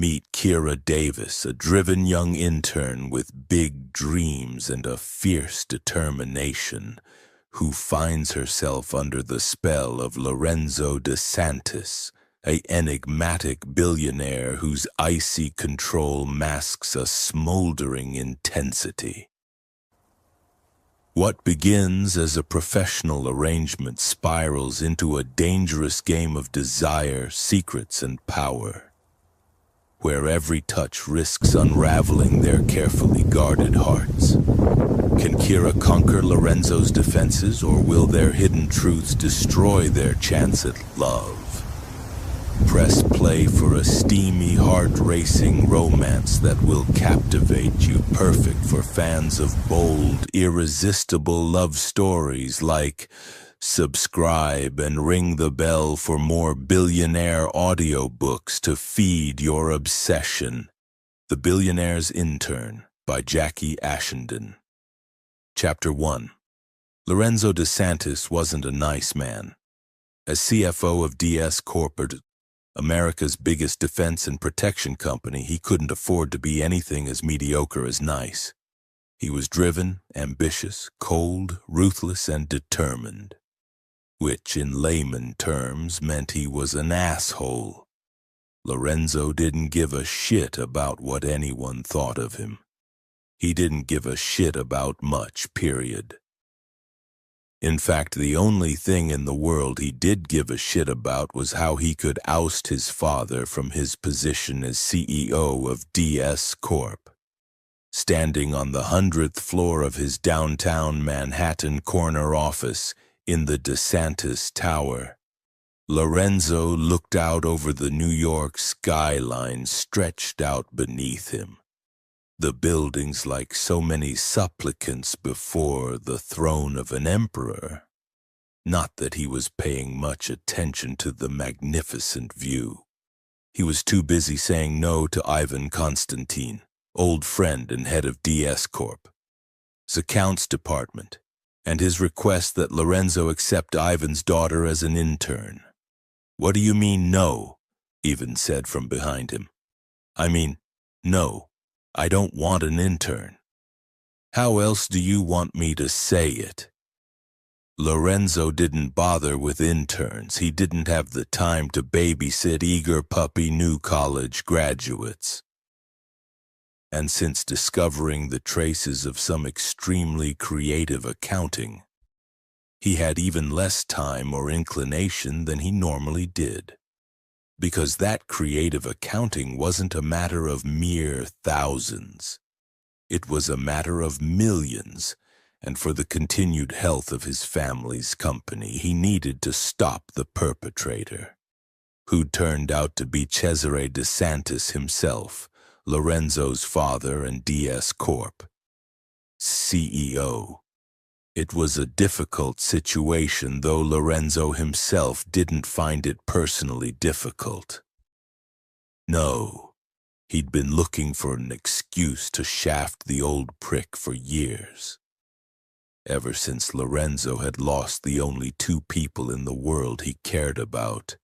Meet Kira Davis, a driven young intern with big dreams and a fierce determination, who finds herself under the spell of Lorenzo DeSantis, an enigmatic billionaire whose icy control masks a smoldering intensity. What begins as a professional arrangement spirals into a dangerous game of desire, secrets, and power, where every touch risks unraveling their carefully guarded hearts. Can Kira conquer Lorenzo's defenses, or will their hidden truths destroy their chance at love? Press play for a steamy, heart-racing romance that will captivate you, perfect for fans of bold, irresistible love stories like subscribe and ring the bell for more Billionaire audiobooks to feed your obsession. The Billionaire's Intern by Jackie Ashenden. Chapter 1. Lorenzo DeSantis wasn't a nice man. As CFO of DS Corporate, America's biggest defense and protection company, he couldn't afford to be anything as mediocre as nice. He was driven, ambitious, cold, ruthless, and determined, which in layman terms meant he was an asshole. Lorenzo didn't give a shit about what anyone thought of him. He didn't give a shit about much, period. In fact, the only thing in the world he did give a shit about was how he could oust his father from his position as CEO of DS Corp. Standing on the 100th floor of his downtown Manhattan corner office in the DeSantis Tower, Lorenzo looked out over the New York skyline stretched out beneath him. The buildings like so many supplicants before the throne of an emperor. Not that he was paying much attention to the magnificent view. He was too busy saying no to Ivan Constantine, old friend and head of DS Corp.'s accounts department, and his request that Lorenzo accept Ivan's daughter as an intern. "What do you mean, no?" Ivan said from behind him. "I mean, no. I don't want an intern." "How else do you want me to say it?" Lorenzo didn't bother with interns. He didn't have the time to babysit eager puppy new college graduates. And since discovering the traces of some extremely creative accounting, he had even less time or inclination than he normally did. Because that creative accounting wasn't a matter of mere thousands. It was a matter of millions, and for the continued health of his family's company, he needed to stop the perpetrator, who turned out to be Cesare DeSantis himself, Lorenzo's father and DS Corp. CEO. It was a difficult situation, though Lorenzo himself didn't find it personally difficult. No, he'd been looking for an excuse to shaft the old prick for years. Ever since Lorenzo had lost the only two people in the world he cared about.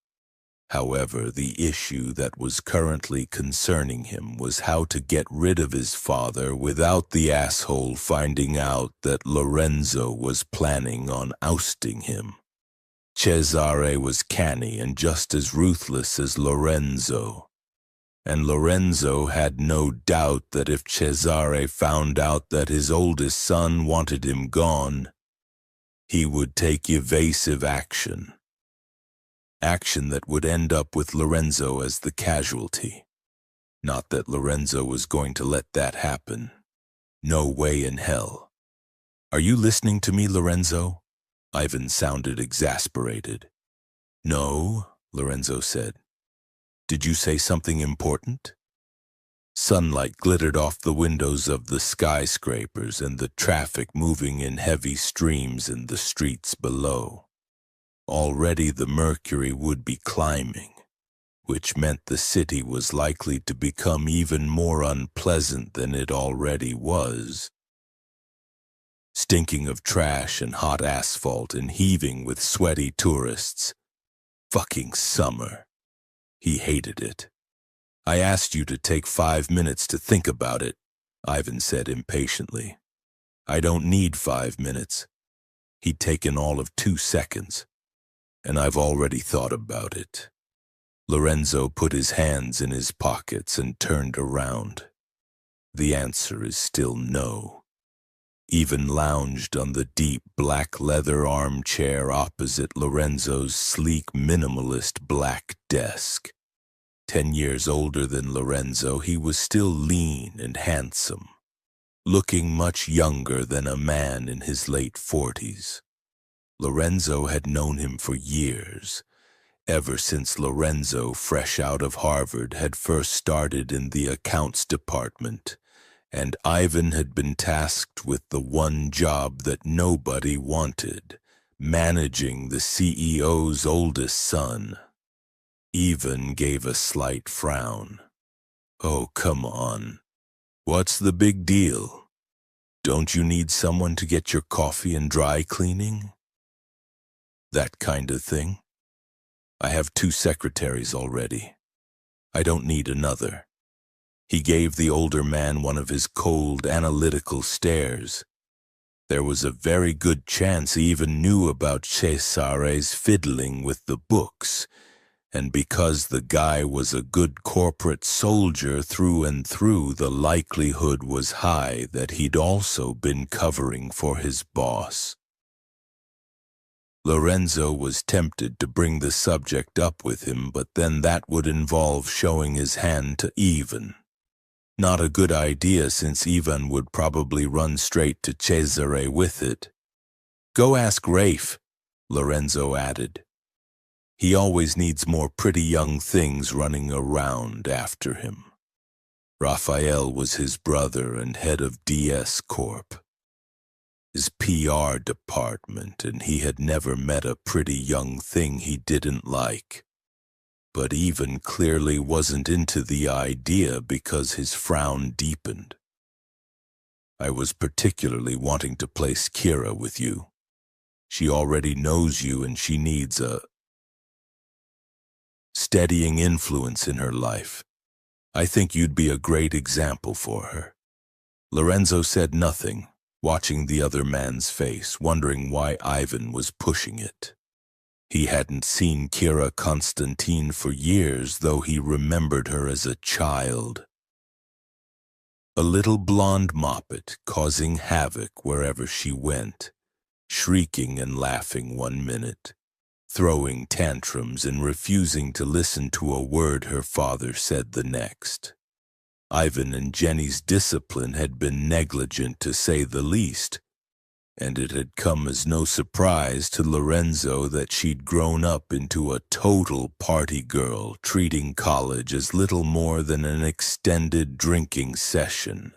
However, the issue that was currently concerning him was how to get rid of his father without the asshole finding out that Lorenzo was planning on ousting him. Cesare was canny and just as ruthless as Lorenzo. And Lorenzo had no doubt that if Cesare found out that his oldest son wanted him gone, he would take evasive action. Action that would end up with Lorenzo as the casualty. Not that Lorenzo was going to let that happen. No way in hell. "Are you listening to me, Lorenzo?" Ivan sounded exasperated. "No," Lorenzo said. "Did you say something important?" Sunlight glittered off the windows of the skyscrapers and the traffic moving in heavy streams in the streets below. Already the mercury would be climbing, which meant the city was likely to become even more unpleasant than it already was. Stinking of trash and hot asphalt and heaving with sweaty tourists. Fucking summer. He hated it. I asked you to take 5 minutes to think about it, Ivan said impatiently. I don't need 5 minutes. He'd taken all of 2 seconds, and I've already thought about it. Lorenzo put his hands in his pockets and turned around. The answer is still no. Ivan lounged on the deep black leather armchair opposite Lorenzo's sleek minimalist black desk. 10 years older than Lorenzo, he was still lean and handsome, looking much younger than a man in his late 40s. Lorenzo had known him for years, ever since Lorenzo, fresh out of Harvard, had first started in the accounts department, and Ivan had been tasked with the one job that nobody wanted, managing the CEO's oldest son. Ivan gave a slight frown. Oh, come on. What's the big deal? Don't you need someone to get your coffee and dry cleaning? That kind of thing. I have 2 secretaries already. I don't need another. He gave the older man one of his cold, analytical stares. There was a very good chance he even knew about Cesare's fiddling with the books, and because the guy was a good corporate soldier through and through, the likelihood was high that he'd also been covering for his boss. Lorenzo was tempted to bring the subject up with him, but then that would involve showing his hand to Ivan. Not a good idea, since Ivan would probably run straight to Cesare with it. Go ask Rafe, Lorenzo added. He always needs more pretty young things running around after him. Raphael was his brother and head of DS Corp, his PR department, and he had never met a pretty young thing he didn't like. But Ivan clearly wasn't into the idea because his frown deepened. I was particularly wanting to place Kira with you. She already knows you and she needs a steadying influence in her life. I think you'd be a great example for her. Lorenzo said nothing, watching the other man's face, wondering why Ivan was pushing it. He hadn't seen Kira Constantine for years, though he remembered her as a child. A little blonde moppet causing havoc wherever she went, shrieking and laughing one minute, throwing tantrums and refusing to listen to a word her father said the next. Ivan and Jenny's discipline had been negligent, to say the least, and it had come as no surprise to Lorenzo that she'd grown up into a total party girl, treating college as little more than an extended drinking session.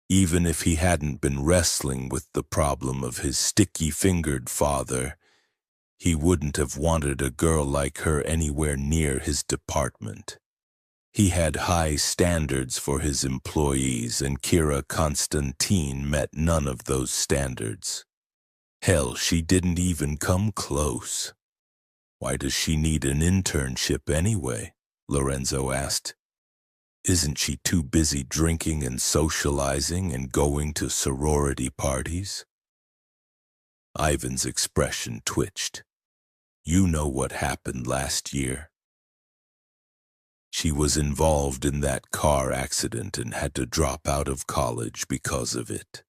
Even if he hadn't been wrestling with the problem of his sticky-fingered father, he wouldn't have wanted a girl like her anywhere near his department. He had high standards for his employees, and Kira Constantine met none of those standards. Hell, she didn't even come close. Why does she need an internship anyway? Lorenzo asked. Isn't she too busy drinking and socializing and going to sorority parties? Ivan's expression twitched. You know what happened last year. She was involved in that car accident and had to drop out of college because of it.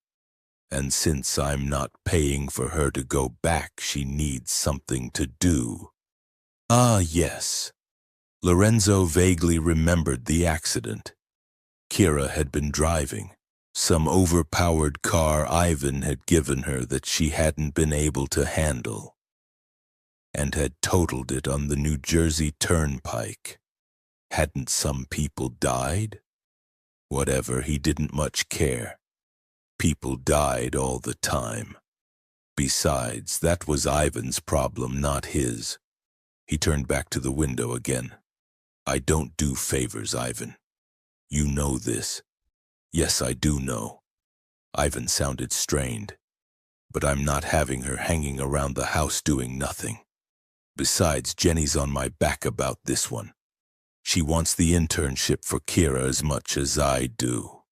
And since I'm not paying for her to go back, she needs something to do. Ah, yes. Lorenzo vaguely remembered the accident. Kira had been driving some overpowered car Ivan had given her that she hadn't been able to handle, and had totaled it on the New Jersey Turnpike. Hadn't some people died? Whatever, he didn't much care. People died all the time. Besides, that was Ivan's problem, not his. He turned back to the window again. I don't do favors, Ivan. You know this. Yes, I do know. Ivan sounded strained. But I'm not having her hanging around the house doing nothing. Besides, Jenny's on my back about this one. She wants the internship for Kira as much as I do.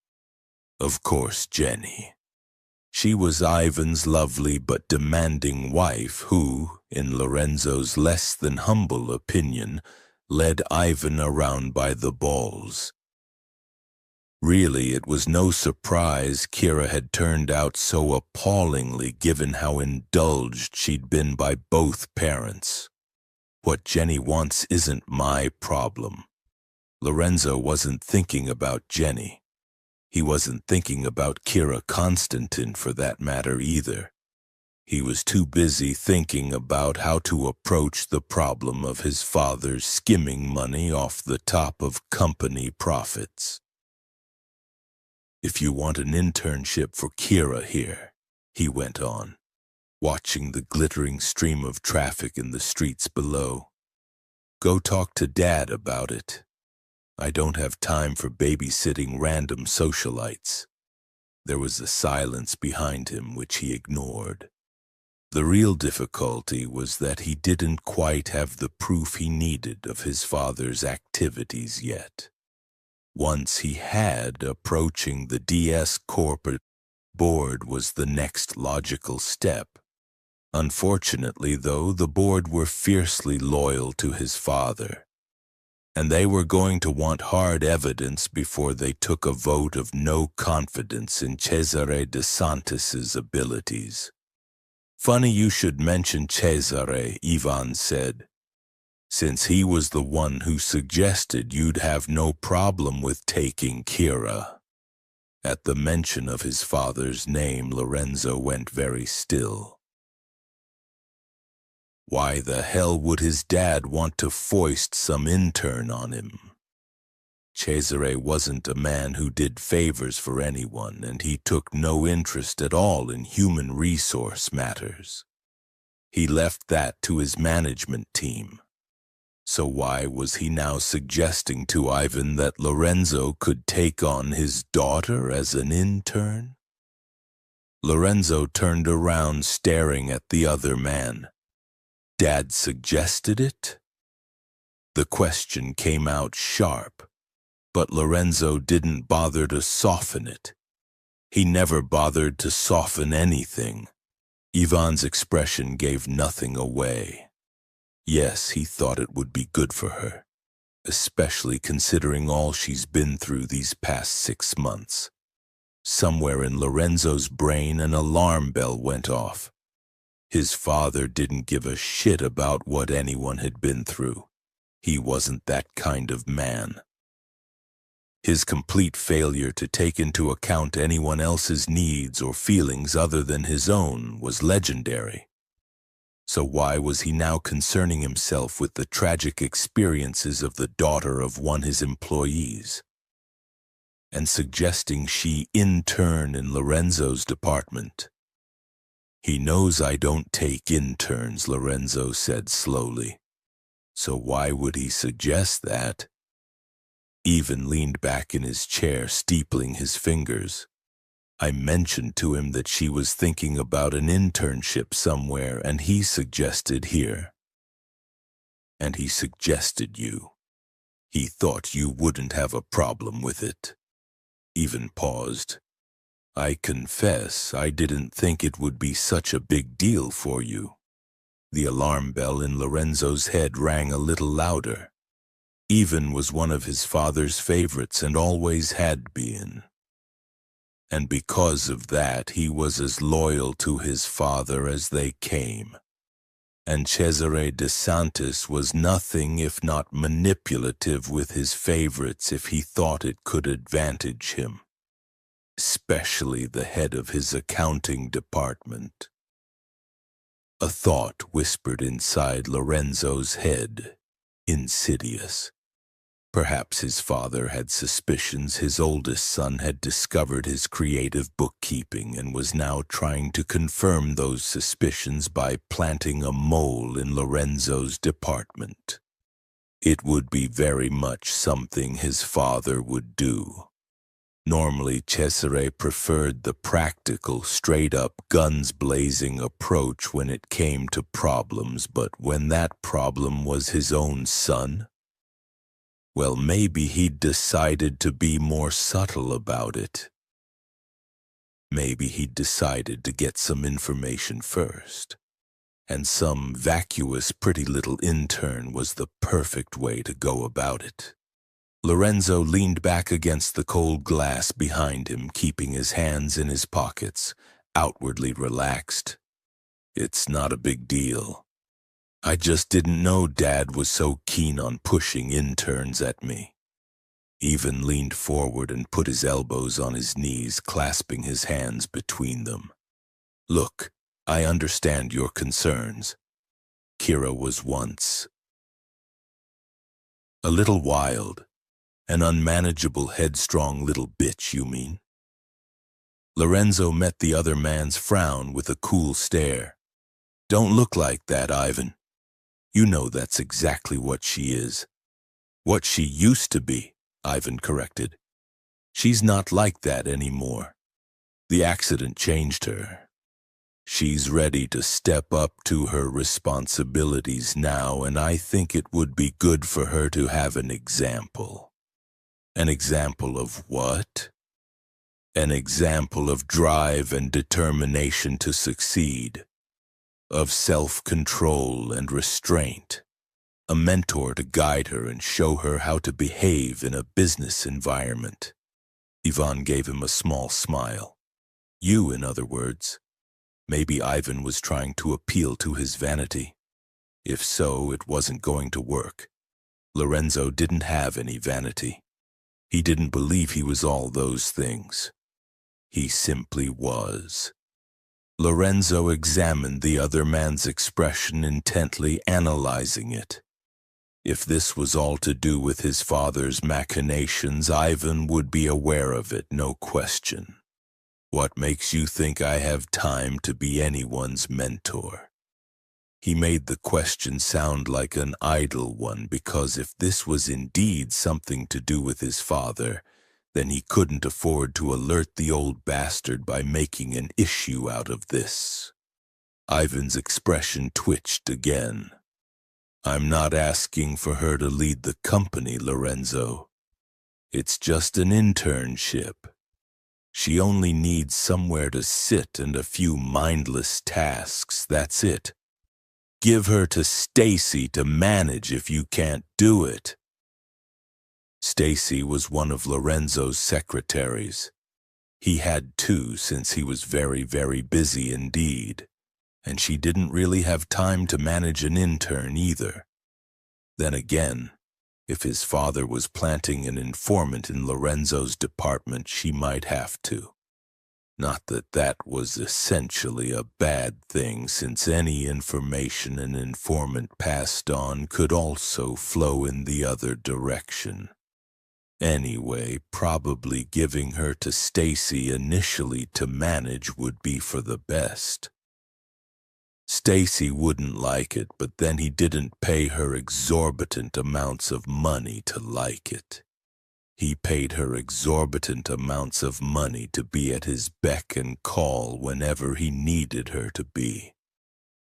Of course, Jenny. She was Ivan's lovely but demanding wife who, in Lorenzo's less than humble opinion, led Ivan around by the balls. Really, it was no surprise Kira had turned out so appallingly given how indulged she'd been by both parents. What Jenny wants isn't my problem. Lorenzo wasn't thinking about Jenny. He wasn't thinking about Kira Constantine for that matter either. He was too busy thinking about how to approach the problem of his father's skimming money off the top of company profits. If you want an internship for Kira here, he went on, watching the glittering stream of traffic in the streets below, go talk to Dad about it. I don't have time for babysitting random socialites. There was a silence behind him which he ignored. The real difficulty was that he didn't quite have the proof he needed of his father's activities yet. Once he had, approaching the DS corporate board was the next logical step. Unfortunately, though, the board were fiercely loyal to his father, and they were going to want hard evidence before they took a vote of no confidence in Cesare De Santis's abilities. Funny you should mention Cesare, Ivan said, since he was the one who suggested you'd have no problem with taking Kira. At the mention of his father's name, Lorenzo went very still. Why the hell would his dad want to foist some intern on him? Cesare wasn't a man who did favors for anyone, and he took no interest at all in human resource matters. He left that to his management team. So why was he now suggesting to Ivan that Lorenzo could take on his daughter as an intern? Lorenzo turned around, staring at the other man. Dad suggested it? The question came out sharp, but Lorenzo didn't bother to soften it. He never bothered to soften anything. Ivan's expression gave nothing away. Yes, he thought it would be good for her, especially considering all she's been through these past 6 months. Somewhere in Lorenzo's brain an alarm bell went off. His father didn't give a shit about what anyone had been through. He wasn't that kind of man. His complete failure to take into account anyone else's needs or feelings other than his own was legendary. So why was he now concerning himself with the tragic experiences of the daughter of one of his employees, and suggesting she intern in Lorenzo's department? He knows I don't take interns, Lorenzo said slowly. So why would he suggest that? Ivan leaned back in his chair, steepling his fingers. I mentioned to him that she was thinking about an internship somewhere, and he suggested here. And he suggested you. He thought you wouldn't have a problem with it. Ivan paused. I confess I didn't think it would be such a big deal for you. The alarm bell in Lorenzo's head rang a little louder. Ivan was one of his father's favorites and always had been. And because of that, he was as loyal to his father as they came. And Cesare De Santis was nothing if not manipulative with his favorites if he thought it could advantage him. Especially the head of his accounting department. A thought whispered inside Lorenzo's head, insidious. Perhaps his father had suspicions his oldest son had discovered his creative bookkeeping and was now trying to confirm those suspicions by planting a mole in Lorenzo's department. It would be very much something his father would do. Normally, Cesare preferred the practical, straight-up, guns-blazing approach when it came to problems, but when that problem was his own son, Well, maybe he'd decided to be more subtle about it. Maybe he'd decided to get some information first, and some vacuous pretty little intern was the perfect way to go about it. Lorenzo leaned back against the cold glass behind him, keeping his hands in his pockets, outwardly relaxed. It's not a big deal. I just didn't know Dad was so keen on pushing interns at me. Even leaned forward and put his elbows on his knees, clasping his hands between them. Look, I understand your concerns. Kira was once a little wild, an unmanageable, headstrong little bitch, you mean? Lorenzo met the other man's frown with a cool stare. Don't look like that, Ivan. You know that's exactly what she is. What she used to be, Ivan corrected. She's not like that anymore. The accident changed her. She's ready to step up to her responsibilities now, and I think it would be good for her to have an example. An example of what? An example of drive and determination to succeed, of self-control and restraint, a mentor to guide her and show her how to behave in a business environment. Ivan gave him a small smile. You, in other words. Maybe Ivan was trying to appeal to his vanity. If so, it wasn't going to work. Lorenzo didn't have any vanity. He didn't believe he was all those things. He simply was. Lorenzo examined the other man's expression intently, analyzing it. If this was all to do with his father's machinations, Ivan would be aware of it, no question. What makes you think I have time to be anyone's mentor? He made the question sound like an idle one, because if this was indeed something to do with his father, then he couldn't afford to alert the old bastard by making an issue out of this. Ivan's expression twitched again. I'm not asking for her to lead the company, Lorenzo. It's just an internship. She only needs somewhere to sit and a few mindless tasks, that's it. Give her to Stacy to manage if you can't do it. Stacy was one of Lorenzo's secretaries. He had two since he was very, very busy indeed, and she didn't really have time to manage an intern either. Then again, if his father was planting an informant in Lorenzo's department, she might have to. Not that that was essentially a bad thing, since any information an informant passed on could also flow in the other direction. Anyway, probably giving her to Stacy initially to manage would be for the best. Stacy wouldn't like it, but then he didn't pay her exorbitant amounts of money to like it. He paid her exorbitant amounts of money to be at his beck and call whenever he needed her to be.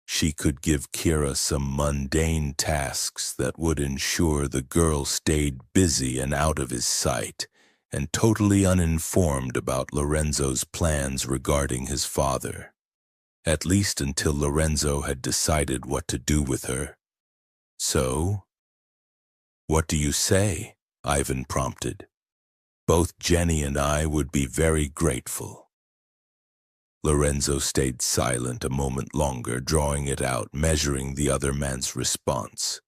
She could give Kira some mundane tasks that would ensure the girl stayed busy and out of his sight, and totally uninformed about Lorenzo's plans regarding his father. At least until Lorenzo had decided what to do with her. So? What do you say? Ivan prompted. Both Jenny and I would be very grateful. Lorenzo stayed silent a moment longer, drawing it out, measuring the other man's response.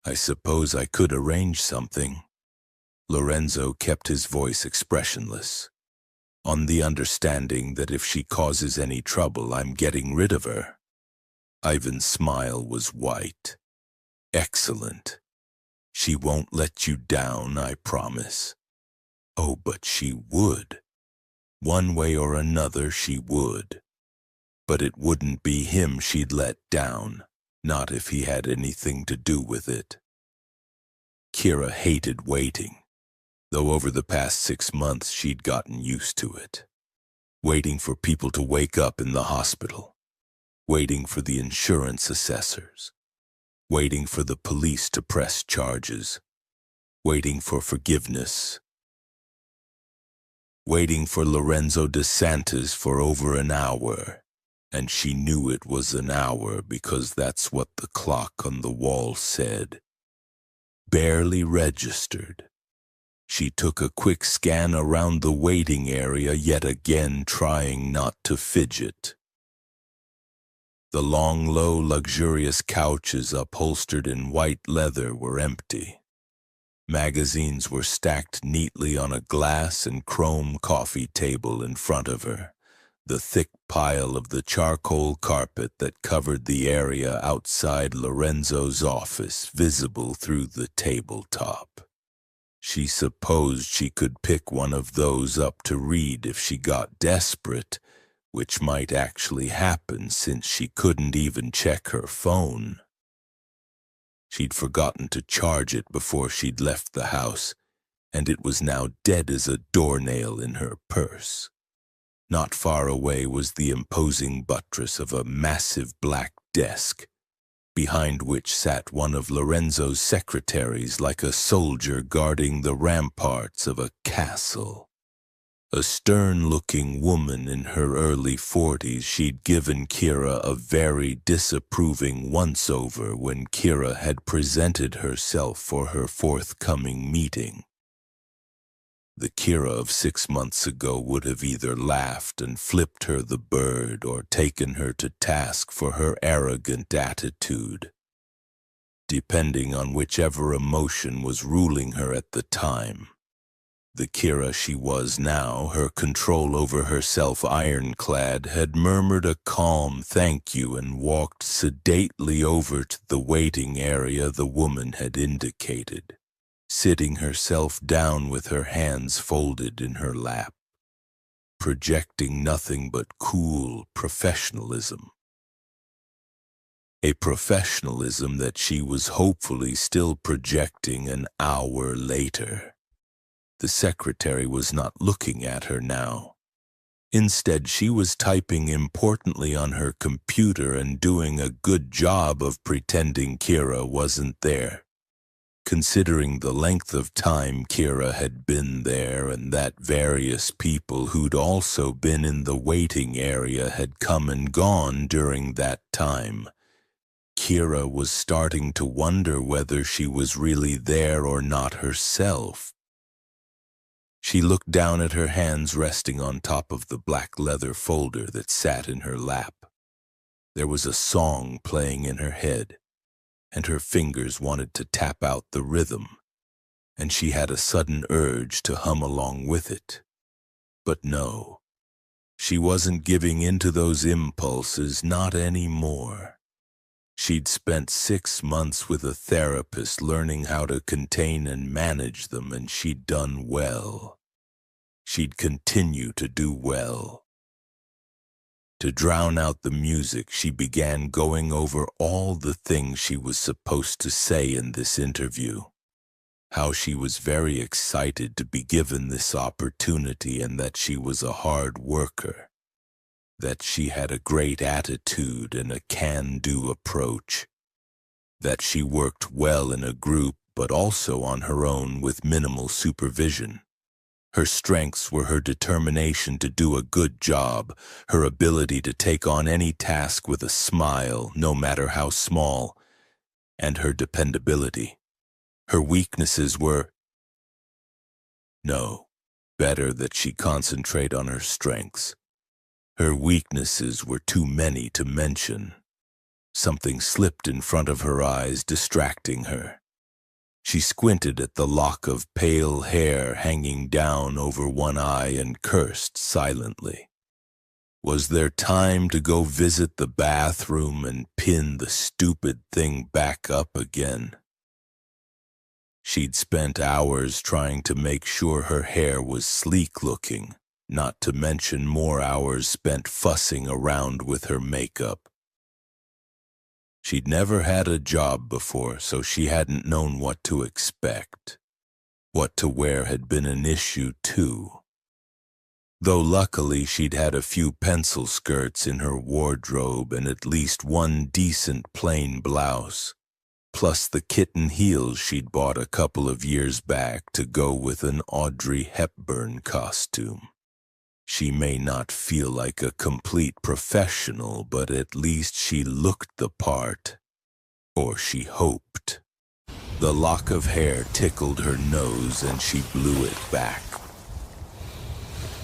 I suppose I could arrange something. Lorenzo kept his voice expressionless, on the understanding that if she causes any trouble, I'm getting rid of her. Ivan's smile was white. Excellent. She won't let you down, I promise. Oh, but she would. One way or another she would. But it wouldn't be him she'd let down, not if he had anything to do with it. Kira hated waiting, though over the past 6 months she'd gotten used to it. Waiting for people to wake up in the hospital. Waiting for the insurance assessors. Waiting for the police to press charges. waiting for forgiveness, waiting for Lorenzo DeSantis for over an hour, and she knew it was an hour because that's what the clock on the wall said. Barely registered. She took a quick scan around the waiting area, yet again trying not to fidget. The long, low, luxurious couches upholstered in white leather were empty. Magazines were stacked neatly on a glass and chrome coffee table in front of her, the thick pile of the charcoal carpet that covered the area outside Lorenzo's office visible through the tabletop. She supposed she could pick one of those up to read if she got desperate, which might actually happen since she couldn't even check her phone. She'd forgotten to charge it before she'd left the house, and it was now dead as a doornail in her purse. Not far away was the imposing buttress of a massive black desk, behind which sat one of Lorenzo's secretaries like a soldier guarding the ramparts of a castle. A stern-looking woman in her early 40s, she'd given Kira a very disapproving once-over when Kira had presented herself for her forthcoming meeting. The Kira of 6 months ago would have either laughed and flipped her the bird or taken her to task for her arrogant attitude, depending on whichever emotion was ruling her at the time. The Kira she was now, her control over herself ironclad, had murmured a calm thank you and walked sedately over to the waiting area the woman had indicated, sitting herself down with her hands folded in her lap, projecting nothing but cool professionalism. A professionalism that she was hopefully still projecting an hour later. The secretary was not looking at her now. Instead, she was typing importantly on her computer and doing a good job of pretending Kira wasn't there. Considering the length of time Kira had been there and that various people who'd also been in the waiting area had come and gone during that time, Kira was starting to wonder whether she was really there or not herself. She looked down at her hands resting on top of the black leather folder that sat in her lap. There was a song playing in her head, and her fingers wanted to tap out the rhythm, and she had a sudden urge to hum along with it. But no, she wasn't giving in to those impulses, not anymore. She'd spent 6 months with a therapist learning how to contain and manage them, and she'd done well. She'd continue to do well. To drown out the music, she began going over all the things she was supposed to say in this interview. How she was very excited to be given this opportunity and that she was a hard worker. That she had a great attitude and a can-do approach, that she worked well in a group but also on her own with minimal supervision. Her strengths were her determination to do a good job, her ability to take on any task with a smile, no matter how small, and her dependability. Her weaknesses were... No, better that she concentrate on her strengths. Her weaknesses were too many to mention. Something slipped in front of her eyes, distracting her. She squinted at the lock of pale hair hanging down over one eye and cursed silently. Was there time to go visit the bathroom and pin the stupid thing back up again? She'd spent hours trying to make sure her hair was sleek-looking, not to mention more hours spent fussing around with her makeup. She'd never had a job before, so she hadn't known what to expect. What to wear had been an issue, too. Though luckily she'd had a few pencil skirts in her wardrobe and at least one decent plain blouse. plus the kitten heels she'd bought a couple of years back to go with an Audrey Hepburn costume. She may not feel like a complete professional, but at least she looked the part. Or she hoped. The lock of hair tickled her nose and she blew it back.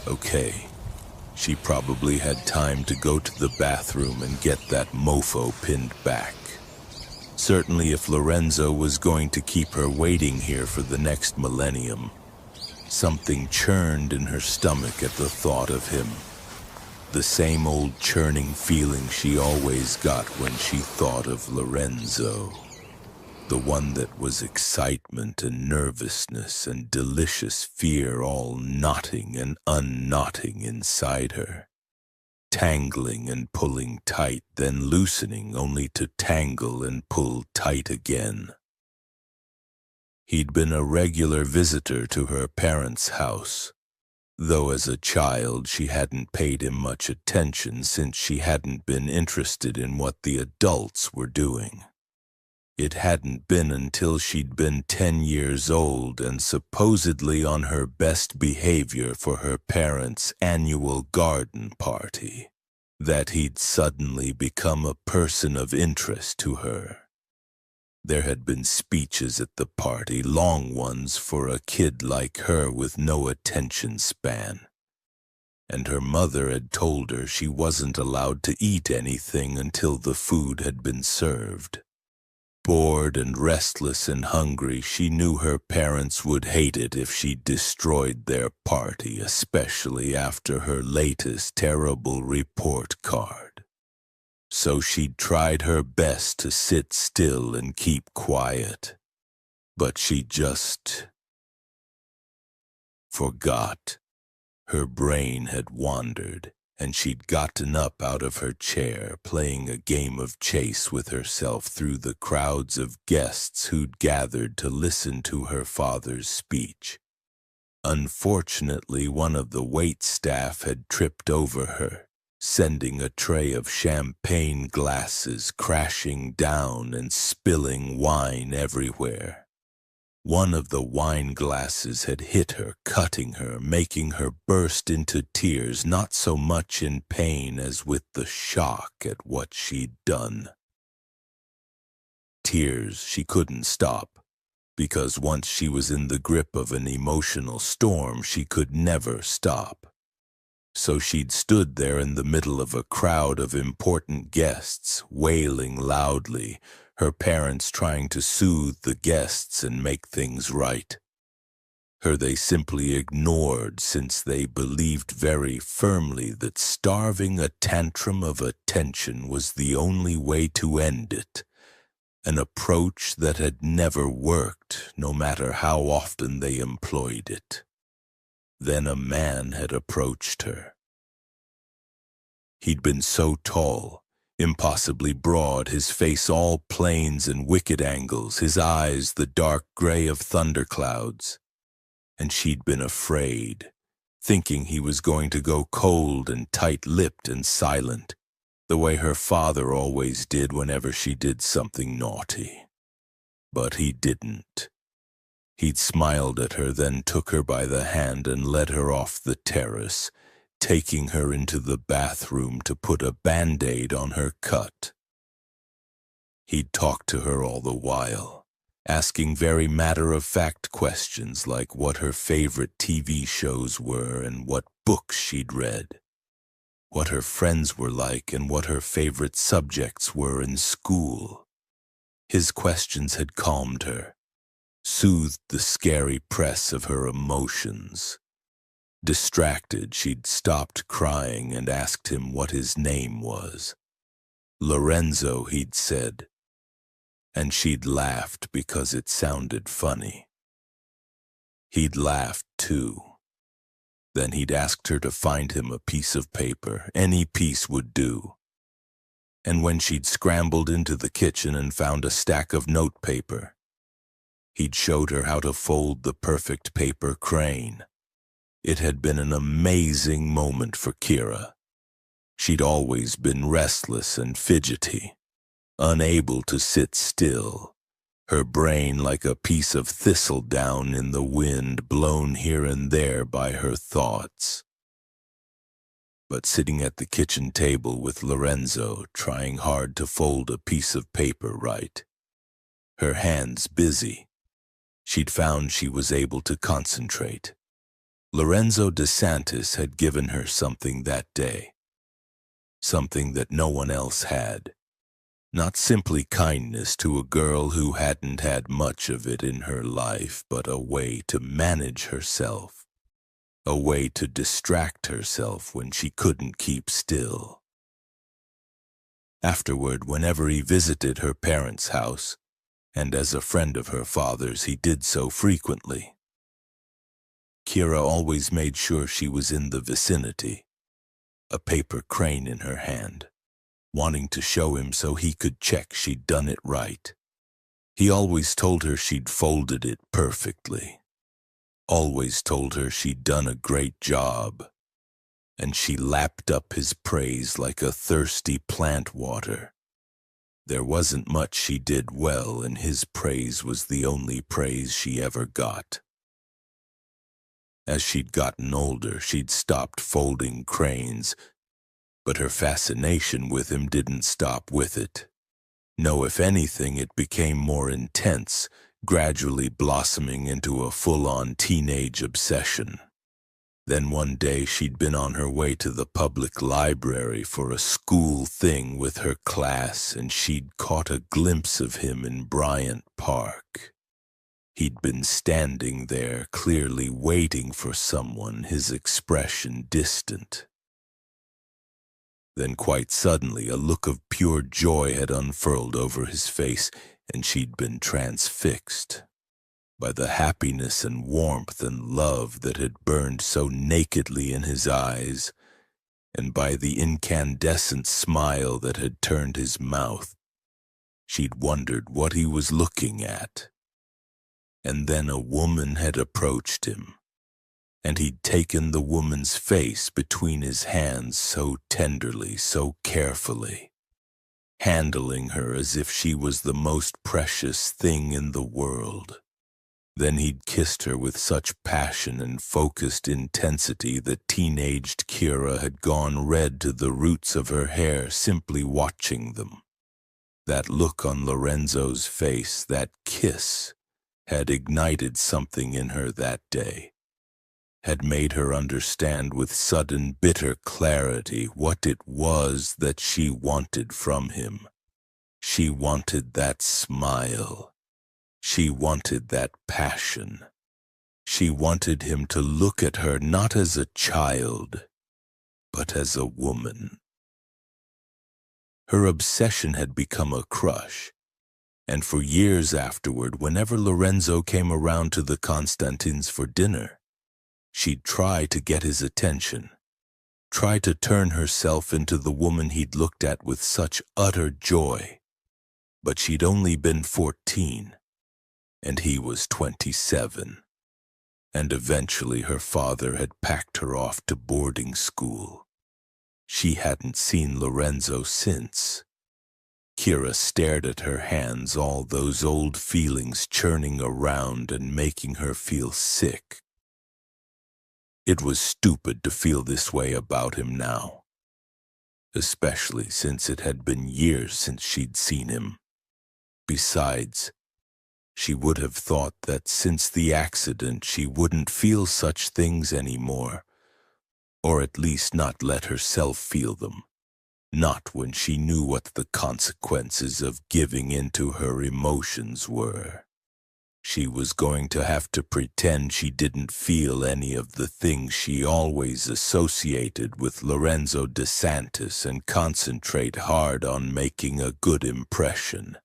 Okay, she probably had time to go to the bathroom and get that mofo pinned back. Certainly if Lorenzo was going to keep her waiting here for the next millennium. Something churned in her stomach at the thought of him. The same old churning feeling she always got when she thought of Lorenzo. The one that was excitement and nervousness and delicious fear all knotting and unknotting inside her. Tangling and pulling tight, then loosening only to tangle and pull tight again. He'd been a regular visitor to her parents' house, though as a child she hadn't paid him much attention since she hadn't been interested in what the adults were doing. It hadn't been until she'd been 10 years old and supposedly on her best behavior for her parents' annual garden party that he'd suddenly become a person of interest to her. There had been speeches at the party, long ones for a kid like her with no attention span. And her mother had told her she wasn't allowed to eat anything until the food had been served. Bored and restless and hungry, she knew her parents would hate it if she destroyed their party, especially after her latest terrible report card. So she'd tried her best to sit still and keep quiet. But she just forgot. Her brain had wandered, and she'd gotten up out of her chair, playing a game of chase with herself through the crowds of guests who'd gathered to listen to her father's speech. Unfortunately, one of the wait staff had tripped over her, sending a tray of champagne glasses crashing down and spilling wine everywhere. One of the wine glasses had hit her, cutting her, making her burst into tears, not so much in pain as with the shock at what she'd done. Tears she couldn't stop, because once she was in the grip of an emotional storm, she could never stop. So she'd stood there in the middle of a crowd of important guests, wailing loudly, her parents trying to soothe the guests and make things right. Her they simply ignored, since they believed very firmly that starving a tantrum of attention was the only way to end it, an approach that had never worked, no matter how often they employed it. Then a man had approached her. He'd been so tall, impossibly broad, his face all planes and wicked angles, his eyes the dark gray of thunderclouds. And she'd been afraid, thinking he was going to go cold and tight-lipped and silent, the way her father always did whenever she did something naughty. But he didn't. He'd smiled at her, then took her by the hand and led her off the terrace, taking her into the bathroom to put a Band-Aid on her cut. He'd talked to her all the while, asking very matter-of-fact questions like what her favorite TV shows were and what books she'd read, what her friends were like and what her favorite subjects were in school. His questions had calmed her, soothed the scary press of her emotions. Distracted, she'd stopped crying and asked him what his name was. Lorenzo, he'd said, and she'd laughed because it sounded funny. He'd laughed too. Then he'd asked her to find him a piece of paper, any piece would do. And when she'd scrambled into the kitchen and found a stack of notepaper, he'd showed her how to fold the perfect paper crane. It had been an amazing moment for Kira. She'd always been restless and fidgety, unable to sit still, her brain like a piece of thistledown in the wind, blown here and there by her thoughts. But sitting at the kitchen table with Lorenzo, trying hard to fold a piece of paper right, her hands busy, she'd found she was able to concentrate. Lorenzo DeSantis had given her something that day, something that no one else had. Not simply kindness to a girl who hadn't had much of it in her life, but a way to manage herself, a way to distract herself when she couldn't keep still. Afterward, whenever he visited her parents' house, and as a friend of her father's he did so frequently, Kira always made sure she was in the vicinity, a paper crane in her hand, wanting to show him so he could check she'd done it right. He always told her she'd folded it perfectly, always told her she'd done a great job, and she lapped up his praise like a thirsty plant water. There wasn't much she did well, and his praise was the only praise she ever got. As she'd gotten older, she'd stopped folding cranes, but her fascination with him didn't stop with it. No, if anything, it became more intense, gradually blossoming into a full-on teenage obsession. Then one day she'd been on her way to the public library for a school thing with her class, and she'd caught a glimpse of him in Bryant Park. He'd been standing there, clearly waiting for someone, his expression distant. Then quite suddenly a look of pure joy had unfurled over his face, and she'd been transfixed by the happiness and warmth and love that had burned so nakedly in his eyes, and by the incandescent smile that had turned his mouth. She'd wondered what he was looking at. And then a woman had approached him, and he'd taken the woman's face between his hands so tenderly, so carefully, handling her as if she was the most precious thing in the world. Then he'd kissed her with such passion and focused intensity that teenaged Kira had gone red to the roots of her hair simply watching them. That look on Lorenzo's face, that kiss, had ignited something in her that day, had made her understand with sudden bitter clarity what it was that she wanted from him. She wanted that smile. She wanted that passion. She wanted him to look at her not as a child, but as a woman. Her obsession had become a crush, and for years afterward, whenever Lorenzo came around to the Constantins for dinner, she'd try to get his attention, try to turn herself into the woman he'd looked at with such utter joy. But she'd only been 14, and he was 27, and eventually her father had packed her off to boarding school. She hadn't seen Lorenzo since. Kira stared at her hands, all those old feelings churning around and making her feel sick. It was stupid to feel this way about him now, especially since it had been years since she'd seen him. Besides, she would have thought that since the accident she wouldn't feel such things anymore, or at least not let herself feel them. Not when she knew what the consequences of giving in to her emotions were. She was going to have to pretend she didn't feel any of the things she always associated with Lorenzo DeSantis and concentrate hard on making a good impression.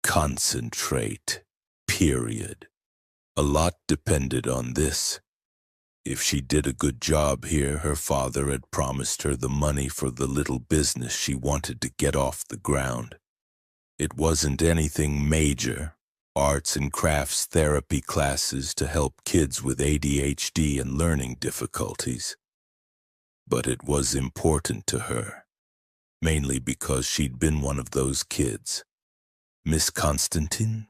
Concentrate, period. A lot depended on this. If she did a good job here, her father had promised her the money for the little business she wanted to get off the ground. It wasn't anything major, arts and crafts therapy classes to help kids with ADHD and learning difficulties. But it was important to her, mainly because she'd been one of those kids. Miss Constantine?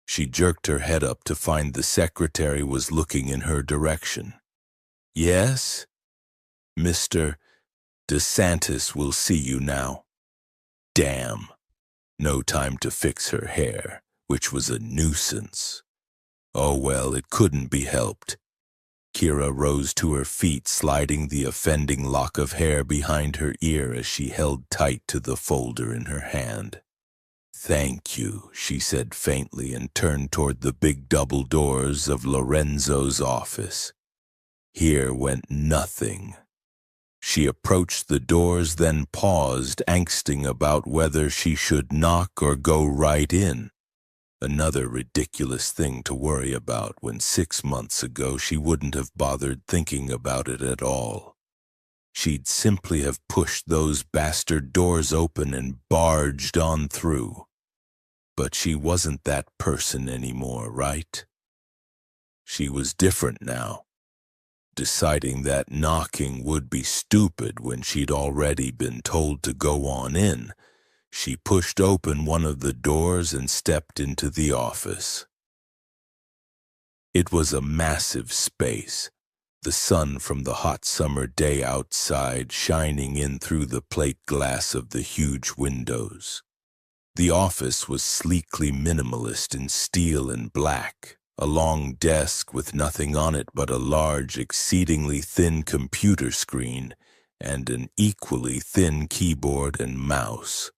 She jerked her head up to find the secretary was looking in her direction. "Yes? Mr. DeSantis will see you now." Damn. No time to fix her hair, which was a nuisance. Oh well, it couldn't be helped. Kira rose to her feet, sliding the offending lock of hair behind her ear as she held tight to the folder in her hand. "Thank you," she said faintly and turned toward the big double doors of Lorenzo's office. Here went nothing. She approached the doors, then paused, angsting about whether she should knock or go right in. Another ridiculous thing to worry about when 6 months ago she wouldn't have bothered thinking about it at all. She'd simply have pushed those bastard doors open and barged on through. But she wasn't that person anymore, right? She was different now. Deciding that knocking would be stupid when she'd already been told to go on in, she pushed open one of the doors and stepped into the office. It was a massive space, the sun from the hot summer day outside shining in through the plate glass of the huge windows. The office was sleekly minimalist in steel and black, a long desk with nothing on it but a large, exceedingly thin computer screen and an equally thin keyboard and mouse.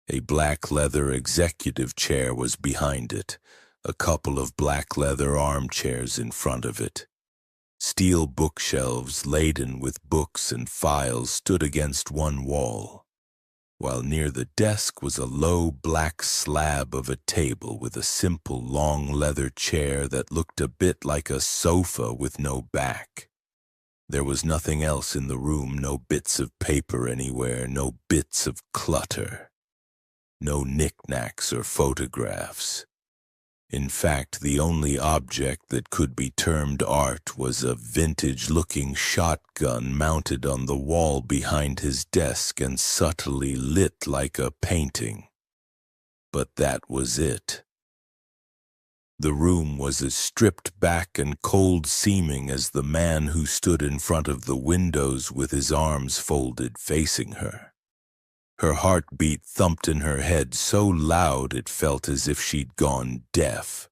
A black leather executive chair was behind it, a couple of black leather armchairs in front of it. Steel bookshelves laden with books and files stood against one wall, while near the desk was a low black slab of a table with a simple long leather chair that looked a bit like a sofa with no back. There was nothing else in the room, no bits of paper anywhere, no bits of clutter. No knickknacks or photographs. In fact, the only object that could be termed art was a vintage-looking shotgun mounted on the wall behind his desk and subtly lit like a painting. But that was it. The room was as stripped back and cold-seeming as the man who stood in front of the windows with his arms folded facing her. Her heartbeat thumped in her head so loud it felt as if she'd gone deaf.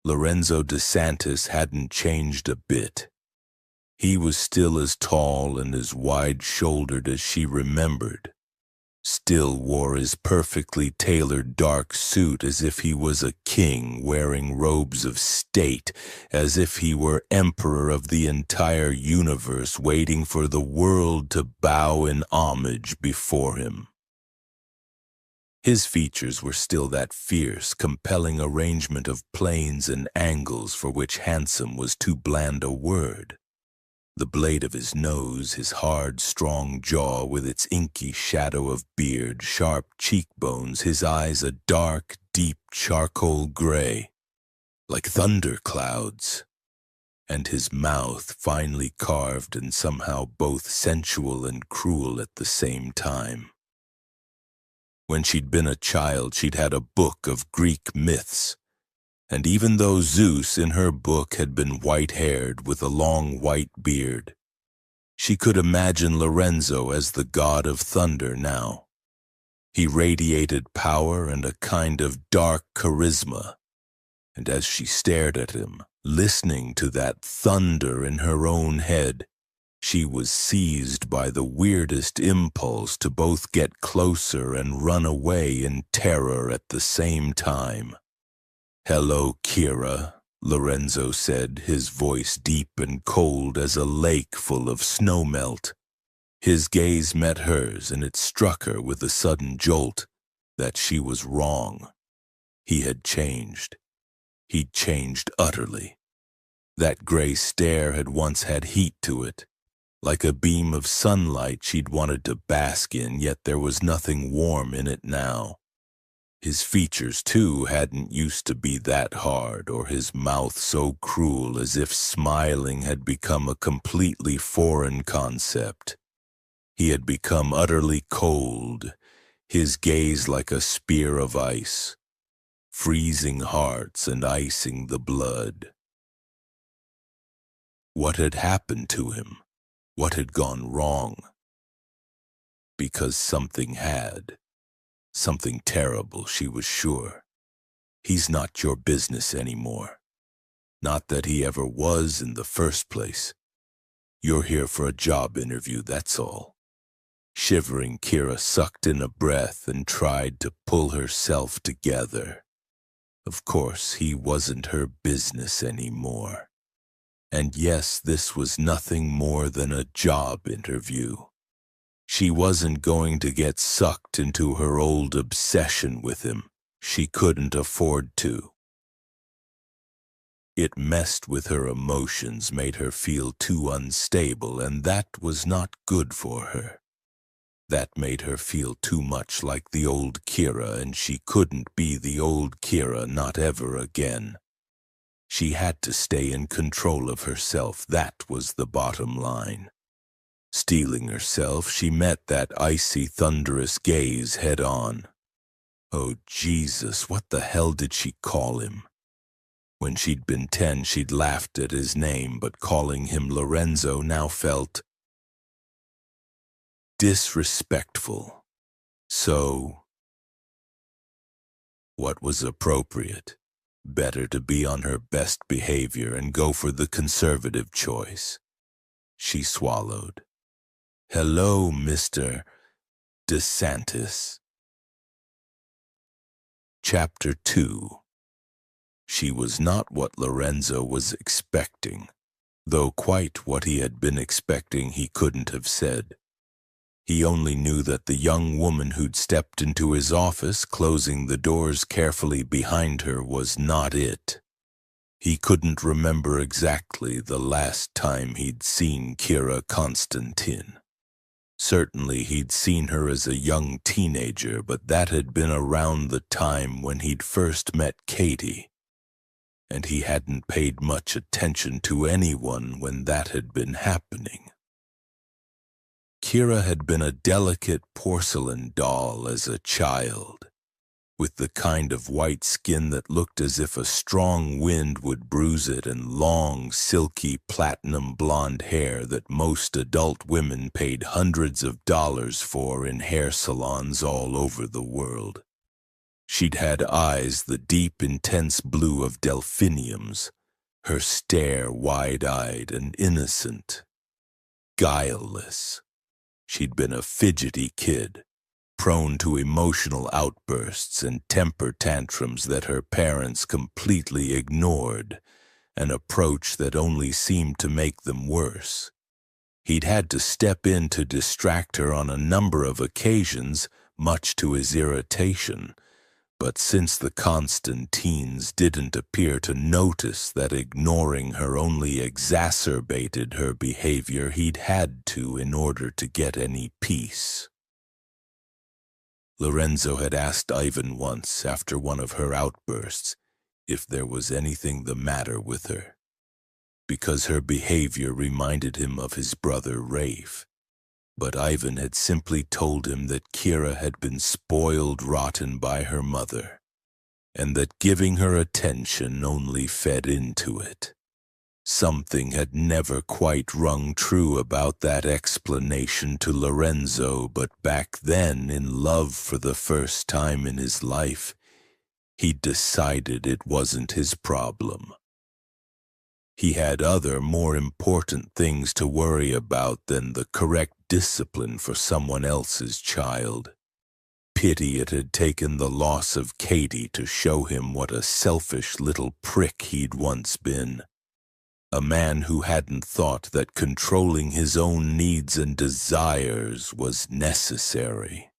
Lorenzo DeSantis hadn't changed a bit. He was still as tall and as wide-shouldered as she remembered. Still wore his perfectly tailored dark suit as if he was a king wearing robes of state, as if he were emperor of the entire universe waiting for the world to bow in homage before him. His features were still that fierce, compelling arrangement of planes and angles for which handsome was too bland a word. The blade of his nose, his hard, strong jaw with its inky shadow of beard, sharp cheekbones, his eyes a dark, deep charcoal gray, like thunder clouds, and his mouth finely carved and somehow both sensual and cruel at the same time. When she'd been a child, she'd had a book of Greek myths, and even though Zeus in her book had been white-haired with a long white beard, she could imagine Lorenzo as the god of thunder now. He radiated power and a kind of dark charisma, and as she stared at him, listening to that thunder in her own head, she was seized by the weirdest impulse to both get closer and run away in terror at the same time. "Hello, Kira," Lorenzo said, his voice deep and cold as a lake full of snowmelt. His gaze met hers, and it struck her with a sudden jolt that she was wrong. He had changed. He'd changed utterly. That gray stare had once had heat to it, like a beam of sunlight she'd wanted to bask in, yet there was nothing warm in it now. His features, too, hadn't used to be that hard, or his mouth so cruel as if smiling had become a completely foreign concept. He had become utterly cold, his gaze like a spear of ice. freezing hearts and icing the blood. What had happened to him? What had gone wrong? Because something had. Something terrible, she was sure. He's not your business anymore. Not that he ever was in the first place. You're here for a job interview, that's all. Shivering, Kira sucked in a breath and tried to pull herself together. Of course, he wasn't her business anymore. And yes, this was nothing more than a job interview. She wasn't going to get sucked into her old obsession with him. She couldn't afford to. It messed with her emotions, made her feel too unstable, and that was not good for her. That made her feel too much like the old Kira, and she couldn't be the old Kira, not ever again. She had to stay in control of herself, that was the bottom line. Steeling herself, she met that icy, thunderous gaze head on. Oh, Jesus, what the hell did she call him? When she'd been 10, she'd laughed at his name, but calling him Lorenzo now felt disrespectful. So, what was appropriate? Better to be on her best behavior and go for the conservative choice. She swallowed. Hello, Mr. DeSantis. Chapter 2. She was not what Lorenzo was expecting, though quite what he had been expecting he couldn't have said. He only knew that the young woman who'd stepped into his office, closing the doors carefully behind her, was not it. He couldn't remember exactly the last time he'd seen Kira Constantine. Certainly he'd seen her as a young teenager, but that had been around the time when he'd first met Katie. And he hadn't paid much attention to anyone when that had been happening. Kira had been a delicate porcelain doll as a child, with the kind of white skin that looked as if a strong wind would bruise it, and long, silky, platinum blonde hair that most adult women paid hundreds of dollars for in hair salons all over the world. She'd had eyes the deep, intense blue of delphiniums, her stare wide-eyed and innocent, guileless. She'd been a fidgety kid, prone to emotional outbursts and temper tantrums that her parents completely ignored, an approach that only seemed to make them worse. He'd had to step in to distract her on a number of occasions, much to his irritation, but since the Constantines didn't appear to notice that ignoring her only exacerbated her behavior, he'd had to in order to get any peace. Lorenzo had asked Ivan once, after one of her outbursts, if there was anything the matter with her, because her behavior reminded him of his brother Rafe. But Ivan had simply told him that Kira had been spoiled rotten by her mother, and that giving her attention only fed into it. Something had never quite rung true about that explanation to Lorenzo, but back then, in love for the first time in his life, he'd decided it wasn't his problem. He had other, more important things to worry about than the correct discipline for someone else's child. Pity it had taken the loss of Katie to show him what a selfish little prick he'd once been. A man who hadn't thought that controlling his own needs and desires was necessary.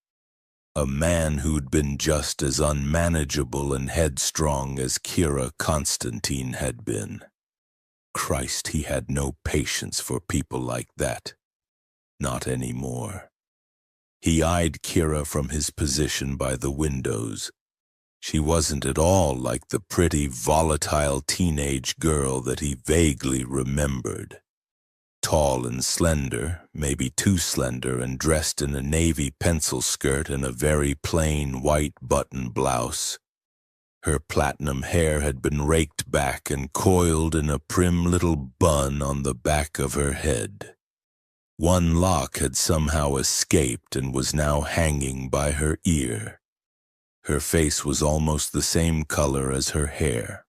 A man who'd been just as unmanageable and headstrong as Kira Constantine had been. Christ, he had no patience for people like that. Not anymore. He eyed Kira from his position by the windows. She wasn't at all like the pretty, volatile teenage girl that he vaguely remembered. Tall and slender, maybe too slender, and dressed in a navy pencil skirt and a very plain white button blouse. Her platinum hair had been raked back and coiled in a prim little bun on the back of her head. One lock had somehow escaped and was now hanging by her ear. Her face was almost the same color as her hair,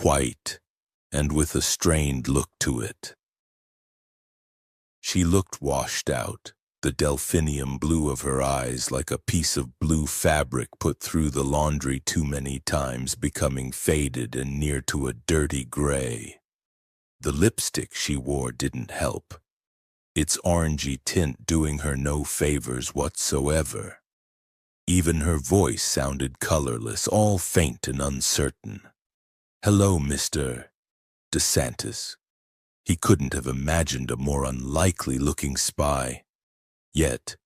white and with a strained look to it. She looked washed out, the delphinium blue of her eyes like a piece of blue fabric put through the laundry too many times, becoming faded and near to a dirty gray. The lipstick she wore didn't help, its orangey tint doing her no favors whatsoever. Even her voice sounded colorless, all faint and uncertain. "Hello, Mr. DeSantis." He couldn't have imagined a more unlikely-looking spy. Yet,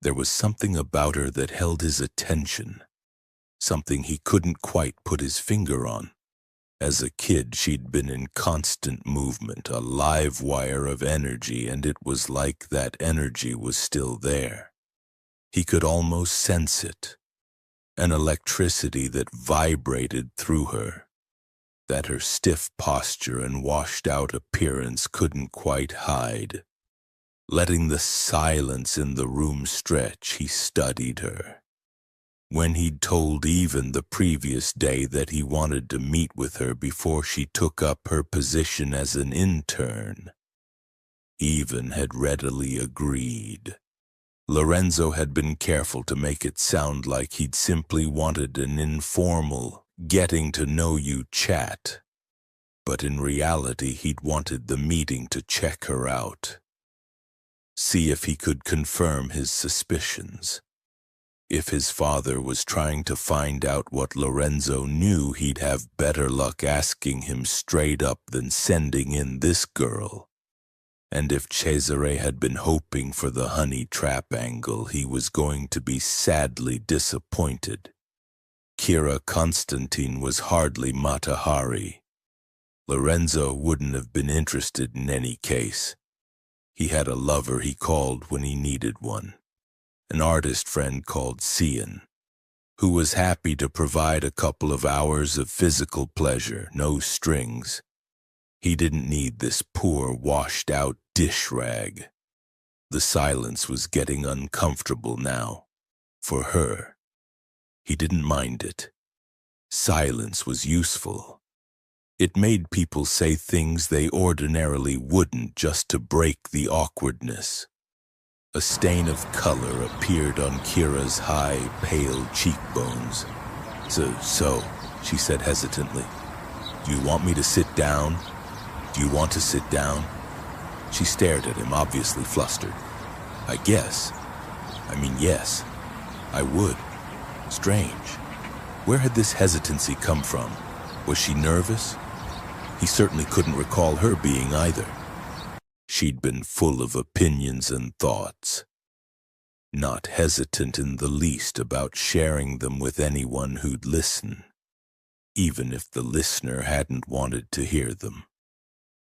there was something about her that held his attention, something he couldn't quite put his finger on. As a kid, she'd been in constant movement, a live wire of energy, and it was like that energy was still there. He could almost sense it, an electricity that vibrated through her, that her stiff posture and washed-out appearance couldn't quite hide. Letting the silence in the room stretch, he studied her. When he'd told Even the previous day that he wanted to meet with her before she took up her position as an intern, Even had readily agreed. Lorenzo had been careful to make it sound like he'd simply wanted an informal, getting-to-know-you chat. But in reality, he'd wanted the meeting to check her out. See if he could confirm his suspicions. If his father was trying to find out what Lorenzo knew, he'd have better luck asking him straight up than sending in this girl. And if Cesare had been hoping for the honey trap angle, he was going to be sadly disappointed. Kira Constantine was hardly Mata Hari. Lorenzo wouldn't have been interested in any case. He had a lover he called when he needed one, an artist friend called Cian, who was happy to provide a couple of hours of physical pleasure, no strings. He didn't need this poor, washed-out dish rag. The silence was getting uncomfortable now. For her. He didn't mind it. Silence was useful. It made people say things they ordinarily wouldn't just to break the awkwardness. A stain of color appeared on Kira's high, pale cheekbones. So, she said hesitantly. "Do you want me to sit down? Do you want to sit down?" She stared at him, obviously flustered. Yes, I would. Strange. Where had this hesitancy come from? Was she nervous? He certainly couldn't recall her being either. She'd been full of opinions and thoughts, not hesitant in the least about sharing them with anyone who'd listen, even if the listener hadn't wanted to hear them.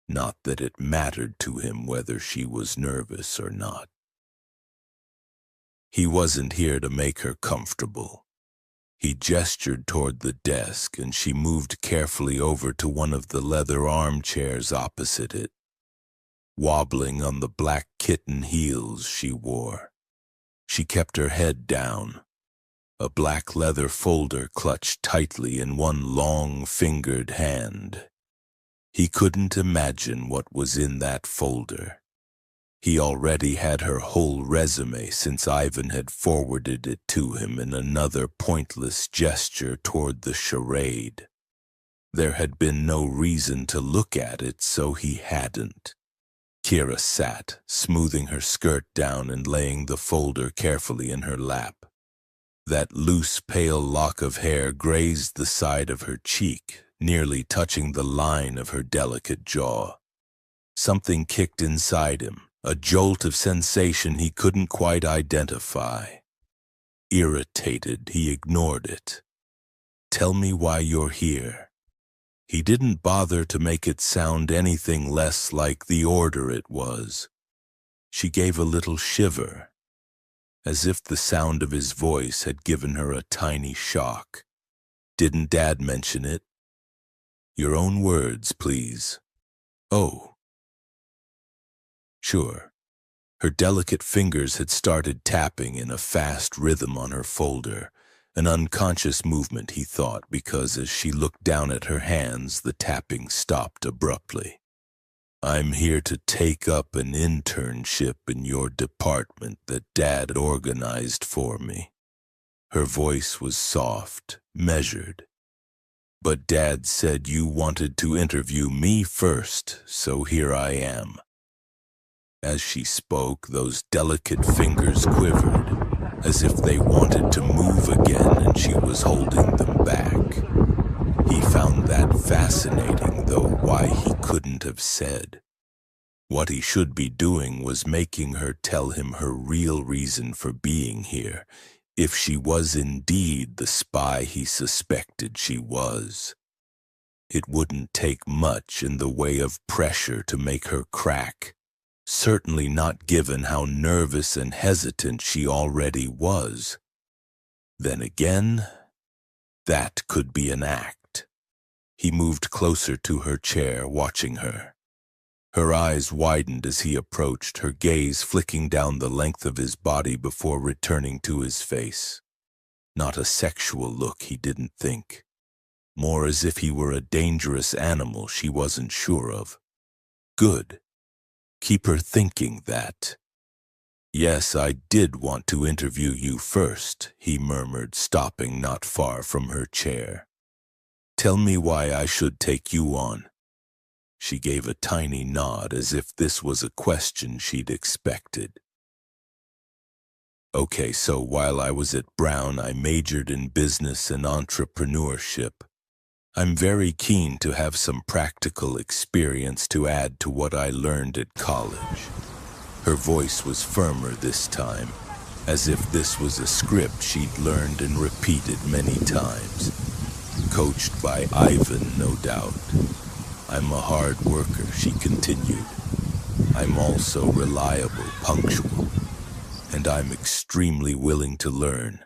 Not that it mattered to him whether she was nervous or not. He wasn't here to make her comfortable. He gestured toward the desk, and she moved carefully over to one of the leather armchairs opposite it, wobbling on the black kitten heels she wore. She kept her head down, a black leather folder clutched tightly in one long-fingered hand. He couldn't imagine what was in that folder. He already had her whole resume since Ivan had forwarded it to him in another pointless gesture toward the charade. There had been no reason to look at it, so he hadn't. Kira sat, smoothing her skirt down and laying the folder carefully in her lap. That loose, pale lock of hair grazed the side of her cheek, nearly touching the line of her delicate jaw. Something kicked inside him, a jolt of sensation he couldn't quite identify. Irritated, he ignored it. "Tell me why you're here." He didn't bother to make it sound anything less like the order it was. She gave a little shiver. as if the sound of his voice had given her a tiny shock. "Didn't Dad mention it?" "Your own words, please." "Oh, sure." Her delicate fingers had started tapping in a fast rhythm on her folder, an unconscious movement, he thought, because as she looked down at her hands, the tapping stopped abruptly. "I'm here to take up an internship in your department that Dad organized for me." Her voice was soft, measured. "But Dad said you wanted to interview me first, so here I am." As she spoke, those delicate fingers quivered, as if they wanted to move again and she was holding them back. He found that fascinating, though why he couldn't have said. What he should be doing was making her tell him her real reason for being here, if she was indeed the spy he suspected she was. It wouldn't take much in the way of pressure to make her crack, certainly not given how nervous and hesitant she already was. Then again, that could be an act. He moved closer to her chair, watching her. Her eyes widened as he approached, her gaze flicking down the length of his body before returning to his face. Not a sexual look, he didn't think. More as if he were a dangerous animal she wasn't sure of. Good. Keep her thinking that. "Yes, I did want to interview you first," he murmured, stopping not far from her chair. "Tell me why I should take you on." She gave a tiny nod as if this was a question she'd expected. "Okay, so while I was at Brown, I majored in business and entrepreneurship. I'm very keen to have some practical experience to add to what I learned at college." Her voice was firmer this time, as if this was a script she'd learned and repeated many times. Coached by Ivan, no doubt. "I'm a hard worker," she continued. "I'm also reliable, punctual, and I'm extremely willing to learn."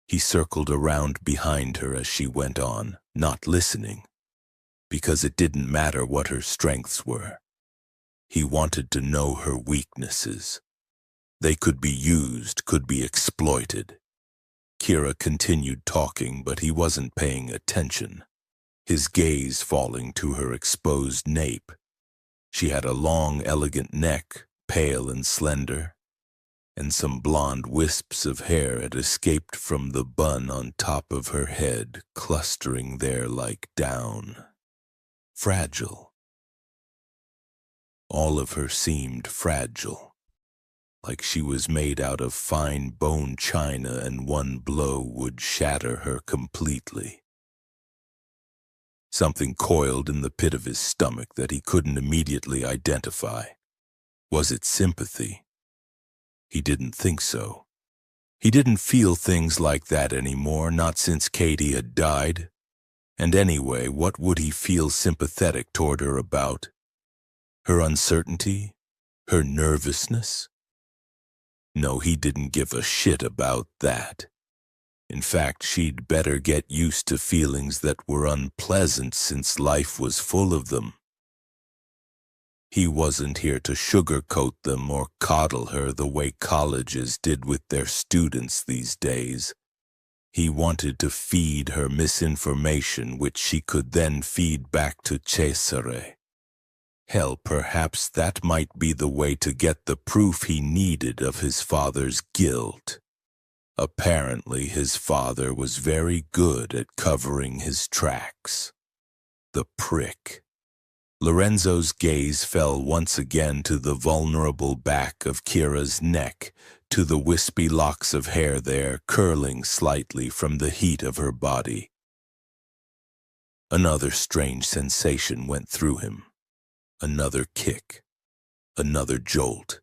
He circled around behind her as she went on, not listening, because it didn't matter what her strengths were. He wanted to know her weaknesses. They could be used, could be exploited. Kira continued talking, but he wasn't paying attention, his gaze falling to her exposed nape. She had a long, elegant neck, pale and slender, and some blonde wisps of hair had escaped from the bun on top of her head, clustering there like down. Fragile. All of her seemed fragile, like she was made out of fine bone china and one blow would shatter her completely. Something coiled in the pit of his stomach that he couldn't immediately identify. Was it sympathy? He didn't think so. He didn't feel things like that anymore, not since Katie had died. And anyway, what would he feel sympathetic toward her about? Her uncertainty? Her nervousness? No, he didn't give a shit about that. In fact, she'd better get used to feelings that were unpleasant since life was full of them. He wasn't here to sugarcoat them or coddle her the way colleges did with their students these days. He wanted to feed her misinformation, which she could then feed back to Cesare. Hell, perhaps that might be the way to get the proof he needed of his father's guilt. Apparently, his father was very good at covering his tracks. The prick. Lorenzo's gaze fell once again to the vulnerable back of Kira's neck, to the wispy locks of hair there curling slightly from the heat of her body. Another strange sensation went through him. Another kick. Another jolt.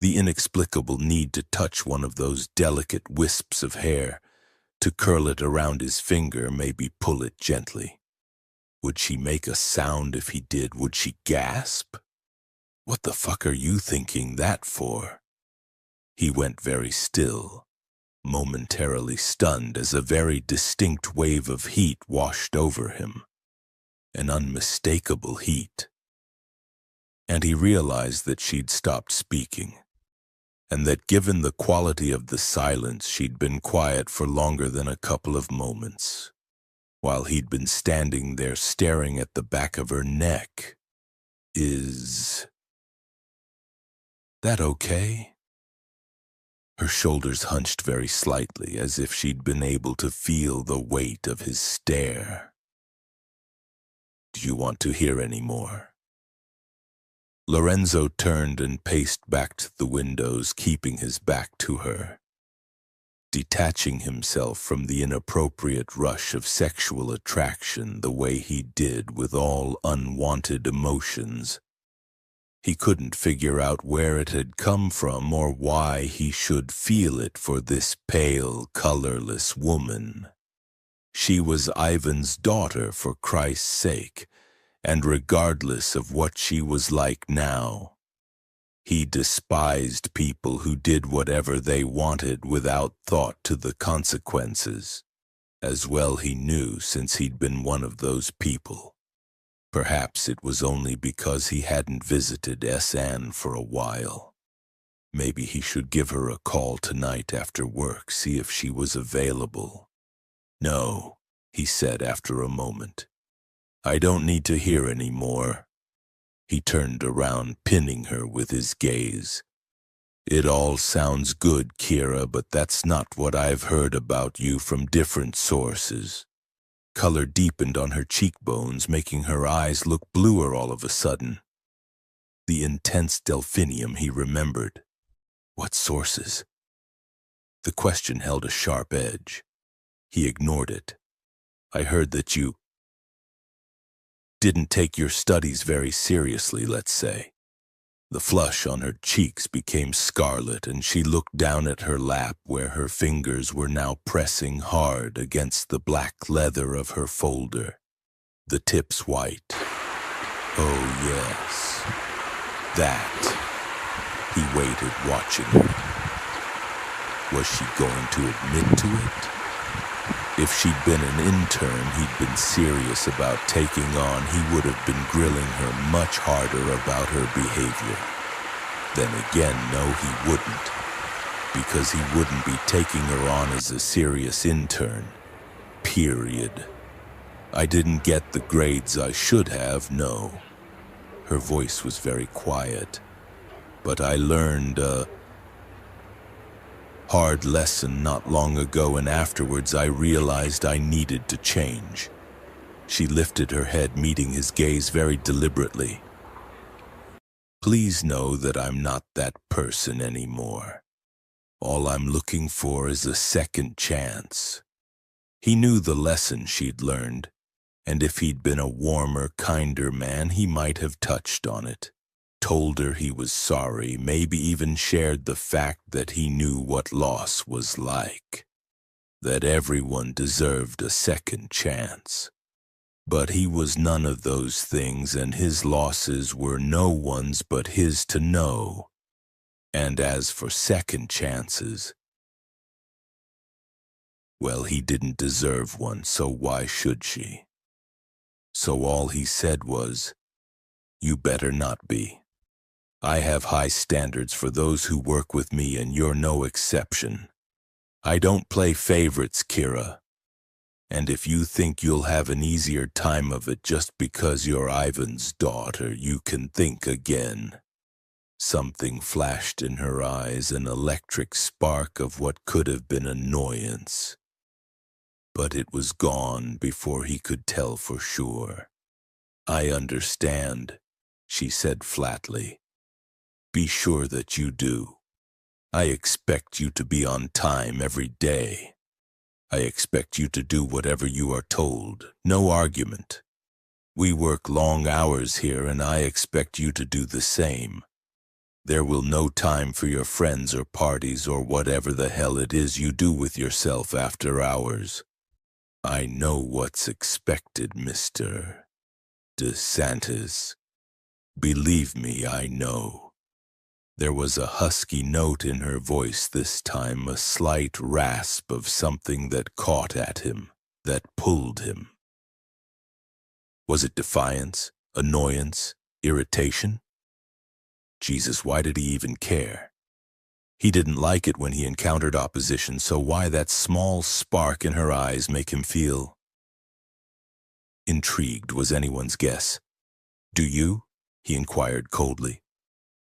The inexplicable need to touch one of those delicate wisps of hair, to curl it around his finger, maybe pull it gently. Would she make a sound if he did? Would she gasp? What the fuck are you thinking that for? He went very still, momentarily stunned as a very distinct wave of heat washed over him, an unmistakable heat. And he realized that she'd stopped speaking, and that given the quality of the silence, she'd been quiet for longer than a couple of moments, while he'd been standing there staring at the back of her neck. Is that okay? Her shoulders hunched very slightly, as if she'd been able to feel the weight of his stare. Do you want to hear any more? Lorenzo turned and paced back to the windows, keeping his back to her. Detaching himself from the inappropriate rush of sexual attraction the way he did with all unwanted emotions. He couldn't figure out where it had come from or why he should feel it for this pale, colorless woman. She was Ivan's daughter, for Christ's sake, and regardless of what she was like now. He despised people who did whatever they wanted without thought to the consequences, as well he knew, since he'd been one of those people. Perhaps it was only because he hadn't visited Anne for a while. Maybe he should give her a call tonight after work, see if she was available. No, he said after a moment. I don't need to hear any more. He turned around, pinning her with his gaze. It all sounds good, Kira, but that's not what I've heard about you from different sources. Color deepened on her cheekbones, making her eyes look bluer all of a sudden. The intense delphinium he remembered. What sources? The question held a sharp edge. He ignored it. I heard that you didn't take your studies very seriously, let's say. The flush on her cheeks became scarlet, and she looked down at her lap where her fingers were now pressing hard against the black leather of her folder, the tips white. Oh, yes. That. He waited, watching her. Was she going to admit to it? If she'd been an intern he'd been serious about taking on, he would have been grilling her much harder about her behavior. Then again, no, he wouldn't, because he wouldn't be taking her on as a serious intern. Period. I didn't get the grades I should have, no. Her voice was very quiet, but I learned a hard lesson not long ago, and afterwards I realized I needed to change. She lifted her head, meeting his gaze very deliberately. Please know that I'm not that person anymore. All I'm looking for is a second chance. He knew the lesson she'd learned, and if he'd been a warmer, kinder man, he might have touched on it. Told her he was sorry, maybe even shared the fact that he knew what loss was like, that everyone deserved a second chance. But he was none of those things, and his losses were no one's but his to know. And as for second chances, well, he didn't deserve one, so why should she? So all he said was, you better not be. I have high standards for those who work with me, and you're no exception. I don't play favorites, Kira. And if you think you'll have an easier time of it just because you're Ivan's daughter, you can think again. Something flashed in her eyes, an electric spark of what could have been annoyance. But it was gone before he could tell for sure. I understand, she said flatly. Be sure that you do. I expect you to be on time every day. I expect you to do whatever you are told, no argument. We work long hours here, and I expect you to do the same. There will no time for your friends or parties or whatever the hell it is you do with yourself after hours. I know what's expected, Mr. DeSantis. Believe me, I know. There was a husky note in her voice this time, a slight rasp of something that caught at him, that pulled him. Was it defiance, annoyance, irritation? Jesus, why did he even care? He didn't like it when he encountered opposition, so why that small spark in her eyes make him feel intrigued was anyone's guess. Do you? He inquired coldly.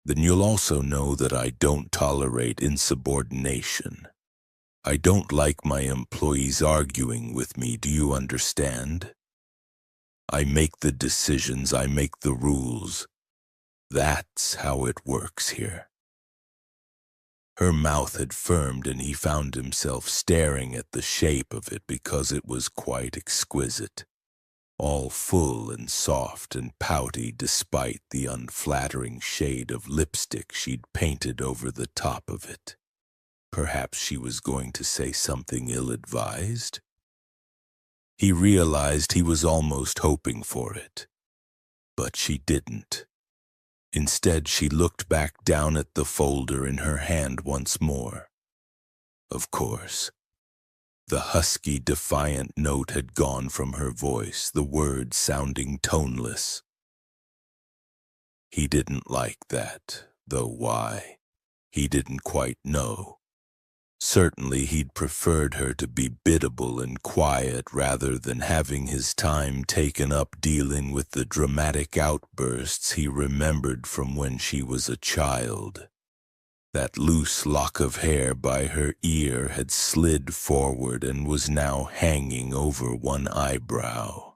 Then you'll also know that I don't tolerate insubordination. I don't like my employees arguing with me, do you understand? I make the decisions, I make the rules. That's how it works here. Her mouth had firmed and he found himself staring at the shape of it because it was quite exquisite. All full and soft and pouty despite the unflattering shade of lipstick she'd painted over the top of it. Perhaps she was going to say something ill-advised? He realized he was almost hoping for it, but she didn't. Instead, she looked back down at the folder in her hand once more. Of course. The husky, defiant note had gone from her voice, the words sounding toneless. He didn't like that, though why? He didn't quite know. Certainly he'd preferred her to be biddable and quiet rather than having his time taken up dealing with the dramatic outbursts he remembered from when she was a child. That loose lock of hair by her ear had slid forward and was now hanging over one eyebrow.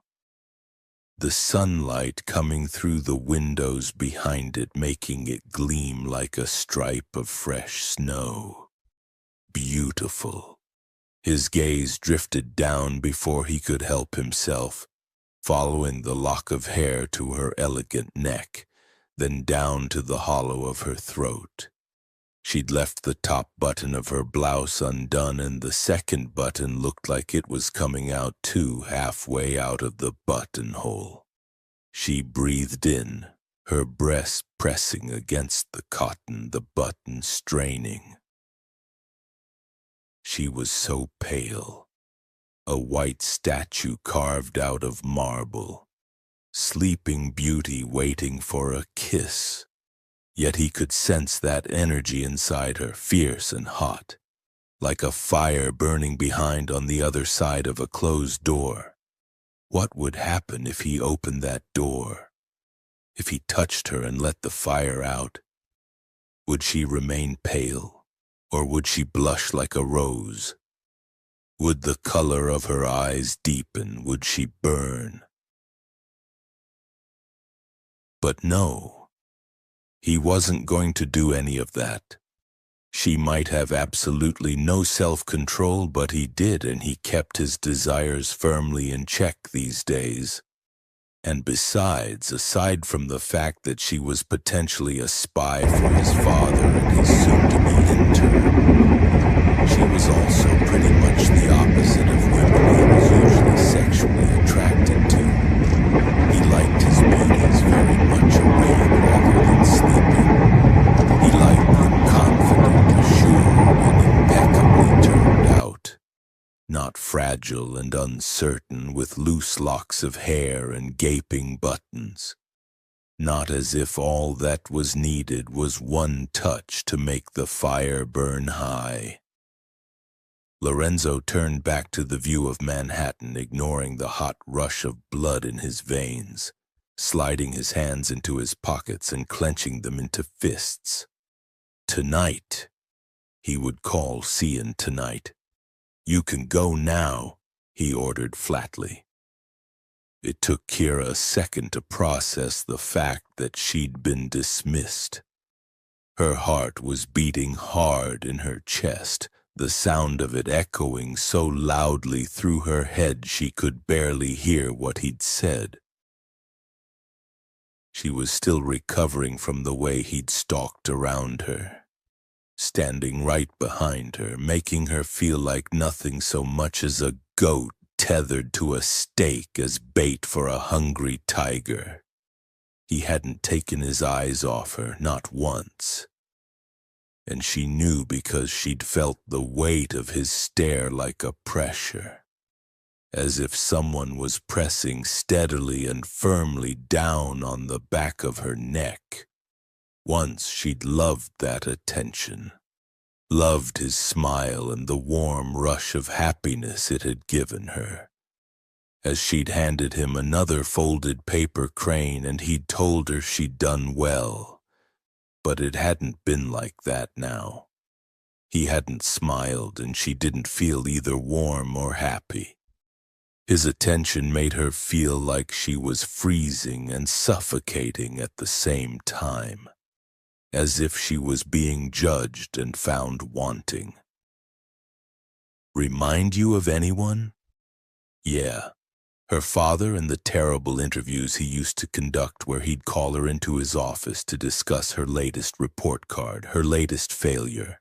The sunlight coming through the windows behind it making it gleam like a stripe of fresh snow. Beautiful. His gaze drifted down before he could help himself, following the lock of hair to her elegant neck, then down to the hollow of her throat. She'd left the top button of her blouse undone, and the second button looked like it was coming out too, halfway out of the buttonhole. She breathed in, her breast pressing against the cotton, the button straining. She was so pale, a white statue carved out of marble, sleeping beauty waiting for a kiss. Yet he could sense that energy inside her, fierce and hot, like a fire burning behind on the other side of a closed door. What would happen if he opened that door? If he touched her and let the fire out? Would she remain pale, or would she blush like a rose? Would the color of her eyes deepen? Would she burn? But no. He wasn't going to do any of that. She might have absolutely no self-control, but he did, and he kept his desires firmly in check these days. And besides, aside from the fact that she was potentially a spy for his father and his soon-to-be intern, she was also pretty much the opposite of women he was usually sexually attracted to. He liked his beauties very much awake rather than sleeping. He liked them confident, assured, and impeccably turned out. Not fragile and uncertain, with loose locks of hair and gaping buttons. Not as if all that was needed was one touch to make the fire burn high. Lorenzo turned back to the view of Manhattan, ignoring the hot rush of blood in his veins, sliding his hands into his pockets and clenching them into fists. Tonight, he would call Cian tonight. You can go now, he ordered flatly. It took Kira a second to process the fact that she'd been dismissed. Her heart was beating hard in her chest, the sound of it echoing so loudly through her head she could barely hear what he'd said. She was still recovering from the way he'd stalked around her, standing right behind her, making her feel like nothing so much as a goat tethered to a stake as bait for a hungry tiger. He hadn't taken his eyes off her, not once. and she knew because she'd felt the weight of his stare like a pressure, as if someone was pressing steadily and firmly down on the back of her neck. Once she'd loved that attention, loved his smile and the warm rush of happiness it had given her. As she'd handed him another folded paper crane and he'd told her she'd done well, but it hadn't been like that now. He hadn't smiled and she didn't feel either warm or happy. His attention made her feel like she was freezing and suffocating at the same time, as if she was being judged and found wanting. Remind you of anyone? Yeah, her father and the terrible interviews he used to conduct where he'd call her into his office to discuss her latest report card, her latest failure.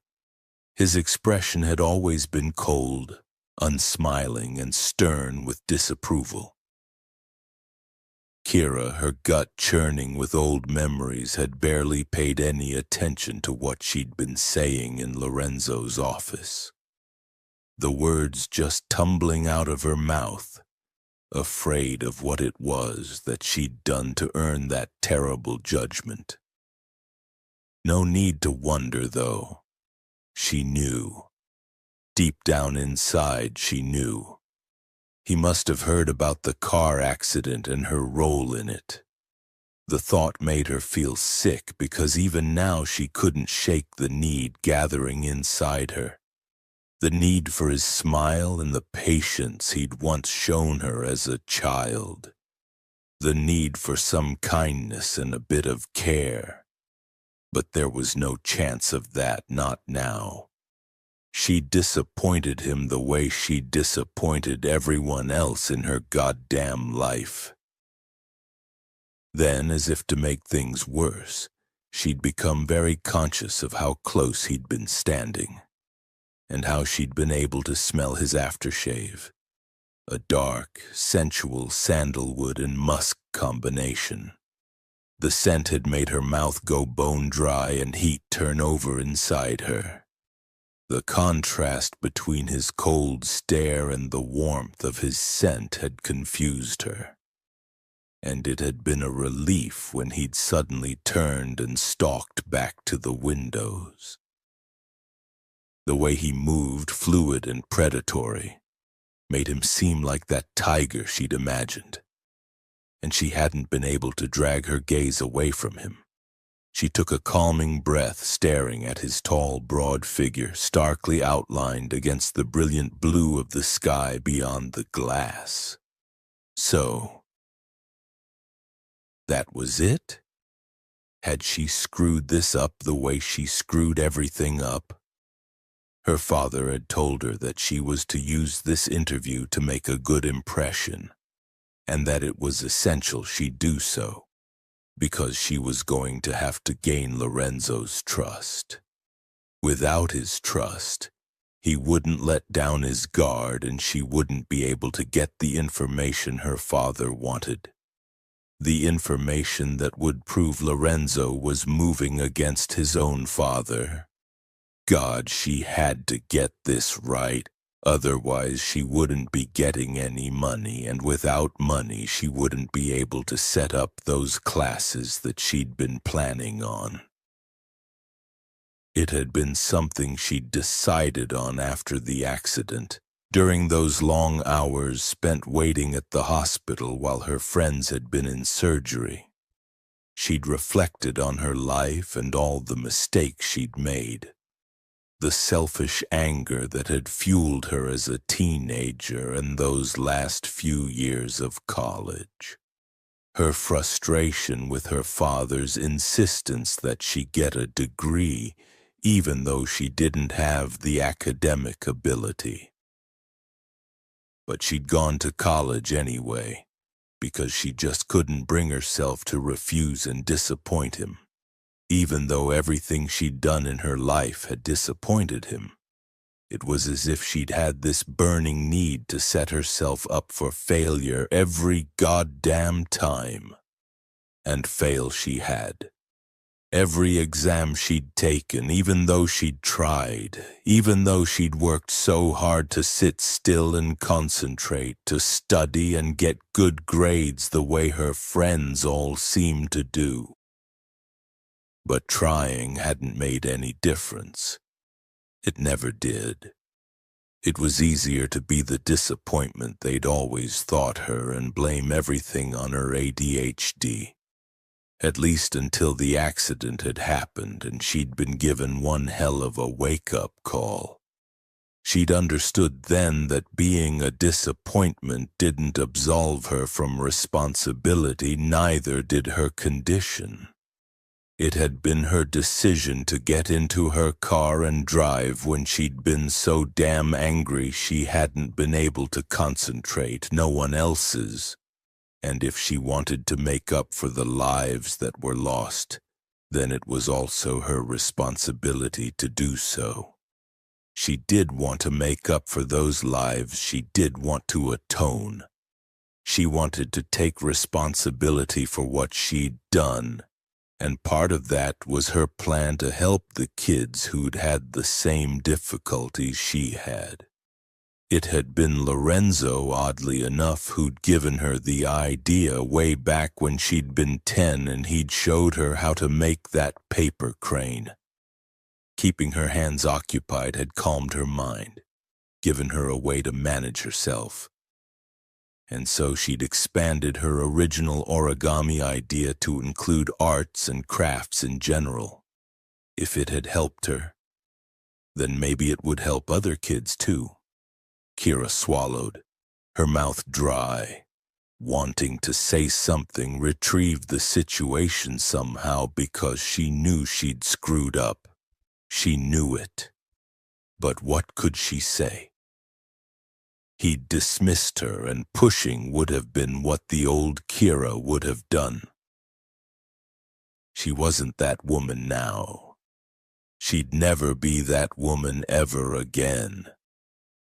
His expression had always been cold, unsmiling, and stern with disapproval. Kira, her gut churning with old memories, had barely paid any attention to what she'd been saying in Lorenzo's office. The words just tumbling out of her mouth, afraid of what it was that she'd done to earn that terrible judgment. No need to wonder, though. She knew. Deep down inside, she knew. He must have heard about the car accident and her role in it. The thought made her feel sick because even now she couldn't shake the need gathering inside her. The need for his smile and the patience he'd once shown her as a child. The need for some kindness and a bit of care. But there was no chance of that, not now. She disappointed him the way she disappointed everyone else in her goddamn life. Then, as if to make things worse, she'd become very conscious of how close he'd been standing, and how she'd been able to smell his aftershave, a dark, sensual sandalwood and musk combination. The scent had made her mouth go bone dry and heat turn over inside her. The contrast between his cold stare and the warmth of his scent had confused her, and it had been a relief when he'd suddenly turned and stalked back to the windows. The way he moved, fluid and predatory, made him seem like that tiger she'd imagined, and she hadn't been able to drag her gaze away from him. She took a calming breath, staring at his tall, broad figure, starkly outlined against the brilliant blue of the sky beyond the glass. So, that was it? Had she screwed this up the way she screwed everything up? Her father had told her that she was to use this interview to make a good impression, and that it was essential she do so, because she was going to have to gain Lorenzo's trust. Without his trust, he wouldn't let down his guard and she wouldn't be able to get the information her father wanted. The information that would prove Lorenzo was moving against his own father. God, she had to get this right. Otherwise, she wouldn't be getting any money, and without money, she wouldn't be able to set up those classes that she'd been planning on. It had been something she'd decided on after the accident, during those long hours spent waiting at the hospital while her friends had been in surgery. She'd reflected on her life and all the mistakes she'd made. The selfish anger that had fueled her as a teenager and those last few years of college. Her frustration with her father's insistence that she get a degree, even though she didn't have the academic ability. But she'd gone to college anyway, because she just couldn't bring herself to refuse and disappoint him. Even though everything she'd done in her life had disappointed him, it was as if she'd had this burning need to set herself up for failure every goddamn time. And fail she had. Every exam she'd taken, even though she'd tried, even though she'd worked so hard to sit still and concentrate, to study and get good grades the way her friends all seemed to do. But trying hadn't made any difference. It never did. It was easier to be the disappointment they'd always thought her and blame everything on her ADHD. At least until the accident had happened and she'd been given one hell of a wake-up call. She'd understood then that being a disappointment didn't absolve her from responsibility, neither did her condition. It had been her decision to get into her car and drive when she'd been so damn angry she hadn't been able to concentrate, no one else's. And if she wanted to make up for the lives that were lost, then it was also her responsibility to do so. She did want to make up for those lives, she did want to atone. She wanted to take responsibility for what she'd done, and part of that was her plan to help the kids who'd had the same difficulties she had. It had been Lorenzo, oddly enough, who'd given her the idea way back when she'd been 10 and he'd showed her how to make that paper crane. Keeping her hands occupied had calmed her mind, given her a way to manage herself. And so she'd expanded her original origami idea to include arts and crafts in general. If it had helped her, then maybe it would help other kids too. Kira swallowed, her mouth dry, wanting to say something, retrieve the situation somehow because she knew she'd screwed up. She knew it. But what could she say? He'd dismissed her, and pushing would have been what the old Kira would have done. She wasn't that woman now. She'd never be that woman ever again.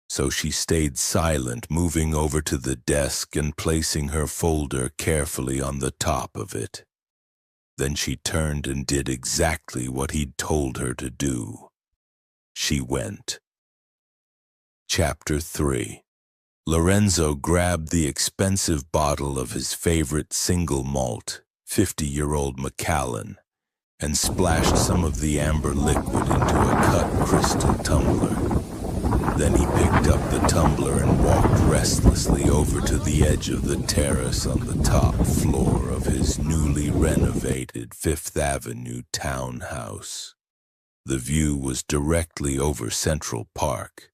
So she stayed silent, moving over to the desk and placing her folder carefully on the top of it. Then she turned and did exactly what he'd told her to do. She went. Chapter 3. Lorenzo grabbed the expensive bottle of his favorite single malt, 50-year-old Macallan, and splashed some of the amber liquid into a cut crystal tumbler. Then he picked up the tumbler and walked restlessly over to the edge of the terrace on the top floor of his newly renovated Fifth Avenue townhouse. The view was directly over Central Park,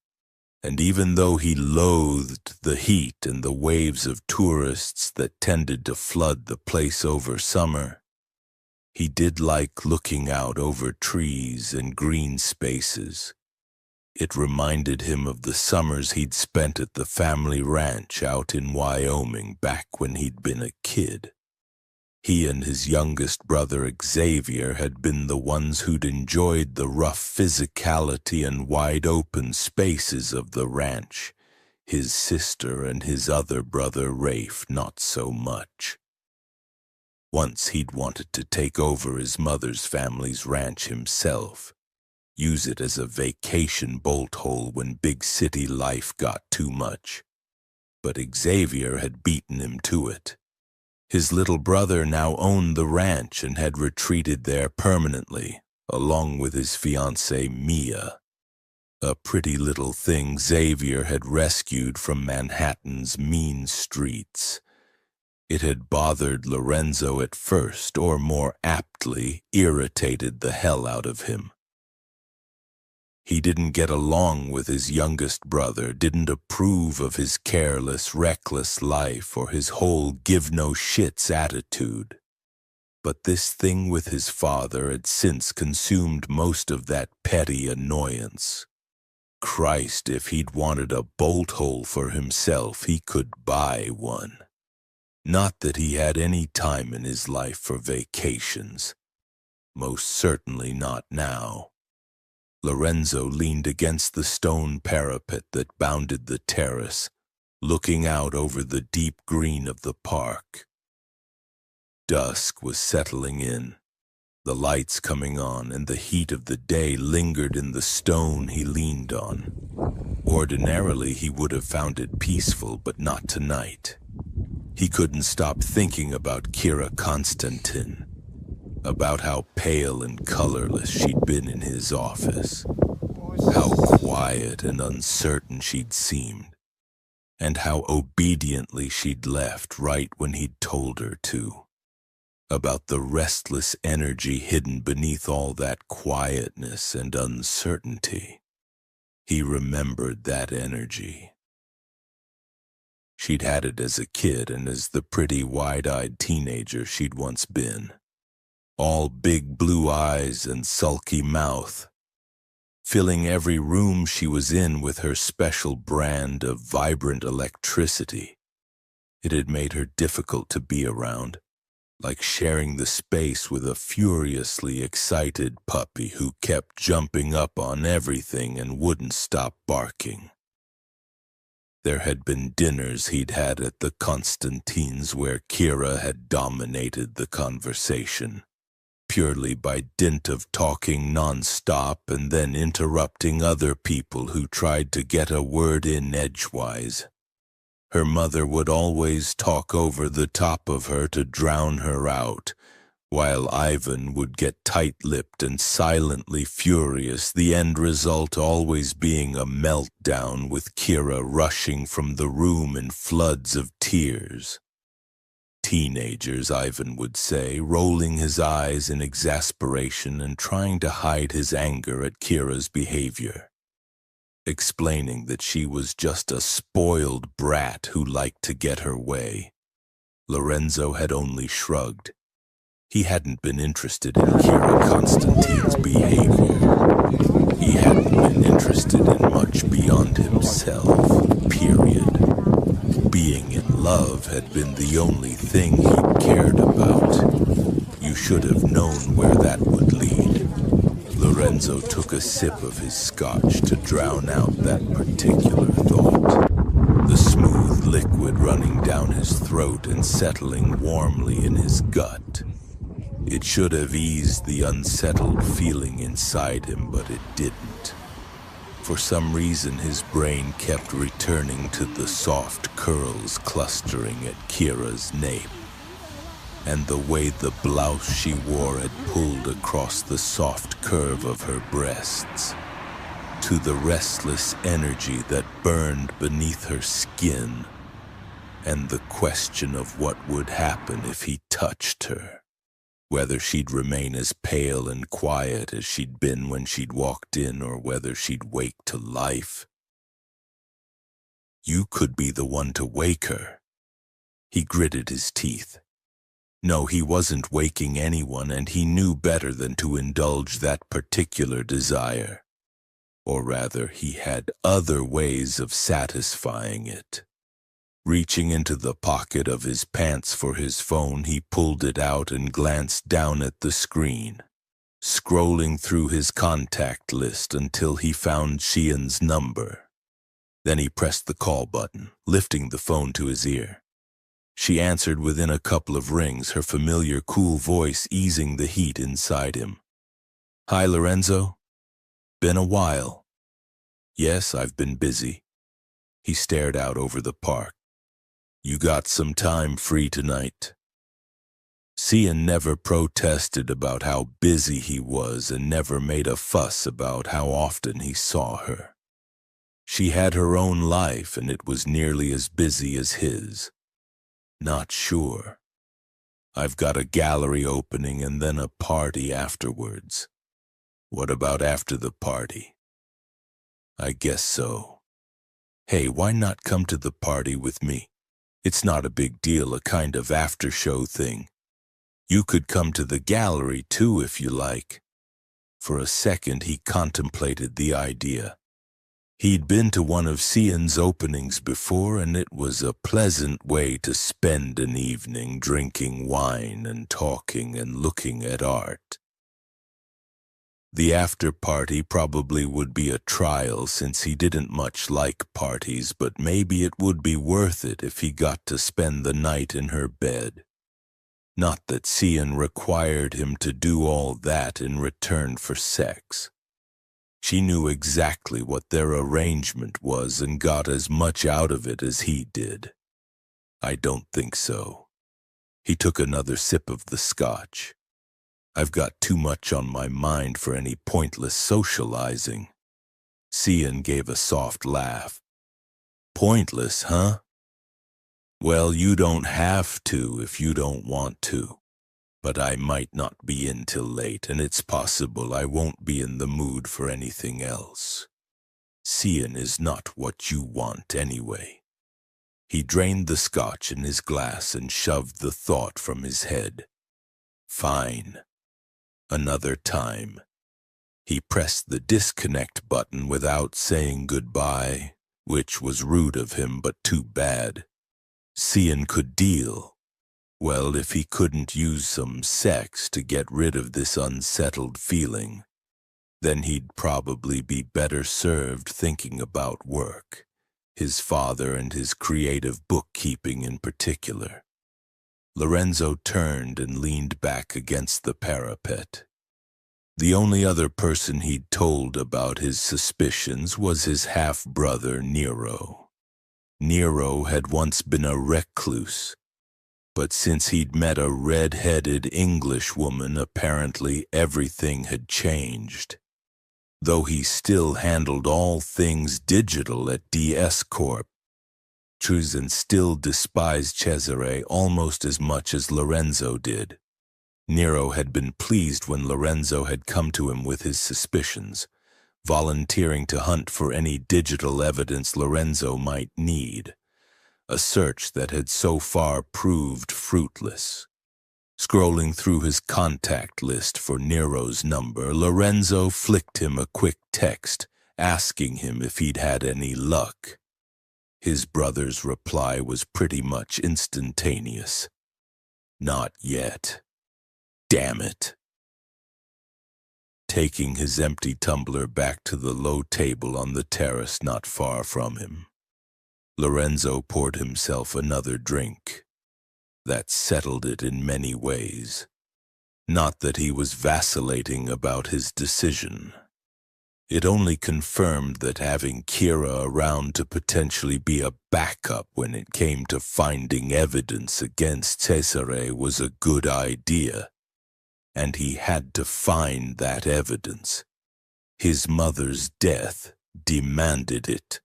and even though he loathed the heat and the waves of tourists that tended to flood the place over summer, he did like looking out over trees and green spaces. It reminded him of the summers he'd spent at the family ranch out in Wyoming back when he'd been a kid. He and his youngest brother Xavier had been the ones who'd enjoyed the rough physicality and wide-open spaces of the ranch. His sister and his other brother Rafe not so much. Once he'd wanted to take over his mother's family's ranch himself. Use it as a vacation bolt hole when big city life got too much. But Xavier had beaten him to it. His little brother now owned the ranch and had retreated there permanently, along with his fiancée Mia, a pretty little thing Xavier had rescued from Manhattan's mean streets. It had bothered Lorenzo at first, or more aptly, irritated the hell out of him. He didn't get along with his youngest brother, didn't approve of his careless, reckless life or his whole give-no-shits attitude. But this thing with his father had since consumed most of that petty annoyance. Christ, if he'd wanted a bolt hole for himself, he could buy one. Not that he had any time in his life for vacations. Most certainly not now. Lorenzo leaned against the stone parapet that bounded the terrace, looking out over the deep green of the park. Dusk was settling in. The lights coming on and the heat of the day lingered in the stone he leaned on. Ordinarily, he would have found it peaceful, but not tonight. He couldn't stop thinking about Kira Konstantin, about how pale and colorless she'd been in his office, how quiet and uncertain she'd seemed, and how obediently she'd left right when he'd told her to. About the restless energy hidden beneath all that quietness and uncertainty. He remembered that energy. She'd had it as a kid and as the pretty wide-eyed teenager she'd once been. All big blue eyes and sulky mouth, filling every room she was in with her special brand of vibrant electricity. It had made her difficult to be around, like sharing the space with a furiously excited puppy who kept jumping up on everything and wouldn't stop barking. There had been dinners he'd had at the Konstantins where Kira had dominated the conversation, purely by dint of talking non-stop and then interrupting other people who tried to get a word in edgewise. Her mother would always talk over the top of her to drown her out, while Ivan would get tight-lipped and silently furious, the end result always being a meltdown with Kira rushing from the room in floods of tears. Teenagers, Ivan would say, rolling his eyes in exasperation and trying to hide his anger at Kira's behavior, explaining that she was just a spoiled brat who liked to get her way. Lorenzo had only shrugged. He hadn't been interested in Kira Konstantin's behavior. He hadn't been interested in much beyond himself, period. Being in love had been the only thing he'd cared about. You should have known where that would lead. Lorenzo took a sip of his scotch to drown out that particular thought. The smooth liquid running down his throat and settling warmly in his gut. It should have eased the unsettled feeling inside him, but it didn't. For some reason, his brain kept returning to the soft curls clustering at Kira's nape, and the way the blouse she wore had pulled across the soft curve of her breasts, to the restless energy that burned beneath her skin, and the question of what would happen if he touched her. Whether she'd remain as pale and quiet as she'd been when she'd walked in, or whether she'd wake to life. You could be the one to wake her. He gritted his teeth. No, he wasn't waking anyone, and he knew better than to indulge that particular desire. Or rather, he had other ways of satisfying it. Reaching into the pocket of his pants for his phone, he pulled it out and glanced down at the screen, scrolling through his contact list until he found Xian's number. Then he pressed the call button, lifting the phone to his ear. She answered within a couple of rings, her familiar cool voice easing the heat inside him. "Hi, Lorenzo. Been a while." "Yes, I've been busy." He stared out over the park. "You got some time free tonight?" Xian never protested about how busy he was and never made a fuss about how often he saw her. She had her own life, and it was nearly as busy as his. "Not sure. I've got a gallery opening and then a party afterwards." "What about after the party?" "I guess so." "Hey, why not come to the party with me? It's not a big deal, a kind of after-show thing. You could come to the gallery too if you like." For a second he contemplated the idea. He'd been to one of Xian's openings before, and it was a pleasant way to spend an evening drinking wine and talking and looking at art. The after-party probably would be a trial since he didn't much like parties, but maybe it would be worth it if he got to spend the night in her bed. Not that Cian required him to do all that in return for sex. She knew exactly what their arrangement was and got as much out of it as he did. I don't think so. He took another sip of the scotch. I've got too much on my mind for any pointless socializing. Cian gave a soft laugh. Pointless, huh? Well, you don't have to if you don't want to. But I might not be in till late, and it's possible I won't be in the mood for anything else. Cian is not what you want anyway. He drained the scotch in his glass and shoved the thought from his head. Fine. Another time. He pressed the disconnect button without saying goodbye, which was rude of him but too bad. Cian could deal. Well, if he couldn't use some sex to get rid of this unsettled feeling, then he'd probably be better served thinking about work, his father and his creative bookkeeping in particular. Lorenzo turned and leaned back against the parapet. The only other person he'd told about his suspicions was his half-brother Nero. Nero had once been a recluse, but since he'd met a red-headed English woman, apparently everything had changed. Though he still handled all things digital at DS Corp, Truzen still despised Cesare almost as much as Lorenzo did. Nero had been pleased when Lorenzo had come to him with his suspicions, volunteering to hunt for any digital evidence Lorenzo might need, a search that had so far proved fruitless. Scrolling through his contact list for Nero's number, Lorenzo flicked him a quick text, asking him if he'd had any luck. His brother's reply was pretty much instantaneous. Not yet. Damn it. Taking his empty tumbler back to the low table on the terrace not far from him, Lorenzo poured himself another drink. That settled it in many ways. Not that he was vacillating about his decision. It only confirmed that having Kira around to potentially be a backup when it came to finding evidence against Cesare was a good idea. And he had to find that evidence. His mother's death demanded it.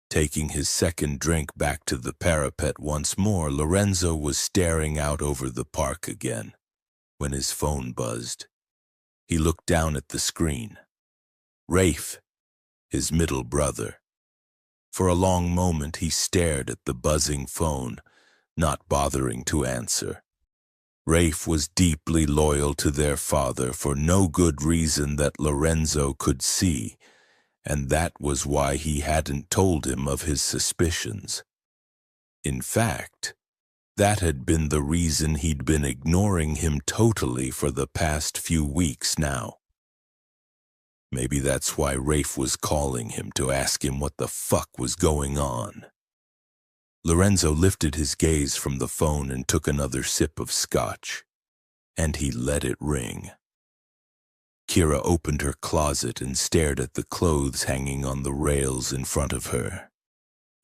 Taking his second drink back to the parapet once more, Lorenzo was staring out over the park again, when his phone buzzed. He looked down at the screen. Rafe, his middle brother. For a long moment he stared at the buzzing phone, not bothering to answer. Rafe was deeply loyal to their father for no good reason that Lorenzo could see, and that was why he hadn't told him of his suspicions. In fact, that had been the reason he'd been ignoring him totally for the past few weeks now. Maybe that's why Rafe was calling him to ask him what the fuck was going on. Lorenzo lifted his gaze from the phone and took another sip of scotch, and he let it ring. Kira opened her closet and stared at the clothes hanging on the rails in front of her.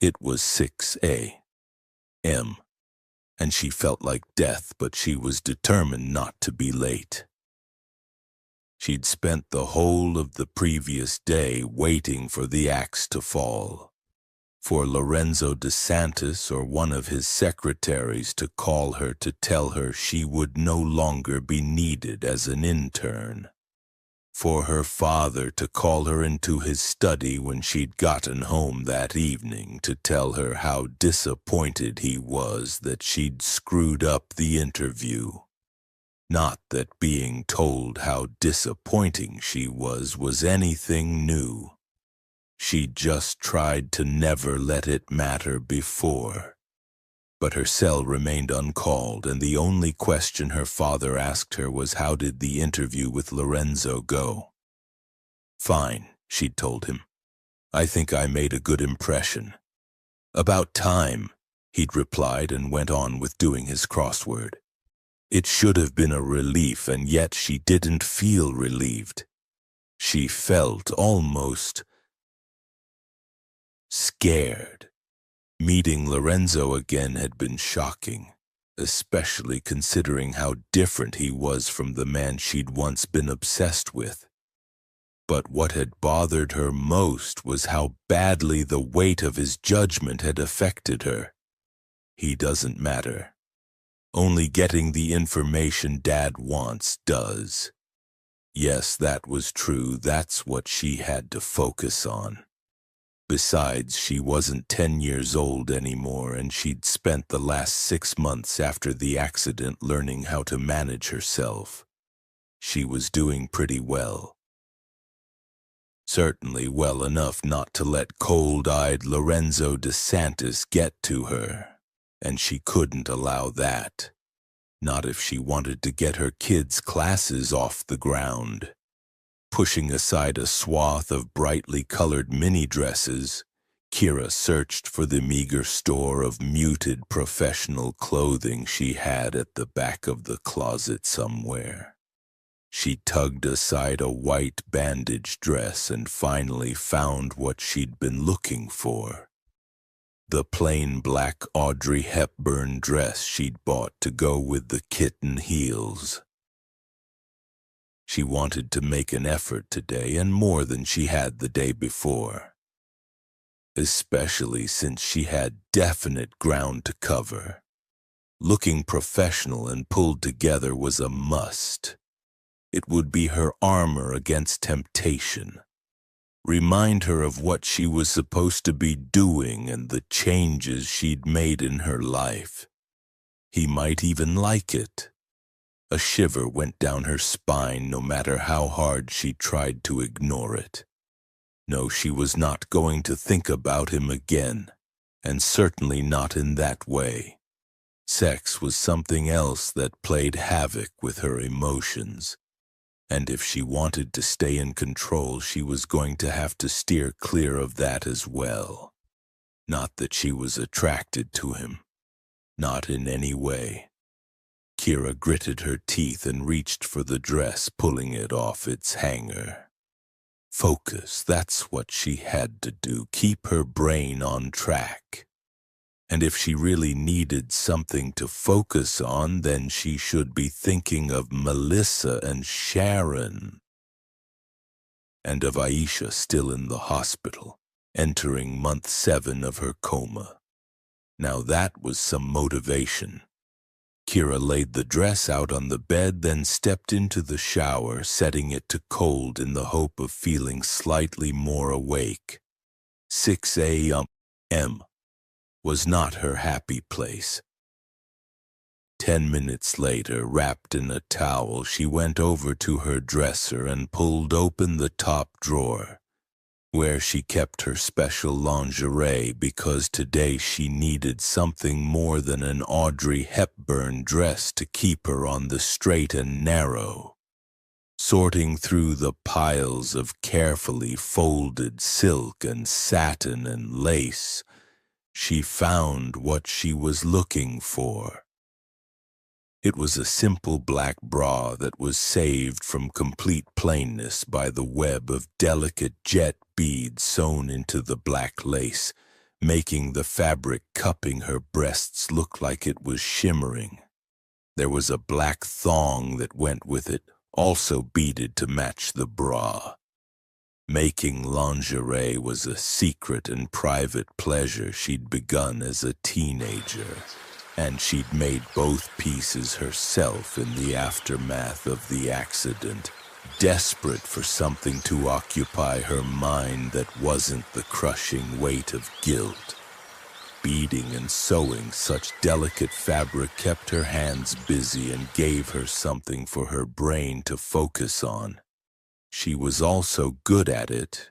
It was 6 a.m., and she felt like death, but she was determined not to be late. She'd spent the whole of the previous day waiting for the axe to fall, for Lorenzo DeSantis or one of his secretaries to call her to tell her she would no longer be needed as an intern, for her father to call her into his study when she'd gotten home that evening to tell her how disappointed he was that she'd screwed up the interview. Not that being told how disappointing she was anything new. She just tried to never let it matter before. But her cell remained uncalled, and the only question her father asked her was how did the interview with Lorenzo go. Fine, she'd told him. I think I made a good impression. About time, he'd replied and went on with doing his crossword. It should have been a relief, and yet she didn't feel relieved. She felt almost scared. Meeting Lorenzo again had been shocking, especially considering how different he was from the man she'd once been obsessed with. But what had bothered her most was how badly the weight of his judgment had affected her. He doesn't matter. Only getting the information Dad wants does. Yes, that was true. That's what she had to focus on. Besides, she wasn't 10 years old anymore, and she'd spent the last 6 months after the accident learning how to manage herself. She was doing pretty well. Certainly well enough not to let cold-eyed Lorenzo DeSantis get to her, and she couldn't allow that. Not if she wanted to get her kids' classes off the ground. Pushing aside a swath of brightly colored mini-dresses, Kira searched for the meager store of muted professional clothing she had at the back of the closet somewhere. She tugged aside a white bandage dress and finally found what she'd been looking for. The plain black Audrey Hepburn dress she'd bought to go with the kitten heels. She wanted to make an effort today, and more than she had the day before. Especially since she had definite ground to cover. Looking professional and pulled together was a must. It would be her armor against temptation. Remind her of what she was supposed to be doing and the changes she'd made in her life. He might even like it. A shiver went down her spine no matter how hard she tried to ignore it. No, she was not going to think about him again, and certainly not in that way. Sex was something else that played havoc with her emotions. And if she wanted to stay in control, she was going to have to steer clear of that as well. Not that she was attracted to him. Not in any way. Kira gritted her teeth and reached for the dress, pulling it off its hanger. Focus, that's what she had to do. Keep her brain on track. And if she really needed something to focus on, then she should be thinking of Melissa and Sharon. And of Aisha still in the hospital, entering month 7 of her coma. Now that was some motivation. Kira laid the dress out on the bed, then stepped into the shower, setting it to cold in the hope of feeling slightly more awake. 6 a.m. was not her happy place. 10 minutes later, wrapped in a towel, she went over to her dresser and pulled open the top drawer, where she kept her special lingerie, because today she needed something more than an Audrey Hepburn dress to keep her on the straight and narrow. Sorting through the piles of carefully folded silk and satin and lace, she found what she was looking for. It was a simple black bra that was saved from complete plainness by the web of delicate jet beads sewn into the black lace, making the fabric cupping her breasts look like it was shimmering. There was a black thong that went with it, also beaded to match the bra. Making lingerie was a secret and private pleasure she'd begun as a teenager, and she'd made both pieces herself in the aftermath of the accident, desperate for something to occupy her mind that wasn't the crushing weight of guilt. Beading and sewing such delicate fabric kept her hands busy and gave her something for her brain to focus on. She was also good at it,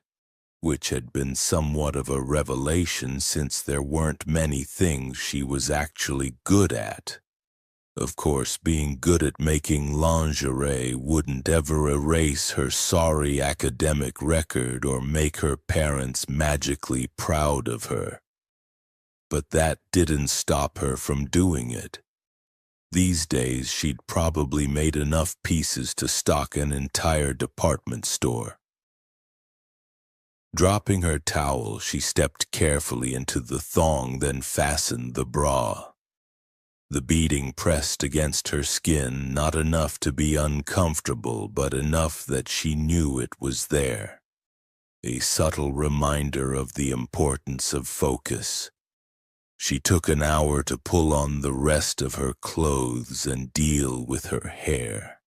which had been somewhat of a revelation since there weren't many things she was actually good at. Of course, being good at making lingerie wouldn't ever erase her sorry academic record or make her parents magically proud of her. But that didn't stop her from doing it. These days, she'd probably made enough pieces to stock an entire department store. Dropping her towel, she stepped carefully into the thong, then fastened the bra. The beading pressed against her skin, not enough to be uncomfortable, but enough that she knew it was there. A subtle reminder of the importance of focus. She took an hour to pull on the rest of her clothes and deal with her hair.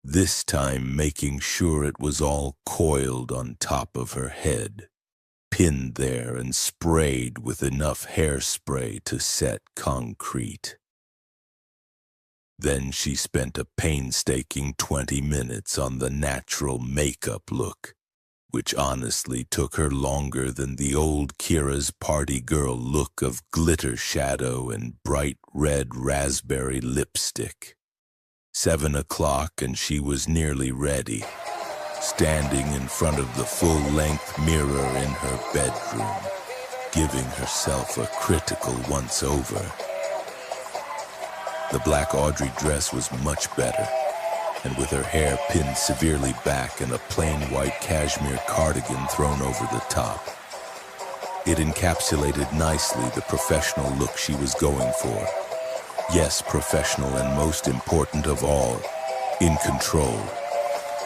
This time making sure it was all coiled on top of her head, pinned there and sprayed with enough hairspray to set concrete. Then she spent a painstaking 20 minutes on the natural makeup look, which honestly took her longer than the old Kira's party girl look of glitter shadow and bright red raspberry lipstick. 7 o'clock and she was nearly ready, standing in front of the full-length mirror in her bedroom, giving herself a critical once-over. The black Audrey dress was much better, and with her hair pinned severely back and a plain white cashmere cardigan thrown over the top, it encapsulated nicely the professional look she was going for. Yes, professional, and most important of all, in control.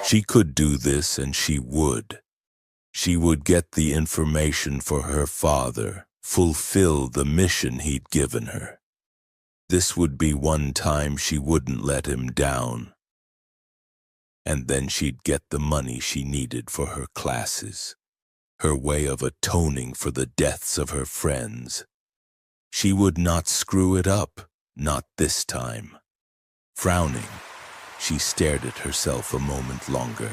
She could do this, and she would. She would get the information for her father, fulfill the mission he'd given her. This would be one time she wouldn't let him down. And then she'd get the money she needed for her classes, her way of atoning for the deaths of her friends. She would not screw it up. Not this time. Frowning, she stared at herself a moment longer.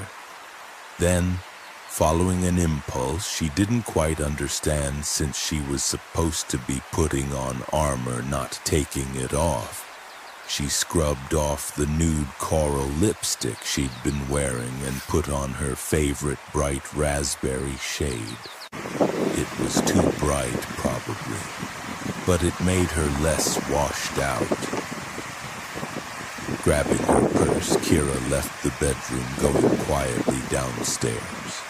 Then, following an impulse she didn't quite understand since she was supposed to be putting on armor, not taking it off, she scrubbed off the nude coral lipstick she'd been wearing and put on her favorite bright raspberry shade. It was too bright, probably, but it made her less washed out. Grabbing her purse, Kira left the bedroom, going quietly downstairs.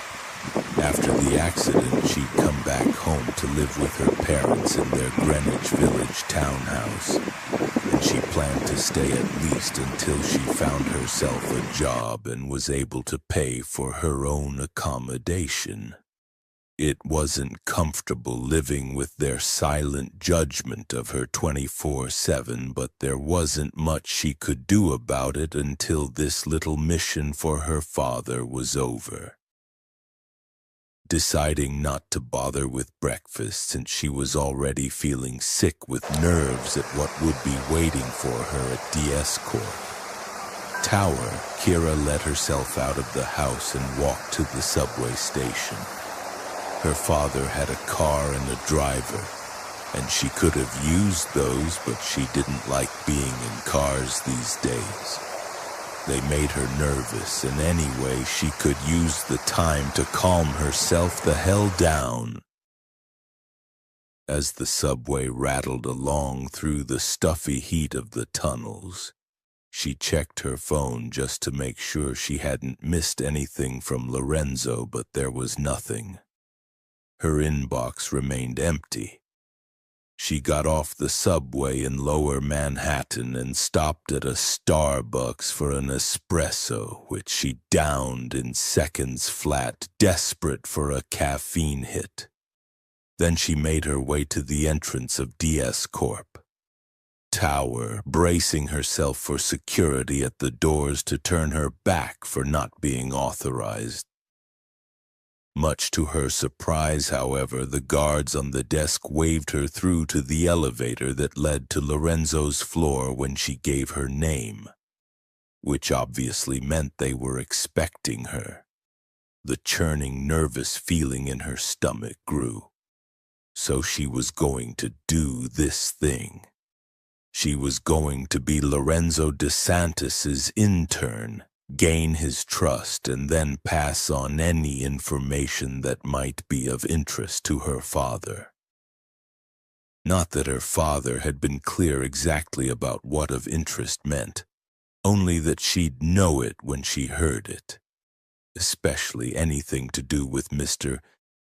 After the accident, she'd come back home to live with her parents in their Greenwich Village townhouse, and she planned to stay at least until she found herself a job and was able to pay for her own accommodation. It wasn't comfortable living with their silent judgment of her 24/7, but there wasn't much she could do about it until this little mission for her father was over. Deciding not to bother with breakfast since she was already feeling sick with nerves at what would be waiting for her at DS Corp. Tower, Kira let herself out of the house and walked to the subway station. Her father had a car and a driver, and she could have used those, but she didn't like being in cars these days. They made her nervous, and anyway, she could use the time to calm herself the hell down. As the subway rattled along through the stuffy heat of the tunnels, she checked her phone just to make sure she hadn't missed anything from Lorenzo, but there was nothing. Her inbox remained empty. She got off the subway in Lower Manhattan and stopped at a Starbucks for an espresso, which she downed in seconds flat, desperate for a caffeine hit. Then she made her way to the entrance of DS Corp. Tower, bracing herself for security at the doors to turn her back for not being authorized. Much to her surprise, however, the guards on the desk waved her through to the elevator that led to Lorenzo's floor when she gave her name, which obviously meant they were expecting her. The churning, nervous feeling in her stomach grew. So she was going to do this thing. She was going to be Lorenzo DeSantis's intern, gain his trust, and then pass on any information that might be of interest to her father. Not that her father had been clear exactly about what of interest meant, only that she'd know it when she heard it, especially anything to do with Mr.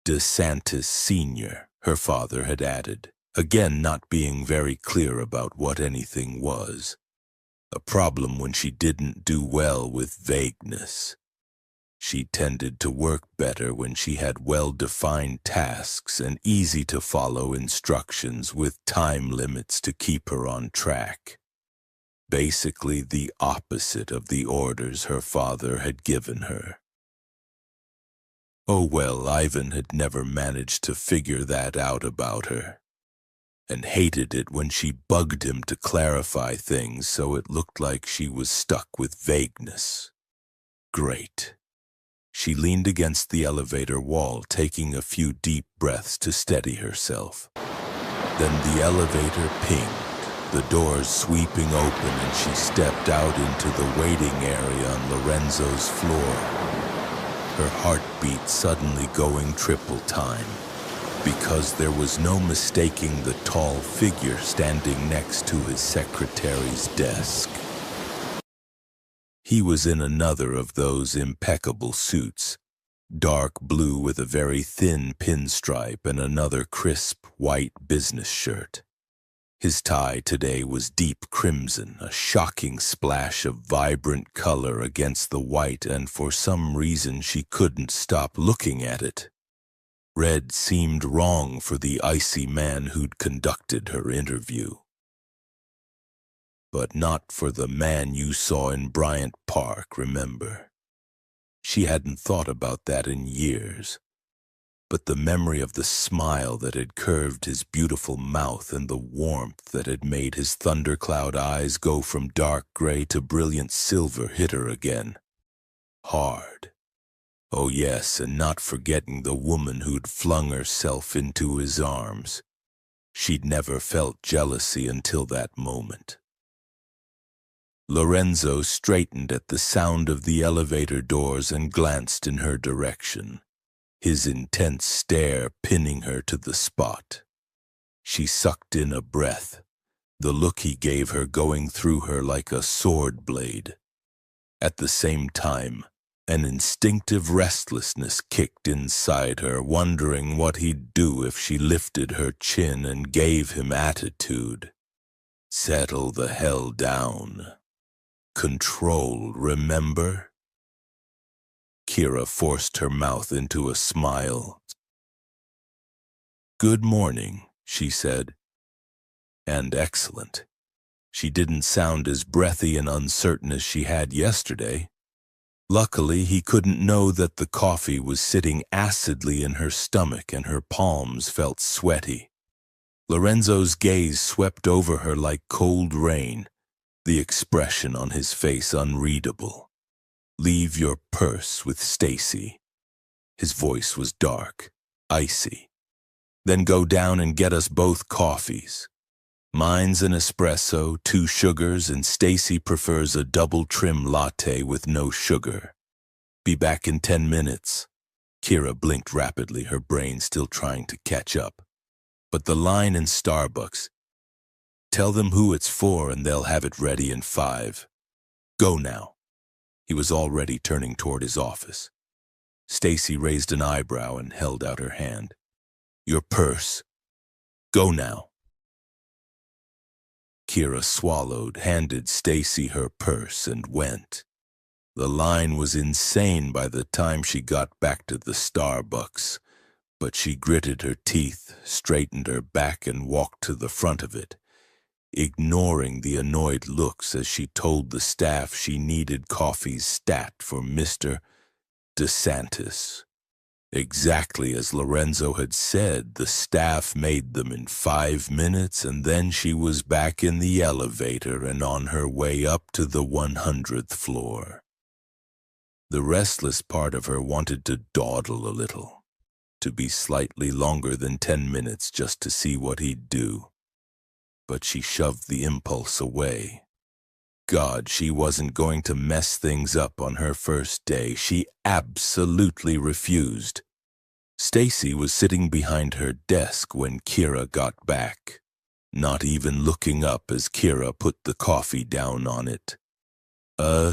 DeSantis Sr., her father had added, again not being very clear about what anything was. A problem when she didn't do well with vagueness. She tended to work better when she had well-defined tasks and easy-to-follow instructions with time limits to keep her on track. Basically the opposite of the orders her father had given her. Oh well, Ivan had never managed to figure that out about her, and hated it when she bugged him to clarify things so it looked like she was stuck with vagueness. Great. She leaned against the elevator wall, taking a few deep breaths to steady herself. Then the elevator pinged, the doors sweeping open, and she stepped out into the waiting area on Lorenzo's floor, her heartbeat suddenly going triple time, because there was no mistaking the tall figure standing next to his secretary's desk. He was in another of those impeccable suits, dark blue with a very thin pinstripe and another crisp white business shirt. His tie today was deep crimson, a shocking splash of vibrant color against the white, and for some reason she couldn't stop looking at it. Red seemed wrong for the icy man who'd conducted her interview. But not for the man you saw in Bryant Park, remember? She hadn't thought about that in years, but the memory of the smile that had curved his beautiful mouth and the warmth that had made his thundercloud eyes go from dark gray to brilliant silver hit her again. Hard. Oh yes, and not forgetting the woman who'd flung herself into his arms. She'd never felt jealousy until that moment. Lorenzo straightened at the sound of the elevator doors and glanced in her direction, his intense stare pinning her to the spot. She sucked in a breath, the look he gave her going through her like a sword blade. At the same time, an instinctive restlessness kicked inside her, wondering what he'd do if she lifted her chin and gave him attitude. Settle the hell down. Control, remember? Kira forced her mouth into a smile. Good morning, she said. And excellent. She didn't sound as breathy and uncertain as she had yesterday. Luckily, he couldn't know that the coffee was sitting acidly in her stomach and her palms felt sweaty. Lorenzo's gaze swept over her like cold rain, the expression on his face unreadable. Leave your purse with Stacy. His voice was dark, icy. Then go down and get us both coffees. Mine's an espresso, 2 sugars, and Stacy prefers a double trim latte with no sugar. Be back in 10 minutes. Kira blinked rapidly, her brain still trying to catch up. But the line in Starbucks, tell them who it's for and they'll have it ready in 5. Go now. He was already turning toward his office. Stacy raised an eyebrow and held out her hand. Your purse. Go now. Kira swallowed, handed Stacy her purse, and went. The line was insane by the time she got back to the Starbucks, but she gritted her teeth, straightened her back, and walked to the front of it, ignoring the annoyed looks as she told the staff she needed coffees stat for Mr. DeSantis. Exactly as Lorenzo had said, the staff made them in 5 minutes, and then she was back in the elevator and on her way up to the 100th floor. The restless part of her wanted to dawdle a little, to be slightly longer than 10 minutes just to see what he'd do. But she shoved the impulse away. God, she wasn't going to mess things up on her first day. She absolutely refused. Stacy was sitting behind her desk when Kira got back, not even looking up as Kira put the coffee down on it.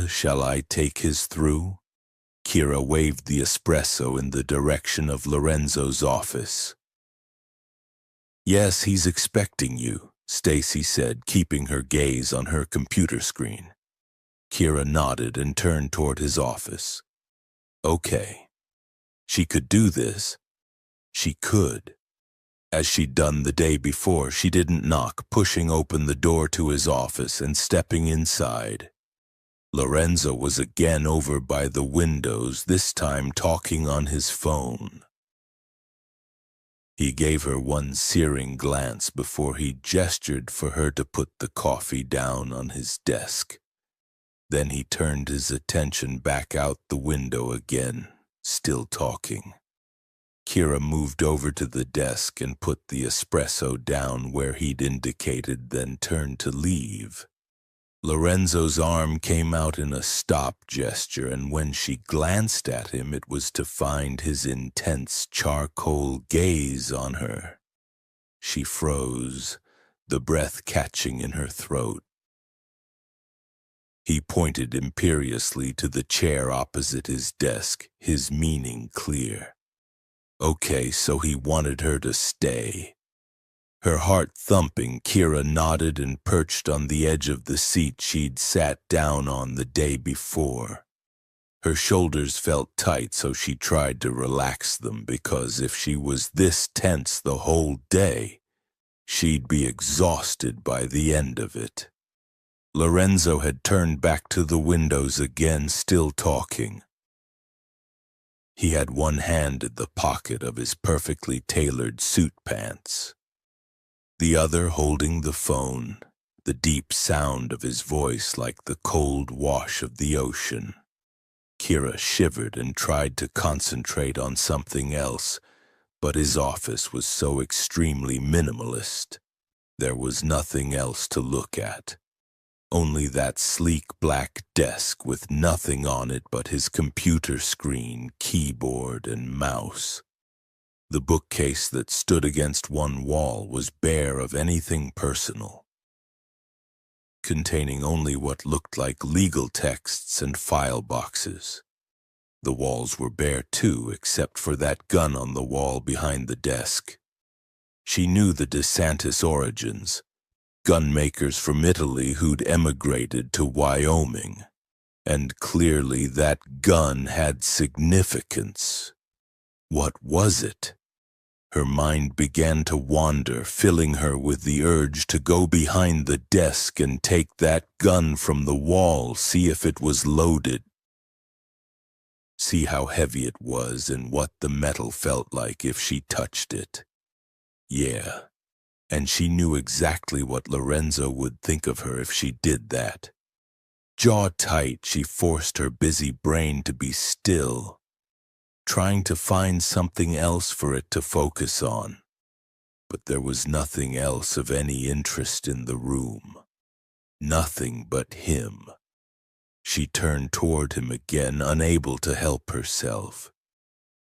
Shall I take his through?" Kira waved the espresso in the direction of Lorenzo's office. "Yes, he's expecting you," Stacy said, keeping her gaze on her computer screen. Kira nodded and turned toward his office. Okay. She could do this. She could. As she'd done the day before, she didn't knock, pushing open the door to his office and stepping inside. Lorenzo was again over by the windows, this time talking on his phone. He gave her one searing glance before he gestured for her to put the coffee down on his desk. Then he turned his attention back out the window again, still talking. Kira moved over to the desk and put the espresso down where he'd indicated, then turned to leave. Lorenzo's arm came out in a stop gesture, and when she glanced at him, it was to find his intense charcoal gaze on her. She froze, the breath catching in her throat. He pointed imperiously to the chair opposite his desk, his meaning clear. Okay, so he wanted her to stay. Her heart thumping, Kira nodded and perched on the edge of the seat she'd sat down on the day before. Her shoulders felt tight, so she tried to relax them, because if she was this tense the whole day, she'd be exhausted by the end of it. Lorenzo had turned back to the windows again, still talking. He had one hand in the pocket of his perfectly tailored suit pants, the other holding the phone, the deep sound of his voice like the cold wash of the ocean. Kira shivered and tried to concentrate on something else, but his office was so extremely minimalist. There was nothing else to look at. Only that sleek black desk with nothing on it but his computer screen, keyboard, and mouse. The bookcase that stood against one wall was bare of anything personal, containing only what looked like legal texts and file boxes. The walls were bare too, except for that gun on the wall behind the desk. She knew the DeSantis origins, gunmakers from Italy who'd emigrated to Wyoming, and clearly that gun had significance. What was it? Her mind began to wander, filling her with the urge to go behind the desk and take that gun from the wall, see if it was loaded. See how heavy it was and what the metal felt like if she touched it. Yeah, and she knew exactly what Lorenzo would think of her if she did that. Jaw tight, she forced her busy brain to be still, trying to find something else for it to focus on. But there was nothing else of any interest in the room. Nothing but him. She turned toward him again, unable to help herself.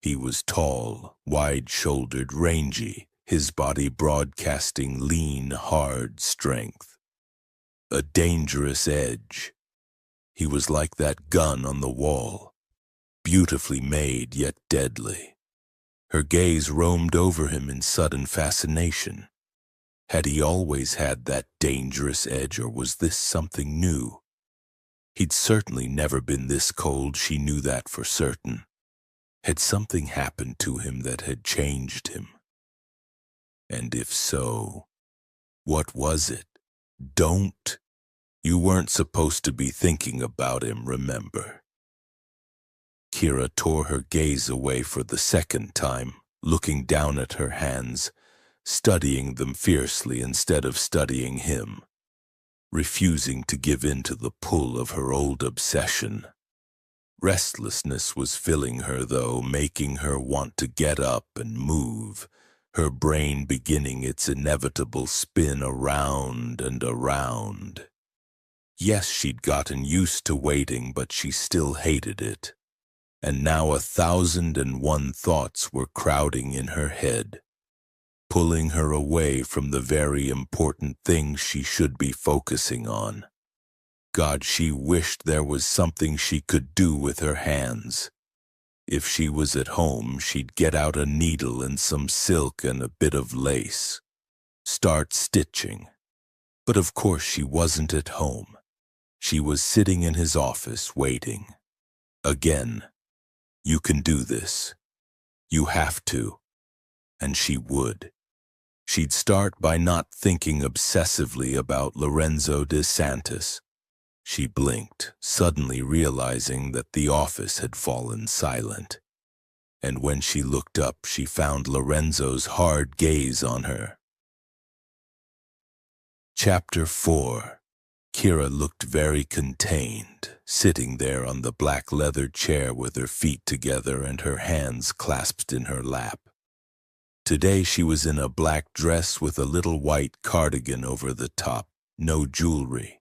He was tall, wide-shouldered, rangy, his body broadcasting lean, hard strength. A dangerous edge. He was like that gun on the wall, beautifully made yet deadly. Her gaze roamed over him in sudden fascination. Had he always had that dangerous edge, or was this something new? He'd certainly never been this cold, she knew that for certain. Had something happened to him that had changed him? And if so, what was it? Don't. You weren't supposed to be thinking about him, remember? Kira tore her gaze away for the second time, looking down at her hands, studying them fiercely instead of studying him, refusing to give in to the pull of her old obsession. Restlessness was filling her, though, making her want to get up and move, her brain beginning its inevitable spin around and around. Yes, she'd gotten used to waiting, but she still hated it. and now 1,001 thoughts were crowding in her head, pulling her away from the very important things she should be focusing on. God, she wished there was something she could do with her hands. If she was at home, she'd get out a needle and some silk and a bit of lace. Start stitching. But of course she wasn't at home. She was sitting in his office waiting. Again, you can do this. You have to. And she would. She'd start by not thinking obsessively about Lorenzo de Santis. She blinked, suddenly realizing that the office had fallen silent. And when she looked up, she found Lorenzo's hard gaze on her. Chapter 4. Kira looked very contained, sitting there on the black leather chair with her feet together and her hands clasped in her lap. Today she was in a black dress with a little white cardigan over the top, no jewelry.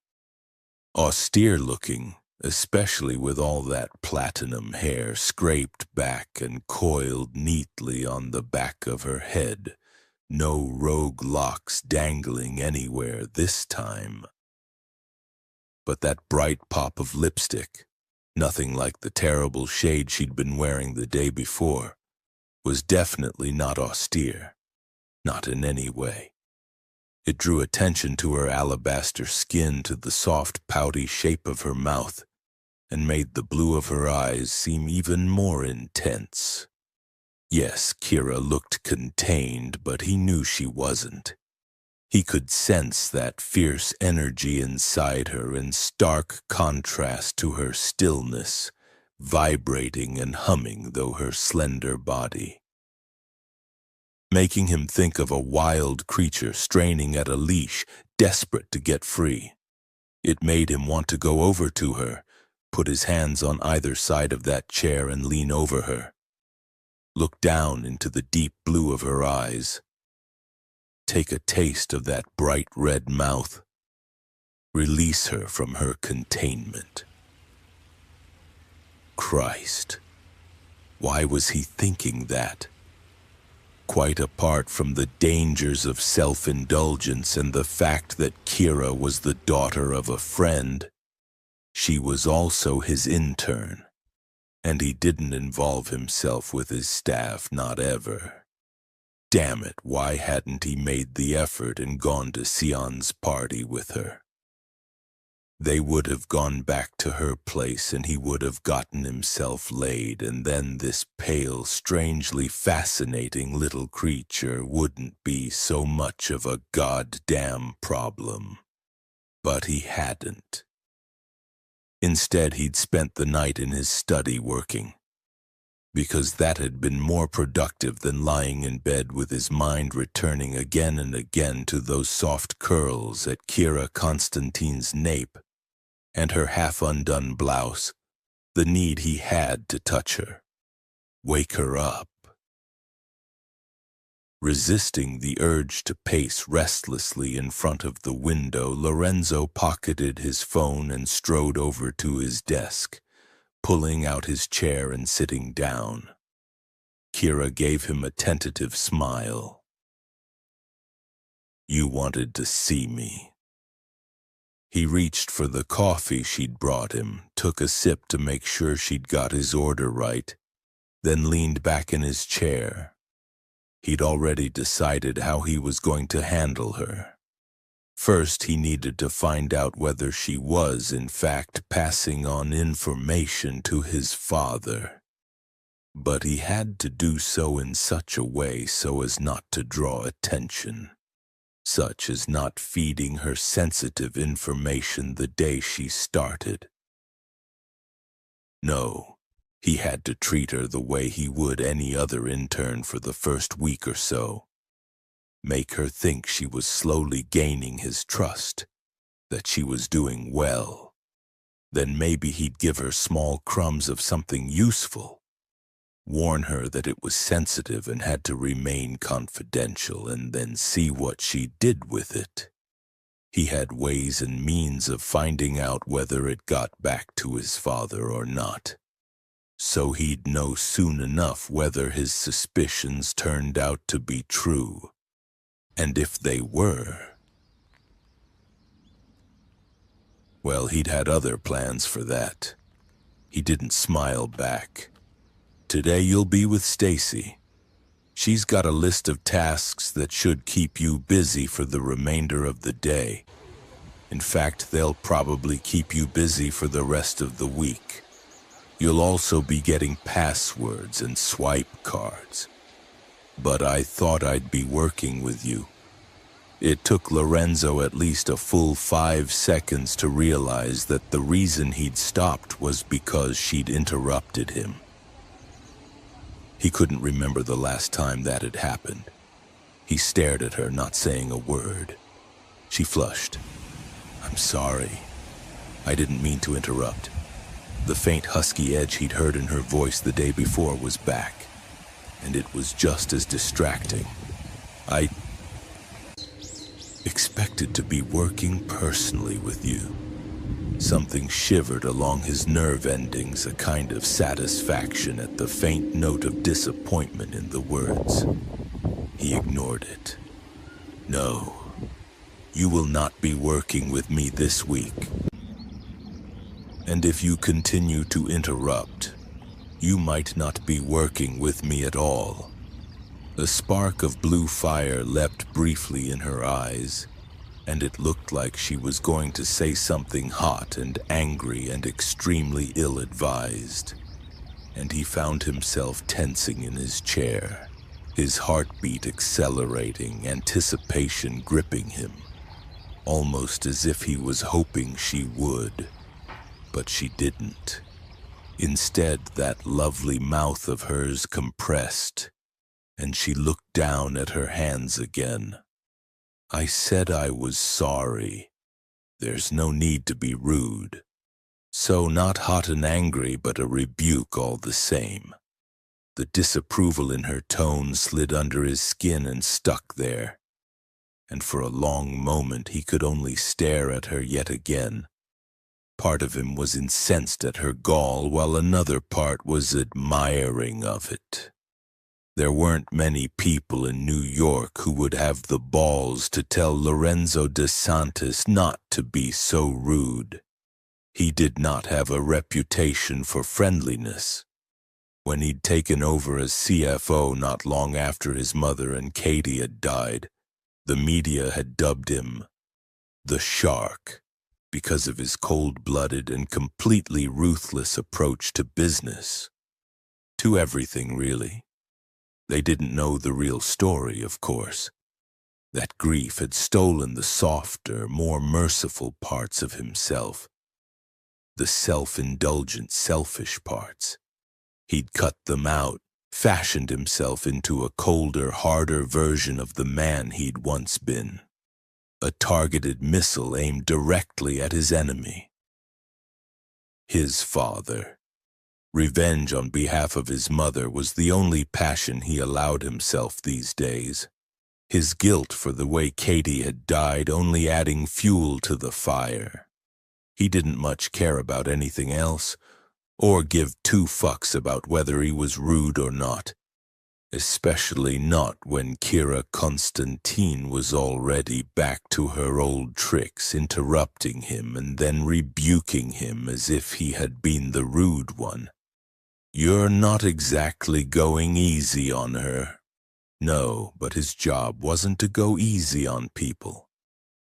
Austere-looking, especially with all that platinum hair scraped back and coiled neatly on the back of her head. No rogue locks dangling anywhere this time. But that bright pop of lipstick, nothing like the terrible shade she'd been wearing the day before, was definitely not austere, not in any way. It drew attention to her alabaster skin, to the soft, pouty shape of her mouth, and made the blue of her eyes seem even more intense. Yes, Kira looked contained, but he knew she wasn't. He could sense that fierce energy inside her in stark contrast to her stillness, vibrating and humming though her slender body, making him think of a wild creature straining at a leash, desperate to get free. It made him want to go over to her, put his hands on either side of that chair and lean over her. Look down into the deep blue of her eyes. Take a taste of that bright red mouth. Release her from her containment. Christ, why was he thinking that? Quite apart from the dangers of self-indulgence and the fact that Kira was the daughter of a friend, she was also his intern, and he didn't involve himself with his staff, not ever. Damn it, why hadn't he made the effort and gone to Sion's party with her? They would have gone back to her place and he would have gotten himself laid, and then this pale, strangely fascinating little creature wouldn't be so much of a goddamn problem. But he hadn't. Instead, he'd spent the night in his study working, because that had been more productive than lying in bed with his mind returning again and again to those soft curls at Kira Constantine's nape and her half-undone blouse, the need he had to touch her, wake her up. Resisting the urge to pace restlessly in front of the window, Lorenzo pocketed his phone and strode over to his desk, pulling out his chair and sitting down. Kira gave him a tentative smile. "You wanted to see me." He reached for the coffee she'd brought him, took a sip to make sure she'd got his order right, then leaned back in his chair. He'd already decided how he was going to handle her. First, he needed to find out whether she was, in fact, passing on information to his father. But he had to do so in such a way so as not to draw attention, such as not feeding her sensitive information the day she started. No, he had to treat her the way he would any other intern for the first week or so. Make her think she was slowly gaining his trust, that she was doing well. Then maybe he'd give her small crumbs of something useful. Warn her that it was sensitive and had to remain confidential, and then see what she did with it. He had ways and means of finding out whether it got back to his father or not. so he'd know soon enough whether his suspicions turned out to be true. And if they were, well, he'd had other plans for that. He didn't smile back. Today you'll be with Stacy. She's got a list of tasks that should keep you busy for the remainder of the day. In fact, they'll probably keep you busy for the rest of the week. You'll also be getting passwords and swipe cards. But I thought I'd be working with you. It took Lorenzo at least a full 5 seconds to realize that the reason he'd stopped was because she'd interrupted him. He couldn't remember the last time that had happened. He stared at her, not saying a word. She flushed. "I'm sorry. I didn't mean to interrupt." The faint husky edge he'd heard in her voice the day before was back, and it was just as distracting. "I expected to be working personally with you." Something shivered along his nerve endings, a kind of satisfaction at the faint note of disappointment in the words. He ignored it. "No, you will not be working with me this week. And if you continue to interrupt, you might not be working with me at all." A spark of blue fire leapt briefly in her eyes, and it looked like she was going to say something hot and angry and extremely ill-advised. And he found himself tensing in his chair, his heartbeat accelerating, anticipation gripping him, almost as if he was hoping she would. But she didn't. Instead, that lovely mouth of hers compressed, and she looked down at her hands again. "I said I was sorry. There's no need to be rude." So not hot and angry, but a rebuke all the same. The disapproval in her tone slid under his skin and stuck there. And for a long moment he could only stare at her yet again. Part of him was incensed at her gall, while another part was admiring of it. There weren't many people in New York who would have the balls to tell Lorenzo DeSantis not to be so rude. He did not have a reputation for friendliness. When he'd taken over as CFO not long after his mother and Katie had died, the media had dubbed him the Shark because of his cold-blooded and completely ruthless approach to business. To everything, really. They didn't know the real story, of course. That grief had stolen the softer, more merciful parts of himself. The self-indulgent, selfish parts. He'd cut them out, fashioned himself into a colder, harder version of the man he'd once been. A targeted missile aimed directly at his enemy. His father. Revenge on behalf of his mother was the only passion he allowed himself these days. His guilt for the way Katie had died only adding fuel to the fire. He didn't much care about anything else, or give 2 fucks about whether he was rude or not. Especially not when Kira Constantine was already back to her old tricks, interrupting him and then rebuking him as if he had been the rude one. "You're not exactly going easy on her." No, but his job wasn't to go easy on people,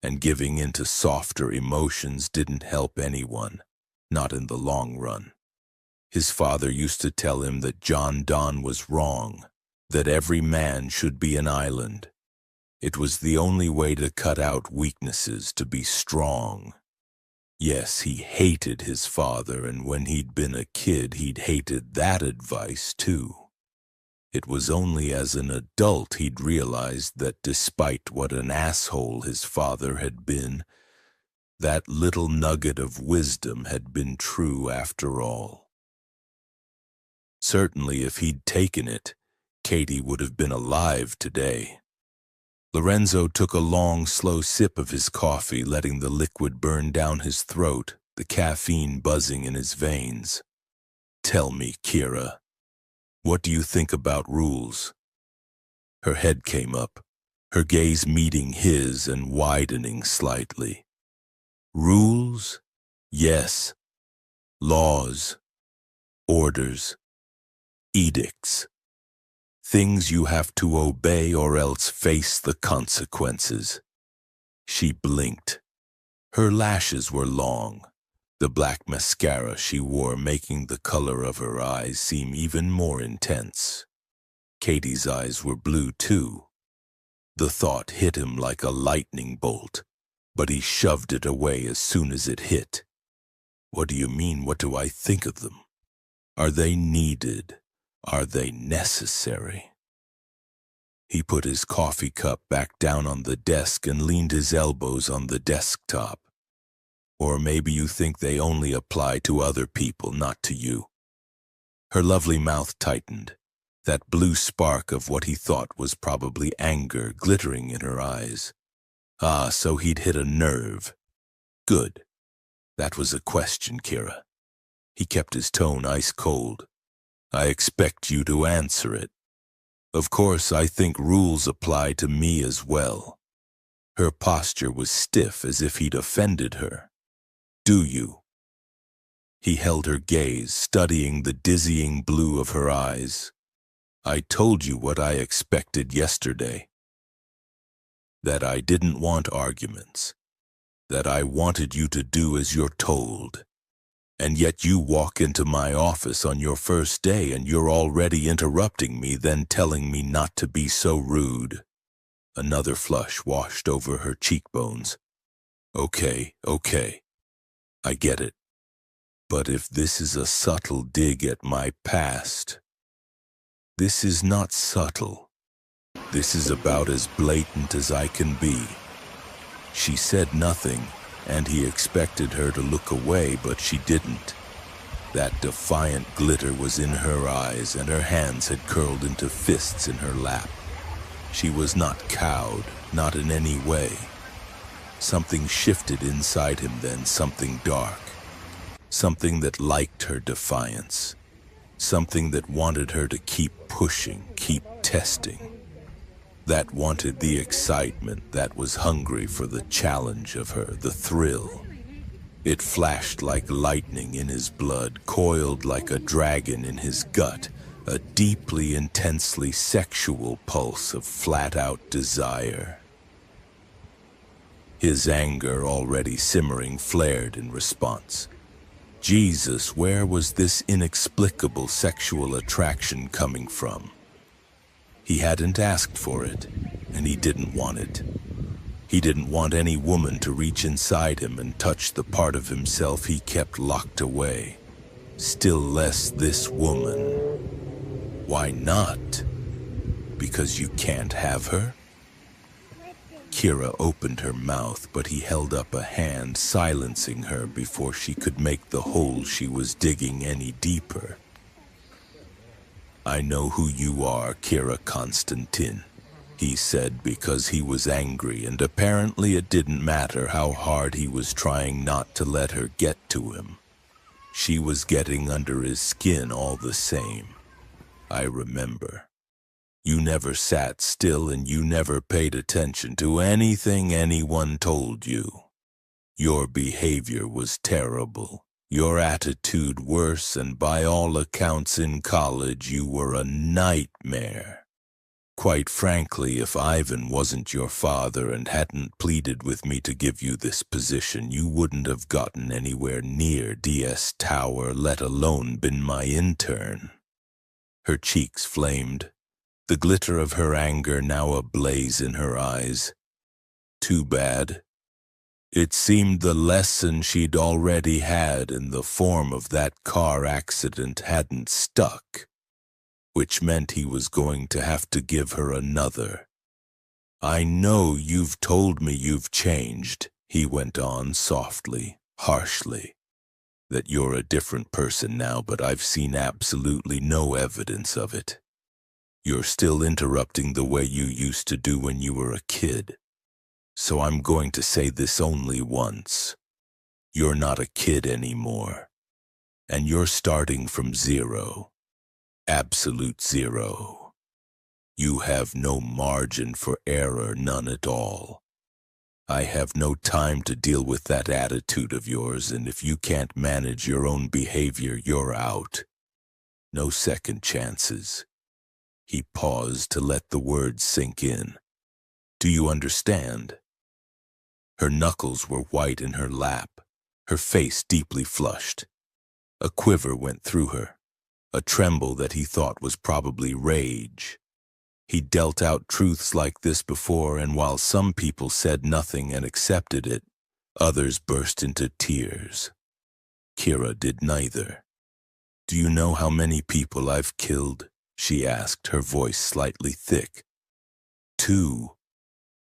and giving into softer emotions didn't help anyone, not in the long run. His father used to tell him that John Donne was wrong, that every man should be an island. It was the only way to cut out weaknesses, to be strong. Yes, he hated his father, and when he'd been a kid, he'd hated that advice too. It was only as an adult he'd realized that despite what an asshole his father had been, that little nugget of wisdom had been true after all. Certainly if he'd taken it, Katie would have been alive today. Lorenzo took a long, slow sip of his coffee, letting the liquid burn down his throat, the caffeine buzzing in his veins. Tell me, Kira, what do you think about rules? Her head came up, her gaze meeting his and widening slightly. Rules? Yes. Laws, orders, edicts. Things you have to obey or else face the consequences. She blinked. Her lashes were long, the black mascara she wore making the color of her eyes seem even more intense. Katie's eyes were blue too. The thought hit him like a lightning bolt, but he shoved it away as soon as it hit. What do you mean, what do I think of them? Are they needed? Are they necessary? He put his coffee cup back down on the desk and leaned his elbows on the desktop. Or maybe you think they only apply to other people, not to you. Her lovely mouth tightened, that blue spark of what he thought was probably anger glittering in her eyes. Ah, so he'd hit a nerve. Good. That was a question, Kira. He kept his tone ice cold. I expect you to answer it. Of course, I think rules apply to me as well. Her posture was stiff as if he'd offended her. Do you? He held her gaze, studying the dizzying blue of her eyes. I told you what I expected yesterday. That I didn't want arguments. That I wanted you to do as you're told. And yet you walk into my office on your first day and you're already interrupting me, then telling me not to be so rude. Another flush washed over her cheekbones. Okay. I get it. But if this is a subtle dig at my past, this is not subtle. This is about as blatant as I can be. She said nothing, and he expected her to look away, but she didn't. That defiant glitter was in her eyes, and her hands had curled into fists in her lap. She was not cowed, not in any way. Something shifted inside him then, something dark. Something that liked her defiance. Something that wanted her to keep pushing, keep testing. That wanted the excitement, that was hungry for the challenge of her, the thrill. It flashed like lightning in his blood, coiled like a dragon in his gut, a deeply, intensely sexual pulse of flat-out desire. His anger, already simmering, flared in response. Jesus, where was this inexplicable sexual attraction coming from? He hadn't asked for it, and he didn't want it. He didn't want any woman to reach inside him and touch the part of himself he kept locked away. Still less this woman. Why not? Because you can't have her? Kira opened her mouth, but he held up a hand, silencing her before she could make the hole she was digging any deeper. I know who you are, Kira Constantine, he said because he was angry, and apparently it didn't matter how hard he was trying not to let her get to him. She was getting under his skin all the same. I remember. You never sat still and you never paid attention to anything anyone told you. Your behavior was terrible. Your attitude worse, and by all accounts in college you were a nightmare. Quite frankly, if Ivan wasn't your father and hadn't pleaded with me to give you this position, you wouldn't have gotten anywhere near DS Tower, let alone been my intern. Her cheeks flamed, the glitter of her anger now ablaze in her eyes. Too bad. It seemed the lesson she'd already had in the form of that car accident hadn't stuck, which meant he was going to have to give her another. I know you've told me you've changed, he went on softly, harshly, that you're a different person now, but I've seen absolutely no evidence of it. You're still interrupting the way you used to do when you were a kid. So I'm going to say this only once. You're not a kid anymore. and you're starting from zero. Absolute zero. You have no margin for error, none at all. I have no time to deal with that attitude of yours, and if you can't manage your own behavior, you're out. No second chances. He paused to let the words sink in. Do you understand? Her knuckles were white in her lap, her face deeply flushed. A quiver went through her, a tremble that he thought was probably rage. He dealt out truths like this before, and while some people said nothing and accepted it, others burst into tears. Kira did neither. Do you know how many people I've killed? She asked, her voice slightly thick. 2.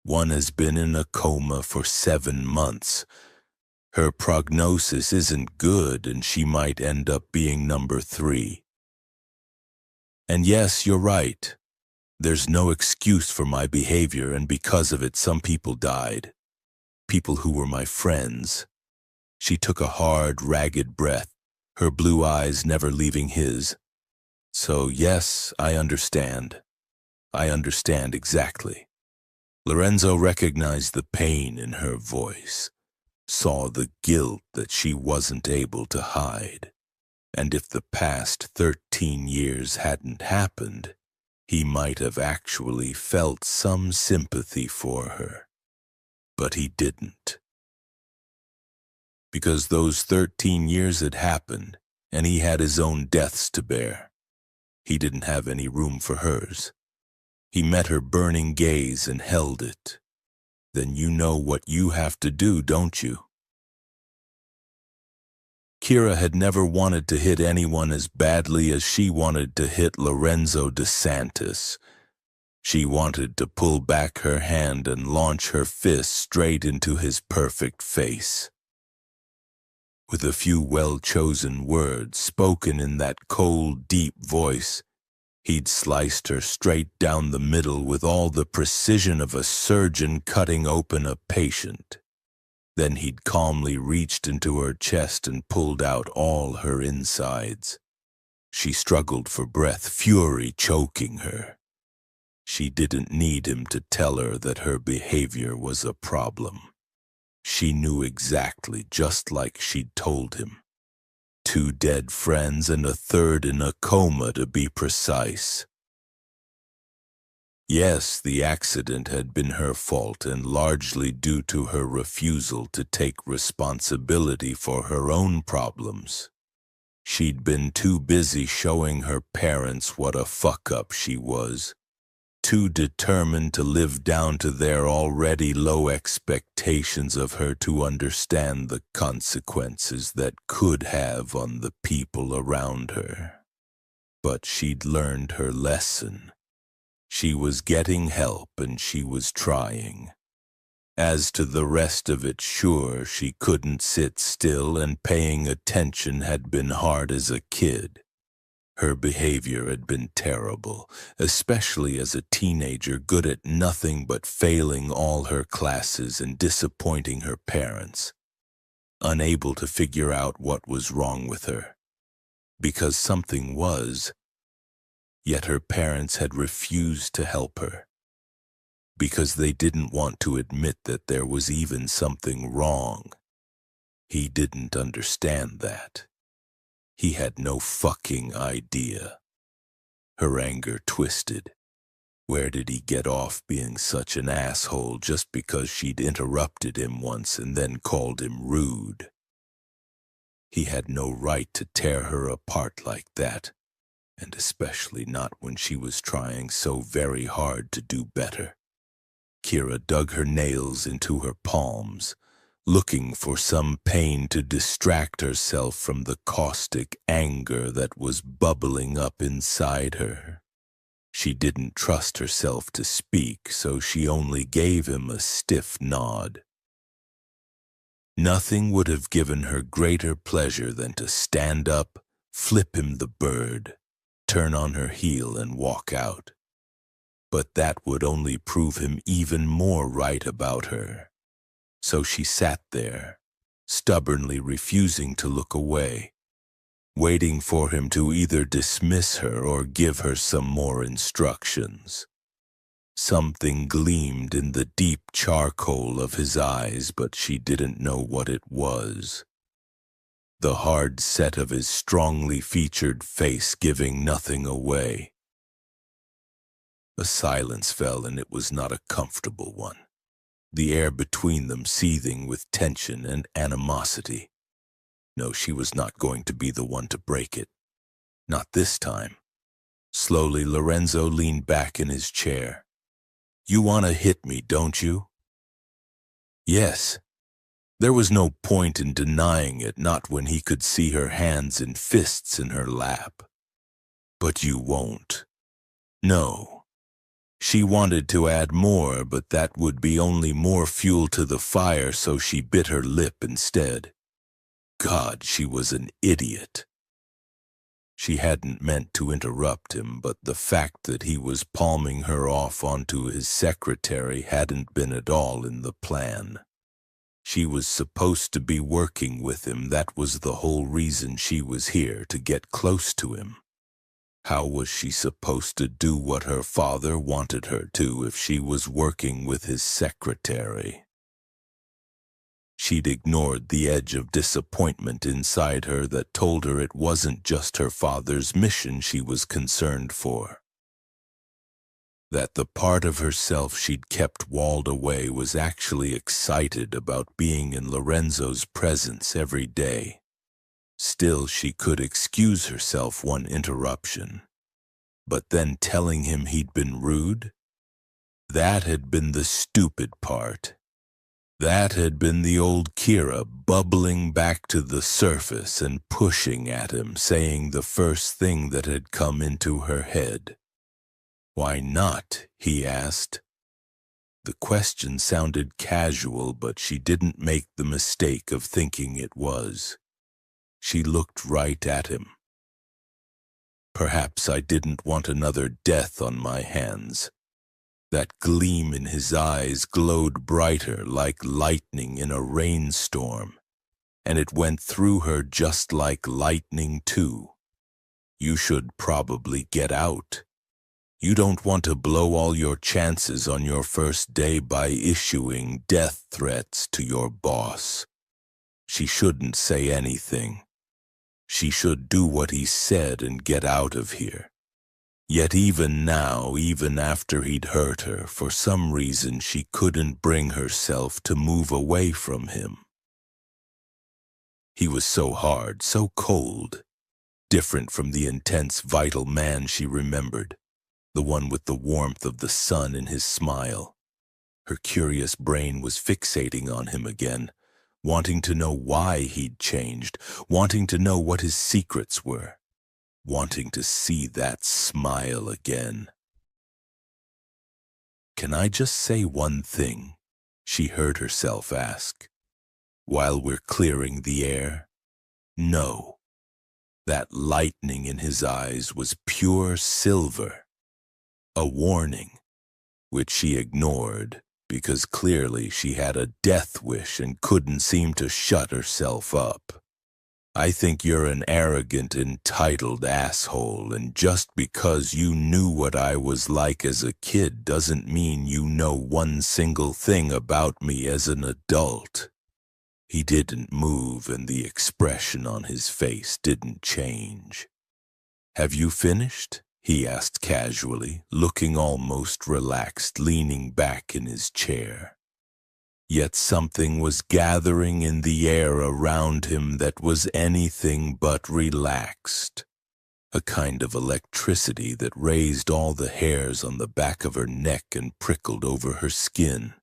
One has been in a coma for 7 months. Her prognosis isn't good, and she might end up being number 3. And yes, you're right. There's no excuse for my behavior, and because of it, some people died. People who were my friends. She took a hard, ragged breath, her blue eyes never leaving his. So yes, I understand. I understand exactly. Lorenzo recognized the pain in her voice, saw the guilt that she wasn't able to hide. And if the past 13 years hadn't happened, he might have actually felt some sympathy for her. But he didn't. Because those 13 years had happened, and he had his own deaths to bear. He didn't have any room for hers. He met her burning gaze and held it. Then you know what you have to do, don't you? Kira had never wanted to hit anyone as badly as she wanted to hit Lorenzo DeSantis. She wanted to pull back her hand and launch her fist straight into his perfect face. With a few well-chosen words spoken in that cold, deep voice, he'd sliced her straight down the middle with all the precision of a surgeon cutting open a patient. Then he'd calmly reached into her chest and pulled out all her insides. She struggled for breath, fury choking her. She didn't need him to tell her that her behavior was a problem. She knew exactly, just like she'd told him. 2 dead friends and a 3rd in a coma, to be precise. Yes, the accident had been her fault, and largely due to her refusal to take responsibility for her own problems. She'd been too busy showing her parents what a fuck-up she was, too determined to live down to their already low expectations of her to understand the consequences that could have on the people around her. But she'd learned her lesson. She was getting help, and she was trying. As to the rest of it, sure, she couldn't sit still, and paying attention had been hard as a kid. Her behavior had been terrible, especially as a teenager, good at nothing but failing all her classes and disappointing her parents. Unable to figure out what was wrong with her. Because something was. Yet her parents had refused to help her, because they didn't want to admit that there was even something wrong. He didn't understand that. He had no fucking idea. Her anger twisted. Where did he get off being such an asshole just because she'd interrupted him once and then called him rude? He had no right to tear her apart like that. And especially not when she was trying so very hard to do better. Kira dug her nails into her palms, looking for some pain to distract herself from the caustic anger that was bubbling up inside her. She didn't trust herself to speak, so she only gave him a stiff nod. Nothing would have given her greater pleasure than to stand up, flip him the bird, turn on her heel and walk out. But that would only prove him even more right about her. So she sat there, stubbornly refusing to look away. waiting for him to either dismiss her or give her some more instructions. Something gleamed in the deep charcoal of his eyes, but she didn't know what it was. The hard set of his strongly featured face giving nothing away. A silence fell, and it was not a comfortable one, the air between them seething with tension and animosity. No, she was not going to be the one to break it. Not this time. Slowly, Lorenzo leaned back in his chair. "You want to hit me, don't you?" Yes. There was no point in denying it, not when he could see her hands and fists in her lap. "But you won't." No. She wanted to add more, but that would be only more fuel to the fire, so she bit her lip instead. God, she was an idiot. She hadn't meant to interrupt him, but the fact that he was palming her off onto his secretary hadn't been at all in the plan. She was supposed to be working with him. That was the whole reason she was here, to get close to him. How was she supposed to do what her father wanted her to if she was working with his secretary? She'd ignored the edge of disappointment inside her that told her it wasn't just her father's mission she was concerned for. That the part of herself she'd kept walled away was actually excited about being in Lorenzo's presence every day. Still, she could excuse herself one interruption. But then telling him he'd been rude? That had been the stupid part. That had been the old Kira bubbling back to the surface and pushing at him, saying the first thing that had come into her head. "Why not?" he asked. The question sounded casual, but she didn't make the mistake of thinking it was. She looked right at him. "Perhaps I didn't want another death on my hands." That gleam in his eyes glowed brighter like lightning in a rainstorm, and it went through her just like lightning too. "You should probably get out. You don't want to blow all your chances on your first day by issuing death threats to your boss." She shouldn't say anything. She should do what he said and get out of here. Yet even now, even after he'd hurt her, for some reason she couldn't bring herself to move away from him. He was so hard, so cold, different from the intense, vital man she remembered, the one with the warmth of the sun in his smile. Her curious brain was fixating on him again, wanting to know why he'd changed, wanting to know what his secrets were. Wanting to see that smile again. "Can I just say one thing?" she heard herself ask. "While we're clearing the air?" No. That lightning in his eyes was pure silver. A warning, which she ignored because clearly she had a death wish and couldn't seem to shut herself up. "I think you're an arrogant, entitled asshole, and just because you knew what I was like as a kid doesn't mean you know one single thing about me as an adult." He didn't move, and the expression on his face didn't change. "Have you finished?" he asked casually, looking almost relaxed, leaning back in his chair. Yet something was gathering in the air around him that was anything but relaxed. A kind of electricity that raised all the hairs on the back of her neck and prickled over her skin,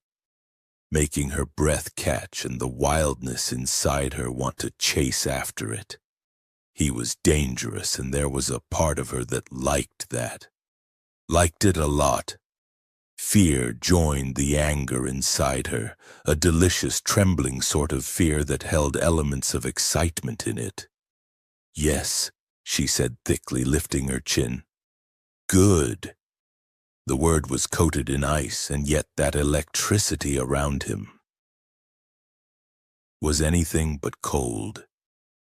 making her breath catch and the wildness inside her want to chase after it. He was dangerous, and there was a part of her that liked that. Liked it a lot. Fear joined the anger inside her, a delicious trembling sort of fear that held elements of excitement in it. "Yes," she said thickly, lifting her chin. "Good." The word was coated in ice, and yet that electricity around him was anything but cold.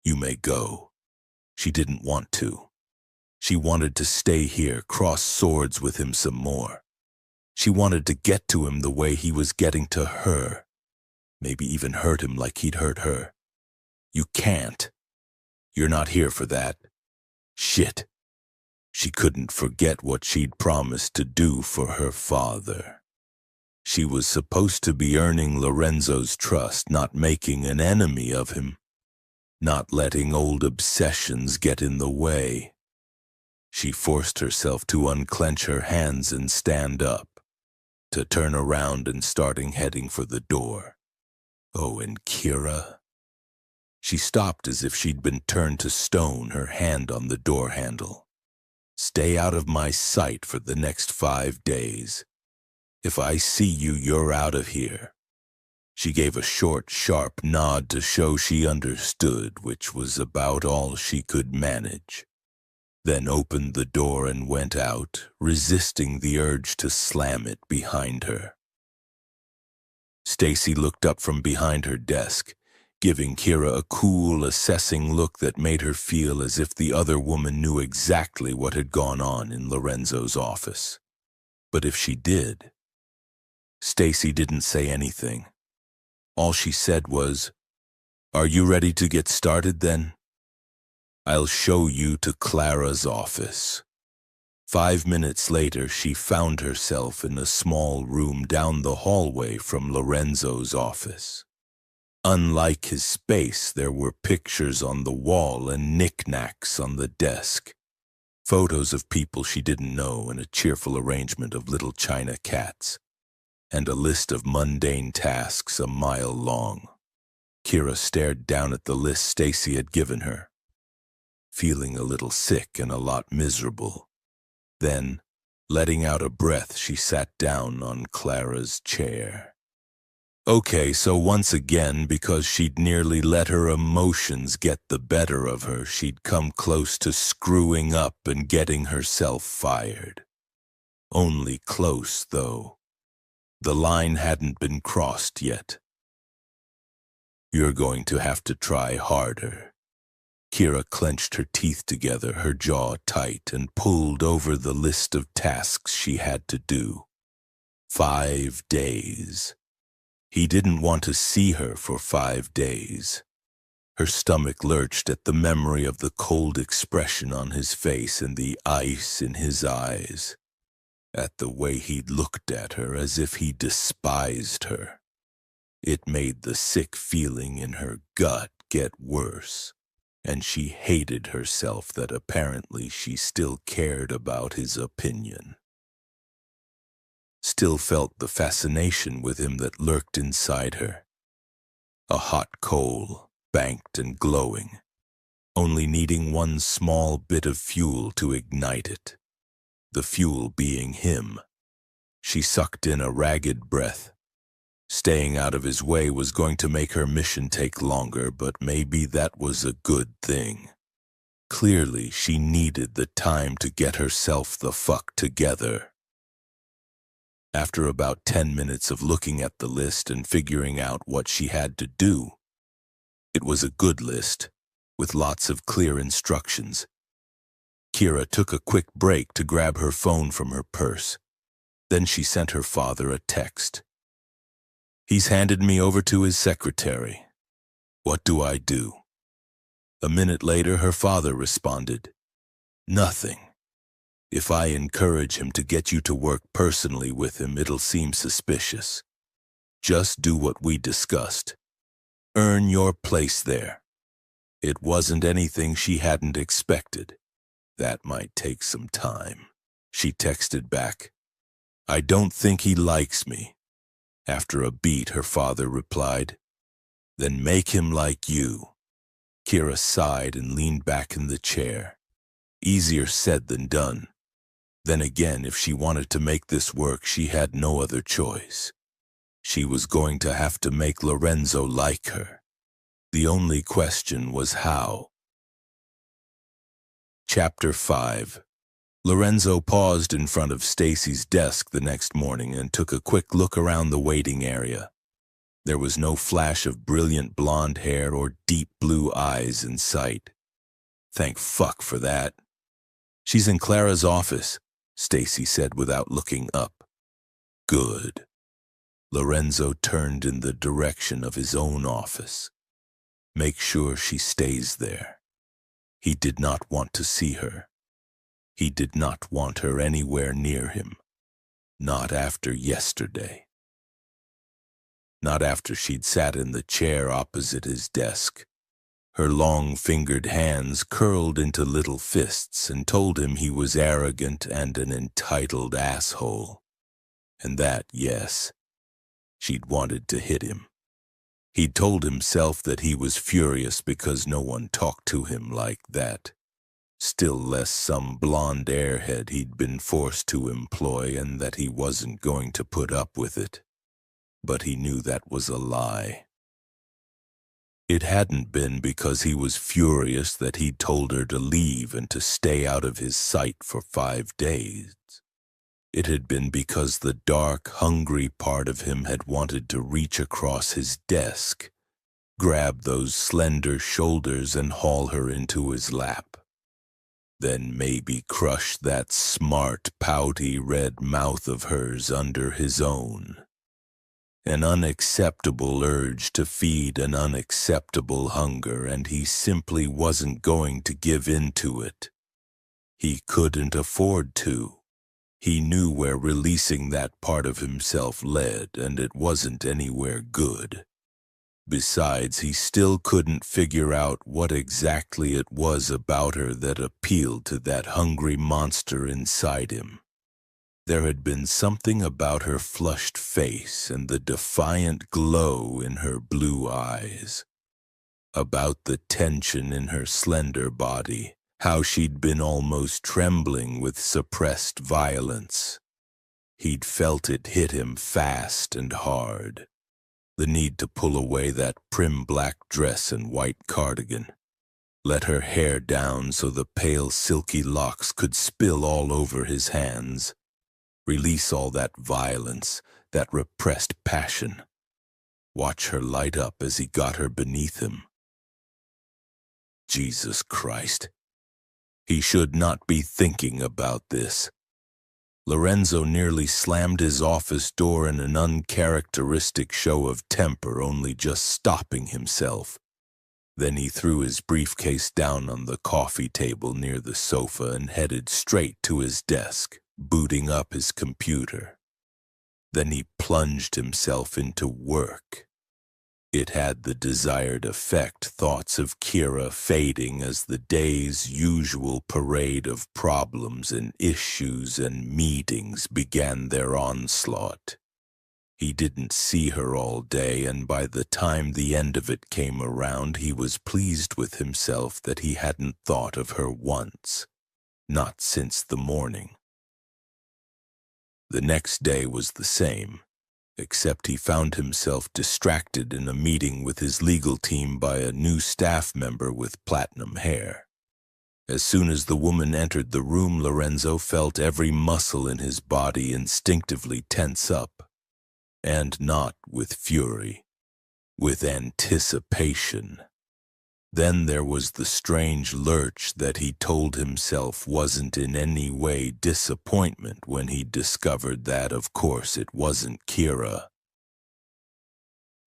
"You may go." She didn't want to. She wanted to stay here, cross swords with him some more. She wanted to get to him the way he was getting to her. Maybe even hurt him like he'd hurt her. You can't. You're not here for that. Shit. She couldn't forget what she'd promised to do for her father. She was supposed to be earning Lorenzo's trust, not making an enemy of him, not letting old obsessions get in the way. She forced herself to unclench her hands and stand up, to turn around and starting heading for the door. Oh, and Kira. She stopped as if she'd been turned to stone, her hand on the door handle. Stay out of my sight for the next 5 days. If I see you, you're out of here. She gave a short, sharp nod to show she understood, which was about all she could manage. Then opened the door and went out, resisting the urge to slam it behind her. Stacy looked up from behind her desk, giving Kira a cool, assessing look that made her feel as if the other woman knew exactly what had gone on in Lorenzo's office. But if she did... Stacy didn't say anything. All she said was, "Are you ready to get started then? I'll show you to Clara's office." 5 minutes later, she found herself in a small room down the hallway from Lorenzo's office. Unlike his space, there were pictures on the wall and knickknacks on the desk. Photos of people she didn't know and a cheerful arrangement of little china cats. And a list of mundane tasks a mile long. Kira stared down at the list Stacy had given her, feeling a little sick and a lot miserable. Then, letting out a breath, she sat down on Clara's chair. Okay, so once again, because she'd nearly let her emotions get the better of her, she'd come close to screwing up and getting herself fired. Only close, though. The line hadn't been crossed yet. You're going to have to try harder. Kira clenched her teeth together, her jaw tight, and pulled over the list of tasks she had to do. 5 days. He didn't want to see her for 5 days. Her stomach lurched at the memory of the cold expression on his face and the ice in his eyes. At the way he'd looked at her as if he despised her. It made the sick feeling in her gut get worse, and she hated herself that apparently she still cared about his opinion. Still felt the fascination with him that lurked inside her. A hot coal, banked and glowing, only needing one small bit of fuel to ignite it. The fuel being him. She sucked in a ragged breath. Staying out of his way was going to make her mission take longer, but maybe that was a good thing. Clearly, she needed the time to get herself the fuck together. After about 10 minutes of looking at the list and figuring out what she had to do, it was a good list, with lots of clear instructions. Kira took a quick break to grab her phone from her purse. Then she sent her father a text. He's handed me over to his secretary. What do I do? A minute later, her father responded, Nothing. If I encourage him to get you to work personally with him, it'll seem suspicious. Just do what we discussed. Earn your place there. It wasn't anything she hadn't expected. That might take some time. She texted back. I don't think he likes me. After a beat, her father replied, Then make him like you. Kira sighed and leaned back in the chair. Easier said than done. Then again, if she wanted to make this work, she had no other choice. She was going to have to make Lorenzo like her. The only question was how. Chapter 5. Lorenzo paused in front of Stacy's desk the next morning and took a quick look around the waiting area. There was no flash of brilliant blonde hair or deep blue eyes in sight. Thank fuck for that. She's in Clara's office, Stacy said without looking up. Good. Lorenzo turned in the direction of his own office. Make sure she stays there. He did not want to see her. He did not want her anywhere near him. Not after yesterday. Not after she'd sat in the chair opposite his desk. Her long-fingered hands curled into little fists and told him he was arrogant and an entitled asshole. And that, yes, she'd wanted to hit him. He'd told himself that he was furious because no one talked to him like that. Still less some blonde airhead he'd been forced to employ, and that he wasn't going to put up with it. But he knew that was a lie. It hadn't been because he was furious that he'd told her to leave and to stay out of his sight for 5 days. It had been because the dark, hungry part of him had wanted to reach across his desk, grab those slender shoulders and haul her into his lap. Then maybe crush that smart, pouty red mouth of hers under his own. An unacceptable urge to feed an unacceptable hunger, and he simply wasn't going to give in to it. He couldn't afford to. He knew where releasing that part of himself led, and it wasn't anywhere good. Besides, he still couldn't figure out what exactly it was about her that appealed to that hungry monster inside him. There had been something about her flushed face and the defiant glow in her blue eyes. About the tension in her slender body, how she'd been almost trembling with suppressed violence. He'd felt it hit him fast and hard. The need to pull away that prim black dress and white cardigan. Let her hair down so the pale silky locks could spill all over his hands. Release all that violence, that repressed passion. Watch her light up as he got her beneath him. Jesus Christ. He should not be thinking about this. Lorenzo nearly slammed his office door in an uncharacteristic show of temper, only just stopping himself. Then he threw his briefcase down on the coffee table near the sofa and headed straight to his desk, booting up his computer. Then he plunged himself into work. It had the desired effect, thoughts of Kira fading as the day's usual parade of problems and issues and meetings began their onslaught. He didn't see her all day, and by the time the end of it came around, he was pleased with himself that he hadn't thought of her once, not since the morning. The next day was the same, except he found himself distracted in a meeting with his legal team by a new staff member with platinum hair. As soon as the woman entered the room, Lorenzo felt every muscle in his body instinctively tense up, and not with fury, with anticipation. Then there was the strange lurch that he told himself wasn't in any way disappointment when he discovered that, of course, it wasn't Kira.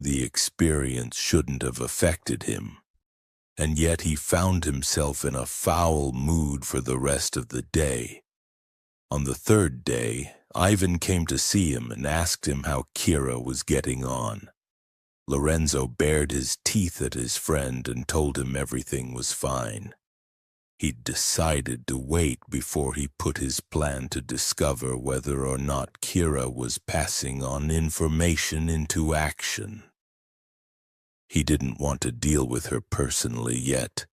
The experience shouldn't have affected him, and yet he found himself in a foul mood for the rest of the day. On the third day, Ivan came to see him and asked him how Kira was getting on. Lorenzo bared his teeth at his friend and told him everything was fine. He'd decided to wait before he put his plan to discover whether or not Kira was passing on information into action. He didn't want to deal with her personally yet,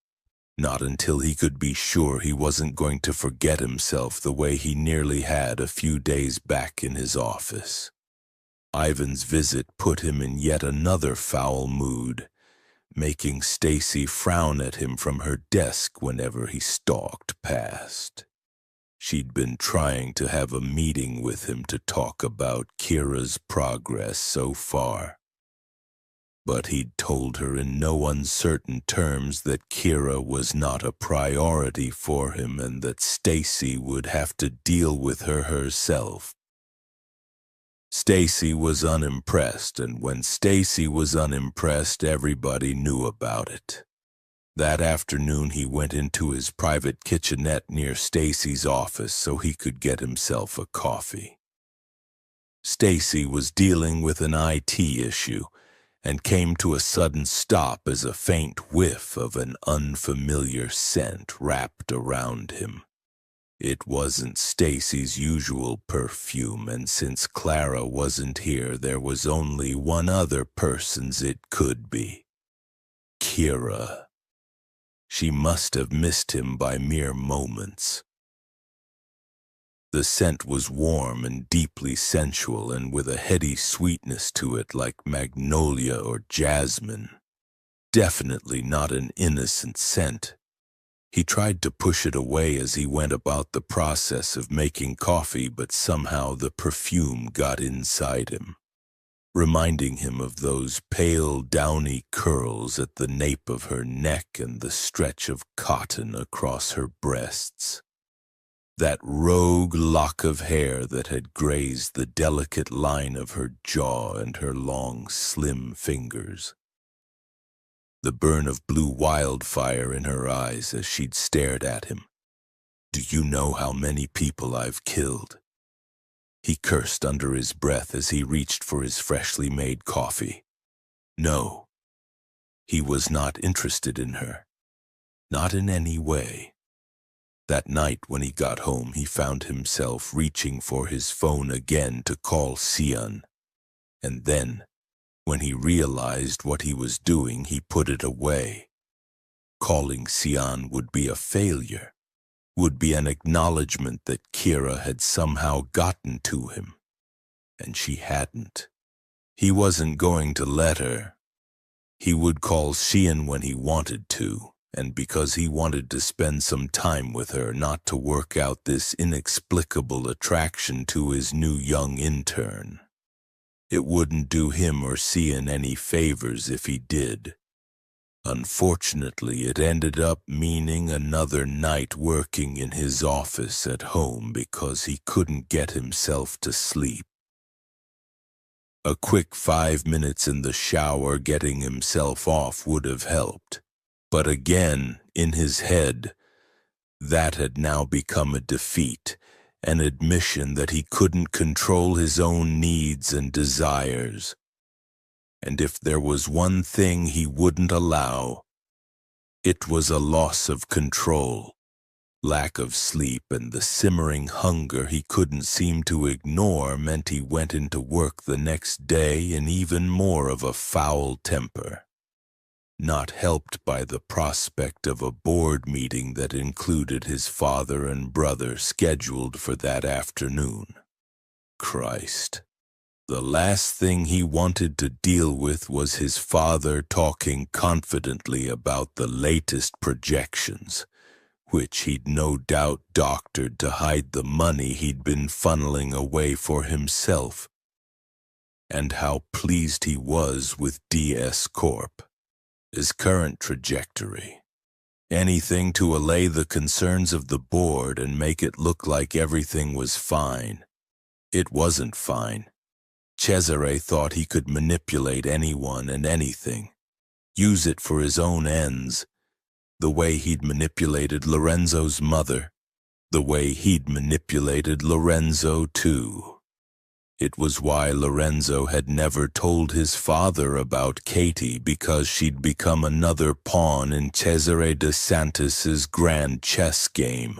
not until he could be sure he wasn't going to forget himself the way he nearly had a few days back in his office. Ivan's visit put him in yet another foul mood, making Stacy frown at him from her desk whenever he stalked past. She'd been trying to have a meeting with him to talk about Kira's progress so far. But he'd told her in no uncertain terms that Kira was not a priority for him and that Stacy would have to deal with her herself. Stacy was unimpressed, and when Stacy was unimpressed, everybody knew about it. That afternoon he went into his private kitchenette near Stacy's office so he could get himself a coffee. Stacy was dealing with an IT issue and came to a sudden stop as a faint whiff of an unfamiliar scent wrapped around him. It wasn't Stacy's usual perfume, and since Clara wasn't here, there was only one other person's it could be. Kira. She must have missed him by mere moments. The scent was warm and deeply sensual and with a heady sweetness to it like magnolia or jasmine. Definitely not an innocent scent. He tried to push it away as he went about the process of making coffee, but somehow the perfume got inside him, reminding him of those pale, downy curls at the nape of her neck and the stretch of cotton across her breasts. That rogue lock of hair that had grazed the delicate line of her jaw and her long, slim fingers. The burn of blue wildfire in her eyes as she'd stared at him. "Do you know how many people I've killed?" He cursed under his breath as he reached for his freshly made coffee. No, he was not interested in her. Not in any way. That night when he got home, he found himself reaching for his phone again to call Sion. And then, when he realized what he was doing, he put it away. Calling Sion would be a failure, would be an acknowledgement that Kira had somehow gotten to him. And she hadn't. He wasn't going to let her. He would call Sion when he wanted to, and because he wanted to spend some time with her, not to work out this inexplicable attraction to his new young intern. It wouldn't do him or Sion any favors if he did. Unfortunately, it ended up meaning another night working in his office at home because he couldn't get himself to sleep. A quick 5 minutes in the shower getting himself off would have helped. But again, in his head, that had now become a defeat, an admission that he couldn't control his own needs and desires. And if there was one thing he wouldn't allow, it was a loss of control. Lack of sleep and the simmering hunger he couldn't seem to ignore meant he went into work the next day in even more of a foul temper. Not helped by the prospect of a board meeting that included his father and brother scheduled for that afternoon. Christ. The last thing he wanted to deal with was his father talking confidently about the latest projections, which he'd no doubt doctored to hide the money he'd been funneling away for himself, and how pleased he was with DS Corp. His current trajectory. Anything to allay the concerns of the board and make it look like everything was fine. It wasn't fine. Cesare thought he could manipulate anyone and anything, use it for his own ends, the way he'd manipulated Lorenzo's mother, the way he'd manipulated Lorenzo too. It was why Lorenzo had never told his father about Katie, because she'd become another pawn in Cesare de Santis's grand chess game.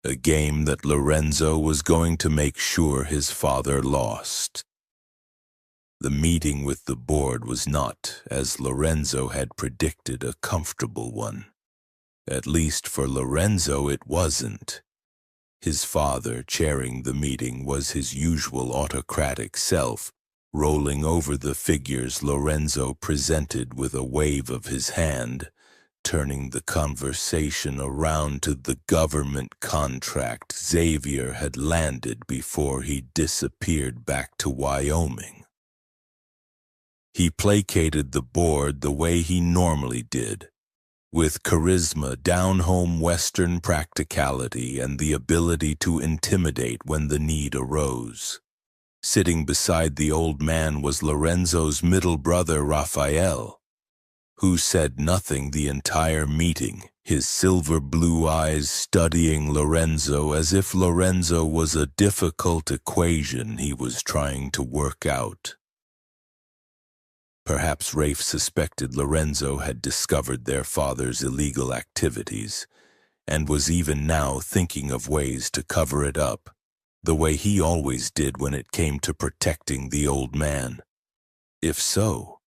A game that Lorenzo was going to make sure his father lost. The meeting with the board was not, as Lorenzo had predicted, a comfortable one. At least for Lorenzo it wasn't. His father, chairing the meeting, was his usual autocratic self, rolling over the figures Lorenzo presented with a wave of his hand, turning the conversation around to the government contract Xavier had landed before he disappeared back to Wyoming. He placated the board the way he normally did, with charisma, down-home Western practicality, and the ability to intimidate when the need arose. Sitting beside the old man was Lorenzo's middle brother, Raphael, who said nothing the entire meeting, his silver blue eyes studying Lorenzo as if Lorenzo was a difficult equation he was trying to work out. Perhaps Rafe suspected Lorenzo had discovered their father's illegal activities, and was even now thinking of ways to cover it up, the way he always did when it came to protecting the old man. If so,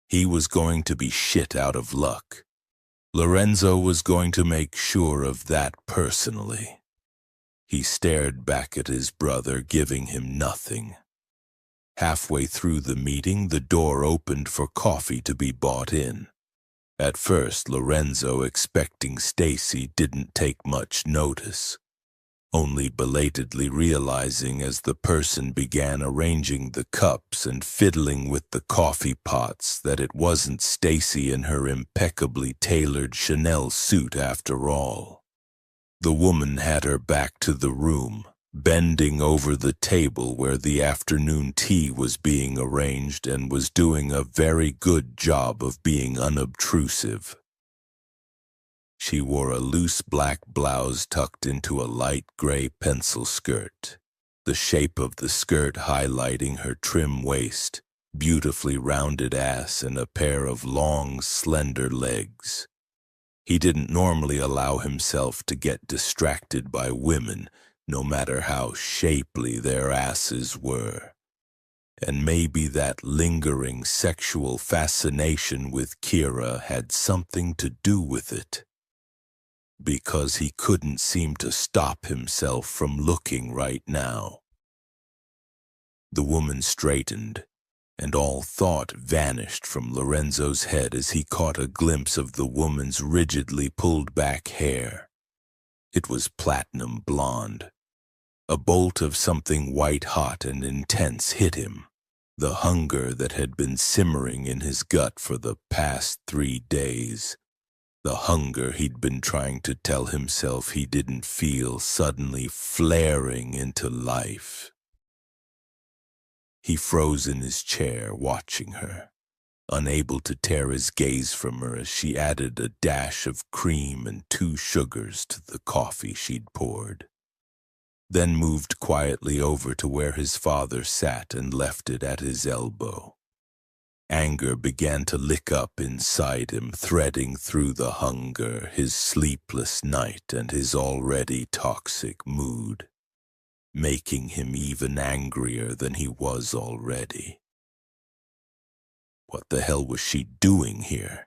he was going to be shit out of luck. Lorenzo was going to make sure of that personally. He stared back at his brother, giving him nothing. Halfway through the meeting, the door opened for coffee to be bought in. At first, Lorenzo, expecting Stacy, didn't take much notice, only belatedly realizing as the person began arranging the cups and fiddling with the coffee pots that it wasn't Stacy in her impeccably tailored Chanel suit after all. The woman had her back to the room, bending over the table where the afternoon tea was being arranged, and was doing a very good job of being unobtrusive. She wore a loose black blouse tucked into a light gray pencil skirt, the shape of the skirt highlighting her trim waist, beautifully rounded ass, and a pair of long, slender legs. He didn't normally allow himself to get distracted by women, no matter how shapely their asses were. And maybe that lingering sexual fascination with Kira had something to do with it, because he couldn't seem to stop himself from looking right now. The woman straightened, and all thought vanished from Lorenzo's head as he caught a glimpse of the woman's rigidly pulled back hair. It was platinum blonde. A bolt of something white-hot and intense hit him, the hunger that had been simmering in his gut for the past 3 days. The hunger he'd been trying to tell himself he didn't feel suddenly flaring into life. He froze in his chair, watching her, unable to tear his gaze from her as she added a dash of cream and 2 sugars to the coffee she'd poured, then moved quietly over to where his father sat and left it at his elbow. Anger began to lick up inside him, threading through the hunger, his sleepless night, and his already toxic mood, making him even angrier than he was already. What the hell was she doing here?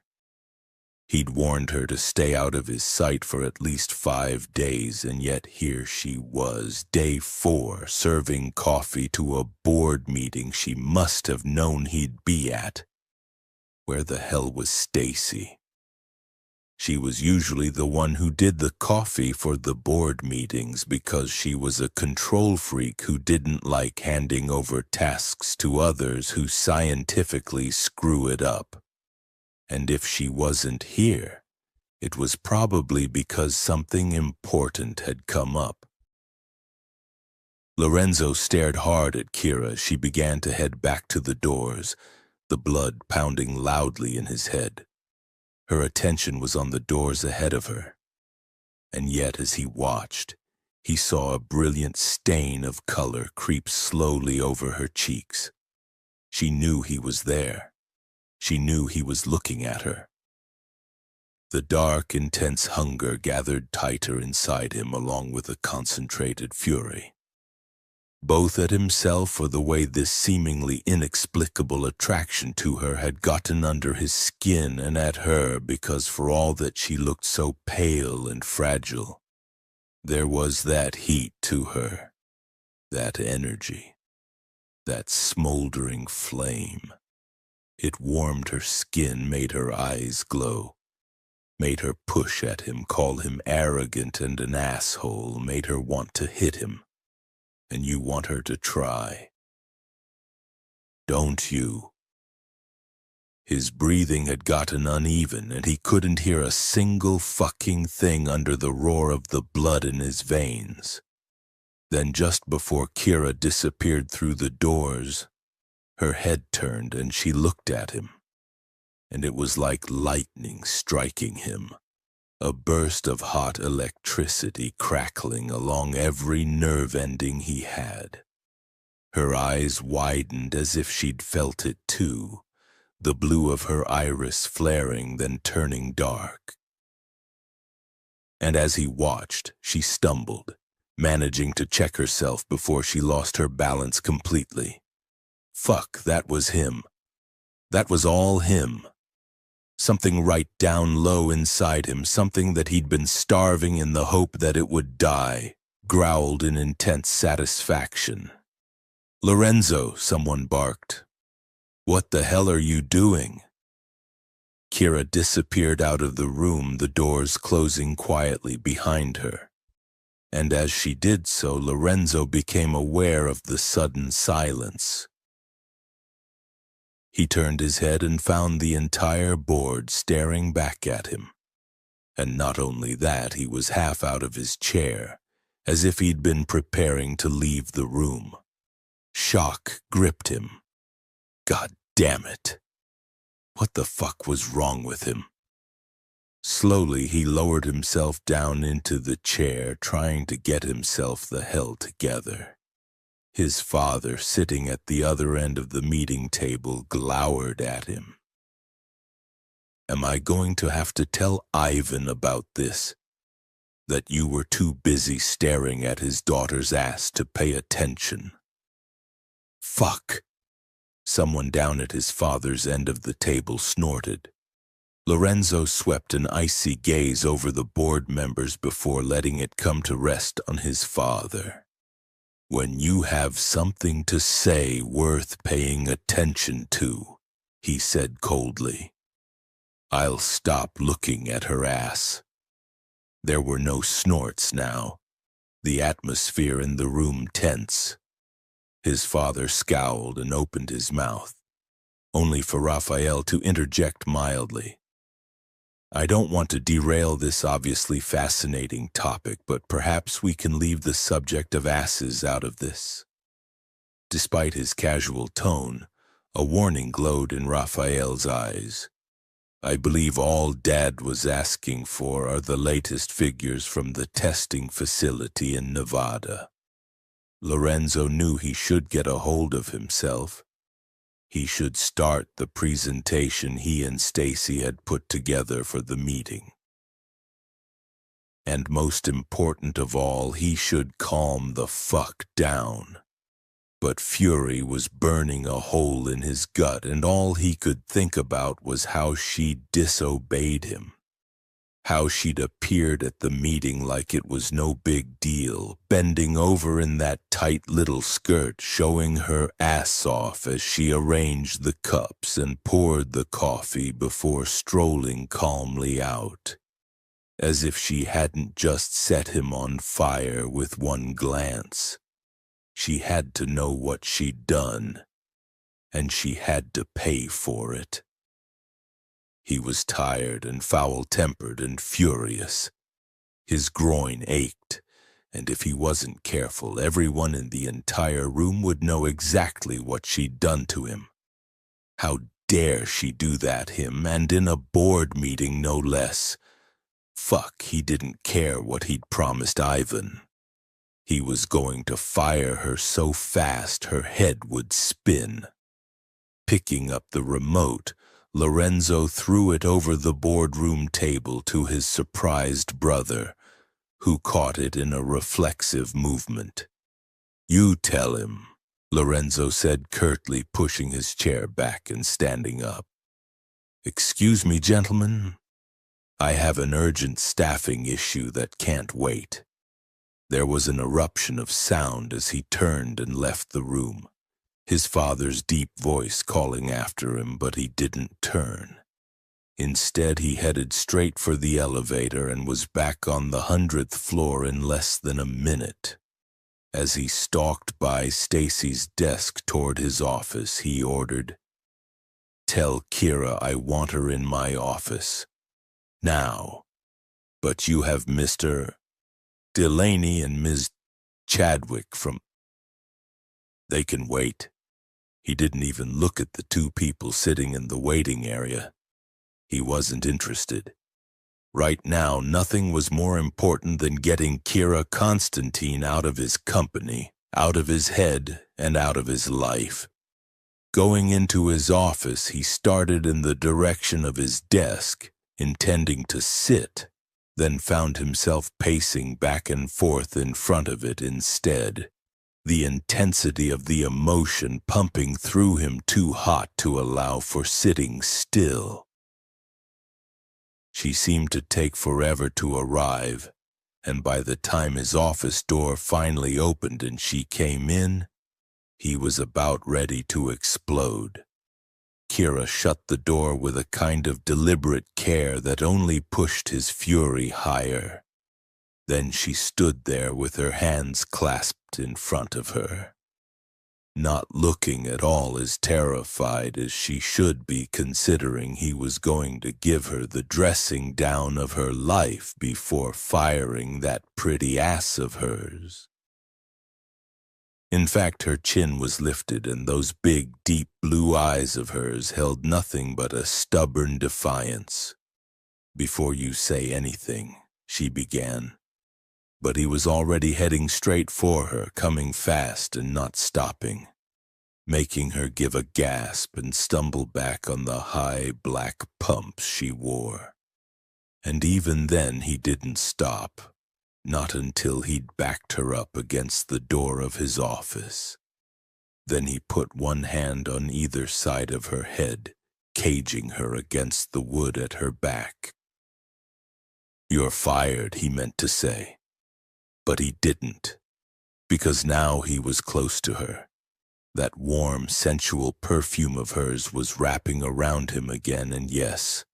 He'd warned her to stay out of his sight for at least 5 days, and yet here she was, day 4, serving coffee to a board meeting she must have known he'd be at. Where the hell was Stacy? She was usually the one who did the coffee for the board meetings because she was a control freak who didn't like handing over tasks to others who scientifically screw it up. And if she wasn't here, it was probably because something important had come up. Lorenzo stared hard at Kira as she began to head back to the doors, the blood pounding loudly in his head. Her attention was on the doors ahead of her. And yet as he watched, he saw a brilliant stain of color creep slowly over her cheeks. She knew he was there. She knew he was looking at her. The dark, intense hunger gathered tighter inside him along with a concentrated fury, both at himself for the way this seemingly inexplicable attraction to her had gotten under his skin, and at her because for all that she looked so pale and fragile, there was that heat to her, that energy, that smoldering flame. It warmed her skin, made her eyes glow, made her push at him, call him arrogant and an asshole, made her want to hit him. And you want her to try, don't you? His breathing had gotten uneven, and he couldn't hear a single fucking thing under the roar of the blood in his veins. Then just before Kira disappeared through the doors, her head turned and she looked at him. And it was like lightning striking him, a burst of hot electricity crackling along every nerve ending he had. Her eyes widened as if she'd felt it too, the blue of her iris flaring then turning dark. And as he watched, she stumbled, managing to check herself before she lost her balance completely. Fuck, that was him. That was all him. Something right down low inside him, something that he'd been starving in the hope that it would die, growled in intense satisfaction. "Lorenzo," someone barked. "What the hell are you doing?" Kira disappeared out of the room, the doors closing quietly behind her. And as she did so, Lorenzo became aware of the sudden silence. He turned his head and found the entire board staring back at him. And not only that, he was half out of his chair, as if he'd been preparing to leave the room. Shock gripped him. God damn it. What the fuck was wrong with him? Slowly, he lowered himself down into the chair, trying to get himself the hell together. His father, sitting at the other end of the meeting table, glowered at him. "Am I going to have to tell Ivan about this? That you were too busy staring at his daughter's ass to pay attention?" "Fuck!" Someone down at his father's end of the table snorted. Lorenzo swept an icy gaze over the board members before letting it come to rest on his father. "When you have something to say worth paying attention to," he said coldly, "I'll stop looking at her ass." There were no snorts now, the atmosphere in the room tense. His father scowled and opened his mouth, only for Raphael to interject mildly. "I don't want to derail this obviously fascinating topic, but perhaps we can leave the subject of asses out of this." Despite his casual tone, a warning glowed in Raphael's eyes. "I believe all Dad was asking for are the latest figures from the testing facility in Nevada." Lorenzo knew he should get a hold of himself. He should start the presentation he and Stacy had put together for the meeting. And most important of all, he should calm the fuck down. But fury was burning a hole in his gut, and all he could think about was how she disobeyed him. How she'd appeared at the meeting like it was no big deal, bending over in that tight little skirt, showing her ass off as she arranged the cups and poured the coffee before strolling calmly out, as if she hadn't just set him on fire with one glance. She had to know what she'd done, and she had to pay for it. He was tired and foul-tempered and furious. His groin ached, and if he wasn't careful, everyone in the entire room would know exactly what she'd done to him. How dare she do that, him, and in a board meeting no less. Fuck, he didn't care what he'd promised Ivan. He was going to fire her so fast her head would spin. Picking up the remote, Lorenzo threw it over the boardroom table to his surprised brother, who caught it in a reflexive movement. "You tell him," Lorenzo said curtly, pushing his chair back and standing up. "Excuse me, gentlemen. I have an urgent staffing issue that can't wait." There was an eruption of sound as he turned and left the room, his father's deep voice calling after him, but he didn't turn. Instead, he headed straight for the elevator and was back on the 100th floor in less than a minute. As he stalked by Stacy's desk toward his office, he ordered, Tell Kira I want her in my office. Now. But you have Mr. Delaney and Ms. Chadwick from... They can wait. He didn't even look at the two people sitting in the waiting area. He wasn't interested. Right now, nothing was more important than getting Kira Constantine out of his company, out of his head, and out of his life. Going into his office, he started in the direction of his desk, intending to sit, then found himself pacing back and forth in front of it instead. The intensity of the emotion pumping through him too hot to allow for sitting still. She seemed to take forever to arrive, and by the time his office door finally opened and she came in, he was about ready to explode. Kira shut the door with a kind of deliberate care that only pushed his fury higher. Then she stood there with her hands clasped in front of her, not looking at all as terrified as she should be, considering he was going to give her the dressing down of her life before firing that pretty ass of hers. In fact, her chin was lifted, and those big, deep blue eyes of hers held nothing but a stubborn defiance. "Before you say anything," she began. But he was already heading straight for her, coming fast and not stopping, making her give a gasp and stumble back on the high black pumps she wore. And even then he didn't stop. Not until he'd backed her up against the door of his office. Then he put one hand on either side of her head, caging her against the wood at her back. "You're fired," he meant to say. But he didn't, because now he was close to her. That warm, sensual perfume of hers was wrapping around him again, and yes,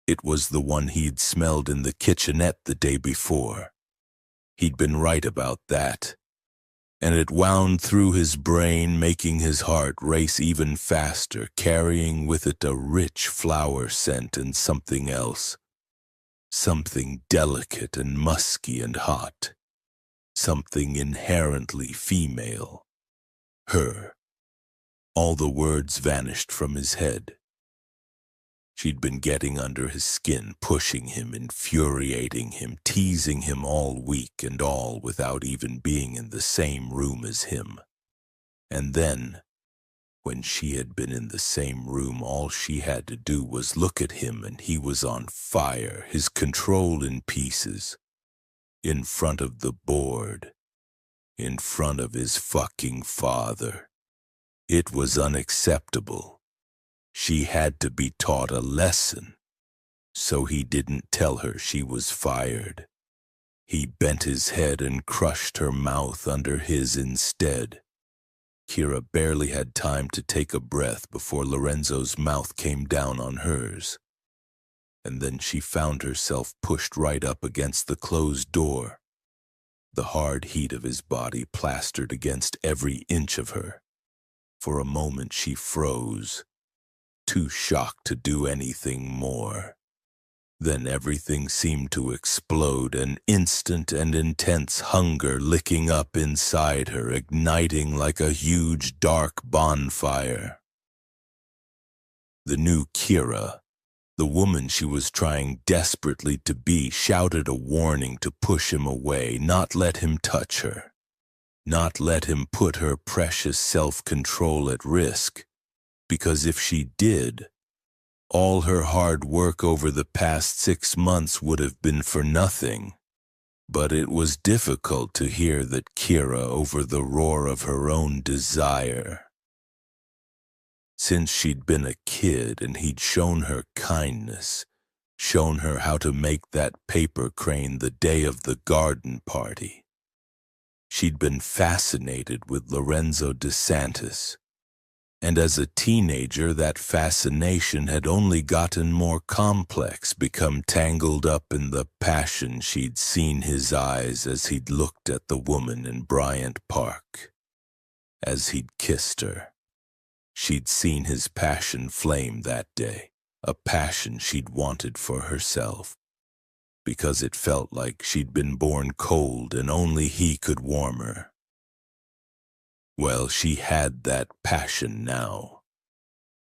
it was the one he'd smelled in the kitchenette the day before. He'd been right about that, and it wound through his brain, making his heart race even faster, carrying with it a rich flower scent and something else. Something delicate and musky and hot. Something inherently female. Her. All the words vanished from his head. She'd been getting under his skin, pushing him, infuriating him, teasing him all week, and all without even being in the same room as him. And then, when she had been in the same room, all she had to do was look at him, and he was on fire, his control in pieces. In front of the board. In front of his fucking father. It was unacceptable. She had to be taught a lesson. So he didn't tell her she was fired. He bent his head and crushed her mouth under his instead. Kira barely had time to take a breath before Lorenzo's mouth came down on hers. And then she found herself pushed right up against the closed door. The hard heat of his body plastered against every inch of her. For a moment she froze, too shocked to do anything more. Then everything seemed to explode, an instant and intense hunger licking up inside her, igniting like a huge dark bonfire. The new Kira, the woman she was trying desperately to be, shouted a warning to push him away, not let him touch her, not let him put her precious self-control at risk, because if she did, all her hard work over the past 6 months would have been for nothing. But it was difficult to hear that Kira over the roar of her own desire. Since she'd been a kid and he'd shown her kindness, shown her how to make that paper crane the day of the garden party. She'd been fascinated with Lorenzo DeSantis. And as a teenager, that fascination had only gotten more complex, become tangled up in the passion she'd seen his eyes as he'd looked at the woman in Bryant Park, as he'd kissed her. She'd seen his passion flame that day, a passion she'd wanted for herself, because it felt like she'd been born cold and only he could warm her. Well, she had that passion now,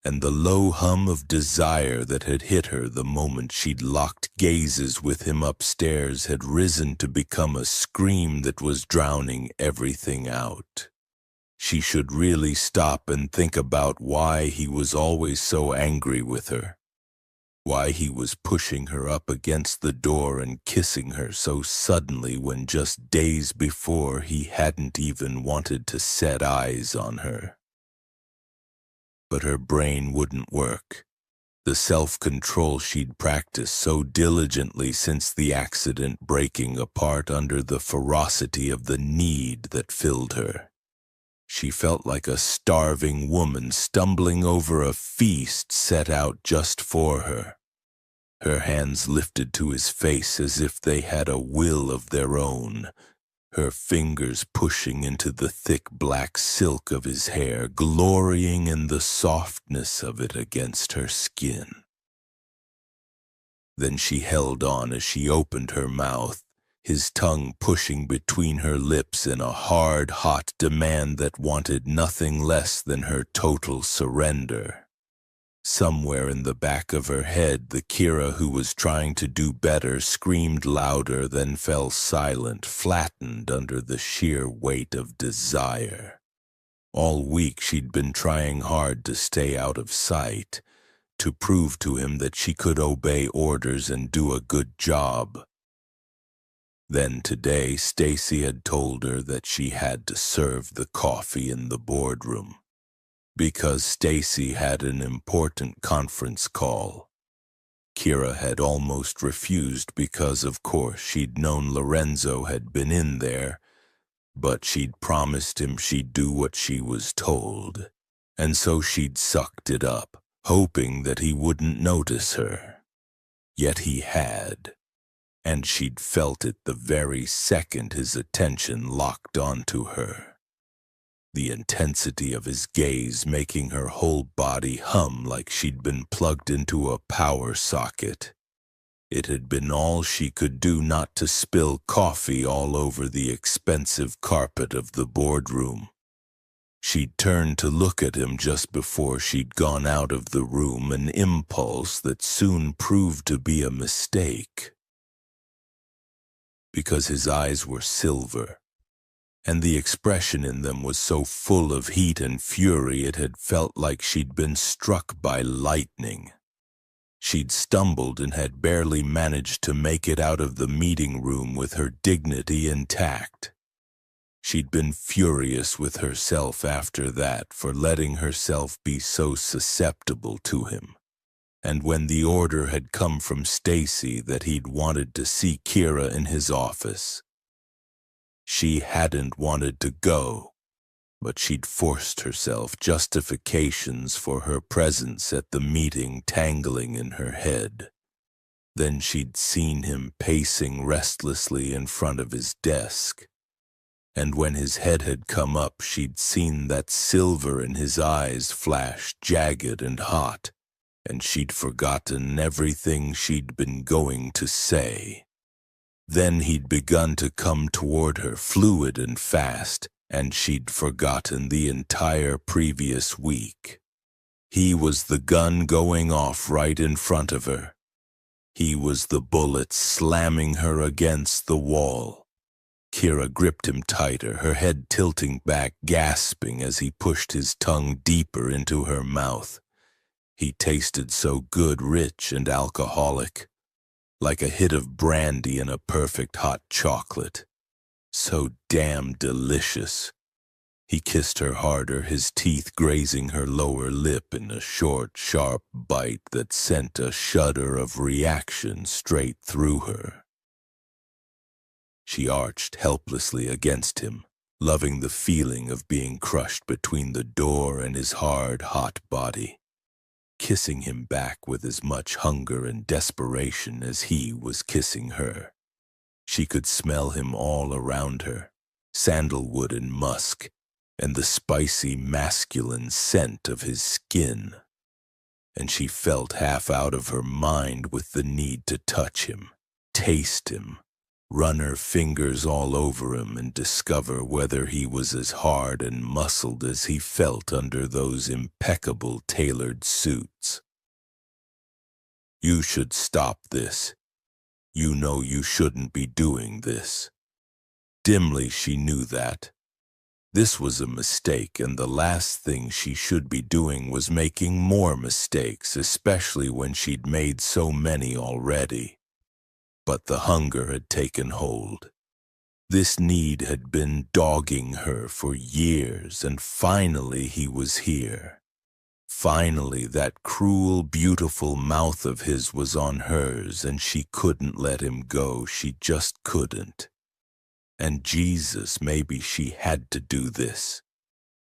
and the low hum of desire that had hit her the moment she'd locked gazes with him upstairs had risen to become a scream that was drowning everything out. She should really stop and think about why he was always so angry with her, why he was pushing her up against the door and kissing her so suddenly when just days before he hadn't even wanted to set eyes on her. But her brain wouldn't work. The self-control she'd practiced so diligently since the accident breaking apart under the ferocity of the need that filled her. She felt like a starving woman stumbling over a feast set out just for her. Her hands lifted to his face as if they had a will of their own, her fingers pushing into the thick black silk of his hair, glorying in the softness of it against her skin. Then she held on as she opened her mouth, his tongue pushing between her lips in a hard, hot demand that wanted nothing less than her total surrender. Somewhere in the back of her head, the Kira who was trying to do better screamed louder, then fell silent, flattened under the sheer weight of desire. All week she'd been trying hard to stay out of sight, to prove to him that she could obey orders and do a good job. Then today, Stacy had told her that she had to serve the coffee in the boardroom, because Stacy had an important conference call. Kira had almost refused because, of course, she'd known Lorenzo had been in there, but she'd promised him she'd do what she was told, and so she'd sucked it up, hoping that he wouldn't notice her. Yet he had, and she'd felt it the very second his attention locked onto her. The intensity of his gaze making her whole body hum like she'd been plugged into a power socket. It had been all she could do not to spill coffee all over the expensive carpet of the boardroom. She'd turned to look at him just before she'd gone out of the room, an impulse that soon proved to be a mistake. Because his eyes were silver, and the expression in them was so full of heat and fury it had felt like she'd been struck by lightning. She'd stumbled and had barely managed to make it out of the meeting room with her dignity intact. She'd been furious with herself after that for letting herself be so susceptible to him. And when the order had come from Stacy that he'd wanted to see Kira in his office, she hadn't wanted to go, but she'd forced herself justifications for her presence at the meeting tangling in her head. Then she'd seen him pacing restlessly in front of his desk, and when his head had come up, she'd seen that silver in his eyes flash jagged and hot, and she'd forgotten everything she'd been going to say. Then he'd begun to come toward her, fluid and fast, and she'd forgotten the entire previous week. He was the gun going off right in front of her. He was the bullet slamming her against the wall. Kira gripped him tighter, her head tilting back, gasping as he pushed his tongue deeper into her mouth. He tasted so good, rich and alcoholic, like a hit of brandy in a perfect hot chocolate. So damn delicious. He kissed her harder, his teeth grazing her lower lip in a short, sharp bite that sent a shudder of reaction straight through her. She arched helplessly against him, loving the feeling of being crushed between the door and his hard, hot body, kissing him back with as much hunger and desperation as he was kissing her. She could smell him all around her, sandalwood and musk, and the spicy masculine scent of his skin, and she felt half out of her mind with the need to touch him, taste him, run her fingers all over him and discover whether he was as hard and muscled as he felt under those impeccable tailored suits. "You should stop this. You know you shouldn't be doing this." Dimly she knew that. This was a mistake, and the last thing she should be doing was making more mistakes, especially when she'd made so many already. But the hunger had taken hold. This need had been dogging her for years, and finally he was here. Finally that cruel, beautiful mouth of his was on hers, and she couldn't let him go. She just couldn't. And Jesus, maybe she had to do this,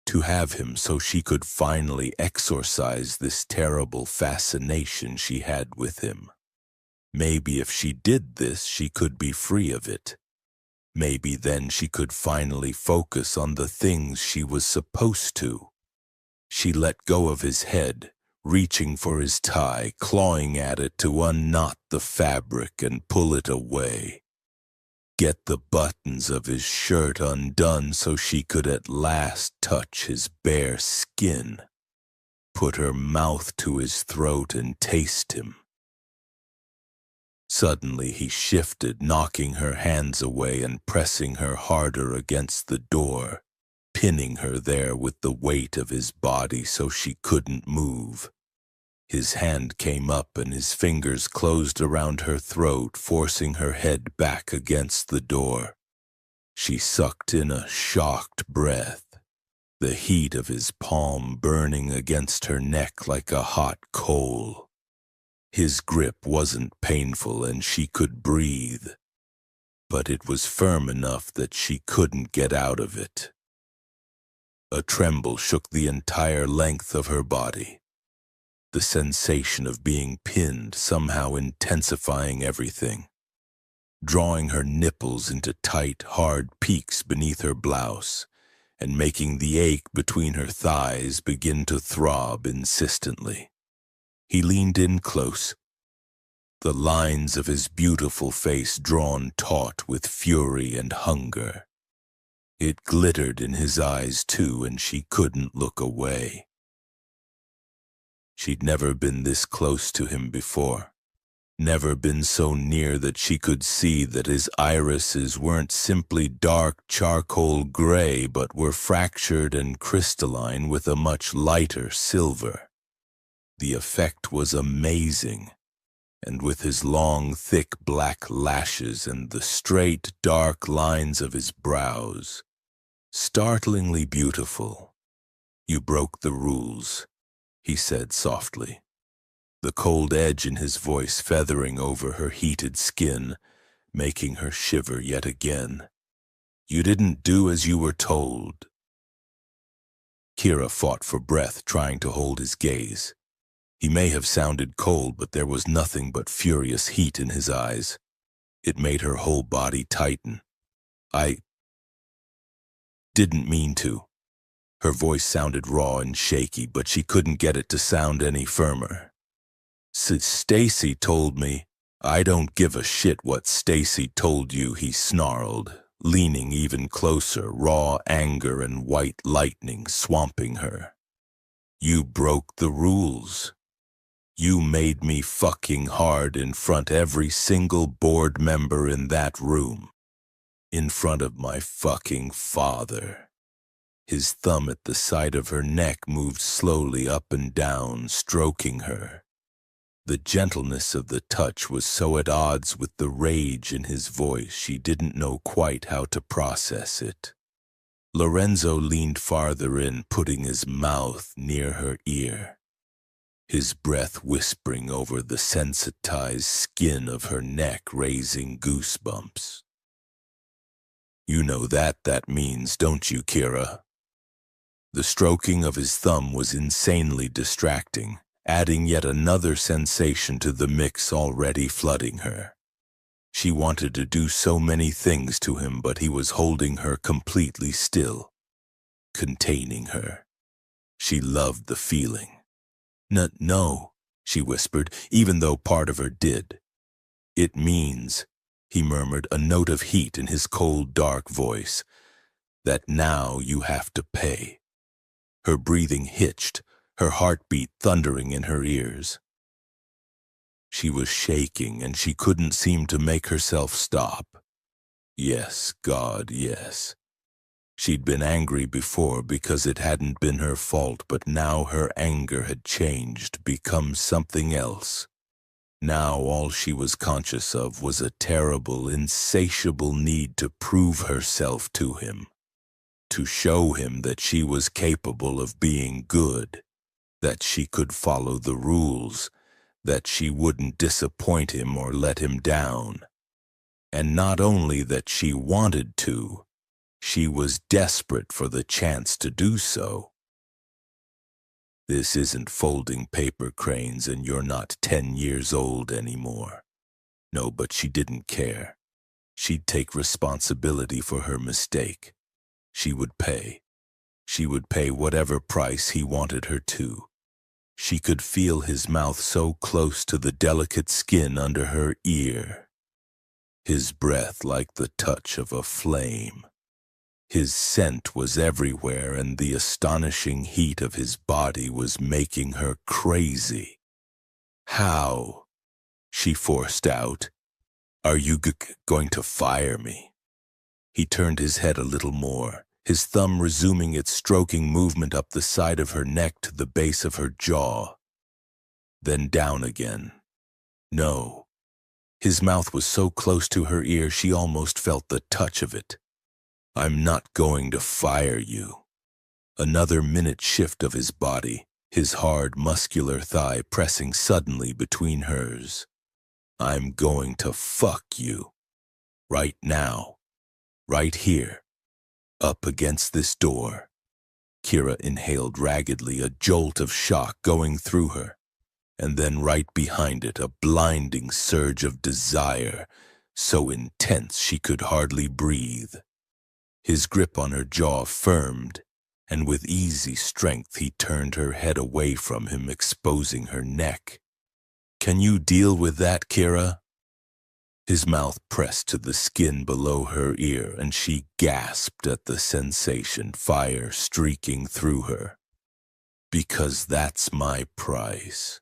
to have him so she could finally exorcise this terrible fascination she had with him. Maybe if she did this, she could be free of it. Maybe then she could finally focus on the things she was supposed to. She let go of his head, reaching for his tie, clawing at it to unknot the fabric and pull it away. Get the buttons of his shirt undone so she could at last touch his bare skin, put her mouth to his throat and taste him. Suddenly he shifted, knocking her hands away and pressing her harder against the door, pinning her there with the weight of his body so she couldn't move. His hand came up and his fingers closed around her throat, forcing her head back against the door. She sucked in a shocked breath, the heat of his palm burning against her neck like a hot coal. His grip wasn't painful and she could breathe, but it was firm enough that she couldn't get out of it. A tremble shook the entire length of her body. The sensation of being pinned somehow intensifying everything, drawing her nipples into tight, hard peaks beneath her blouse, and making the ache between her thighs begin to throb insistently. He leaned in close, the lines of his beautiful face drawn taut with fury and hunger. It glittered in his eyes too, and she couldn't look away. She'd never been this close to him before, never been so near that she could see that his irises weren't simply dark charcoal gray but were fractured and crystalline with a much lighter silver. The effect was amazing, and with his long, thick black lashes and the straight, dark lines of his brows, startlingly beautiful. "You broke the rules," he said softly, the cold edge in his voice feathering over her heated skin, making her shiver yet again. "You didn't do as you were told." Kira fought for breath, trying to hold his gaze. He may have sounded cold, but there was nothing but furious heat in his eyes. It made her whole body tighten. "I didn't mean to." Her voice sounded raw and shaky, but she couldn't get it to sound any firmer. "Stacy told me." "I don't give a shit what Stacy told you," he snarled, leaning even closer, raw anger and white lightning swamping her. "You broke the rules. You made me fucking hard in front every single board member in that room. In front of my fucking father." His thumb at the side of her neck moved slowly up and down, stroking her. The gentleness of the touch was so at odds with the rage in his voice she didn't know quite how to process it. Lorenzo leaned farther in, putting his mouth near her ear, his breath whispering over the sensitized skin of her neck, raising goosebumps. "You know that means, don't you, Kira?" The stroking of his thumb was insanely distracting, adding yet another sensation to the mix already flooding her. She wanted to do so many things to him, but he was holding her completely still. containing her. She loved the feeling. No, she whispered, even though part of her did. It means, he murmured, a note of heat in his cold, dark voice, that now you have to pay. Her breathing hitched, her heartbeat thundering in her ears. She was shaking, and she couldn't seem to make herself stop. Yes, God, yes. She'd been angry before because it hadn't been her fault, but now her anger had changed, become something else. Now all she was conscious of was a terrible, insatiable need to prove herself to him, to show him that she was capable of being good, that she could follow the rules, that she wouldn't disappoint him or let him down. And not only that she wanted to, she was desperate for the chance to do so. This isn't folding paper cranes and you're not 10 years old anymore. No, but she didn't care. She'd take responsibility for her mistake. She would pay. She would pay whatever price he wanted her to. She could feel his mouth so close to the delicate skin under her ear. His breath like the touch of a flame. His scent was everywhere, and the astonishing heat of his body was making her crazy. How? She forced out. Are you going to fire me? He turned his head a little more, his thumb resuming its stroking movement up the side of her neck to the base of her jaw. Then down again. No. His mouth was so close to her ear she almost felt the touch of it. I'm not going to fire you. Another minute shift of his body, his hard, muscular thigh pressing suddenly between hers. I'm going to fuck you. Right now. Right here. Up against this door. Kira inhaled raggedly, a jolt of shock going through her. And then right behind it, a blinding surge of desire, so intense she could hardly breathe. His grip on her jaw firmed, and with easy strength he turned her head away from him, exposing her neck. Can you deal with that, Kira? His mouth pressed to the skin below her ear, and she gasped at the sensation, fire streaking through her. Because that's my price.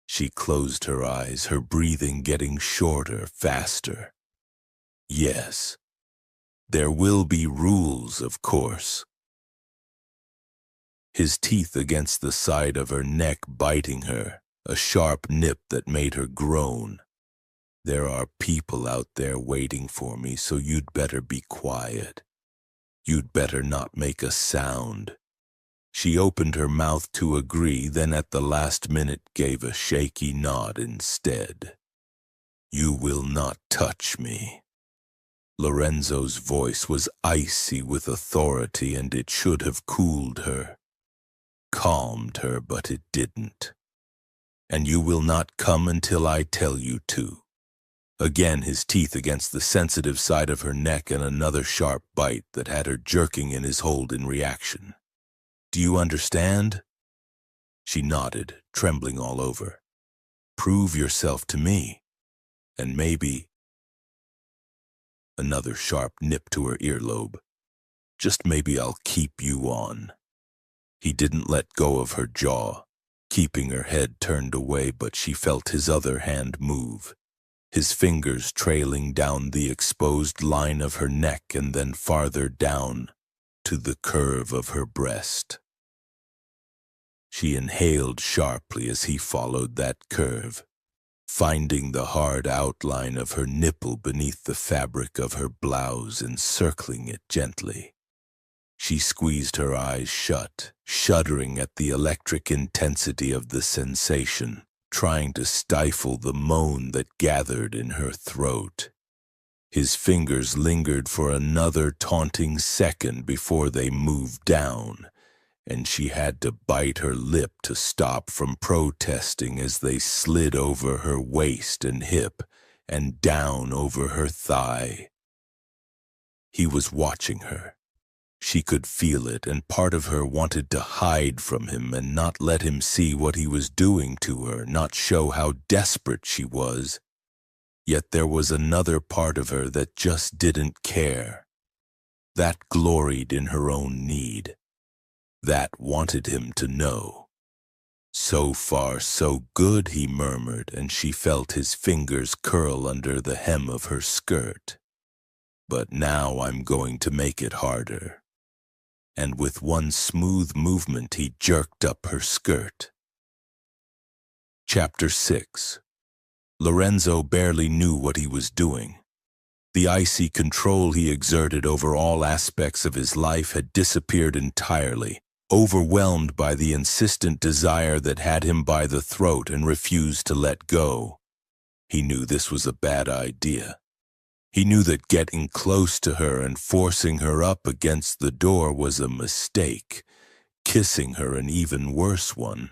She closed her eyes, her breathing getting shorter, faster. Yes. There will be rules, of course. His teeth against the side of her neck biting her, a sharp nip that made her groan. There are people out there waiting for me, so you'd better be quiet. You'd better not make a sound. She opened her mouth to agree, then at the last minute gave a shaky nod instead. You will not touch me. Lorenzo's voice was icy with authority, and it should have cooled her. Calmed her, but it didn't. And you will not come until I tell you to. Again his teeth against the sensitive side of her neck, and another sharp bite that had her jerking in his hold in reaction. Do you understand? She nodded, trembling all over. Prove yourself to me, and maybe... Another sharp nip to her earlobe. Just maybe I'll keep you on. He didn't let go of her jaw, keeping her head turned away, but she felt his other hand move, his fingers trailing down the exposed line of her neck and then farther down to the curve of her breast. She inhaled sharply as he followed that curve, finding the hard outline of her nipple beneath the fabric of her blouse and circling it gently. She squeezed her eyes shut, shuddering at the electric intensity of the sensation, trying to stifle the moan that gathered in her throat. His fingers lingered for another taunting second before they moved down, and she had to bite her lip to stop from protesting as they slid over her waist and hip and down over her thigh. He was watching her. She could feel it, and part of her wanted to hide from him and not let him see what he was doing to her, not show how desperate she was. Yet there was another part of her that just didn't care. That gloried in her own need. That wanted him to know. "So far, so good," he murmured, and she felt his fingers curl under the hem of her skirt. "But now I'm going to make it harder." And with one smooth movement he jerked up her skirt. Chapter 6. Lorenzo barely knew what he was doing. The icy control he exerted over all aspects of his life had disappeared entirely, overwhelmed by the insistent desire that had him by the throat and refused to let go. He knew this was a bad idea. He knew that getting close to her and forcing her up against the door was a mistake, kissing her an even worse one.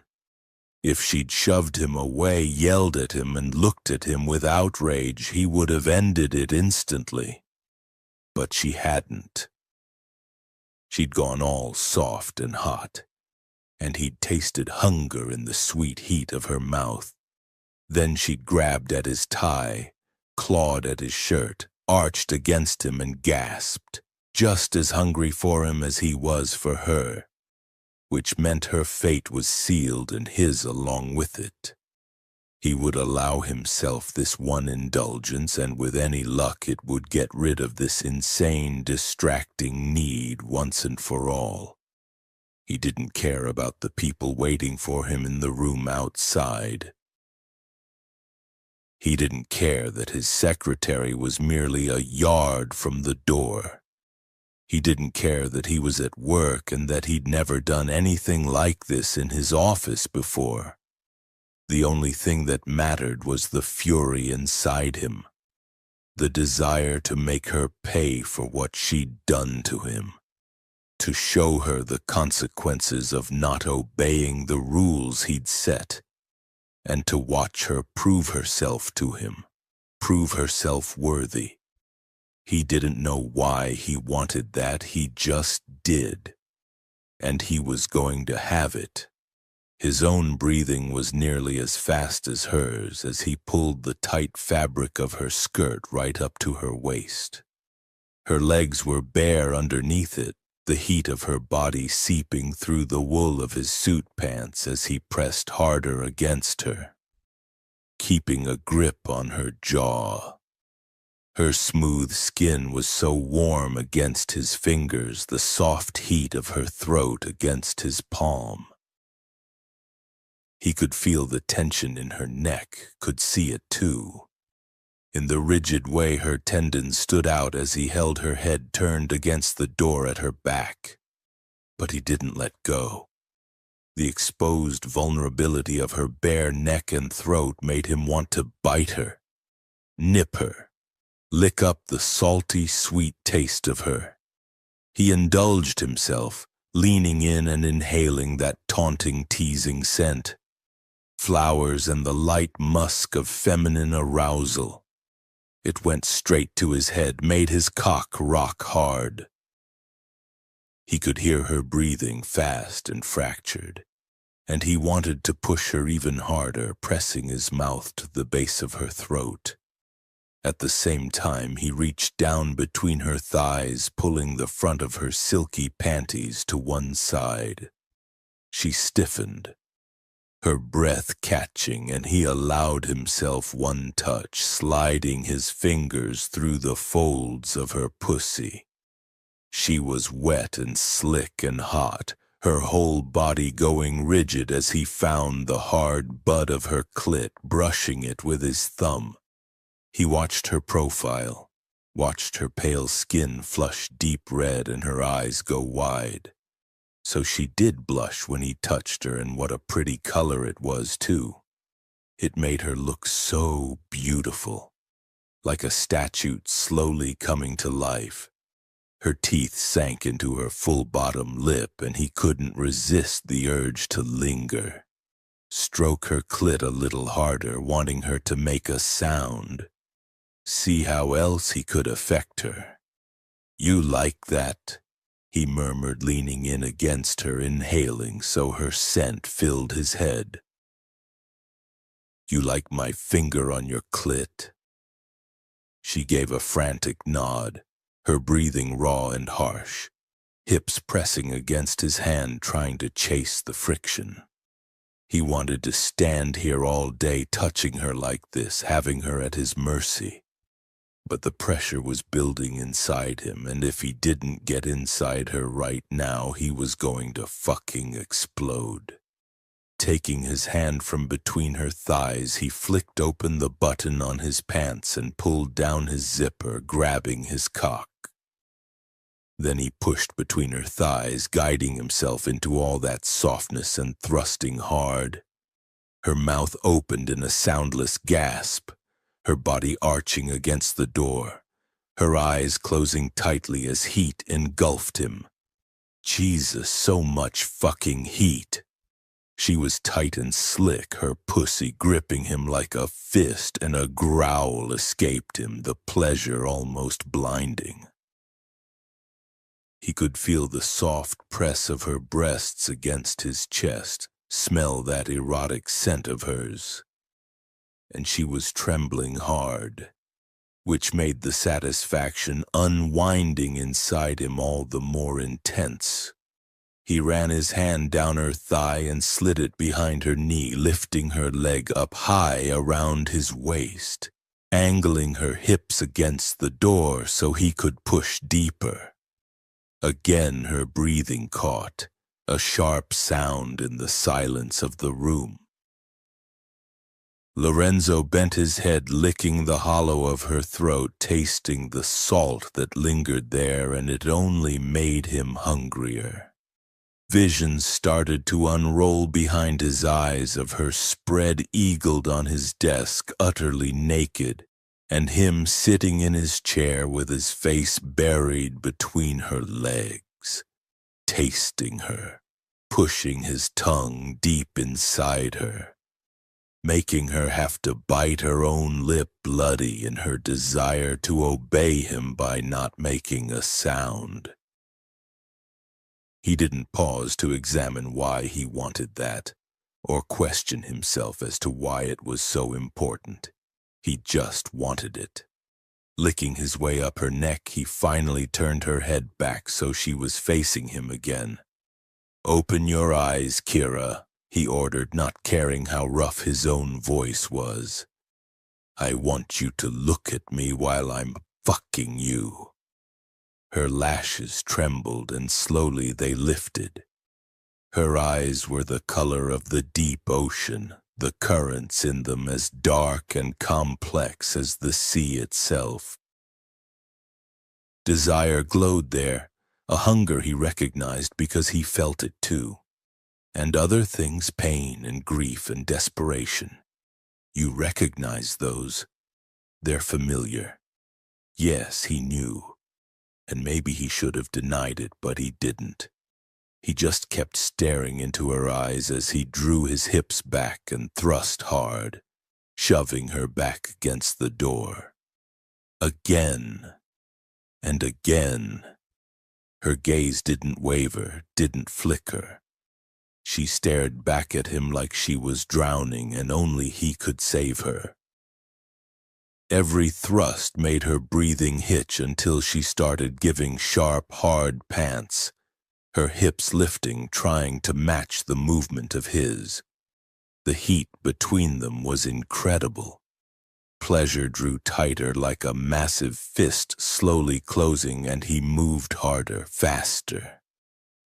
If she'd shoved him away, yelled at him, and looked at him with outrage, he would have ended it instantly. But she hadn't. She'd gone all soft and hot, and he'd tasted hunger in the sweet heat of her mouth. Then she'd grabbed at his tie, clawed at his shirt, arched against him and gasped, just as hungry for him as he was for her, which meant her fate was sealed and his along with it. He would allow himself this one indulgence, and with any luck it would get rid of this insane, distracting need once and for all. He didn't care about the people waiting for him in the room outside. He didn't care that his secretary was merely a yard from the door. He didn't care that he was at work and that he'd never done anything like this in his office before. The only thing that mattered was the fury inside him, the desire to make her pay for what she'd done to him, to show her the consequences of not obeying the rules he'd set, and to watch her prove herself to him, prove herself worthy. He didn't know why he wanted that, he just did. And he was going to have it. His own breathing was nearly as fast as hers as he pulled the tight fabric of her skirt right up to her waist. Her legs were bare underneath it, the heat of her body seeping through the wool of his suit pants as he pressed harder against her, keeping a grip on her jaw. Her smooth skin was so warm against his fingers, the soft heat of her throat against his palm. He could feel the tension in her neck, could see it too. In the rigid way her tendons stood out as he held her head turned against the door at her back. But he didn't let go. The exposed vulnerability of her bare neck and throat made him want to bite her, nip her, lick up the salty, sweet taste of her. He indulged himself, leaning in and inhaling that taunting, teasing scent. Flowers and the light musk of feminine arousal. It went straight to his head, made his cock rock hard. He could hear her breathing fast and fractured, and he wanted to push her even harder, pressing his mouth to the base of her throat. At the same time, he reached down between her thighs, pulling the front of her silky panties to one side. She stiffened, her breath catching, and he allowed himself one touch, sliding his fingers through the folds of her pussy. She was wet and slick and hot, her whole body going rigid as he found the hard butt of her clit, brushing it with his thumb. He watched her profile, watched her pale skin flush deep red and her eyes go wide. So she did blush when he touched her, and what a pretty color it was, too. It made her look so beautiful, like a statue slowly coming to life. Her teeth sank into her full bottom lip, and he couldn't resist the urge to linger. Stroke her clit a little harder, wanting her to make a sound. See how else he could affect her. "You like that?" he murmured, leaning in against her, inhaling so her scent filled his head. You like my finger on your clit? She gave a frantic nod, her breathing raw and harsh, hips pressing against his hand, trying to chase the friction. He wanted to stand here all day, touching her like this, having her at his mercy. But the pressure was building inside him, and if he didn't get inside her right now, he was going to fucking explode. Taking his hand from between her thighs, he flicked open the button on his pants and pulled down his zipper, grabbing his cock. Then he pushed between her thighs, guiding himself into all that softness and thrusting hard. Her mouth opened in a soundless gasp, her body arching against the door, her eyes closing tightly as heat engulfed him. Jesus, so much fucking heat. She was tight and slick, her pussy gripping him like a fist, and a growl escaped him, the pleasure almost blinding. He could feel the soft press of her breasts against his chest, smell that erotic scent of hers. And she was trembling hard, which made the satisfaction unwinding inside him all the more intense. He ran his hand down her thigh and slid it behind her knee, lifting her leg up high around his waist, angling her hips against the door so he could push deeper. Again her breathing caught, a sharp sound in the silence of the room. Lorenzo bent his head, licking the hollow of her throat, tasting the salt that lingered there, and it only made him hungrier. Visions started to unroll behind his eyes of her spread-eagled on his desk, utterly naked, and him sitting in his chair with his face buried between her legs, tasting her, pushing his tongue deep inside her, making her have to bite her own lip bloody in her desire to obey him by not making a sound. He didn't pause to examine why he wanted that, or question himself as to why it was so important. He just wanted it. Licking his way up her neck, he finally turned her head back so she was facing him again. "Open your eyes, Kira," he ordered, not caring how rough his own voice was. "I want you to look at me while I'm fucking you." Her lashes trembled and slowly they lifted. Her eyes were the color of the deep ocean, the currents in them as dark and complex as the sea itself. Desire glowed there, a hunger he recognized because he felt it too. And other things, pain and grief and desperation. You recognize those. They're familiar. Yes, he knew. And maybe he should have denied it, but he didn't. He just kept staring into her eyes as he drew his hips back and thrust hard, shoving her back against the door. Again and again. Her gaze didn't waver, didn't flicker. She stared back at him like she was drowning and only he could save her. Every thrust made her breathing hitch until she started giving sharp, hard pants, her hips lifting, trying to match the movement of his. The heat between them was incredible. Pleasure drew tighter like a massive fist slowly closing, and he moved harder, faster,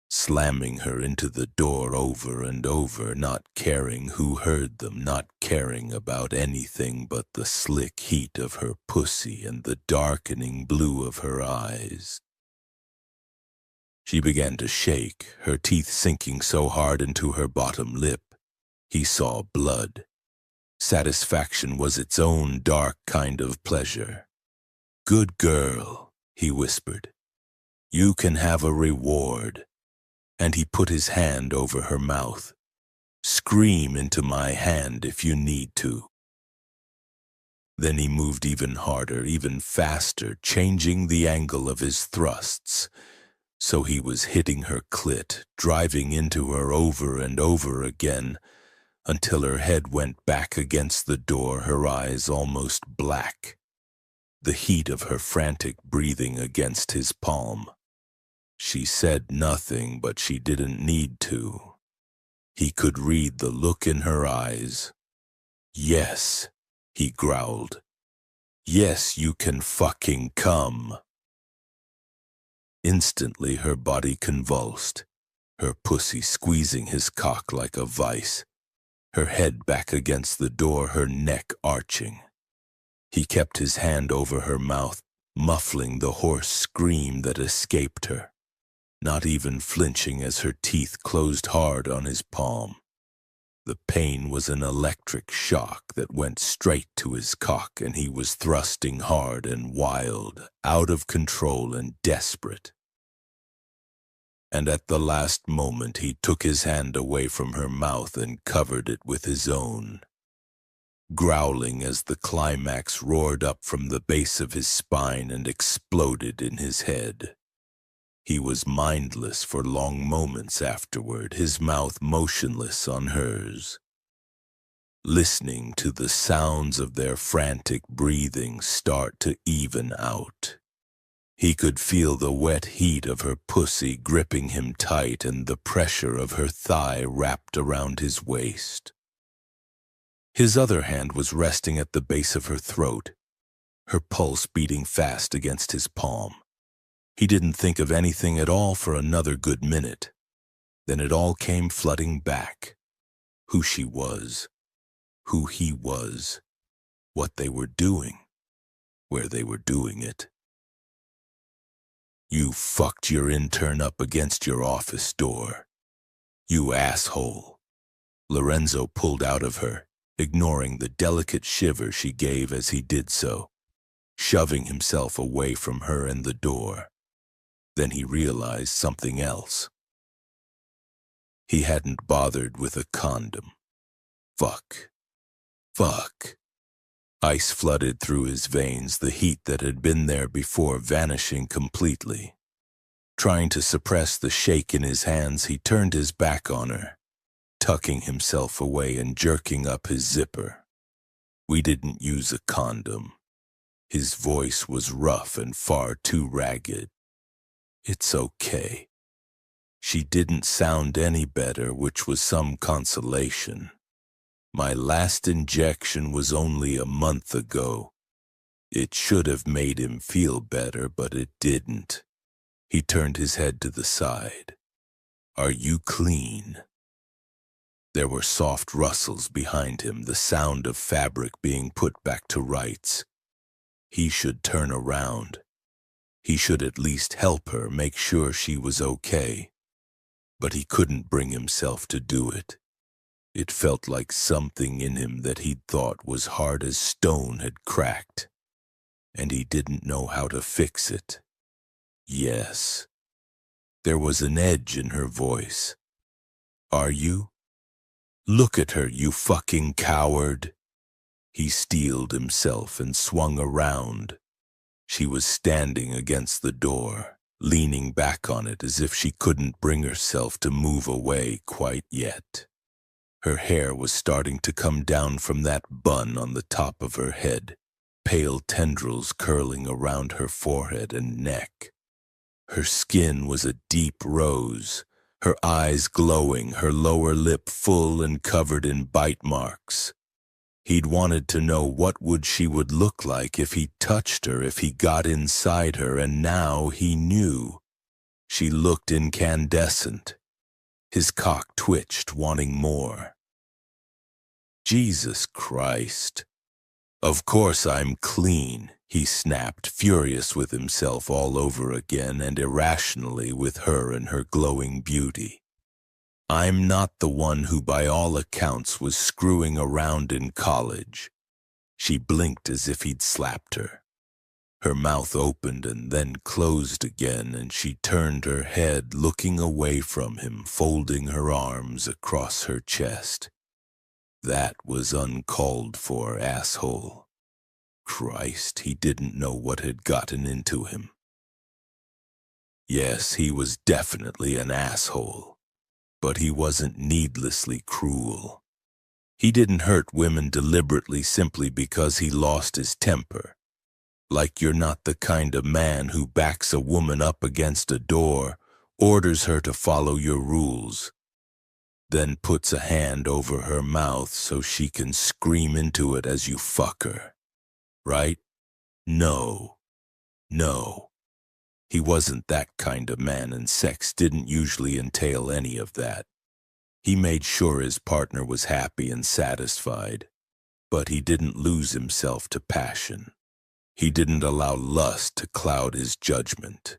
slamming her into the door over and over, not caring who heard them, not caring about anything but the slick heat of her pussy and the darkening blue of her eyes. She began to shake, her teeth sinking so hard into her bottom lip. He saw blood. Satisfaction was its own dark kind of pleasure. "Good girl," he whispered. "You can have a reward." And he put his hand over her mouth. "Scream into my hand if you need to." Then he moved even harder, even faster, changing the angle of his thrusts. So he was hitting her clit, driving into her over and over again, until her head went back against the door, her eyes almost black, the heat of her frantic breathing against his palm. She said nothing, but she didn't need to. He could read the look in her eyes. "Yes," he growled. "Yes, you can fucking come." Instantly her body convulsed, her pussy squeezing his cock like a vice, her head back against the door, her neck arching. He kept his hand over her mouth, muffling the hoarse scream that escaped her, not even flinching as her teeth closed hard on his palm. The pain was an electric shock that went straight to his cock, and he was thrusting hard and wild, out of control and desperate. And at the last moment he took his hand away from her mouth and covered it with his own. Growling as the climax roared up from the base of his spine and exploded in his head. He was mindless for long moments afterward, his mouth motionless on hers, listening to the sounds of their frantic breathing start to even out. He could feel the wet heat of her pussy gripping him tight and the pressure of her thigh wrapped around his waist. His other hand was resting at the base of her throat, her pulse beating fast against his palm. He didn't think of anything at all for another good minute. Then it all came flooding back. Who she was, who he was, what they were doing, where they were doing it. "You fucked your intern up against your office door. You asshole." Lorenzo pulled out of her, ignoring the delicate shiver she gave as he did so, shoving himself away from her and the door. Then he realized something else. He hadn't bothered with a condom. Fuck. Fuck. Ice flooded through his veins, the heat that had been there before vanishing completely. Trying to suppress the shake in his hands, he turned his back on her, tucking himself away and jerking up his zipper. "We didn't use a condom." His voice was rough and far too ragged. "It's okay." She didn't sound any better, which was some consolation. "My last injection was only a month ago. It should have made him feel better, but it didn't." He turned his head to the side. "Are you clean?" There were soft rustles behind him, the sound of fabric being put back to rights. He should turn around. He should at least help her, make sure she was okay. But he couldn't bring himself to do it. It felt like something in him that he'd thought was hard as stone had cracked, and he didn't know how to fix it. Yes. There was an edge in her voice. "Are you? Look at her, you fucking coward." He steeled himself and swung around. She was standing against the door, leaning back on it as if she couldn't bring herself to move away quite yet. Her hair was starting to come down from that bun on the top of her head, pale tendrils curling around her forehead and neck. Her skin was a deep rose, her eyes glowing, her lower lip full and covered in bite marks. He'd wanted to know what she would look like if he touched her, if he got inside her, and now he knew. She looked incandescent. His cock twitched, wanting more. Jesus Christ. "Of course I'm clean," he snapped, furious with himself all over again and irrationally with her and her glowing beauty. "I'm not the one who by all accounts was screwing around in college." She blinked as if he'd slapped her. Her mouth opened and then closed again, and she turned her head, looking away from him, folding her arms across her chest. That was uncalled for, asshole. Christ, he didn't know what had gotten into him. Yes, he was definitely an asshole, but he wasn't needlessly cruel. He didn't hurt women deliberately simply because he lost his temper. Like you're not the kind of man who backs a woman up against a door, orders her to follow your rules, then puts a hand over her mouth so she can scream into it as you fuck her. Right? No. No. He wasn't that kind of man, and sex didn't usually entail any of that. He made sure his partner was happy and satisfied, but he didn't lose himself to passion. He didn't allow lust to cloud his judgment.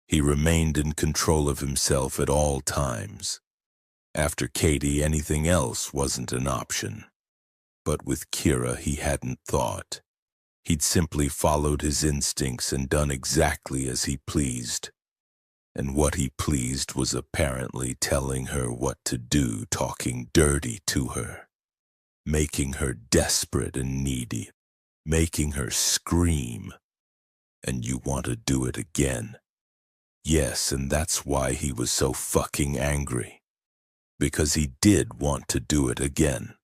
He remained in control of himself at all times. After Katie, anything else wasn't an option. But with Kira, he hadn't thought. He'd simply followed his instincts and done exactly as he pleased. And what he pleased was apparently telling her what to do, talking dirty to her, making her desperate and needy, making her scream. And you want to do it again. Yes, and that's why he was so fucking angry. Because he did want to do it again.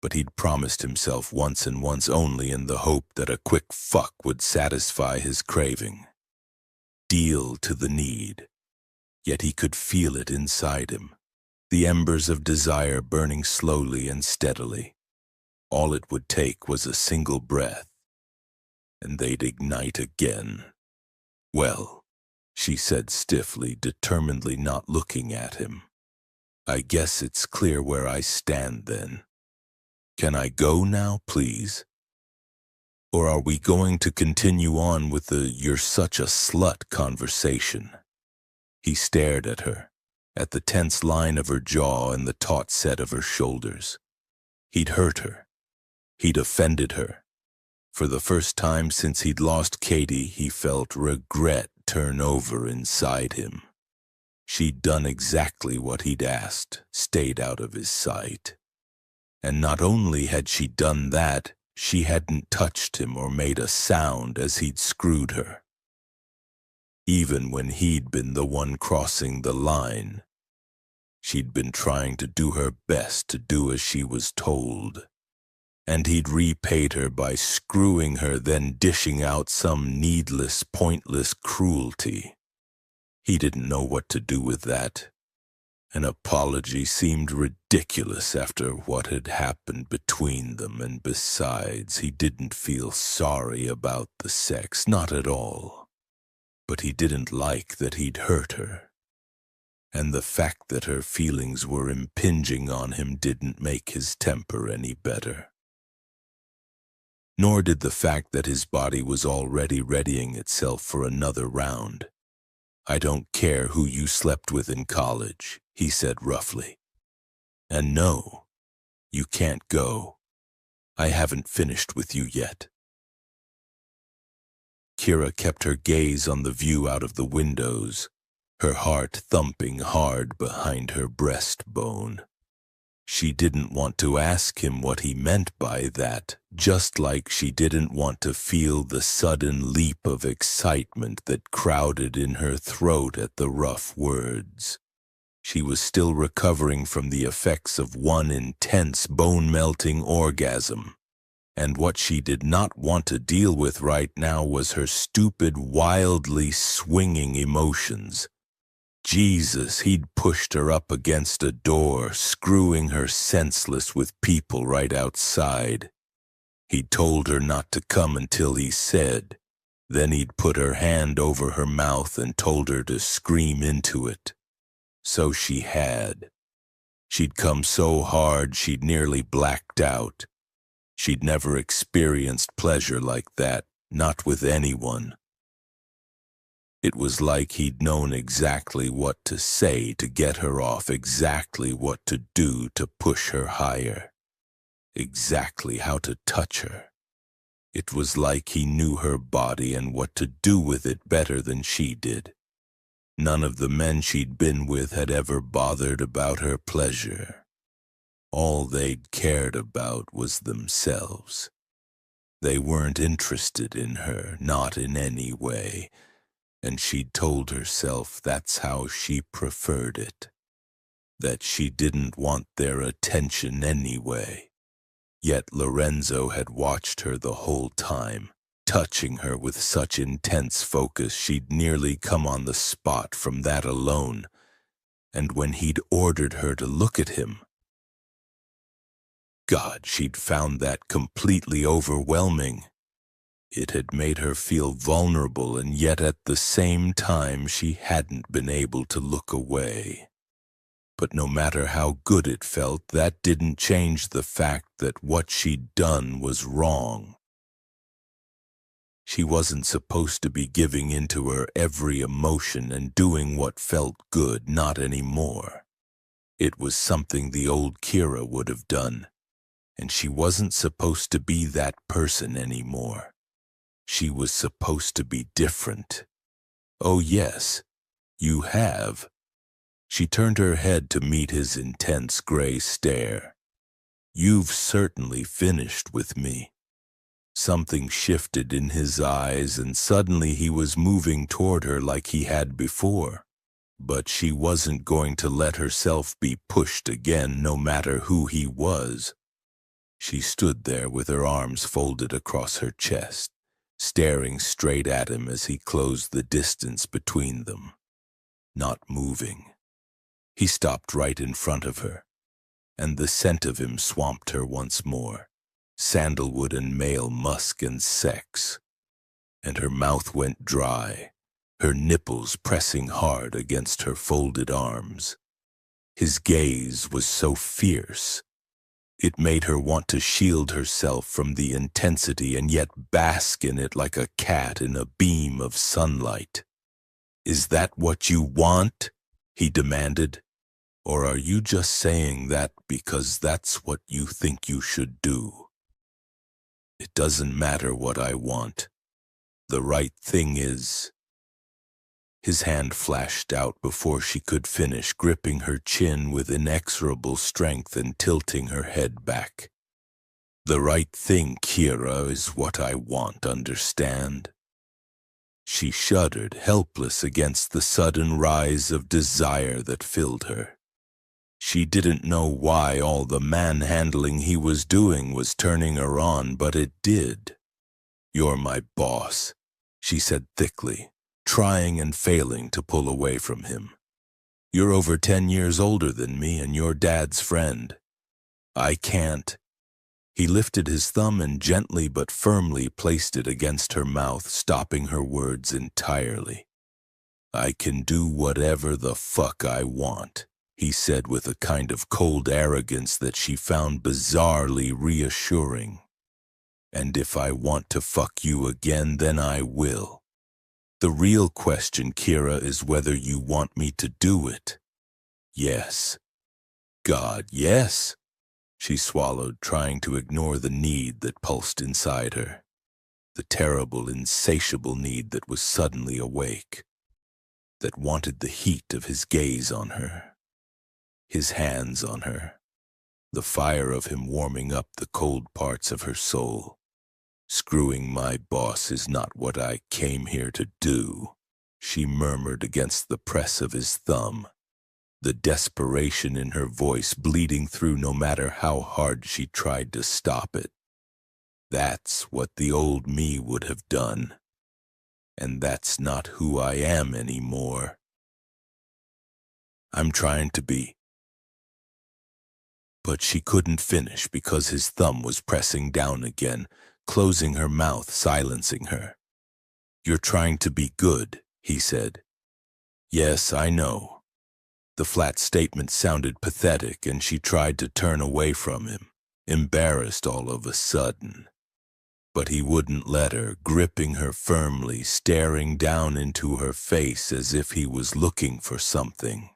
But he'd promised himself once and once only in the hope that a quick fuck would satisfy his craving. Deal to the need. Yet he could feel it inside him, the embers of desire burning slowly and steadily. All it would take was a single breath, and they'd ignite again. Well, she said stiffly, determinedly not looking at him. I guess it's clear where I stand then. Can I go now, please? Or are we going to continue on with the "you're such a slut" conversation? He stared at her, at the tense line of her jaw and the taut set of her shoulders. He'd hurt her. He'd offended her. For the first time since he'd lost Katie, he felt regret turn over inside him. She'd done exactly what he'd asked, stayed out of his sight. And not only had she done that, she hadn't touched him or made a sound as he'd screwed her. Even when he'd been the one crossing the line, she'd been trying to do her best to do as she was told. And he'd repaid her by screwing her, then dishing out some needless, pointless cruelty. He didn't know what to do with that. An apology seemed ridiculous after what had happened between them, and besides, he didn't feel sorry about the sex, not at all. But he didn't like that he'd hurt her. And the fact that her feelings were impinging on him didn't make his temper any better. Nor did the fact that his body was already readying itself for another round. I don't care who you slept with in college, he said roughly. And no, you can't go. I haven't finished with you yet. Kira kept her gaze on the view out of the windows, her heart thumping hard behind her breastbone. She didn't want to ask him what he meant by that, just like she didn't want to feel the sudden leap of excitement that crowded in her throat at the rough words. She was still recovering from the effects of one intense, bone-melting orgasm, and what she did not want to deal with right now was her stupid, wildly swinging emotions. Jesus, he'd pushed her up against a door, screwing her senseless with people right outside. He'd told her not to come until he said. Then he'd put her hand over her mouth and told her to scream into it. So she had. She'd come so hard she'd nearly blacked out. She'd never experienced pleasure like that, not with anyone. It was like he'd known exactly what to say to get her off, exactly what to do to push her higher, exactly how to touch her. It was like he knew her body and what to do with it better than she did. None of the men she'd been with had ever bothered about her pleasure. All they'd cared about was themselves. They weren't interested in her, not in any way. and she'd told herself that's how she preferred it, that she didn't want their attention anyway. Yet Lorenzo had watched her the whole time, touching her with such intense focus she'd nearly come on the spot from that alone, and when he'd ordered her to look at him, God, she'd found that completely overwhelming. It had made her feel vulnerable, and yet at the same time she hadn't been able to look away. But no matter how good it felt, that didn't change the fact that what she'd done was wrong. She wasn't supposed to be giving into her every emotion and doing what felt good, not anymore. It was something the old Kira would have done, and she wasn't supposed to be that person anymore. She was supposed to be different. Oh yes, you have. She turned her head to meet his intense gray stare. You've certainly finished with me. Something shifted in his eyes, and suddenly he was moving toward her like he had before. But she wasn't going to let herself be pushed again, no matter who he was. She stood there with her arms folded across her chest, staring straight at him as he closed the distance between them, not moving. He stopped right in front of her, and the scent of him swamped her once more, sandalwood and male musk and sex, and her mouth went dry, her nipples pressing hard against her folded arms. His gaze was so fierce. It made her want to shield herself from the intensity and yet bask in it like a cat in a beam of sunlight. "Is that what you want?" he demanded. "Or are you just saying that because that's what you think you should do?" "It doesn't matter what I want. The right thing is—" His hand flashed out before she could finish, gripping her chin with inexorable strength and tilting her head back. "The right thing, Kira, is what I want, understand?" She shuddered, helpless against the sudden rise of desire that filled her. She didn't know why all the manhandling he was doing was turning her on, but it did. "You're my boss," she said thickly, trying and failing to pull away from him. "You're over 10 years older than me and your dad's friend. I can't—" He lifted his thumb and gently but firmly placed it against her mouth, stopping her words entirely. "I can do whatever the fuck I want," he said with a kind of cold arrogance that she found bizarrely reassuring. "And if I want to fuck you again, then I will. The real question, Kira, is whether you want me to do it." "Yes." "God, yes." She swallowed, trying to ignore the need that pulsed inside her. The terrible, insatiable need that was suddenly awake, that wanted the heat of his gaze on her, his hands on her, the fire of him warming up the cold parts of her soul. "Screwing my boss is not what I came here to do," she murmured against the press of his thumb, the desperation in her voice bleeding through no matter how hard she tried to stop it. "That's what the old me would have done, and that's not who I am anymore. I'm trying to be—" But she couldn't finish because his thumb was pressing down again, closing her mouth, silencing her. "You're trying to be good," he said. "Yes, I know." The flat statement sounded pathetic, and she tried to turn away from him, embarrassed all of a sudden. But he wouldn't let her, gripping her firmly, staring down into her face as if he was looking for something.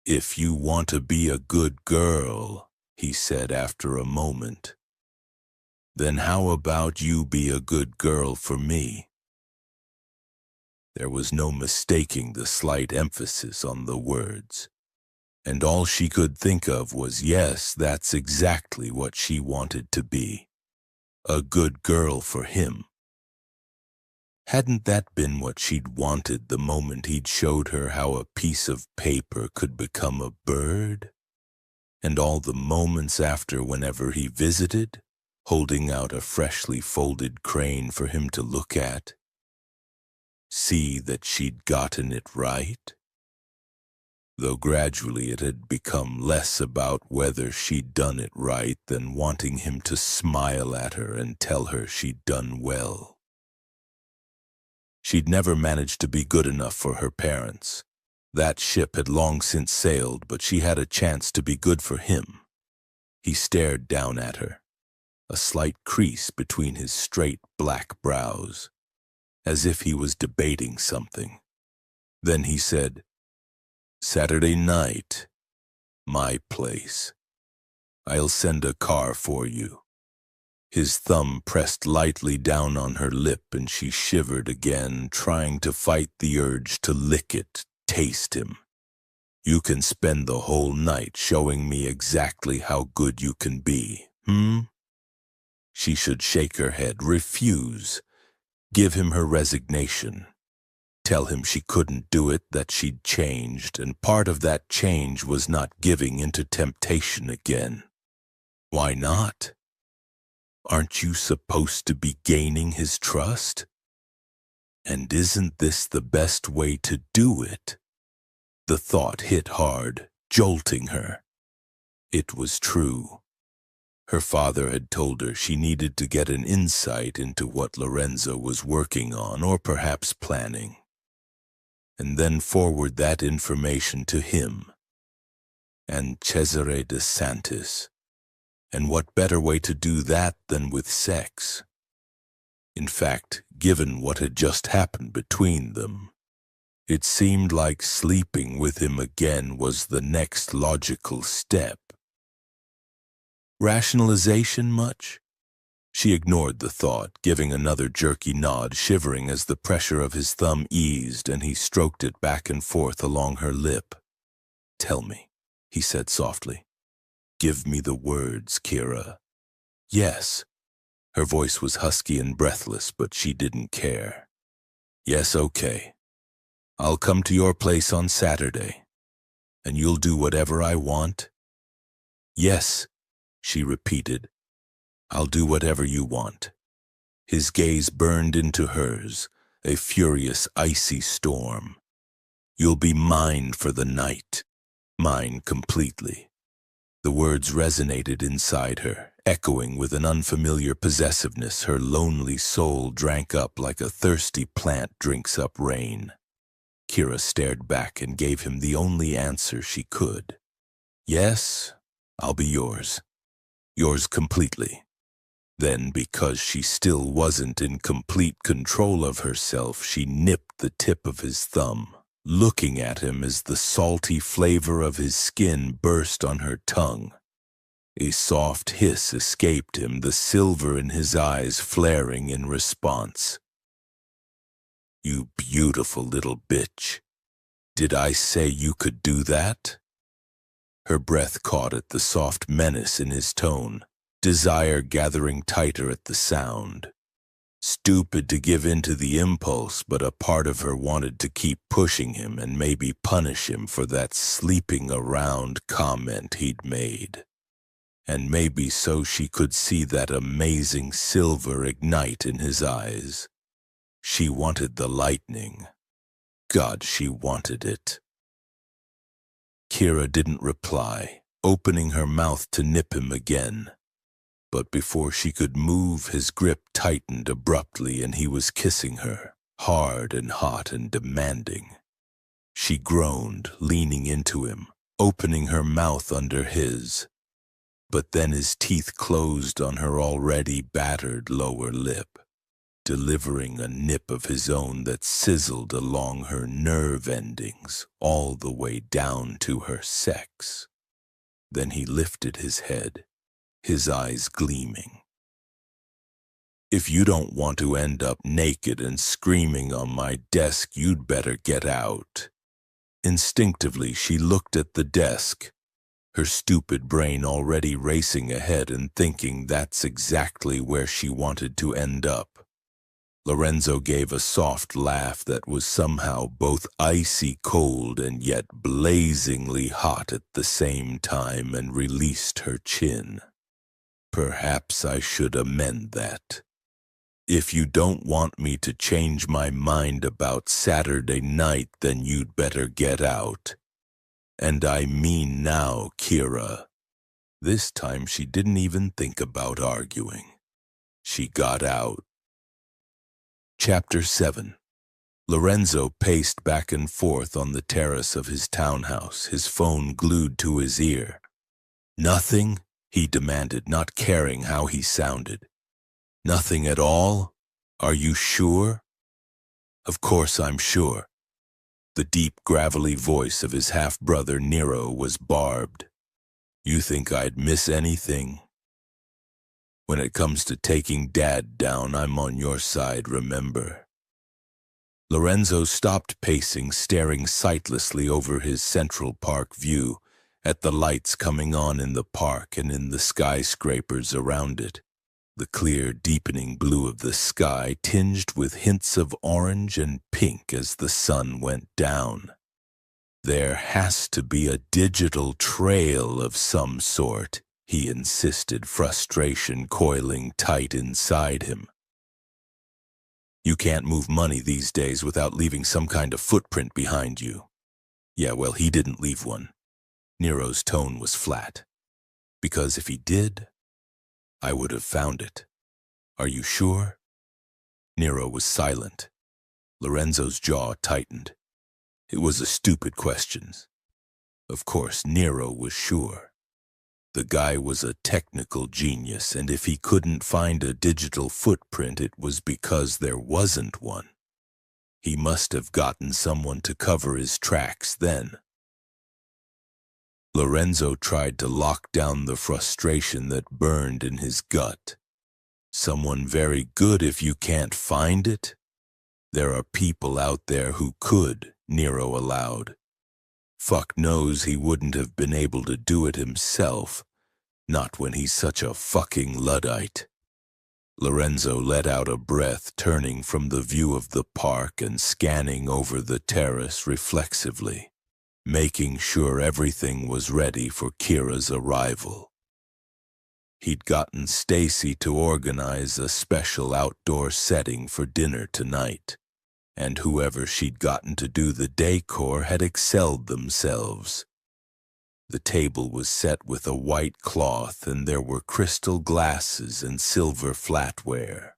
"If you want to be a good girl," he said after a moment, "then how about you be a good girl for me?" There was no mistaking the slight emphasis on the words, and all she could think of was, yes, that's exactly what she wanted to be. A good girl for him. Hadn't that been what she'd wanted the moment he'd showed her how a piece of paper could become a bird? And all the moments after, whenever he visited, holding out a freshly folded crane for him to look at? See that she'd gotten it right? Though gradually it had become less about whether she'd done it right than wanting him to smile at her and tell her she'd done well. She'd never managed to be good enough for her parents. That ship had long since sailed, but she had a chance to be good for him. He stared down at her, a slight crease between his straight black brows, as if he was debating something. Then he said, "Saturday night, my place. I'll send a car for you." His thumb pressed lightly down on her lip and she shivered again, trying to fight the urge to lick it, taste him. "You can spend the whole night showing me exactly how good you can be, She should shake her head, refuse, give him her resignation. Tell him she couldn't do it, that she'd changed, and part of that change was not giving into temptation again. Why not? Aren't you supposed to be gaining his trust? And isn't this the best way to do it? The thought hit hard, jolting her. It was true. Her father had told her she needed to get an insight into what Lorenzo was working on or perhaps planning, and then forward that information to him and Cesare de Santis. And what better way to do that than with sex? In fact, given what had just happened between them, it seemed like sleeping with him again was the next logical step. Rationalization much? She ignored the thought, giving another jerky nod, shivering as the pressure of his thumb eased and he stroked it back and forth along her lip. "Tell me," he said softly. "Give me the words, Kira." "Yes." Her voice was husky and breathless, but she didn't care. "Yes, okay. I'll come to your place on Saturday, and you'll do whatever I want?" "Yes," she repeated. "I'll do whatever you want." His gaze burned into hers, a furious, icy storm. "You'll be mine for the night. Mine completely." The words resonated inside her, echoing with an unfamiliar possessiveness her lonely soul drank up like a thirsty plant drinks up rain. Kira stared back and gave him the only answer she could. "Yes, I'll be yours. Yours completely." Then, because she still wasn't in complete control of herself, she nipped the tip of his thumb, looking at him as the salty flavor of his skin burst on her tongue. A soft hiss escaped him, the silver in his eyes flaring in response. "You beautiful little bitch. Did I say you could do that?" Her breath caught at the soft menace in his tone, desire gathering tighter at the sound. Stupid to give in to the impulse, but a part of her wanted to keep pushing him and maybe punish him for that sleeping around comment he'd made. And maybe so she could see that amazing silver ignite in his eyes. She wanted the lightning. God, she wanted it. Kira didn't reply, opening her mouth to nip him again. But before she could move, his grip tightened abruptly and he was kissing her, hard and hot and demanding. She groaned, leaning into him, opening her mouth under his. But then his teeth closed on her already battered lower lip, delivering a nip of his own that sizzled along her nerve endings, all the way down to her sex. Then he lifted his head, his eyes gleaming. "If you don't want to end up naked and screaming on my desk, you'd better get out." Instinctively, she looked at the desk, her stupid brain already racing ahead and thinking that's exactly where she wanted to end up. Lorenzo gave a soft laugh that was somehow both icy cold and yet blazingly hot at the same time and released her chin. Perhaps I should amend that. If you don't want me to change my mind about Saturday night, then you'd better get out. And I mean now, Kira. This time she didn't even think about arguing. She got out. Chapter 7. Lorenzo paced back and forth on the terrace of his townhouse, his phone glued to his ear. Nothing? He demanded, not caring how he sounded. Nothing at all? Are you sure? Of course I'm sure. The deep, gravelly voice of his half-brother Nero was barbed. You think I'd miss anything? When it comes to taking Dad down, I'm on your side, remember? Lorenzo stopped pacing, staring sightlessly over his Central Park view at the lights coming on in the park and in the skyscrapers around it. The clear, deepening blue of the sky tinged with hints of orange and pink as the sun went down. There has to be a digital trail of some sort, he insisted, frustration coiling tight inside him. You can't move money these days without leaving some kind of footprint behind you. Yeah, well, he didn't leave one. Nero's tone was flat. Because if he did, I would have found it. Are you sure? Nero was silent. Lorenzo's jaw tightened. It was a stupid question. Of course, Nero was sure. The guy was a technical genius, and if he couldn't find a digital footprint, it was because there wasn't one. He must have gotten someone to cover his tracks then. Lorenzo tried to lock down the frustration that burned in his gut. Someone very good if you can't find it? There are people out there who could, Nero allowed. Fuck knows he wouldn't have been able to do it himself, not when he's such a fucking Luddite. Lorenzo let out a breath, turning from the view of the park and scanning over the terrace reflexively, making sure everything was ready for Kira's arrival. He'd gotten Stacy to organize a special outdoor setting for dinner tonight, and whoever she'd gotten to do the decor had excelled themselves. The table was set with a white cloth, and there were crystal glasses and silver flatware.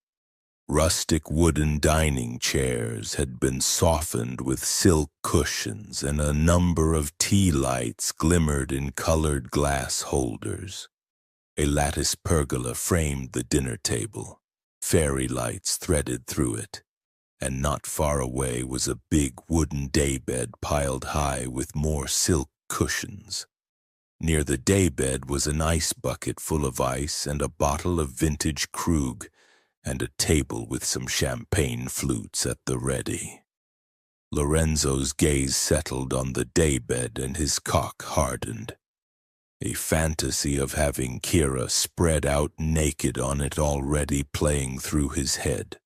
Rustic wooden dining chairs had been softened with silk cushions, and a number of tea lights glimmered in colored glass holders. A lattice pergola framed the dinner table, fairy lights threaded through it, and not far away was a big wooden daybed piled high with more silk cushions. Near the daybed was an ice bucket full of ice and a bottle of vintage Krug, and a table with some champagne flutes at the ready. Lorenzo's gaze settled on the daybed and his cock hardened. A fantasy of having Kira spread out naked on it already playing through his head.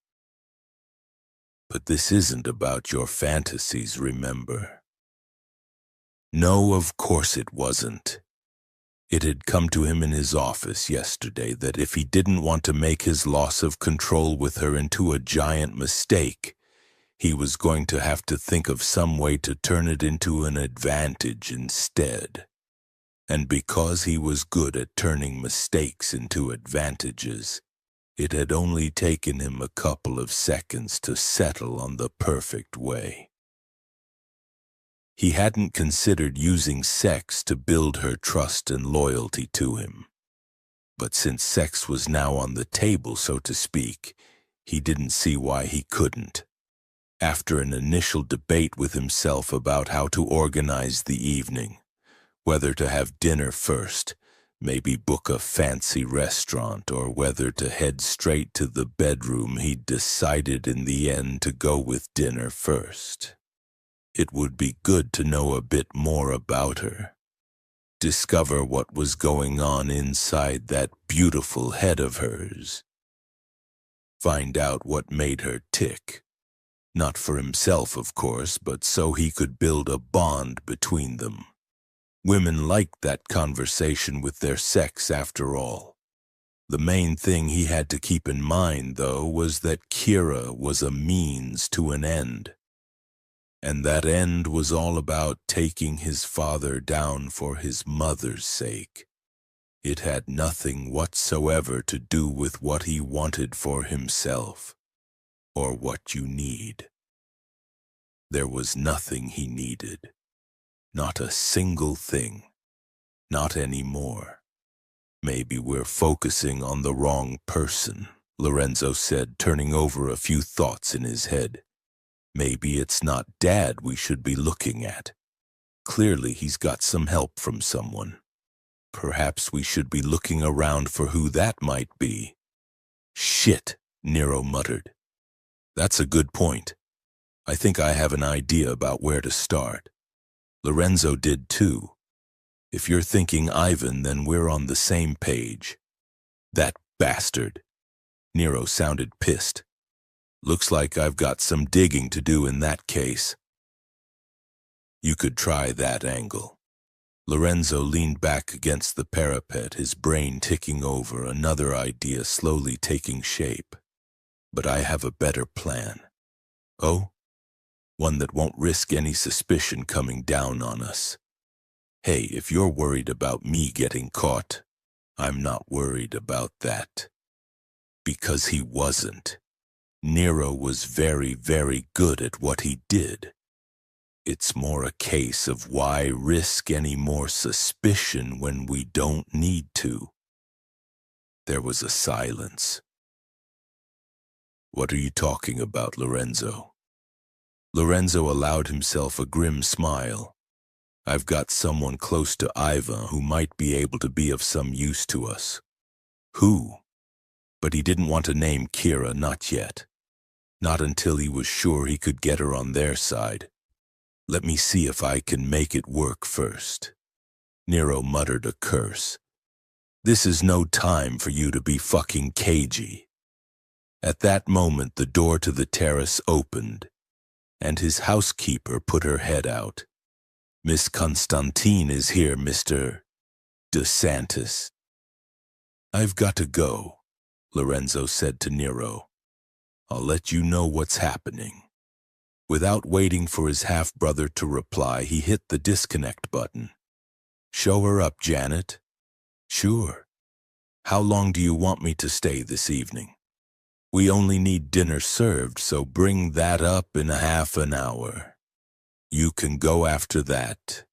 But this isn't about your fantasies, remember? No, of course it wasn't. It had come to him in his office yesterday that if he didn't want to make his loss of control with her into a giant mistake, he was going to have to think of some way to turn it into an advantage instead. And because he was good at turning mistakes into advantages, it had only taken him a couple of seconds to settle on the perfect way. He hadn't considered using sex to build her trust and loyalty to him. But since sex was now on the table, so to speak, he didn't see why he couldn't. After an initial debate with himself about how to organize the evening, whether to have dinner first, maybe book a fancy restaurant, or whether to head straight to the bedroom, he'd decided in the end to go with dinner first. It would be good to know a bit more about her. Discover what was going on inside that beautiful head of hers. Find out what made her tick. Not for himself, of course, but so he could build a bond between them. Women liked that conversation with their sex, after all. The main thing he had to keep in mind, though, was that Kira was a means to an end. And that end was all about taking his father down for his mother's sake. It had nothing whatsoever to do with what he wanted for himself, or what you need. There was nothing he needed. Not a single thing. Not anymore. Maybe we're focusing on the wrong person, Lorenzo said, turning over a few thoughts in his head. Maybe it's not Dad we should be looking at. Clearly he's got some help from someone. Perhaps we should be looking around for who that might be. Shit, Nero muttered. That's a good point. I think I have an idea about where to start. Lorenzo did too. If you're thinking Ivan, then we're on the same page. That bastard. Nero sounded pissed. Looks like I've got some digging to do in that case. You could try that angle. Lorenzo leaned back against the parapet, his brain ticking over, another idea slowly taking shape. But I have a better plan. Oh? One that won't risk any suspicion coming down on us. Hey, if you're worried about me getting caught, I'm not worried about that. Because he wasn't. Nero was very, very good at what he did. It's more a case of why risk any more suspicion when we don't need to. There was a silence. What are you talking about, Lorenzo? Lorenzo allowed himself a grim smile. I've got someone close to Iva who might be able to be of some use to us. Who? But he didn't want to name Kira, not yet. Not until he was sure he could get her on their side. Let me see if I can make it work first. Nero muttered a curse. This is no time for you to be fucking cagey. At that moment, the door to the terrace opened, and his housekeeper put her head out. Miss Constantine is here, Mr. DeSantis. I've got to go, Lorenzo said to Nero. I'll let you know what's happening. Without waiting for his half-brother to reply, he hit the disconnect button. Show her up, Janet. Sure. How long do you want me to stay this evening? We only need dinner served, so bring that up in half an hour. You can go after that.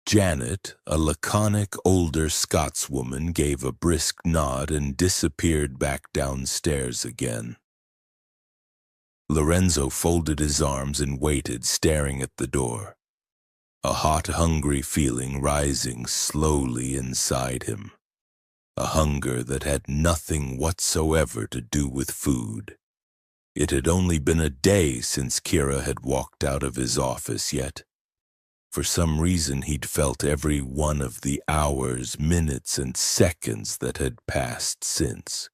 Janet, a laconic older Scotswoman, gave a brisk nod and disappeared back downstairs again. Lorenzo folded his arms and waited, staring at the door. A hot, hungry feeling rising slowly inside him. A hunger that had nothing whatsoever to do with food. It had only been a day since Kira had walked out of his office, yet for some reason he'd felt every one of the hours, minutes, and seconds that had passed since.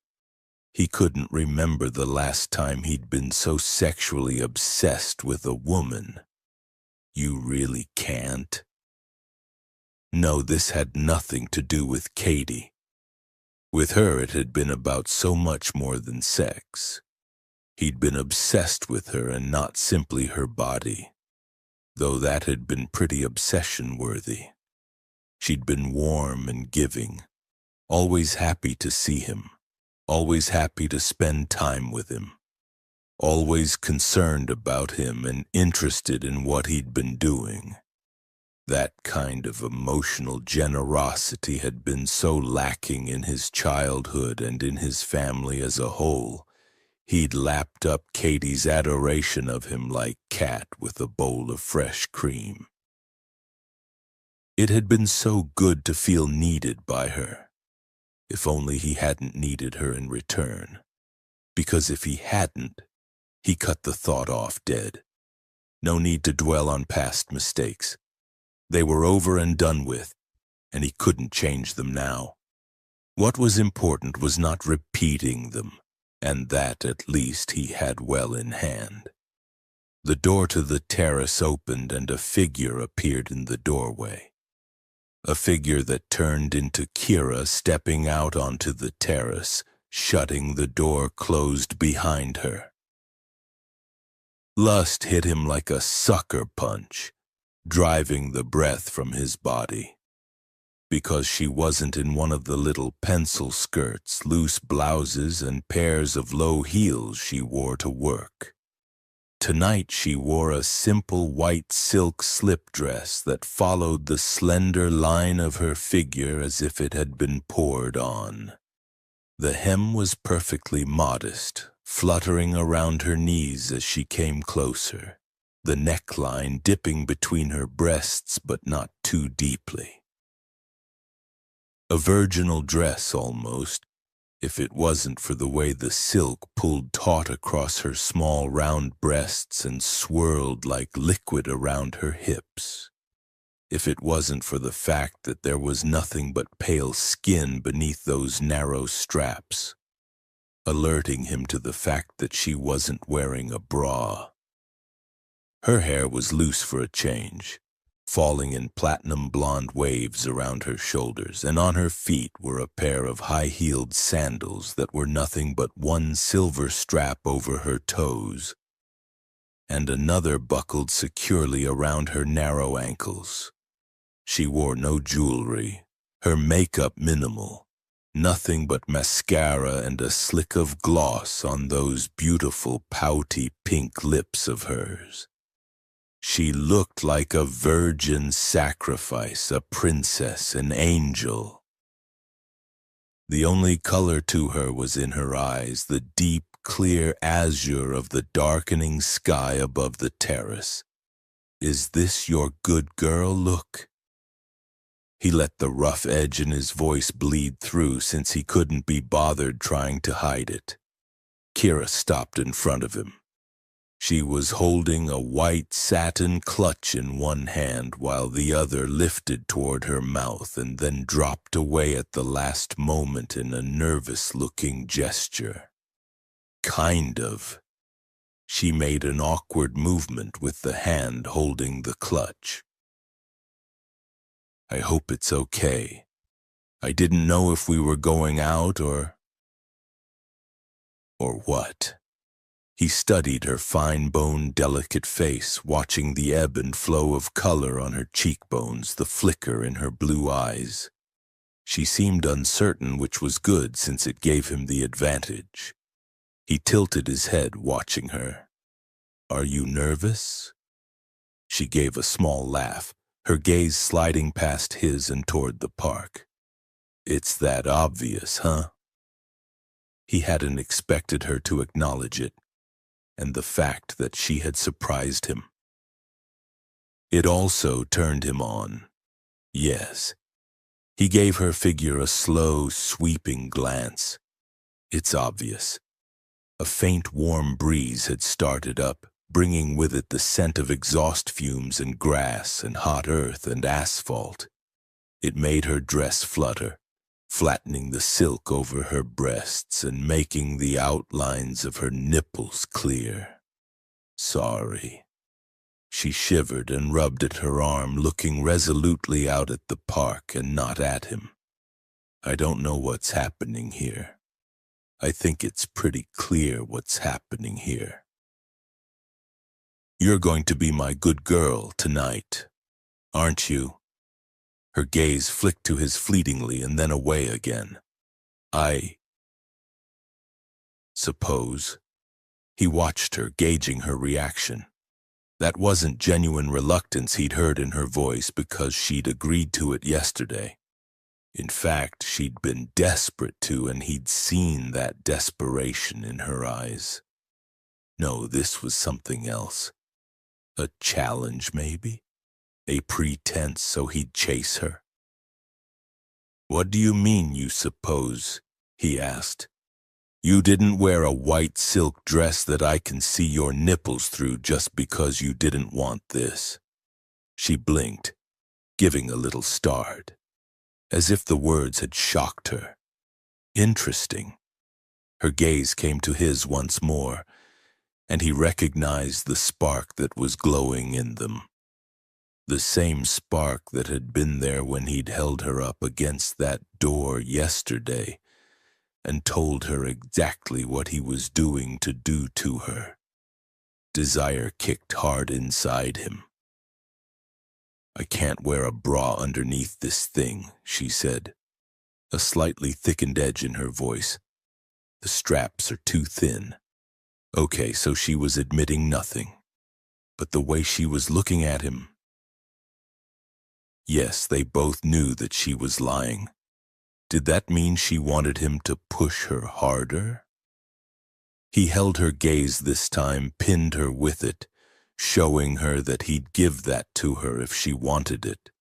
He couldn't remember the last time he'd been so sexually obsessed with a woman. You really can't? No, this had nothing to do with Katie. With her it had been about so much more than sex. He'd been obsessed with her and not simply her body, though that had been pretty obsession-worthy. She'd been warm and giving, always happy to see him, always happy to spend time with him, always concerned about him and interested in what he'd been doing. That kind of emotional generosity had been so lacking in his childhood and in his family as a whole. He'd lapped up Katie's adoration of him like cat with a bowl of fresh cream. It had been so good to feel needed by her. If only he hadn't needed her in return. Because if he hadn't, he cut the thought off dead. No need to dwell on past mistakes. They were over and done with, and he couldn't change them now. What was important was not repeating them, and that at least he had well in hand. The door to the terrace opened and a figure appeared in the doorway. A figure that turned into Kira stepping out onto the terrace, shutting the door closed behind her. Lust hit him like a sucker punch, driving the breath from his body. Because she wasn't in one of the little pencil skirts, loose blouses, and pairs of low heels she wore to work. Tonight she wore a simple white silk slip dress that followed the slender line of her figure as if it had been poured on. The hem was perfectly modest, fluttering around her knees as she came closer, the neckline dipping between her breasts but not too deeply. A virginal dress almost, if it wasn't for the way the silk pulled taut across her small round breasts and swirled like liquid around her hips. If it wasn't for the fact that there was nothing but pale skin beneath those narrow straps, alerting him to the fact that she wasn't wearing a bra. Her hair was loose for a change, falling in platinum blonde waves around her shoulders, and on her feet were a pair of high-heeled sandals that were nothing but one silver strap over her toes, and another buckled securely around her narrow ankles. She wore no jewelry, her makeup minimal, nothing but mascara and a slick of gloss on those beautiful pouty pink lips of hers. She looked like a virgin sacrifice, a princess, an angel. The only color to her was in her eyes, the deep, clear azure of the darkening sky above the terrace. "Is this your good girl look?" He let the rough edge in his voice bleed through since he couldn't be bothered trying to hide it. Kira stopped in front of him. She was holding a white satin clutch in one hand while the other lifted toward her mouth and then dropped away at the last moment in a nervous-looking gesture. Kind of. She made an awkward movement with the hand holding the clutch. "I hope it's okay. I didn't know if we were going out or what." He studied her fine-boned, delicate face, watching the ebb and flow of color on her cheekbones, the flicker in her blue eyes. She seemed uncertain, which was good since it gave him the advantage. He tilted his head, watching her. "Are you nervous?" She gave a small laugh, her gaze sliding past his and toward the park. "It's that obvious, huh?" He hadn't expected her to acknowledge it, and the fact that she had surprised him. It also turned him on. Yes. He gave her figure a slow, sweeping glance. It's obvious. A faint, warm breeze had started up, bringing with it the scent of exhaust fumes and grass and hot earth and asphalt. It made her dress flutter, flattening the silk over her breasts and making the outlines of her nipples clear. "Sorry." She shivered and rubbed at her arm, looking resolutely out at the park and not at him. "I don't know what's happening here. I think it's pretty clear what's happening here. You're going to be my good girl tonight, aren't you?" Her gaze flicked to his fleetingly and then away again. "I suppose." He watched her, gauging her reaction. That wasn't genuine reluctance he'd heard in her voice because she'd agreed to it yesterday. In fact, she'd been desperate to, and he'd seen that desperation in her eyes. No, this was something else. A challenge, maybe? A pretense so he'd chase her? "What do you mean, you suppose?" he asked. "You didn't wear a white silk dress that I can see your nipples through just because you didn't want this." She blinked, giving a little start, as if the words had shocked her. Interesting. Her gaze came to his once more, and he recognized the spark that was glowing in them. The same spark that had been there when he'd held her up against that door yesterday and told her exactly what he was doing to do to her. Desire kicked hard inside him. "I can't wear a bra underneath this thing," she said, a slightly thickened edge in her voice. "The straps are too thin." Okay, so she was admitting nothing. But the way she was looking at him... Yes, they both knew that she was lying. Did that mean she wanted him to push her harder? He held her gaze this time, pinned her with it, showing her that he'd give that to her if she wanted it.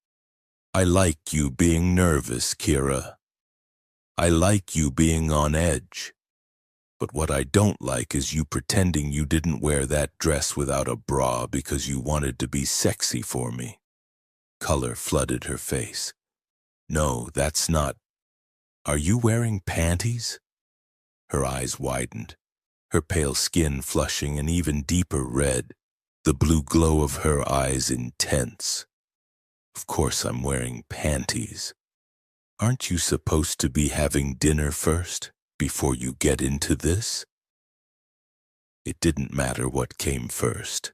"I like you being nervous, Kira. I like you being on edge. But what I don't like is you pretending you didn't wear that dress without a bra because you wanted to be sexy for me." Color flooded her face. "No, that's not... Are you wearing panties?" Her eyes widened, her pale skin flushing an even deeper red, the blue glow of her eyes intense. "Of course I'm wearing panties. Aren't you supposed to be having dinner first, before you get into this?" It didn't matter what came first.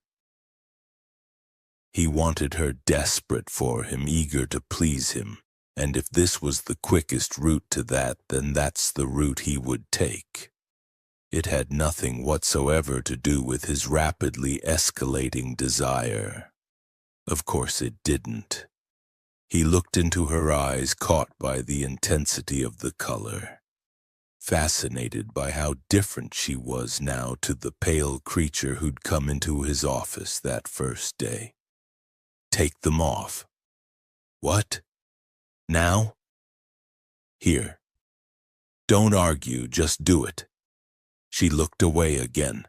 He wanted her, desperate for him, eager to please him, and if this was the quickest route to that, then that's the route he would take. It had nothing whatsoever to do with his rapidly escalating desire. Of course it didn't. He looked into her eyes, caught by the intensity of the color, fascinated by how different she was now to the pale creature who'd come into his office that first day. "Take them off." "What? Now?" "Here. Don't argue, just do it." She looked away again.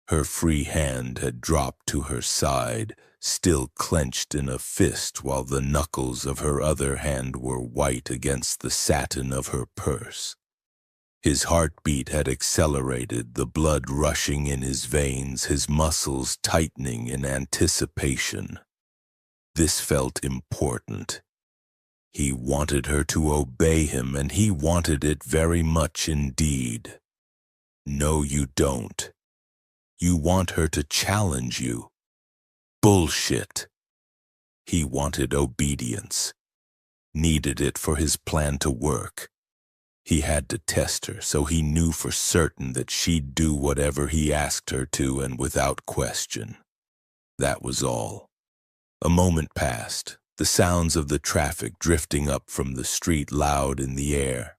Her free hand had dropped to her side, still clenched in a fist, while the knuckles of her other hand were white against the satin of her purse. His heartbeat had accelerated, the blood rushing in his veins, his muscles tightening in anticipation. This felt important. He wanted her to obey him, and he wanted it very much indeed. "No, you don't. You want her to challenge you." Bullshit. He wanted obedience. Needed it for his plan to work. He had to test her, so he knew for certain that she'd do whatever he asked her to, and without question. That was all. A moment passed, the sounds of the traffic drifting up from the street loud in the air,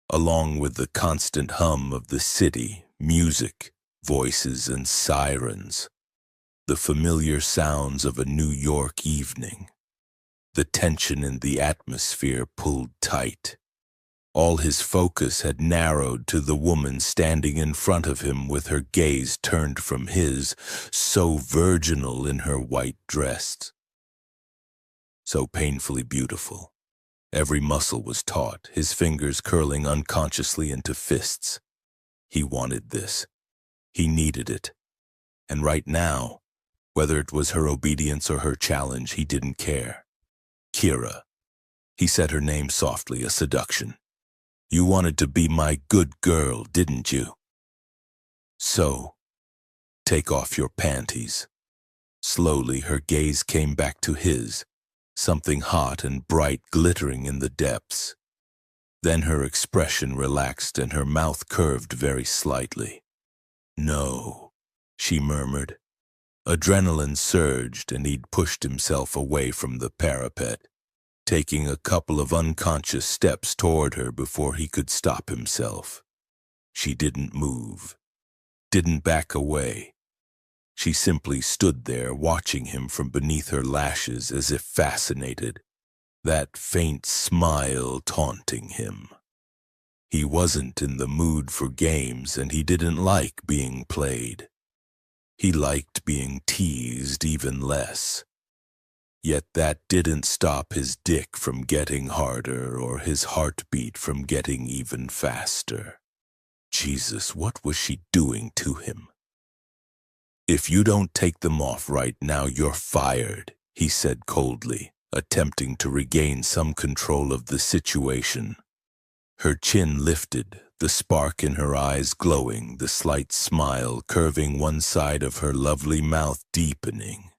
along with the constant hum of the city, music, voices, and sirens. The familiar sounds of a New York evening. The tension in the atmosphere pulled tight. All his focus had narrowed to the woman standing in front of him with her gaze turned from his, so virginal in her white dress. So painfully beautiful. Every muscle was taut, his fingers curling unconsciously into fists. He wanted this. He needed it. And right now, whether it was her obedience or her challenge, he didn't care. "Kira." He said her name softly, a seduction. "You wanted to be my good girl, didn't you? So, take off your panties." Slowly, her gaze came back to his, something hot and bright glittering in the depths. Then her expression relaxed and her mouth curved very slightly. "No," she murmured. Adrenaline surged, and he'd pushed himself away from the parapet, taking a couple of unconscious steps toward her before he could stop himself. She didn't move, didn't back away. She simply stood there, watching him from beneath her lashes as if fascinated, that faint smile taunting him. He wasn't in the mood for games, and he didn't like being played. He liked being teased even less. Yet that didn't stop his dick from getting harder or his heartbeat from getting even faster. Jesus, what was she doing to him? If you don't take them off right now, you're fired, he said coldly, attempting to regain some control of the situation. Her chin lifted, the spark in her eyes glowing, the slight smile curving one side of her lovely mouth deepening.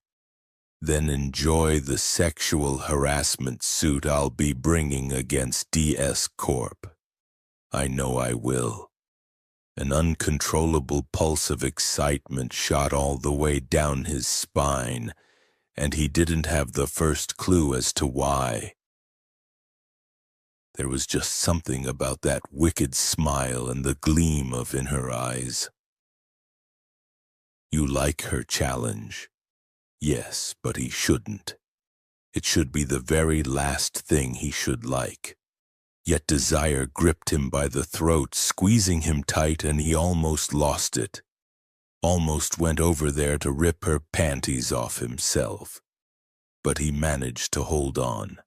Then enjoy the sexual harassment suit I'll be bringing against DS Corp. I know I will. An uncontrollable pulse of excitement shot all the way down his spine, and he didn't have the first clue as to why. There was just something about that wicked smile and the gleam in her eyes. You like her challenge? Yes, but he shouldn't. It should be the very last thing he should like. Yet desire gripped him by the throat, squeezing him tight, and he almost lost it. Almost went over there to rip her panties off himself. But he managed to hold on.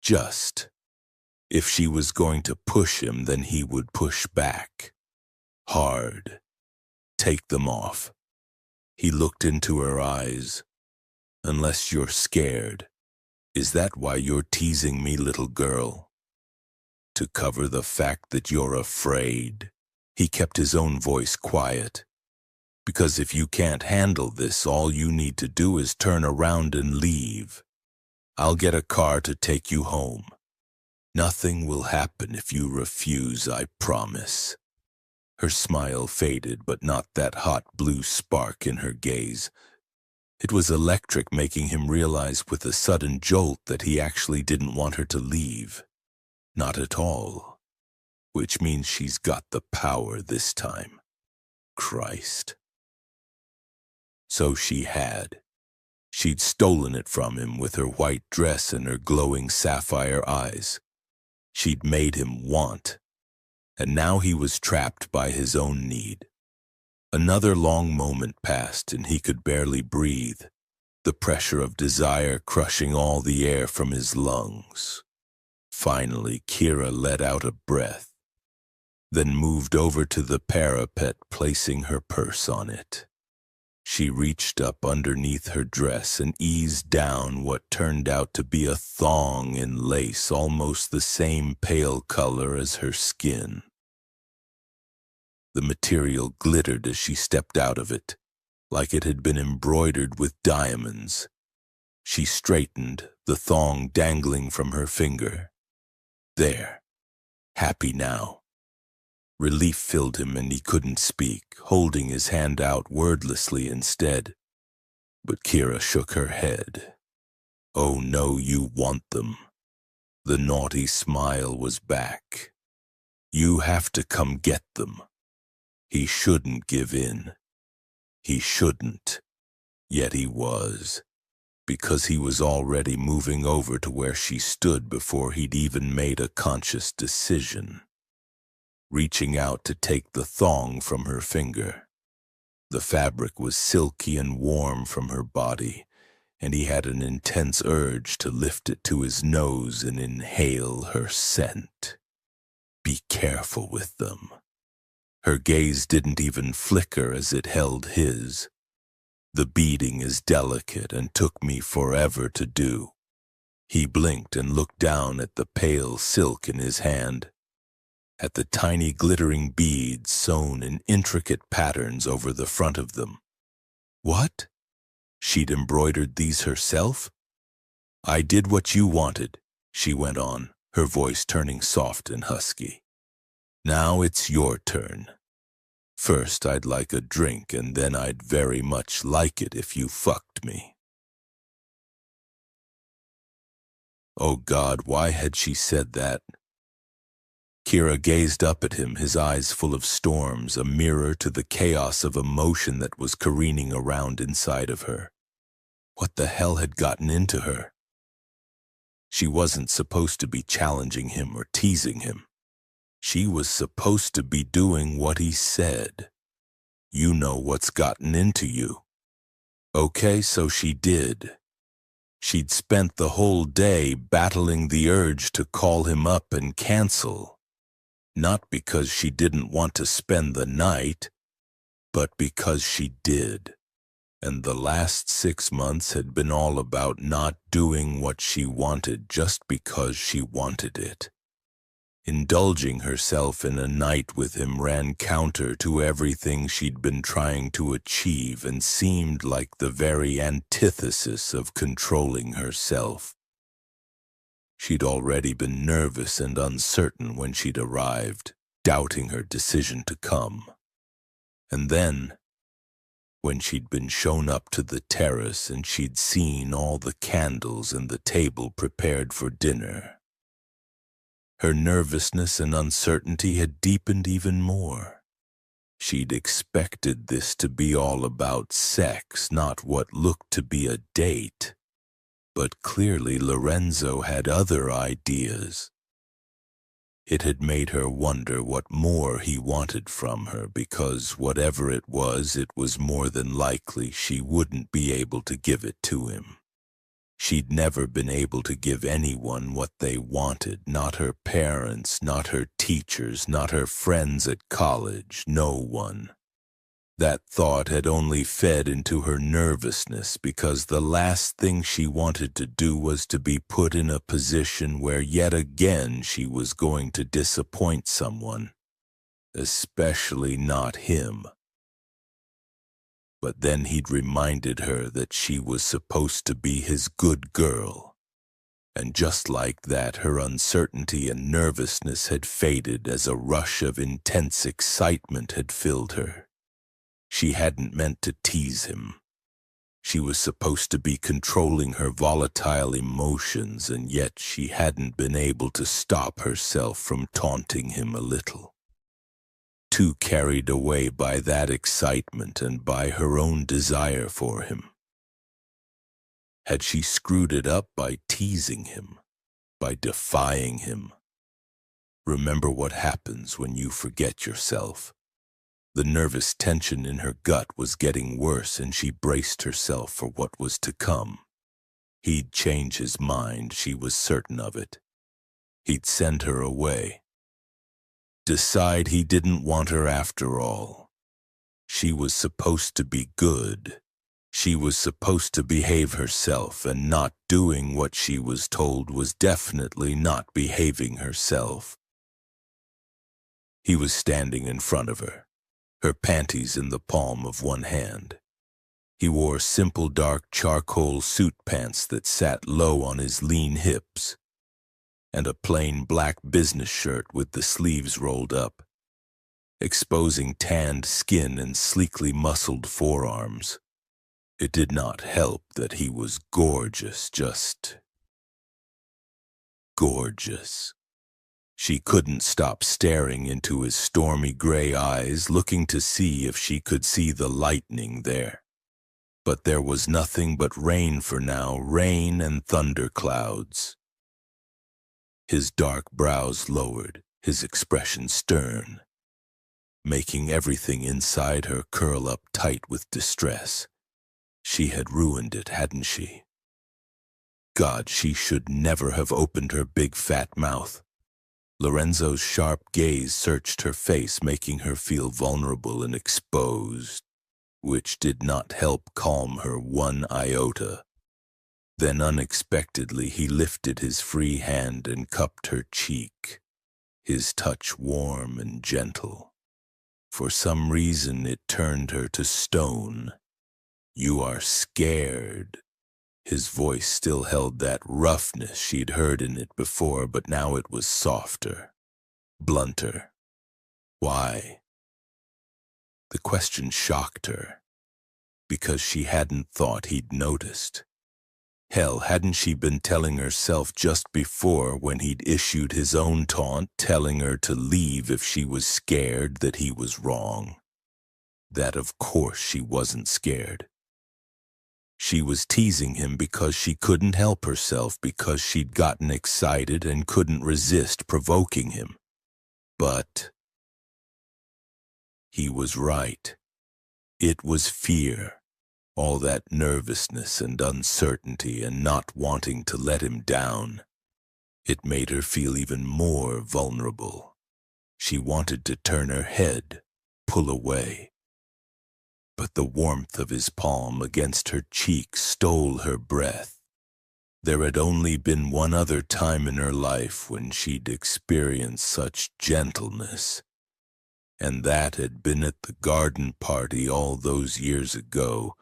Just. If she was going to push him, then he would push back. Hard. Take them off. He looked into her eyes. Unless you're scared. Is that why you're teasing me, little girl? To cover the fact that you're afraid. He kept his own voice quiet. Because if you can't handle this, all you need to do is turn around and leave. I'll get a car to take you home. Nothing will happen if you refuse, I promise. Her smile faded, but not that hot blue spark in her gaze. It was electric, making him realize with a sudden jolt that he actually didn't want her to leave. Not at all. Which means she's got the power this time. Christ. So she had. She'd stolen it from him with her white dress and her glowing sapphire eyes. She'd made him want. And now he was trapped by his own need. Another long moment passed and he could barely breathe, the pressure of desire crushing all the air from his lungs. Finally, Kira let out a breath, then moved over to the parapet, placing her purse on it. She reached up underneath her dress and eased down what turned out to be a thong in lace almost the same pale color as her skin. The material glittered as she stepped out of it, like it had been embroidered with diamonds. She straightened, the thong dangling from her finger. There, happy now. Relief filled him and he couldn't speak, holding his hand out wordlessly instead. But Kira shook her head. Oh no, you want them. The naughty smile was back. You have to come get them. He shouldn't give in. He shouldn't. Yet he was. Because he was already moving over to where she stood before he'd even made a conscious decision. Reaching out to take the thong from her finger. The fabric was silky and warm from her body, and he had an intense urge to lift it to his nose and inhale her scent. Be careful with them. Her gaze didn't even flicker as it held his. The beading is delicate and took me forever to do. He blinked and looked down at the pale silk in his hand, at the tiny glittering beads sewn in intricate patterns over the front of them. What? She'd embroidered these herself? I did what you wanted, she went on, her voice turning soft and husky. Now it's your turn. First, I'd like a drink, and then I'd very much like it if you fucked me. Oh God, why had she said that? Kira gazed up at him, his eyes full of storms, a mirror to the chaos of emotion that was careening around inside of her. What the hell had gotten into her? She wasn't supposed to be challenging him or teasing him. She was supposed to be doing what he said. You know what's gotten into you. Okay, so she did. She'd spent the whole day battling the urge to call him up and cancel. Not because she didn't want to spend the night, but because she did. And the last 6 months had been all about not doing what she wanted just because she wanted it. Indulging herself in a night with him ran counter to everything she'd been trying to achieve and seemed like the very antithesis of controlling herself. She'd already been nervous and uncertain when she'd arrived, doubting her decision to come. And then, when she'd been shown up to the terrace and she'd seen all the candles and the table prepared for dinner, her nervousness and uncertainty had deepened even more. She'd expected this to be all about sex, not what looked to be a date. But clearly Lorenzo had other ideas. It had made her wonder what more he wanted from her, because whatever it was more than likely she wouldn't be able to give it to him. She'd never been able to give anyone what they wanted, not her parents, not her teachers, not her friends at college, no one. That thought had only fed into her nervousness because the last thing she wanted to do was to be put in a position where yet again she was going to disappoint someone, especially not him. But then he'd reminded her that she was supposed to be his good girl. And just like that, her uncertainty and nervousness had faded as a rush of intense excitement had filled her. She hadn't meant to tease him. She was supposed to be controlling her volatile emotions, and yet she hadn't been able to stop herself from taunting him a little. Too carried away by that excitement and by her own desire for him. Had she screwed it up by teasing him, by defying him? Remember what happens when you forget yourself. The nervous tension in her gut was getting worse, and she braced herself for what was to come. He'd change his mind, she was certain of it. He'd send her away. Decide he didn't want her after all. She was supposed to be good. She was supposed to behave herself, and not doing what she was told was definitely not behaving herself. He was standing in front of her, her panties in the palm of one hand. He wore simple dark charcoal suit pants that sat low on his lean hips, and a plain black business shirt with the sleeves rolled up, exposing tanned skin and sleekly muscled forearms. It did not help that he was gorgeous, just gorgeous. She couldn't stop staring into his stormy gray eyes, looking to see if she could see the lightning there. But there was nothing but rain for now, rain and thunderclouds. His dark brows lowered, his expression stern, making everything inside her curl up tight with distress. She had ruined it, hadn't she? God, she should never have opened her big fat mouth. Lorenzo's sharp gaze searched her face, making her feel vulnerable and exposed, which did not help calm her one iota. Then unexpectedly he lifted his free hand and cupped her cheek, his touch warm and gentle. For some reason it turned her to stone. "You are scared." His voice still held that roughness she'd heard in it before, but now it was softer, blunter. Why? The question shocked her, because she hadn't thought he'd noticed. Hell, hadn't she been telling herself just before, when he'd issued his own taunt, telling her to leave if she was scared, that he was wrong? That of course she wasn't scared. She was teasing him because she couldn't help herself, because she'd gotten excited and couldn't resist provoking him. But he was right. It was fear. All that nervousness and uncertainty and not wanting to let him down. It made her feel even more vulnerable. She wanted to turn her head, pull away. But the warmth of his palm against her cheek stole her breath. There had only been one other time in her life when she'd experienced such gentleness, and that had been at the garden party all those years ago,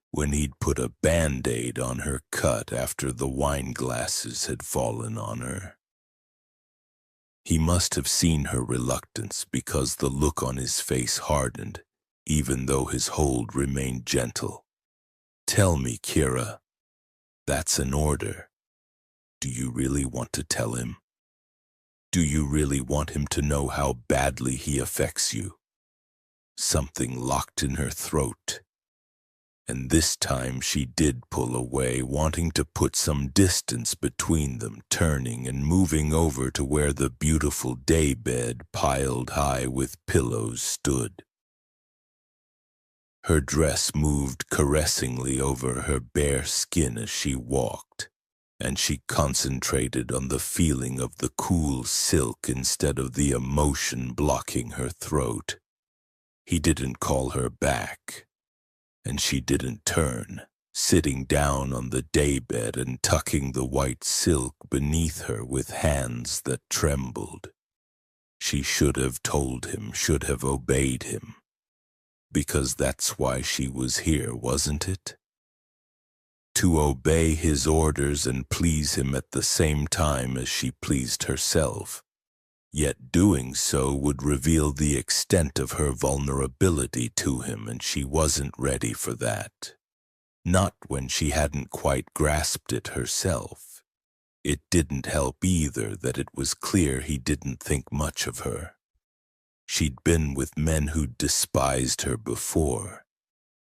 when he'd put a Band-Aid on her cut after the wine glasses had fallen on her. He must have seen her reluctance, because the look on his face hardened, even though his hold remained gentle. "Tell me, Kira. That's an order. Do you really want to tell him? Do you really want him to know how badly he affects you?" Something locked in her throat, and this time she did pull away, wanting to put some distance between them, turning and moving over to where the beautiful daybed piled high with pillows stood. Her dress moved caressingly over her bare skin as she walked, and she concentrated on the feeling of the cool silk instead of the emotion blocking her throat. He didn't call her back, and she didn't turn, sitting down on the daybed and tucking the white silk beneath her with hands that trembled. She should have told him, should have obeyed him. Because that's why she was here, wasn't it? To obey his orders and please him at the same time as she pleased herself. Yet doing so would reveal the extent of her vulnerability to him, and she wasn't ready for that. Not when she hadn't quite grasped it herself. It didn't help either that it was clear he didn't think much of her. She'd been with men who'd despised her before.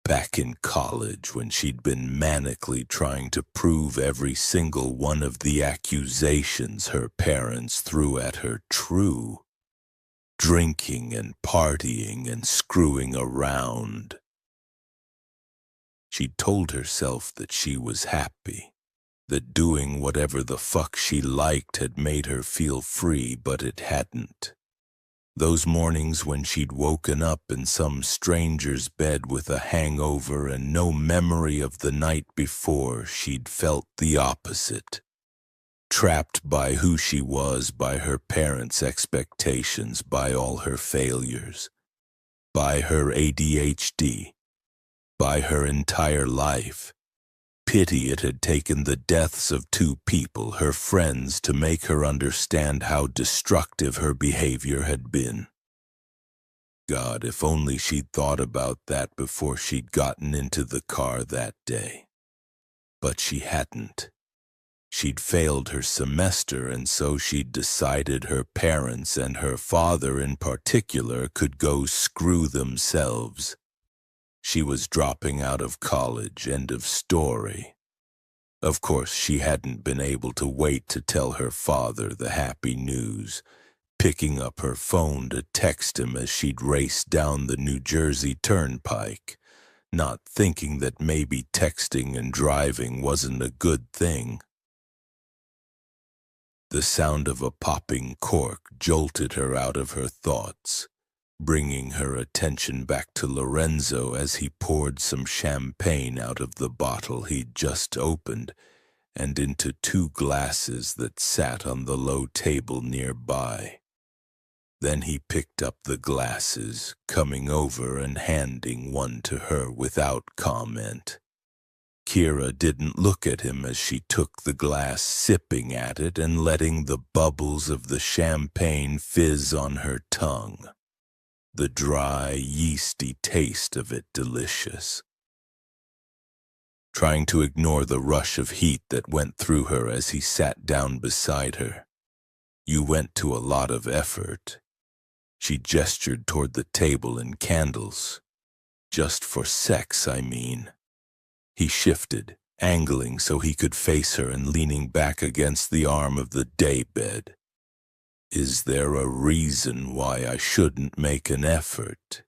Back in college, when she'd been manically trying to prove every single one of the accusations her parents threw at her true. Drinking and partying and screwing around. She'd told herself that she was happy, that doing whatever the fuck she liked had made her feel free, but it hadn't. Those mornings when she'd woken up in some stranger's bed with a hangover and no memory of the night before, she'd felt the opposite. Trapped by who she was, by her parents' expectations, by all her failures, by her ADHD, by her entire life. Pity it had taken the deaths of two people, her friends, to make her understand how destructive her behavior had been. God, if only she'd thought about that before she'd gotten into the car that day. But she hadn't. She'd failed her semester, and so she'd decided her parents, and her father in particular, could go screw themselves. She was dropping out of college, end of story. Of course, she hadn't been able to wait to tell her father the happy news, picking up her phone to text him as she'd raced down the New Jersey Turnpike, not thinking that maybe texting and driving wasn't a good thing. The sound of a popping cork jolted her out of her thoughts, bringing her attention back to Lorenzo as he poured some champagne out of the bottle he'd just opened and into two glasses that sat on the low table nearby. Then he picked up the glasses, coming over and handing one to her without comment. Kira didn't look at him as she took the glass, sipping at it and letting the bubbles of the champagne fizz on her tongue. The dry, yeasty taste of it delicious. Trying to ignore the rush of heat that went through her as he sat down beside her. "You went to a lot of effort." She gestured toward the table and candles. "Just for sex, I mean." He shifted, angling so he could face her and leaning back against the arm of the daybed. "Is there a reason why I shouldn't make an effort?"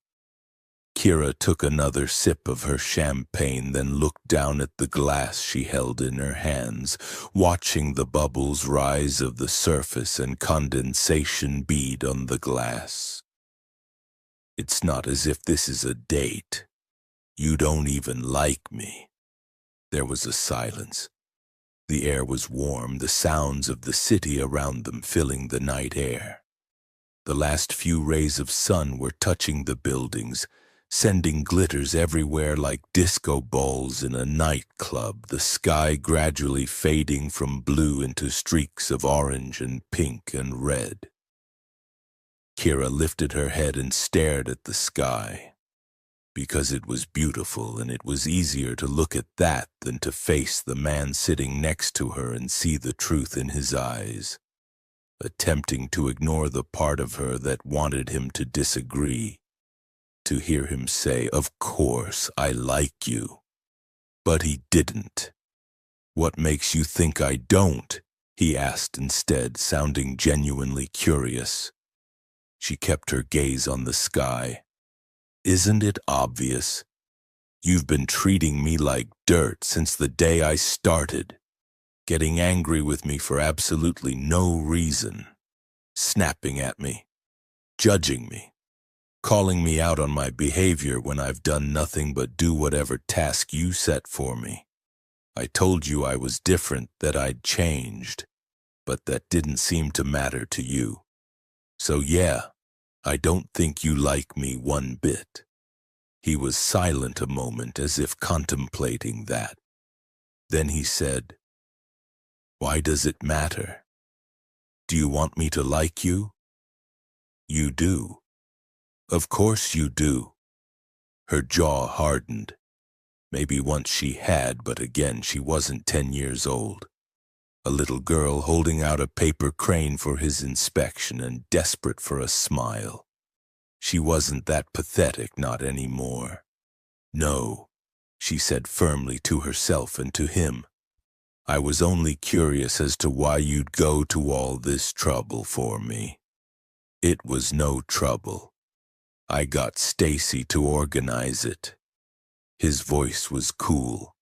Kira took another sip of her champagne, then looked down at the glass she held in her hands, watching the bubbles rise of the surface and condensation bead on the glass. It's not as if this is a date. You don't even like me. There was a silence. The air was warm, the sounds of the city around them filling the night air. The last few rays of sun were touching the buildings, sending glitters everywhere like disco balls in a nightclub, the sky gradually fading from blue into streaks of orange and pink and red. Kira lifted her head and stared at the sky, because it was beautiful, and it was easier to look at that than to face the man sitting next to her and see the truth in his eyes, attempting to ignore the part of her that wanted him to disagree. To hear him say, "Of course, I like you." But he didn't. "What makes you think I don't?" he asked instead, sounding genuinely curious. She kept her gaze on the sky. "Isn't it obvious? You've been treating me like dirt since the day I started, getting angry with me for absolutely no reason, snapping at me, judging me, calling me out on my behavior when I've done nothing but do whatever task you set for me. I told you I was different, that I'd changed, but that didn't seem to matter to you. So yeah, I don't think you like me one bit." He was silent a moment, as if contemplating that. Then he said, "Why does it matter? Do you want me to like you?" "You do. Of course you do." Her jaw hardened. Maybe once she had, but again she wasn't 10 years old. A little girl holding out a paper crane for his inspection and desperate for a smile. She wasn't that pathetic, not anymore. "No," she said firmly to herself and to him. "I was only curious as to why you'd go to all this trouble for me." "It was no trouble. I got Stacy to organize it." His voice was cool.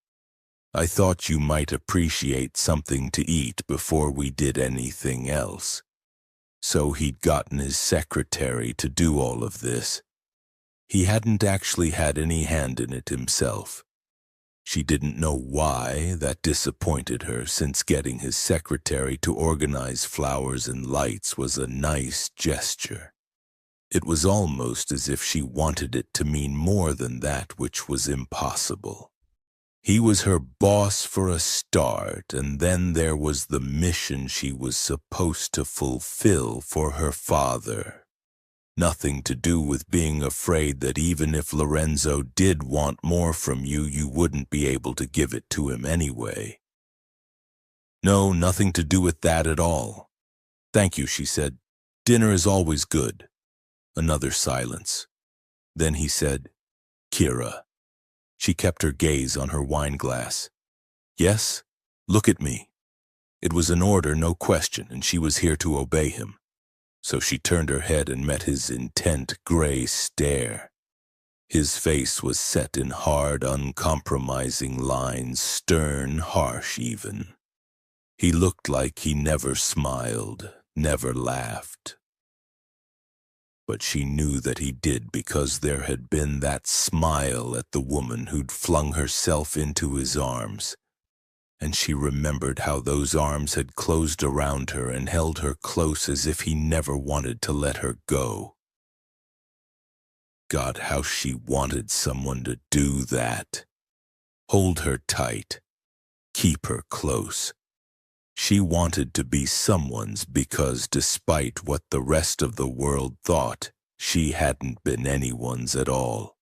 "I thought you might appreciate something to eat before we did anything else." So he'd gotten his secretary to do all of this. He hadn't actually had any hand in it himself. She didn't know why. That disappointed her, since getting his secretary to organize flowers and lights was a nice gesture. It was almost as if she wanted it to mean more than that, which was impossible. He was her boss for a start, and then there was the mission she was supposed to fulfill for her father. Nothing to do with being afraid that even if Lorenzo did want more from you, you wouldn't be able to give it to him anyway. "No, nothing to do with that at all." "Thank you," she said. "Dinner is always good." Another silence. Then he said, "Kira." She kept her gaze on her wine glass. "Yes? Look at me." It was an order, no question, and she was here to obey him. So she turned her head and met his intent gray stare. His face was set in hard, uncompromising lines, stern, harsh even. He looked like he never smiled, never laughed. But she knew that he did, because there had been that smile at the woman who'd flung herself into his arms. And she remembered how those arms had closed around her and held her close as if he never wanted to let her go. God, how she wanted someone to do that. Hold her tight. Keep her close. She wanted to be someone's because, despite what the rest of the world thought, she hadn't been anyone's at all.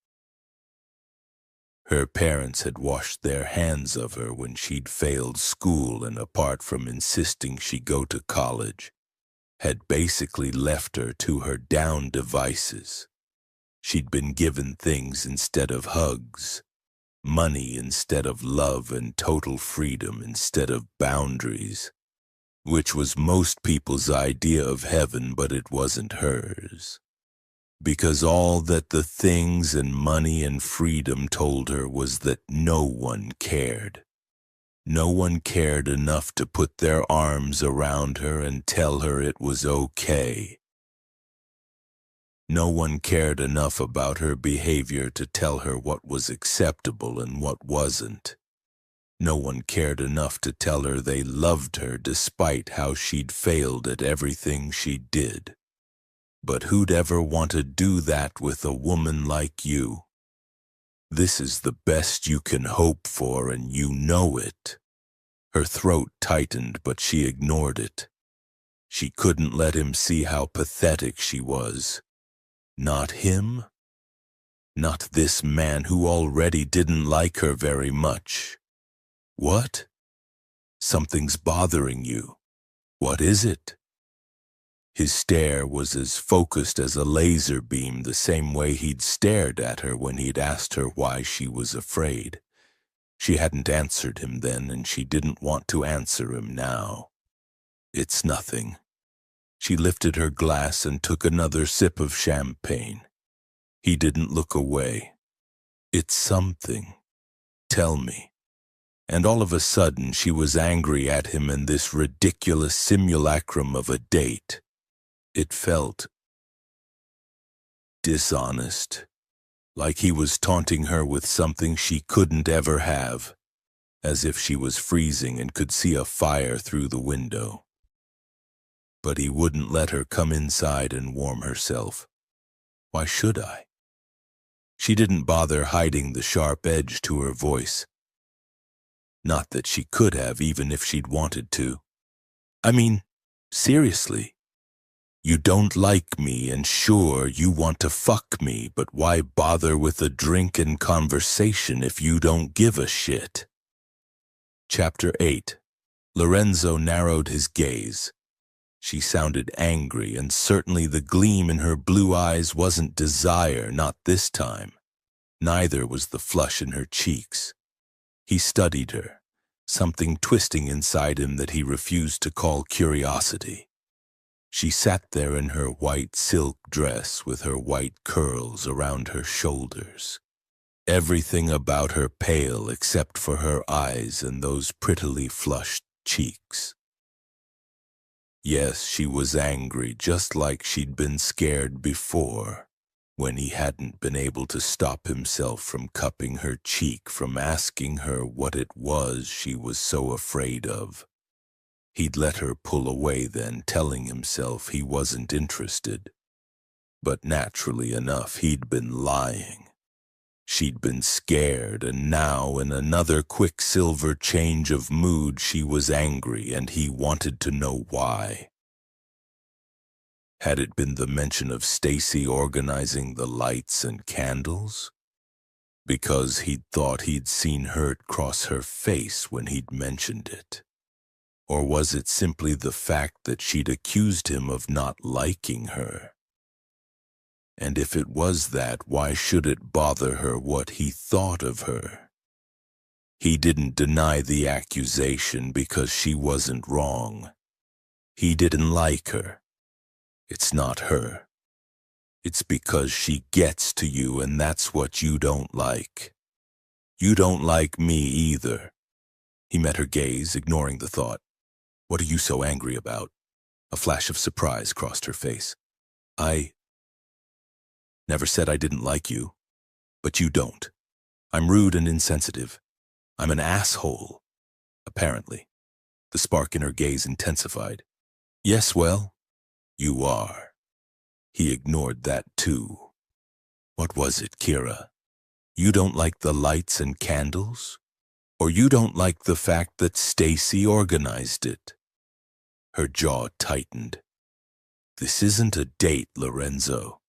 Her parents had washed their hands of her when she'd failed school, and apart from insisting she go to college, had basically left her to her down devices. She'd been given things instead of hugs, money instead of love, and total freedom instead of boundaries, which was most people's idea of heaven, but it wasn't hers. because all that the things and money and freedom told her was that no one cared. No one cared enough to put their arms around her and tell her it was okay. No one cared enough about her behavior to tell her what was acceptable and what wasn't. No one cared enough to tell her they loved her despite how she'd failed at everything she did. But who'd ever want to do that with a woman like you? This is the best you can hope for, and you know it. Her throat tightened, but she ignored it. She couldn't let him see how pathetic she was. Not him. Not this man who already didn't like her very much. What? Something's bothering you. What is it? His stare was as focused as a laser beam, the same way he'd stared at her when he'd asked her why she was afraid. She hadn't answered him then, and she didn't want to answer him now. It's nothing. She lifted her glass and took another sip of champagne. He didn't look away. It's something. Tell me. And all of a sudden she was angry at him and this ridiculous simulacrum of a date. It felt dishonest, like he was taunting her with something she couldn't ever have, as if she was freezing and could see a fire through the window. But he wouldn't let her come inside and warm herself. Why should I? She didn't bother hiding the sharp edge to her voice. Not that she could have, even if she'd wanted to. I mean, seriously. You don't like me, and sure, you want to fuck me, but why bother with a drink and conversation if you don't give a shit? Chapter 8. Lorenzo narrowed his gaze. She sounded angry, and certainly the gleam in her blue eyes wasn't desire, not this time. Neither was the flush in her cheeks. He studied her, something twisting inside him that he refused to call curiosity. She sat there in her white silk dress with her white curls around her shoulders. Everything about her pale except for her eyes and those prettily flushed cheeks. Yes, she was angry, just like she'd been scared before, when he hadn't been able to stop himself from cupping her cheek, from asking her what it was she was so afraid of. He'd let her pull away then, telling himself he wasn't interested. But naturally enough, he'd been lying. She'd been scared, and now, in another quicksilver change of mood, she was angry, and he wanted to know why. Had it been the mention of Stacy organizing the lights and candles? Because he'd thought he'd seen hurt cross her face when he'd mentioned it. Or was it simply the fact that she'd accused him of not liking her? And if it was that, why should it bother her what he thought of her? He didn't deny the accusation because she wasn't wrong. He didn't like her. It's not her. It's because she gets to you, and that's what you don't like. You don't like me either. He met her gaze, ignoring the thought. What are you so angry about? A flash of surprise crossed her face. I never said I didn't like you, but you don't. I'm rude and insensitive. I'm an asshole, apparently. The spark in her gaze intensified. Yes, well, you are. He ignored that too. What was it, Kira? You don't like the lights and candles? Or you don't like the fact that Stacy organized it? Her jaw tightened. This isn't a date, Lorenzo.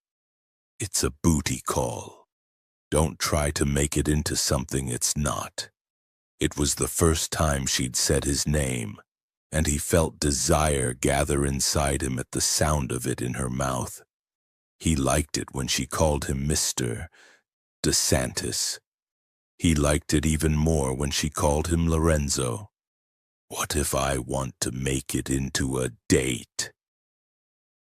It's a booty call. Don't try to make it into something it's not. It was the first time she'd said his name, and he felt desire gather inside him at the sound of it in her mouth. He liked it when she called him Mr. DeSantis. He liked it even more when she called him Lorenzo. What if I want to make it into a date?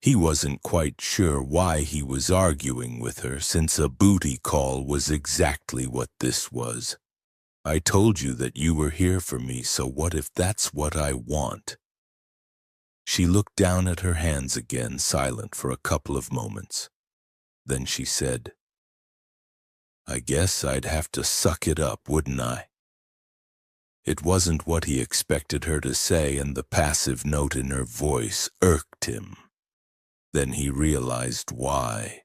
He wasn't quite sure why he was arguing with her, since a booty call was exactly what this was. I told you that you were here for me, so what if that's what I want? She looked down at her hands again, silent for a couple of moments. Then she said, I guess I'd have to suck it up, wouldn't I? It wasn't what he expected her to say, and the passive note in her voice irked him. Then he realized why.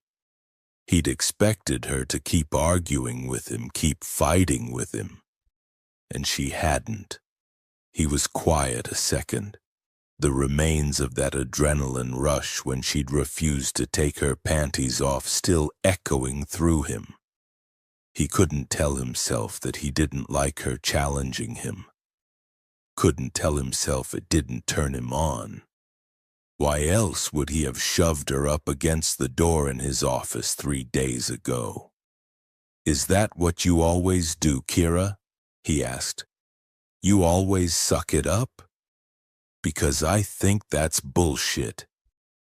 He'd expected her to keep arguing with him, keep fighting with him. And she hadn't. He was quiet a second, the remains of that adrenaline rush when she'd refused to take her panties off still echoing through him. He couldn't tell himself that he didn't like her challenging him. Couldn't tell himself it didn't turn him on. Why else would he have shoved her up against the door in his office 3 days ago? Is that what you always do, Kira? He asked. You always suck it up? Because I think that's bullshit.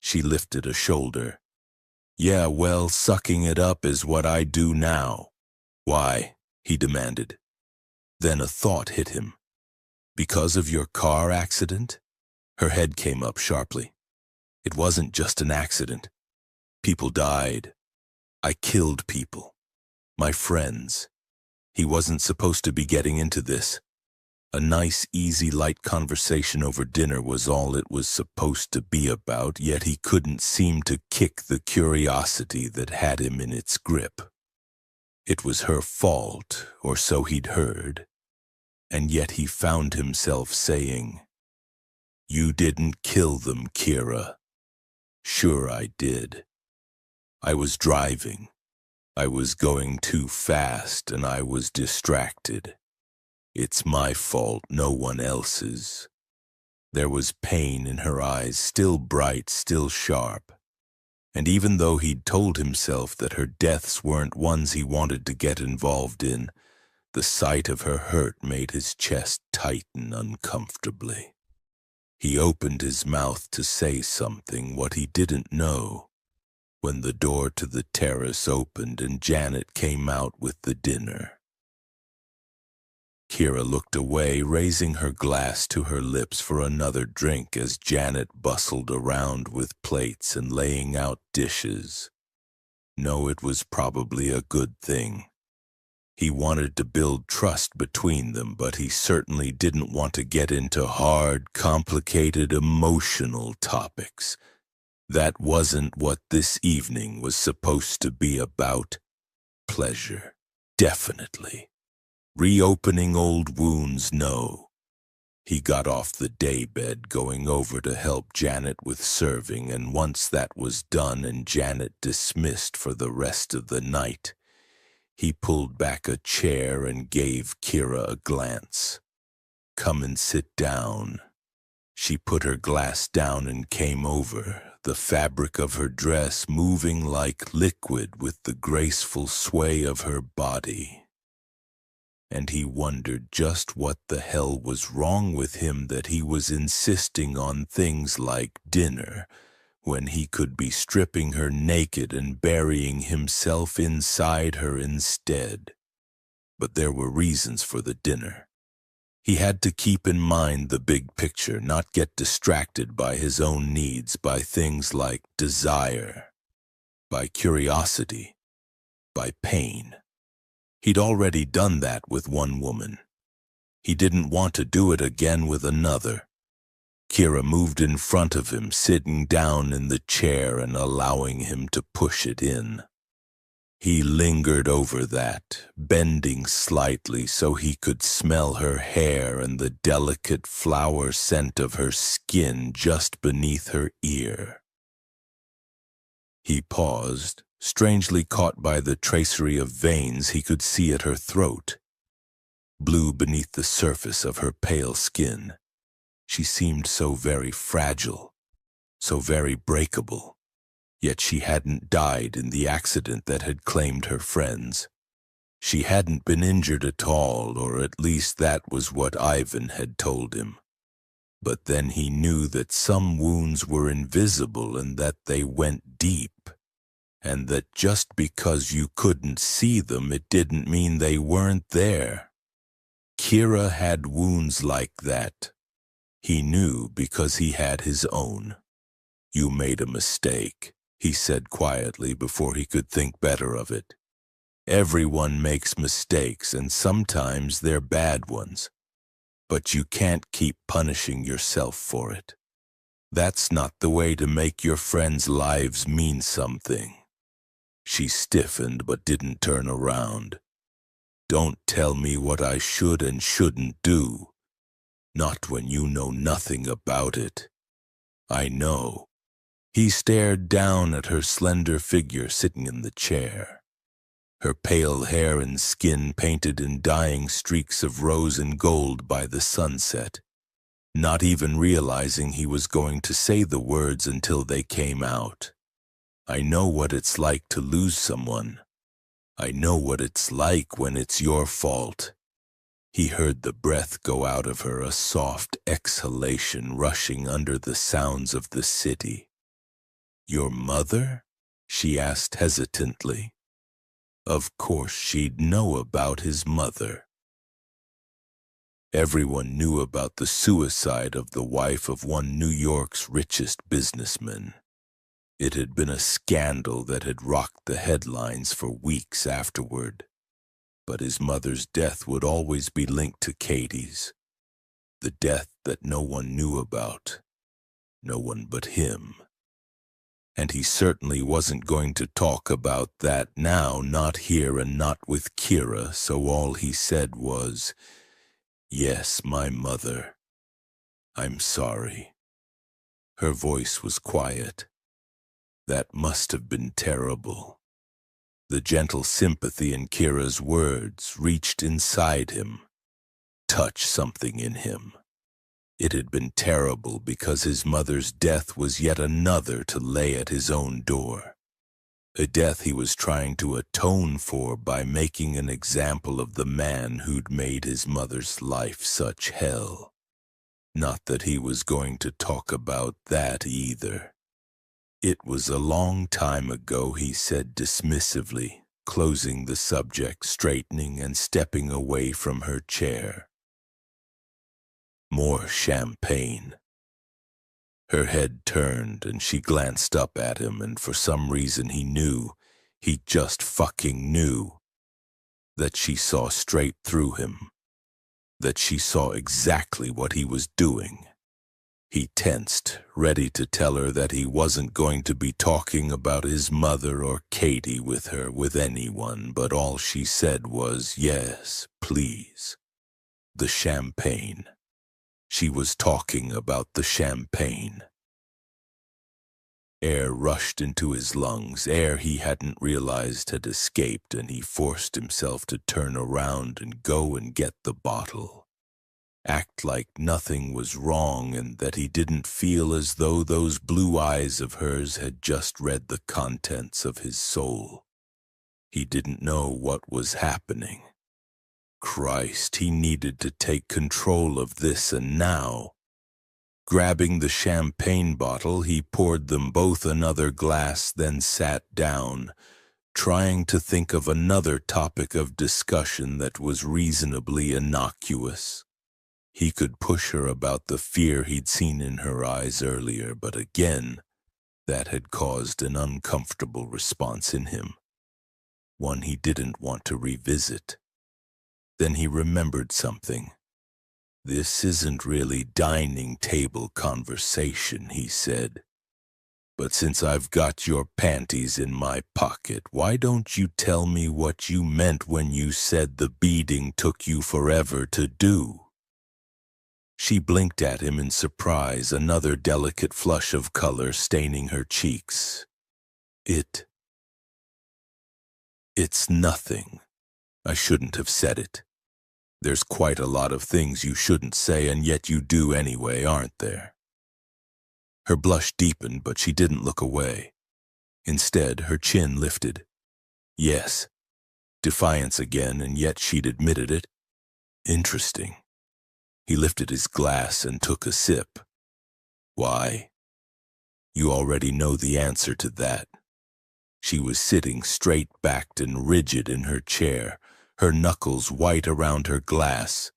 She lifted a shoulder. Yeah, well, sucking it up is what I do now. Why? He demanded. Then a thought hit him. Because of your car accident? Her head came up sharply. It wasn't just an accident. People died. I killed people. My friends. He wasn't supposed to be getting into this. A nice, easy, light conversation over dinner was all it was supposed to be about, yet he couldn't seem to kick the curiosity that had him in its grip. It was her fault, or so he'd heard, and yet he found himself saying, You didn't kill them, Kira. Sure I did. I was driving. I was going too fast and I was distracted. It's my fault, no one else's. There was pain in her eyes, still bright, still sharp. And even though he'd told himself that her deaths weren't ones he wanted to get involved in, the sight of her hurt made his chest tighten uncomfortably. He opened his mouth to say something, what he didn't know, when the door to the terrace opened and Janet came out with the dinner. Kira looked away, raising her glass to her lips for another drink as Janet bustled around with plates and laying out dishes. No, it was probably a good thing. He wanted to build trust between them, but he certainly didn't want to get into hard, complicated, emotional topics. That wasn't what this evening was supposed to be about. Pleasure, definitely. Reopening old wounds, no. He got off the daybed, going over to help Janet with serving, and once that was done and Janet dismissed for the rest of the night, he pulled back a chair and gave Kira a glance. Come and sit down. She put her glass down and came over, the fabric of her dress moving like liquid with the graceful sway of her body. And he wondered just what the hell was wrong with him that he was insisting on things like dinner, when he could be stripping her naked and burying himself inside her instead. But there were reasons for the dinner. He had to keep in mind the big picture, not get distracted by his own needs, by things like desire, by curiosity, by pain. He'd already done that with one woman. He didn't want to do it again with another. Kira moved in front of him, sitting down in the chair and allowing him to push it in. He lingered over that, bending slightly so he could smell her hair and the delicate flower scent of her skin just beneath her ear. He paused, strangely caught by the tracery of veins he could see at her throat. Blue beneath the surface of her pale skin. She seemed so very fragile, so very breakable, yet she hadn't died in the accident that had claimed her friends. She hadn't been injured at all, or at least that was what Ivan had told him. But then he knew that some wounds were invisible and that they went deep, and that just because you couldn't see them, it didn't mean they weren't there. Kira had wounds like that. He knew because he had his own. "You made a mistake," he said quietly before he could think better of it. "Everyone makes mistakes, and sometimes they're bad ones. But you can't keep punishing yourself for it. That's not the way to make your friends' lives mean something." She stiffened but didn't turn around. "Don't tell me what I should and shouldn't do. Not when you know nothing about it." "I know." He stared down at her slender figure sitting in the chair. Her pale hair and skin painted in dying streaks of rose and gold by the sunset, not even realizing he was going to say the words until they came out. "I know what it's like to lose someone. I know what it's like when it's your fault." He heard the breath go out of her, a soft exhalation rushing under the sounds of the city. "Your mother?" she asked hesitantly. Of course she'd know about his mother. Everyone knew about the suicide of the wife of one New York's richest businessman. It had been a scandal that had rocked the headlines for weeks afterward. But his mother's death would always be linked to Katie's. The death that no one knew about. No one but him. And he certainly wasn't going to talk about that now, not here and not with Kira, so all he said was, "Yes, my mother. I'm sorry." Her voice was quiet. "That must have been terrible." The gentle sympathy in Kira's words reached inside him, touched something in him. It had been terrible because his mother's death was yet another to lay at his own door. A death he was trying to atone for by making an example of the man who'd made his mother's life such hell. Not that he was going to talk about that either. "It was a long time ago," he said dismissively, closing the subject, straightening and stepping away from her chair. More champagne. Her head turned and she glanced up at him, and for some reason he just fucking knew, that she saw straight through him, that she saw exactly what he was doing. He tensed, ready to tell her that he wasn't going to be talking about his mother or Katie with her, with anyone, but all she said was, "Yes, please." The champagne. She was talking about the champagne. Air rushed into his lungs, air he hadn't realized had escaped, and he forced himself to turn around and go and get the bottle. Act like nothing was wrong and that he didn't feel as though those blue eyes of hers had just read the contents of his soul. He didn't know what was happening. Christ, he needed to take control of this, and now. Grabbing the champagne bottle, he poured them both another glass, then sat down, trying to think of another topic of discussion that was reasonably innocuous. He could push her about the fear he'd seen in her eyes earlier, but again, that had caused an uncomfortable response in him, one he didn't want to revisit. Then he remembered something. "This isn't really dining table conversation," he said. "But since I've got your panties in my pocket, why don't you tell me what you meant when you said the beating took you forever to do?" She blinked at him in surprise, another delicate flush of color staining her cheeks. It's nothing. I shouldn't have said it. There's quite a lot of things you shouldn't say, and yet you do anyway, aren't there?" Her blush deepened, but she didn't look away. Instead, her chin lifted. Yes. Defiance again, and yet she'd admitted it. Interesting. He lifted his glass and took a sip. Why? You already know the answer to that. She was sitting straight-backed and rigid in her chair, her knuckles white around her glass.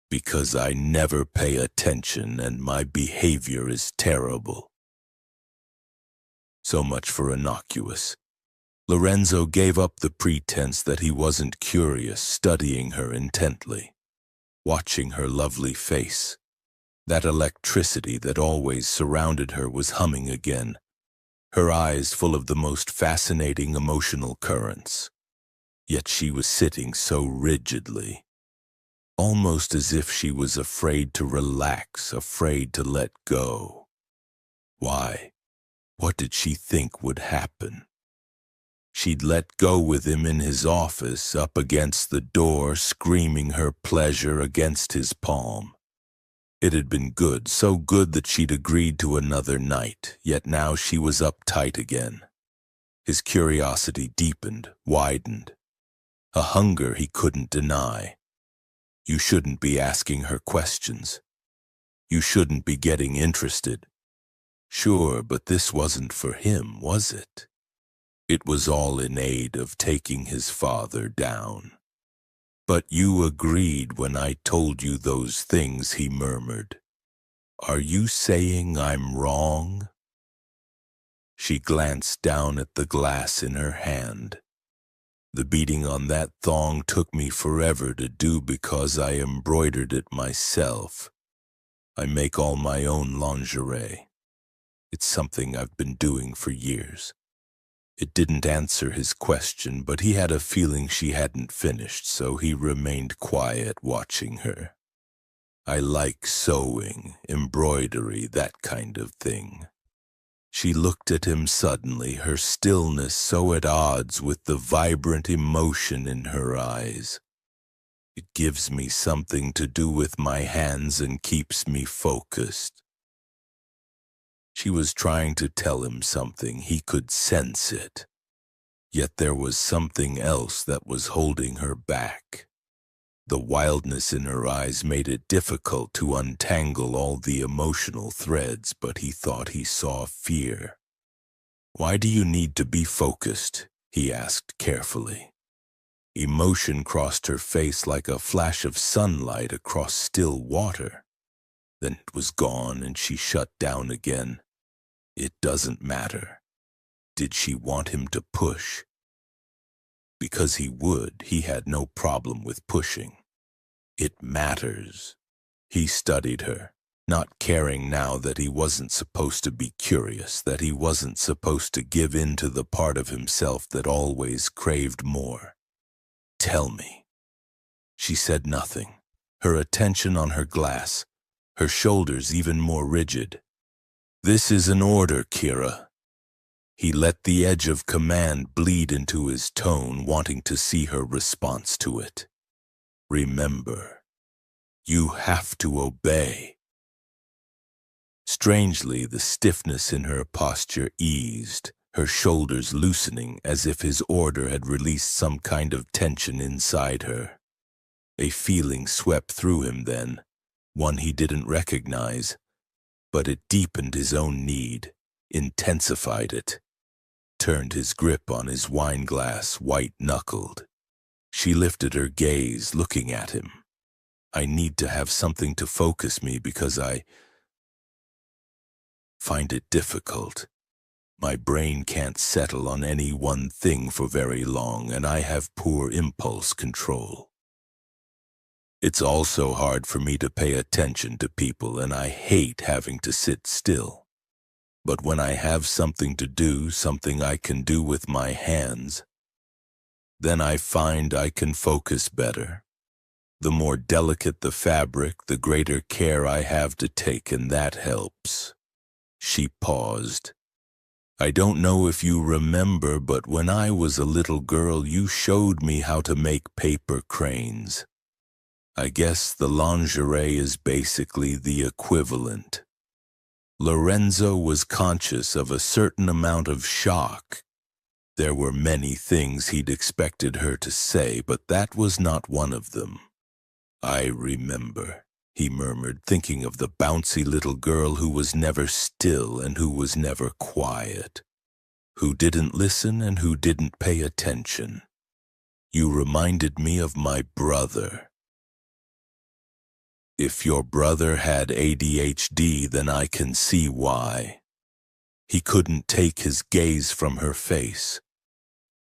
Because I never pay attention and my behavior is terrible. So much for innocuous. Lorenzo gave up the pretense that he wasn't curious, studying her intently, watching her lovely face. That electricity that always surrounded her was humming again, her eyes full of the most fascinating emotional currents. Yet she was sitting so rigidly, almost as if she was afraid to relax, afraid to let go. Why? What did she think would happen? She'd let go with him in his office, up against the door, screaming her pleasure against his palm. It had been good, so good that she'd agreed to another night, yet now she was uptight again. His curiosity deepened, widened. A hunger he couldn't deny. You shouldn't be asking her questions. You shouldn't be getting interested. Sure, but this wasn't for him, was it? It was all in aid of taking his father down. But you agreed when I told you those things, he murmured. Are you saying I'm wrong? She glanced down at the glass in her hand. The beading on that thong took me forever to do because I embroidered it myself. I make all my own lingerie. It's something I've been doing for years. It didn't answer his question, but he had a feeling she hadn't finished, so he remained quiet, watching her. I like sewing, embroidery, that kind of thing. She looked at him suddenly, her stillness so at odds with the vibrant emotion in her eyes. It gives me something to do with my hands and keeps me focused. She was trying to tell him something, he could sense it. Yet there was something else that was holding her back. The wildness in her eyes made it difficult to untangle all the emotional threads, but he thought he saw fear. Why do you need to be focused? He asked carefully. Emotion crossed her face like a flash of sunlight across still water. Then it was gone and she shut down again. It doesn't matter. Did she want him to push? Because he would, he had no problem with pushing. It matters. He studied her, not caring now that he wasn't supposed to be curious, that he wasn't supposed to give in to the part of himself that always craved more. Tell me. She said nothing, her attention on her glass, her shoulders even more rigid. This is an order, Kira. He let the edge of command bleed into his tone, wanting to see her response to it. Remember, you have to obey. Strangely, the stiffness in her posture eased, her shoulders loosening as if his order had released some kind of tension inside her. A feeling swept through him then, one he didn't recognize, but it deepened his own need, intensified it, turned his grip on his wine glass white-knuckled. She lifted her gaze, looking at him. I need to have something to focus me because I find it difficult. My brain can't settle on any one thing for very long, and I have poor impulse control. It's also hard for me to pay attention to people, and I hate having to sit still. But when I have something to do, something I can do with my hands, then I find I can focus better. The more delicate the fabric, the greater care I have to take, and that helps. She paused. I don't know if you remember, but when I was a little girl, you showed me how to make paper cranes. I guess the lingerie is basically the equivalent. Lorenzo was conscious of a certain amount of shock. There were many things he'd expected her to say, but that was not one of them. I remember. he murmured, thinking of the bouncy little girl who was never still and who was never quiet, who didn't listen and who didn't pay attention. You reminded me of my brother. If your brother had ADHD, then I can see why. He couldn't take his gaze from her face.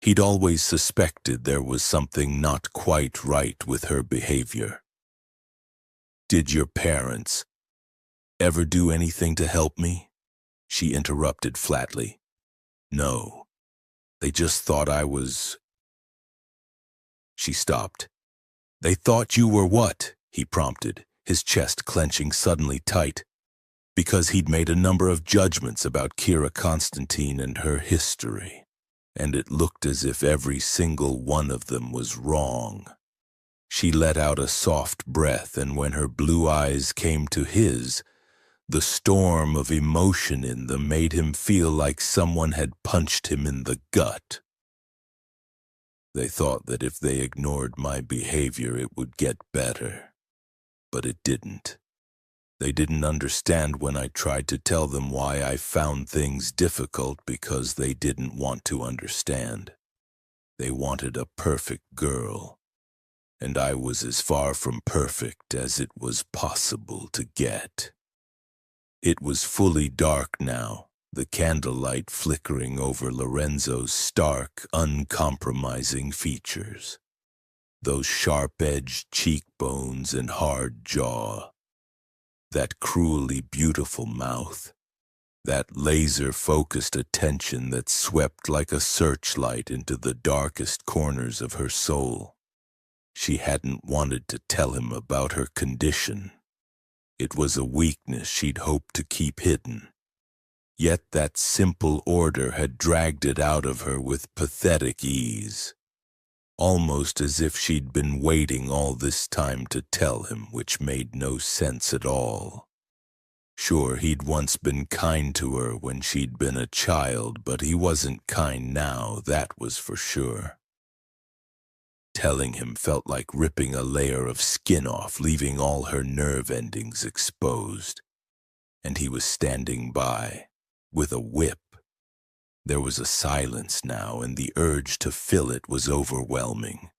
He'd always suspected there was something not quite right with her behavior. Did your parents ever do anything to help me? She interrupted flatly. No, they just thought I was... She stopped. They thought you were what? He prompted, his chest clenching suddenly tight, because he'd made a number of judgments about Kira Constantine and her history, and it looked as if every single one of them was wrong. She let out a soft breath, and when her blue eyes came to his, the storm of emotion in them made him feel like someone had punched him in the gut. They thought that if they ignored my behavior, it would get better. But it didn't. They didn't understand when I tried to tell them why I found things difficult because they didn't want to understand. They wanted a perfect girl, and I was as far from perfect as it was possible to get. It was fully dark now, the candlelight flickering over Lorenzo's stark, uncompromising features. Those sharp-edged cheekbones and hard jaw. That cruelly beautiful mouth. That laser-focused attention that swept like a searchlight into the darkest corners of her soul. She hadn't wanted to tell him about her condition. It was a weakness she'd hoped to keep hidden. Yet that simple order had dragged it out of her with pathetic ease, almost as if she'd been waiting all this time to tell him, which made no sense at all. Sure, he'd once been kind to her when she'd been a child, but he wasn't kind now, that was for sure. Telling him felt like ripping a layer of skin off, leaving all her nerve endings exposed. And he was standing by, with a whip. There was a silence now, and the urge to fill it was overwhelming.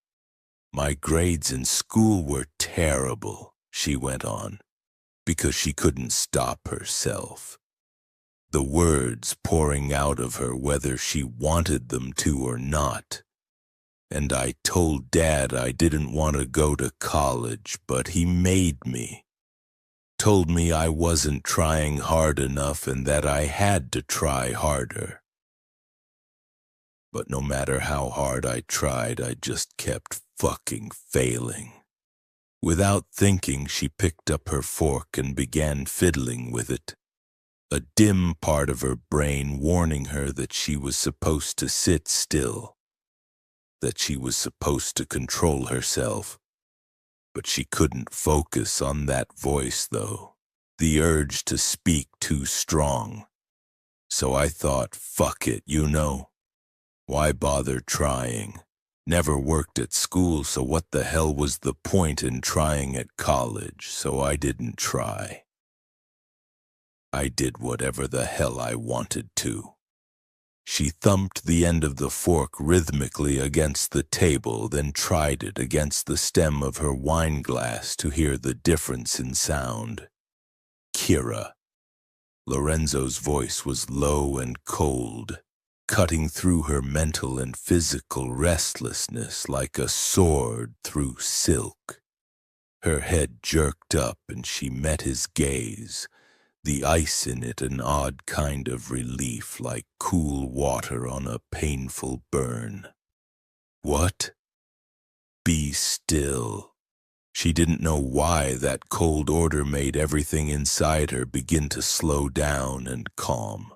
My grades in school were terrible, she went on, because she couldn't stop herself. The words pouring out of her whether she wanted them to or not. And I told Dad I didn't want to go to college, but he made me. Told me I wasn't trying hard enough and that I had to try harder. But no matter how hard I tried, I just kept fucking failing. Without thinking, she picked up her fork and began fiddling with it, a dim part of her brain warning her that she was supposed to sit still, that she was supposed to control herself. But she couldn't focus on that voice, though, the urge to speak too strong. So I thought, fuck it, you know. Why bother trying? Never worked at school, so what the hell was the point in trying at college? So I didn't try. I did whatever the hell I wanted to. She thumped the end of the fork rhythmically against the table, then tried it against the stem of her wine glass to hear the difference in sound. Kira. Lorenzo's voice was low and cold, cutting through her mental and physical restlessness like a sword through silk. Her head jerked up and she met his gaze, the ice in it an odd kind of relief, like cool water on a painful burn. What? Be still. She didn't know why that cold order made everything inside her begin to slow down and calm.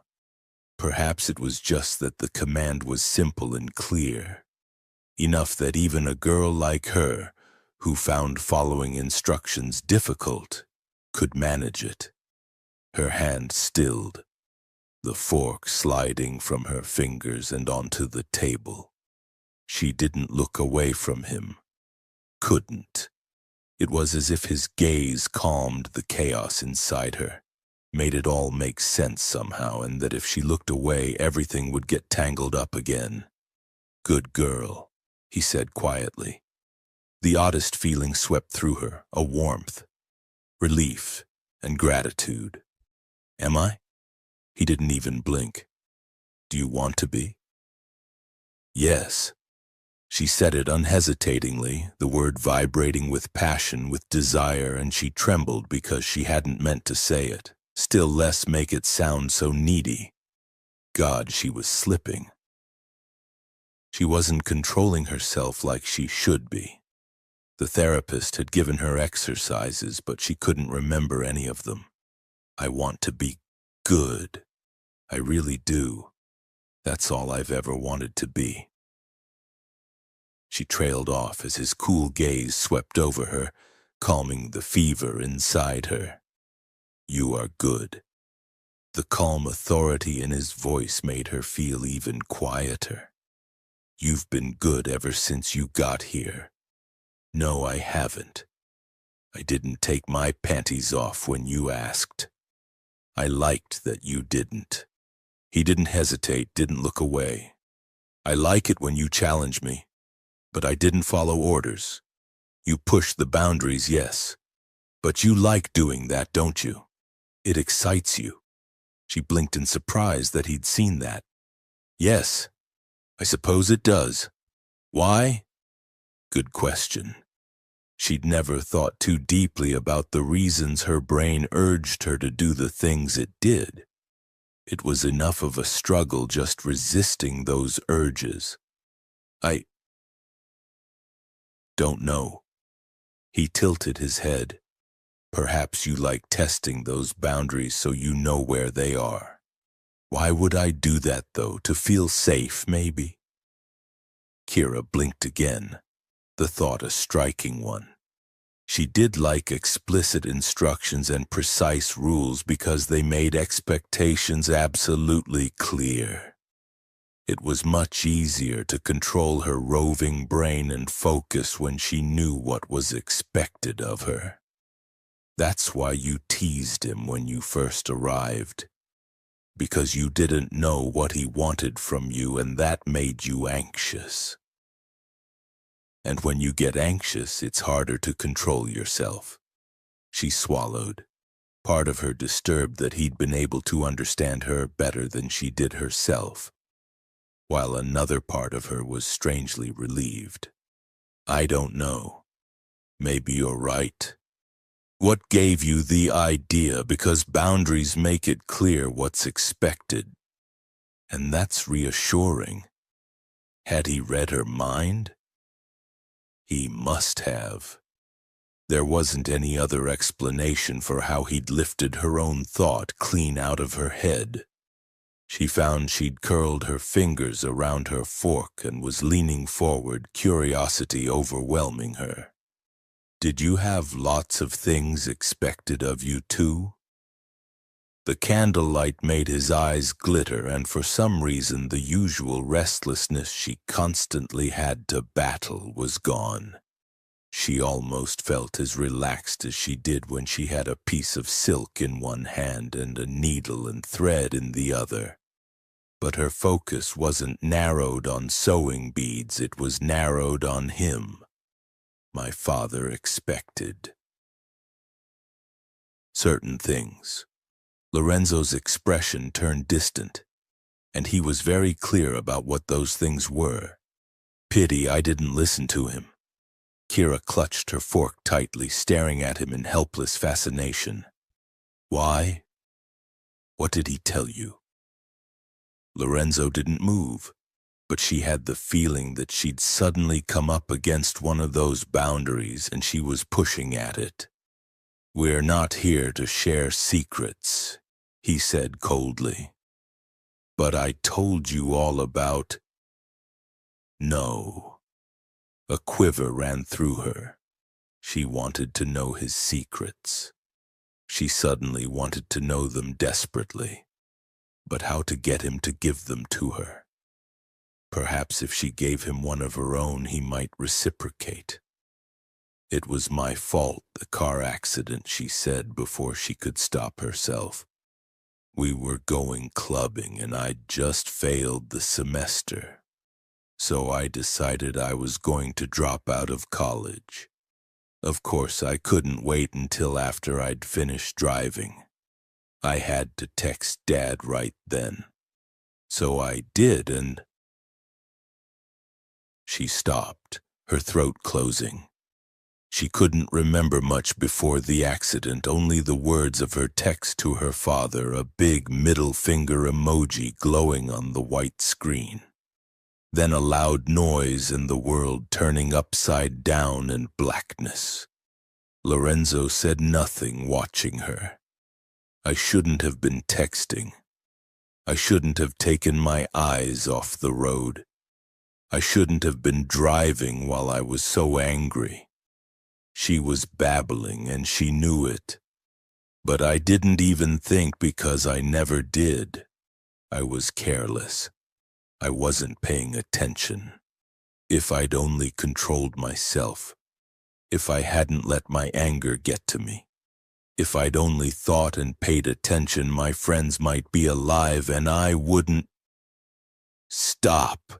Perhaps it was just that the command was simple and clear, enough that even a girl like her, who found following instructions difficult, could manage it. Her hand stilled, the fork sliding from her fingers and onto the table. She didn't look away from him. Couldn't. It was as if his gaze calmed the chaos inside her, made it all make sense somehow, and that if she looked away, everything would get tangled up again. "Good girl," he said quietly. The oddest feeling swept through her, a warmth, relief, and gratitude. "Am I?" He didn't even blink. "Do you want to be?" "Yes." She said it unhesitatingly, the word vibrating with passion, with desire, and she trembled because she hadn't meant to say it, still less make it sound so needy. God, she was slipping. She wasn't controlling herself like she should be. The therapist had given her exercises, but she couldn't remember any of them. "I want to be good. I really do. That's all I've ever wanted to be." She trailed off as his cool gaze swept over her, calming the fever inside her. "You are good." The calm authority in his voice made her feel even quieter. "You've been good ever since you got here." "No, I haven't. I didn't take my panties off when you asked. I liked that you didn't." He didn't hesitate, didn't look away. "I like it when you challenge me, but I didn't follow orders. You push the boundaries, yes. But you like doing that, don't you? It excites you." She blinked in surprise that he'd seen that. "Yes, I suppose it does. Why?" Good question. She'd never thought too deeply about the reasons her brain urged her to do the things it did. It was enough of a struggle just resisting those urges. "I don't know." He tilted his head. "Perhaps you like testing those boundaries so you know where they are." "Why would I do that, though? To feel safe, maybe?" Kira blinked again, the thought a striking one. She did like explicit instructions and precise rules because they made expectations absolutely clear. It was much easier to control her roving brain and focus when she knew what was expected of her. "That's why you teased him when you first arrived. Because you didn't know what he wanted from you, and that made you anxious. And when you get anxious, it's harder to control yourself." She swallowed, part of her disturbed that he'd been able to understand her better than she did herself, while another part of her was strangely relieved. "I don't know. Maybe you're right. What gave you the idea? Because boundaries make it clear what's expected. And that's reassuring. Had he read her mind? He must have. There wasn't any other explanation for how he'd lifted her own thought clean out of her head. She found she'd curled her fingers around her fork and was leaning forward, curiosity overwhelming her. "Did you have lots of things expected of you too?" The candlelight made his eyes glitter, and for some reason the usual restlessness she constantly had to battle was gone. She almost felt as relaxed as she did when she had a piece of silk in one hand and a needle and thread in the other. But her focus wasn't narrowed on sewing beads, it was narrowed on him. My father expected certain things. Lorenzo's expression turned distant, and he was very clear about what those things were. "Pity I didn't listen to him." Kira clutched her fork tightly, staring at him in helpless fascination. "Why? What did he tell you?" Lorenzo didn't move, but she had the feeling that she'd suddenly come up against one of those boundaries and she was pushing at it. "We're not here to share secrets," he said coldly. "But I told you all about—" No. A quiver ran through her. She wanted to know his secrets. She suddenly wanted to know them desperately. But how to get him to give them to her? Perhaps if she gave him one of her own, he might reciprocate. It was my fault, the car accident, she said before she could stop herself. We were going clubbing and I'd just failed the semester. So I decided I was going to drop out of college. Of course, I couldn't wait until after I'd finished driving. I had to text Dad right then. So I did, and... She stopped, her throat closing. She couldn't remember much before the accident, only the words of her text to her father, a big middle finger emoji glowing on the white screen. Then a loud noise and the world turning upside down in blackness. Lorenzo said nothing, watching her. I shouldn't have been texting. I shouldn't have taken my eyes off the road. I shouldn't have been driving while I was so angry. She was babbling and she knew it. But I didn't even think because I never did. I was careless. I wasn't paying attention. If I'd only controlled myself. If I hadn't let my anger get to me. If I'd only thought and paid attention, my friends might be alive and I wouldn't... Stop!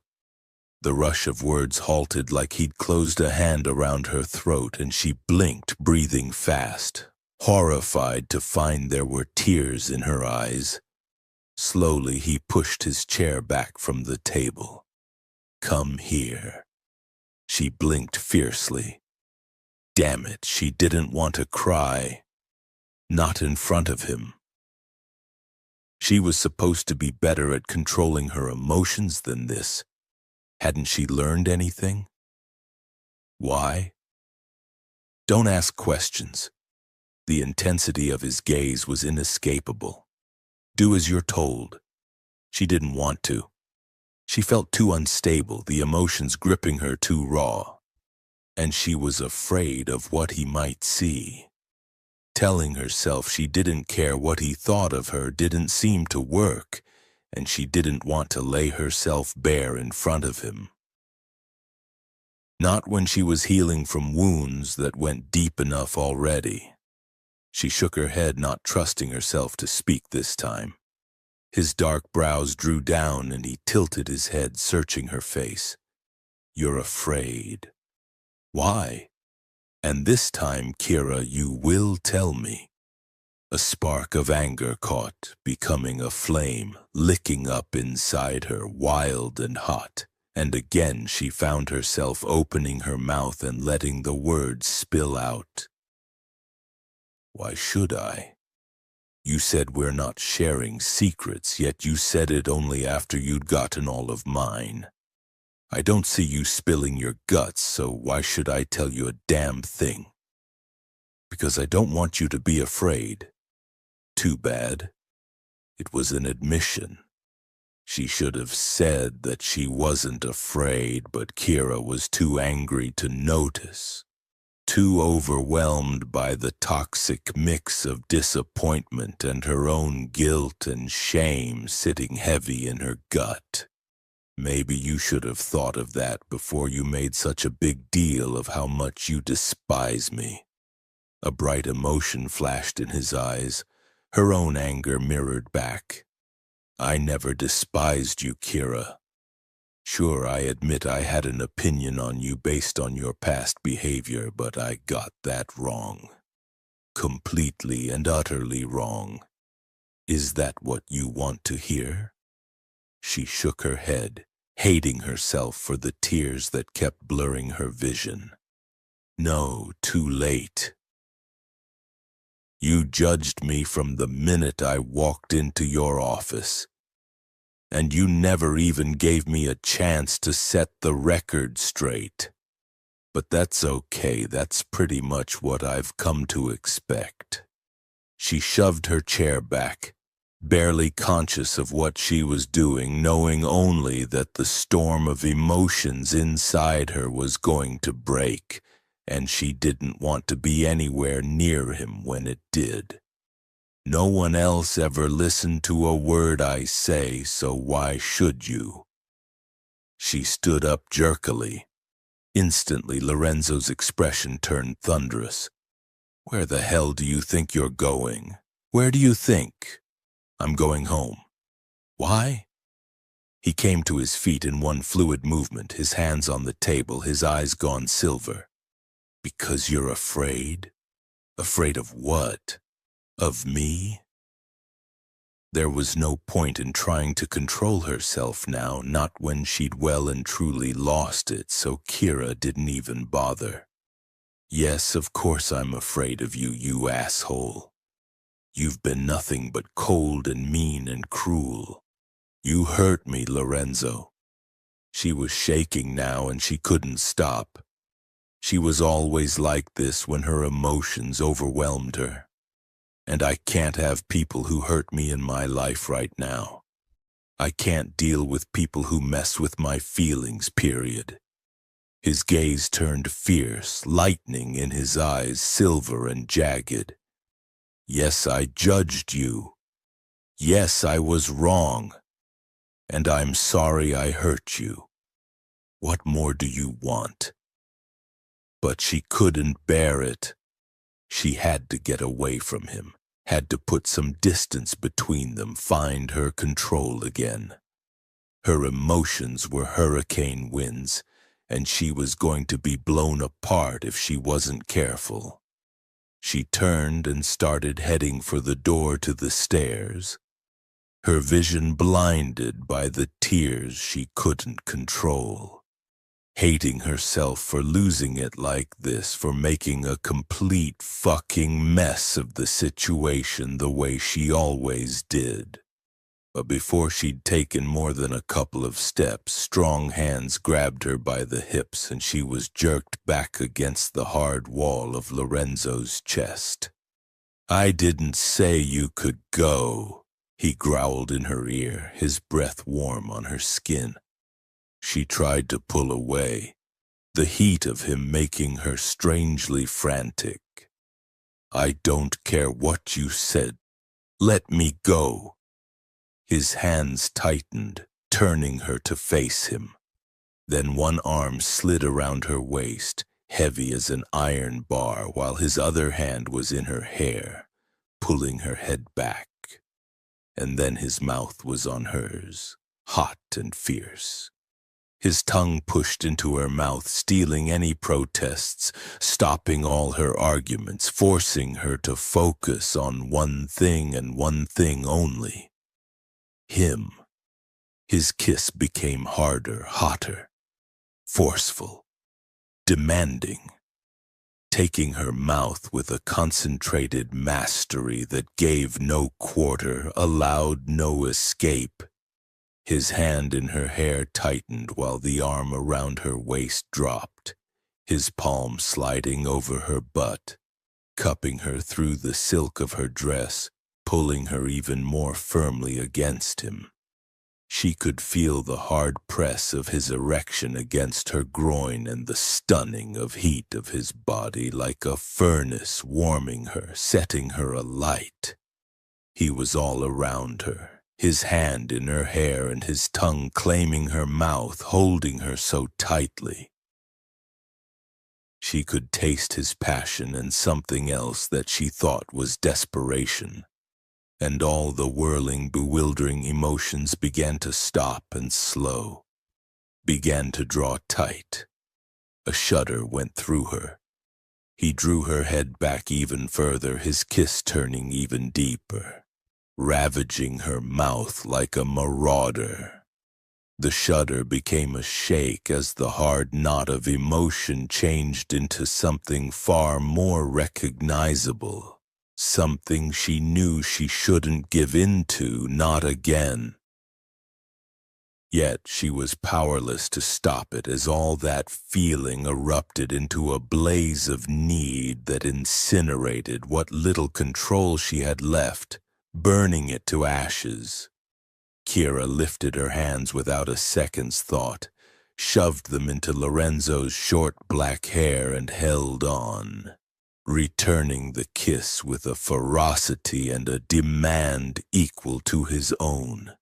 The rush of words halted like he'd closed a hand around her throat, and she blinked, breathing fast, horrified to find there were tears in her eyes. Slowly he pushed his chair back from the table. Come here. She blinked fiercely. Damn it, she didn't want to cry. Not in front of him. She was supposed to be better at controlling her emotions than this. Hadn't she learned anything? Why? Don't ask questions. The intensity of his gaze was inescapable. Do as you're told. She didn't want to. She felt too unstable, the emotions gripping her too raw. And she was afraid of what he might see. Telling herself she didn't care what he thought of her didn't seem to work, and she didn't want to lay herself bare in front of him. Not when she was healing from wounds that went deep enough already. She shook her head, not trusting herself to speak this time. His dark brows drew down and he tilted his head, searching her face. You're afraid. Why? And this time, Kira, you will tell me. A spark of anger caught, becoming a flame, licking up inside her, wild and hot. And again she found herself opening her mouth and letting the words spill out. Why should I? You said we're not sharing secrets, yet you said it only after you'd gotten all of mine. I don't see you spilling your guts, so why should I tell you a damn thing? Because I don't want you to be afraid. Too bad. It was an admission. She should have said that she wasn't afraid, but Kira was too angry to notice. Too overwhelmed by the toxic mix of disappointment and her own guilt and shame sitting heavy in her gut. Maybe you should have thought of that before you made such a big deal of how much you despise me. A bright emotion flashed in his eyes. Her own anger mirrored back. I never despised you, Kira. Sure, I admit I had an opinion on you based on your past behavior, but I got that wrong. Completely and utterly wrong. Is that what you want to hear? She shook her head, hating herself for the tears that kept blurring her vision. No, too late. You judged me from the minute I walked into your office. And you never even gave me a chance to set the record straight. But that's okay, that's pretty much what I've come to expect. She shoved her chair back, barely conscious of what she was doing, knowing only that the storm of emotions inside her was going to break, and she didn't want to be anywhere near him when it did. No one else ever listened to a word I say, so why should you? She stood up jerkily. Instantly, Lorenzo's expression turned thunderous. "Where the hell do you think you're going? Where do you think?" "I'm going home." "Why?" He came to his feet in one fluid movement, his hands on the table, his eyes gone silver. "Because you're afraid?" "Afraid of what? Of me?" There was no point in trying to control herself now, not when she'd well and truly lost it, so Kira didn't even bother. "Yes, of course I'm afraid of you, you asshole. You've been nothing but cold and mean and cruel. You hurt me, Lorenzo." She was shaking now and she couldn't stop. She was always like this when her emotions overwhelmed her. And I can't have people who hurt me in my life right now. I can't deal with people who mess with my feelings, period. His gaze turned fierce, lightning in his eyes, silver and jagged. "Yes, I judged you. Yes, I was wrong. And I'm sorry I hurt you. What more do you want?" But she couldn't bear it. She had to get away from him, had to put some distance between them, find her control again. Her emotions were hurricane winds, and she was going to be blown apart if she wasn't careful. She turned and started heading for the door to the stairs, her vision blinded by the tears she couldn't control. Hating herself for losing it like this, for making a complete fucking mess of the situation the way she always did. But before she'd taken more than a couple of steps, strong hands grabbed her by the hips and she was jerked back against the hard wall of Lorenzo's chest. "I didn't say you could go," he growled in her ear, his breath warm on her skin. She tried to pull away, the heat of him making her strangely frantic. "I don't care what you said. Let me go." His hands tightened, turning her to face him. Then one arm slid around her waist, heavy as an iron bar, while his other hand was in her hair, pulling her head back. And then his mouth was on hers, hot and fierce. His tongue pushed into her mouth, stealing any protests, stopping all her arguments, forcing her to focus on one thing and one thing only. Him. His kiss became harder, hotter, forceful, demanding, taking her mouth with a concentrated mastery that gave no quarter, allowed no escape. His hand in her hair tightened while the arm around her waist dropped, his palm sliding over her butt, cupping her through the silk of her dress, pulling her even more firmly against him. She could feel the hard press of his erection against her groin and the stunning of heat of his body like a furnace warming her, setting her alight. He was all around her, his hand in her hair and his tongue claiming her mouth, holding her so tightly. She could taste his passion and something else that she thought was desperation. And all the whirling, bewildering emotions began to stop and slow, began to draw tight. A shudder went through her. He drew her head back even further, his kiss turning even deeper, ravaging her mouth like a marauder. The shudder became a shake as the hard knot of emotion changed into something far more recognizable. Something she knew she shouldn't give in to, not again. Yet she was powerless to stop it as all that feeling erupted into a blaze of need that incinerated what little control she had left, burning it to ashes. Kira lifted her hands without a second's thought, shoved them into Lorenzo's short black hair and held on, returning the kiss with a ferocity and a demand equal to his own.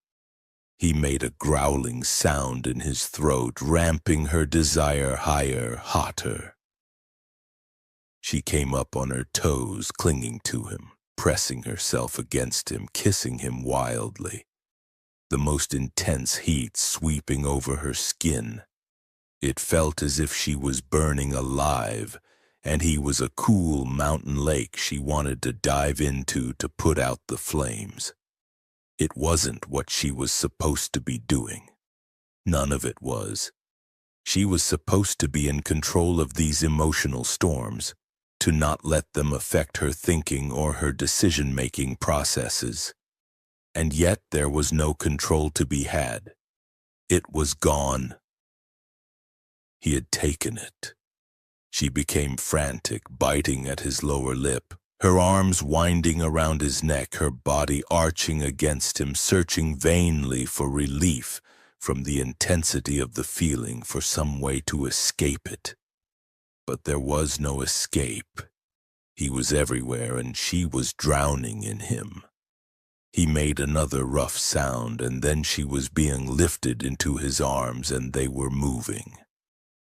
He made a growling sound in his throat, ramping her desire higher, hotter. She came up on her toes, clinging to him, pressing herself against him, kissing him wildly, the most intense heat sweeping over her skin. It felt as if she was burning alive, and he was a cool mountain lake she wanted to dive into to put out the flames. It wasn't what she was supposed to be doing. None of it was. She was supposed to be in control of these emotional storms, to not let them affect her thinking or her decision-making processes. And yet there was no control to be had. It was gone. He had taken it. She became frantic, biting at his lower lip, her arms winding around his neck, her body arching against him, searching vainly for relief from the intensity of the feeling, for some way to escape it. But there was no escape. He was everywhere, and she was drowning in him. He made another rough sound, and then she was being lifted into his arms, and they were moving.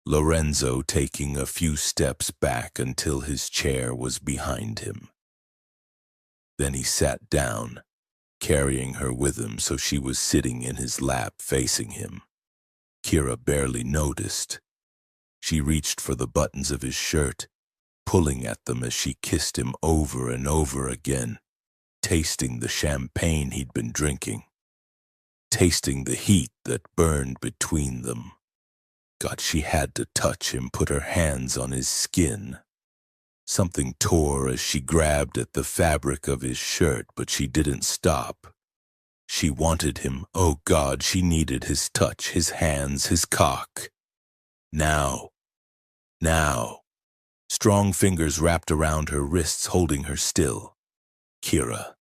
Lorenzo taking a few steps back until his chair was behind him. Then he sat down, carrying her with him so she was sitting in his lap facing him. Kira barely noticed. She reached for the buttons of his shirt, pulling at them as she kissed him over and over again, tasting the champagne he'd been drinking, tasting the heat that burned between them. God, she had to touch him, put her hands on his skin. Something tore as she grabbed at the fabric of his shirt, but she didn't stop. She wanted him. Oh God, she needed his touch, his hands, his cock. Now. Strong fingers wrapped around her wrists, holding her still. Kira.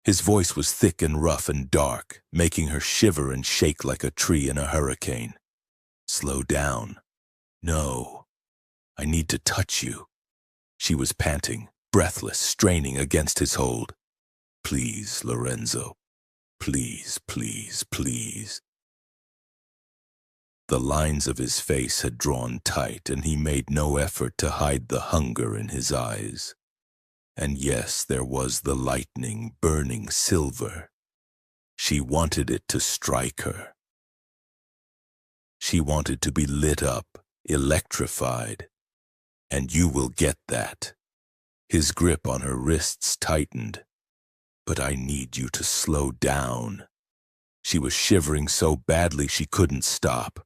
His voice was thick and rough and dark, making her shiver and shake like a tree in a hurricane. Slow down. No. I need to touch you. She was panting, breathless, straining against his hold. Please, Lorenzo. Please, please, please. The lines of his face had drawn tight, and he made no effort to hide the hunger in his eyes. And yes, there was the lightning, burning silver. She wanted it to strike her. She wanted to be lit up, electrified. And you will get that. His grip on her wrists tightened. But I need you to slow down. She was shivering so badly she couldn't stop.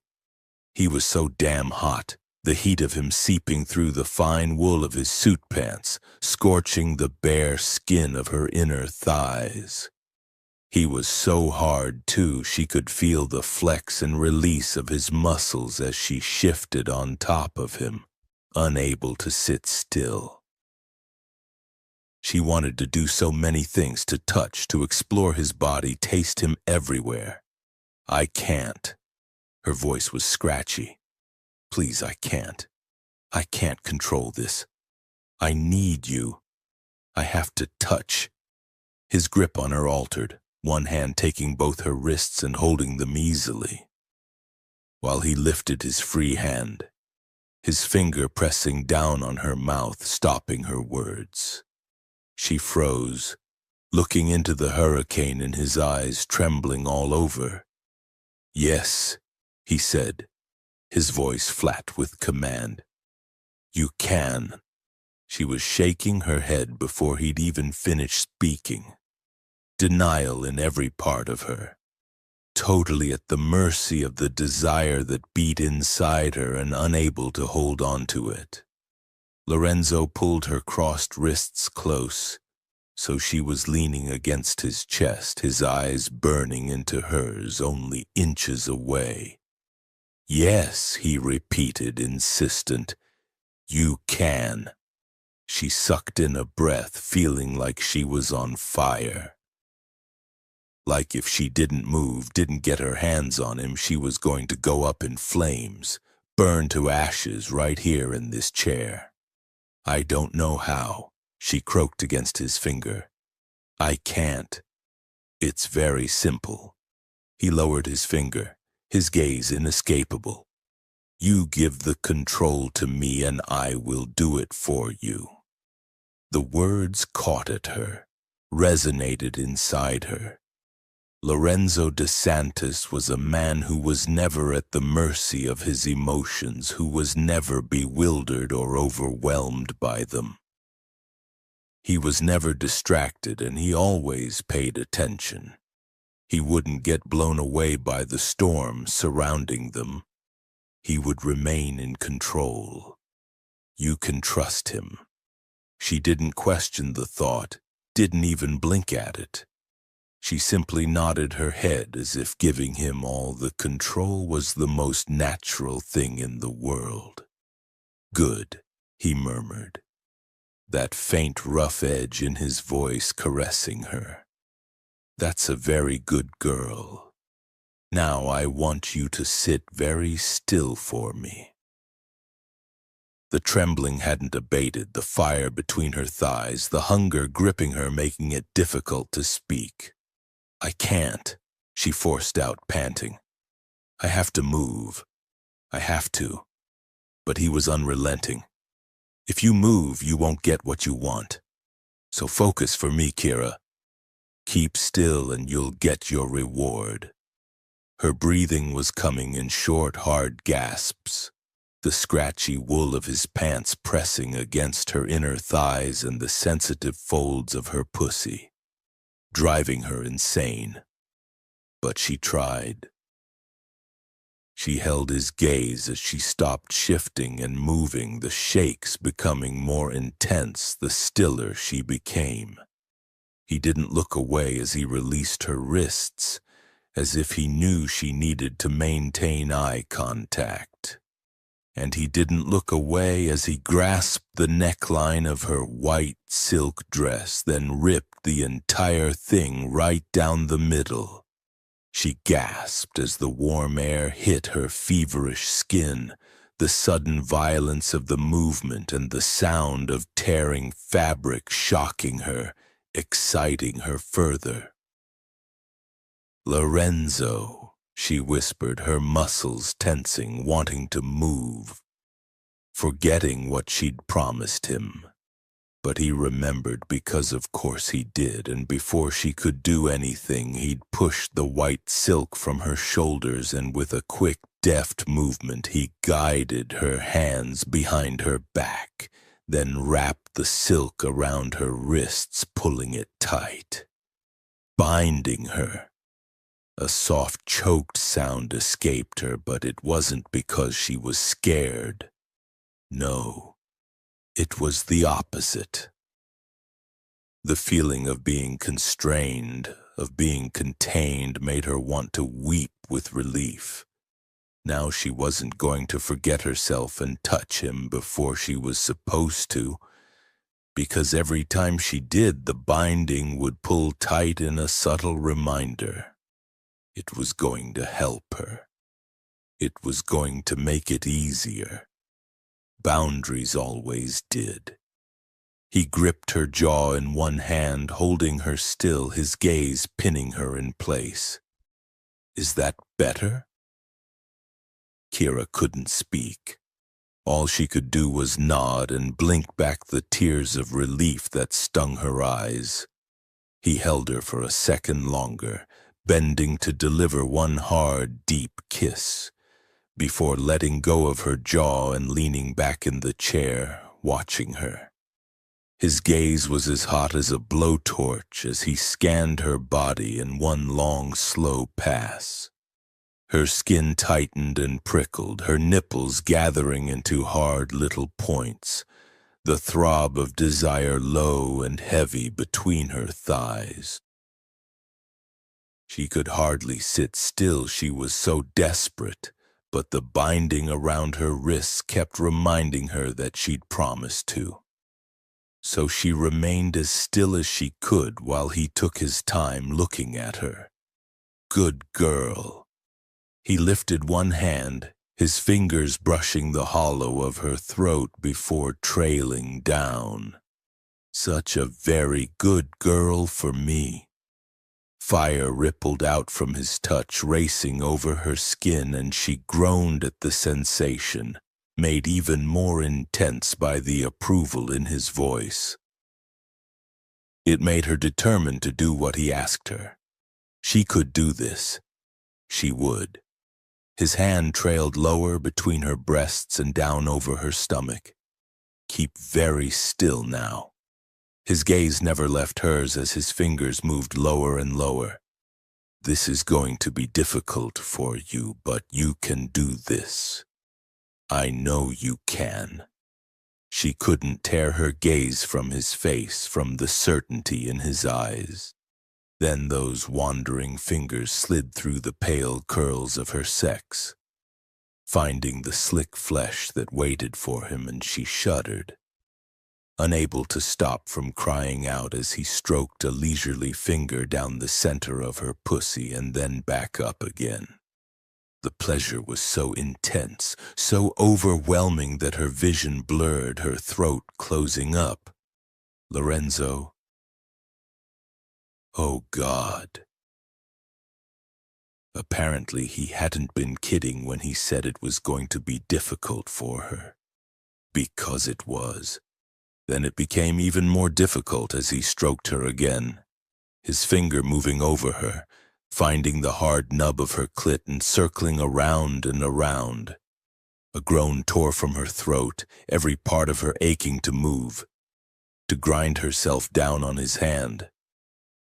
He was so damn hot, the heat of him seeping through the fine wool of his suit pants, scorching the bare skin of her inner thighs. He was so hard, too, she could feel the flex and release of his muscles as she shifted on top of him, unable to sit still. She wanted to do so many things, to touch, to explore his body, taste him everywhere. I can't. Her voice was scratchy. Please, I can't. I can't control this. I need you. I have to touch. His grip on her altered, one hand taking both her wrists and holding them easily, while he lifted his free hand, his finger pressing down on her mouth, stopping her words. She froze, looking into the hurricane in his eyes, trembling all over. Yes, he said, his voice flat with command. You can. She was shaking her head before he'd even finished speaking. Denial in every part of her, totally at the mercy of the desire that beat inside her and unable to hold on to it. Lorenzo pulled her crossed wrists close, so she was leaning against his chest, his eyes burning into hers, only inches away. Yes, he repeated, insistent. You can. She sucked in a breath, feeling like she was on fire. Like if she didn't move, didn't get her hands on him, she was going to go up in flames, burn to ashes right here in this chair. I don't know how, she croaked against his finger. I can't. It's very simple. He lowered his finger, his gaze inescapable. You give the control to me and I will do it for you. The words caught at her, resonated inside her. Lorenzo DeSantis was a man who was never at the mercy of his emotions, who was never bewildered or overwhelmed by them. He was never distracted, and he always paid attention. He wouldn't get blown away by the storm surrounding them. He would remain in control. You can trust him. She didn't question the thought, didn't even blink at it. She simply nodded her head as if giving him all the control was the most natural thing in the world. Good, he murmured, that faint rough edge in his voice caressing her. That's a very good girl. Now I want you to sit very still for me. The trembling hadn't abated, the fire between her thighs, the hunger gripping her, making it difficult to speak. I can't, she forced out, panting. I have to move. I have to. But he was unrelenting. If you move, you won't get what you want. So focus for me, Kira. Keep still and you'll get your reward. Her breathing was coming in short, hard gasps, the scratchy wool of his pants pressing against her inner thighs and the sensitive folds of her pussy, driving her insane. But she tried. She held his gaze as she stopped shifting and moving, the shakes becoming more intense the stiller she became. He didn't look away as he released her wrists, as if he knew she needed to maintain eye contact. And he didn't look away as he grasped the neckline of her white silk dress, then ripped the entire thing right down the middle. She gasped as the warm air hit her feverish skin, the sudden violence of the movement and the sound of tearing fabric shocking her, exciting her further. Lorenzo, she whispered, her muscles tensing, wanting to move, forgetting what she'd promised him. But he remembered because of course he did, and before she could do anything, he'd pushed the white silk from her shoulders, and with a quick, deft movement, he guided her hands behind her back, then wrapped the silk around her wrists, pulling it tight, binding her. A soft, choked sound escaped her, but it wasn't because she was scared. No, it was the opposite. The feeling of being constrained, of being contained, made her want to weep with relief. Now she wasn't going to forget herself and touch him before she was supposed to, because every time she did, the binding would pull tight in a subtle reminder. It was going to help her. It was going to make it easier. Boundaries always did. He gripped her jaw in one hand, holding her still, his gaze pinning her in place. Is that better? Kira couldn't speak. All she could do was nod and blink back the tears of relief that stung her eyes. He held her for a second longer, bending to deliver one hard, deep kiss, before letting go of her jaw and leaning back in the chair, watching her. His gaze was as hot as a blowtorch as he scanned her body in one long, slow pass. Her skin tightened and prickled, her nipples gathering into hard little points, the throb of desire low and heavy between her thighs. She could hardly sit still, she was so desperate, but the binding around her wrists kept reminding her that she'd promised to. So she remained as still as she could while he took his time looking at her. Good girl. He lifted one hand, his fingers brushing the hollow of her throat before trailing down. Such a very good girl for me. Fire rippled out from his touch, racing over her skin, and she groaned at the sensation, made even more intense by the approval in his voice. It made her determined to do what he asked her. She could do this. She would. His hand trailed lower between her breasts and down over her stomach. Keep very still now. His gaze never left hers as his fingers moved lower and lower. This is going to be difficult for you, but you can do this. I know you can. She couldn't tear her gaze from his face, from the certainty in his eyes. Then those wandering fingers slid through the pale curls of her sex, finding the slick flesh that waited for him, and she shuddered, unable to stop from crying out as he stroked a leisurely finger down the center of her pussy and then back up again. The pleasure was so intense, so overwhelming that her vision blurred, her throat closing up. Lorenzo. Oh, God. Apparently he hadn't been kidding when he said it was going to be difficult for her. Because it was. Then it became even more difficult as he stroked her again, his finger moving over her, finding the hard nub of her clit and circling around and around. A groan tore from her throat, every part of her aching to move, to grind herself down on his hand,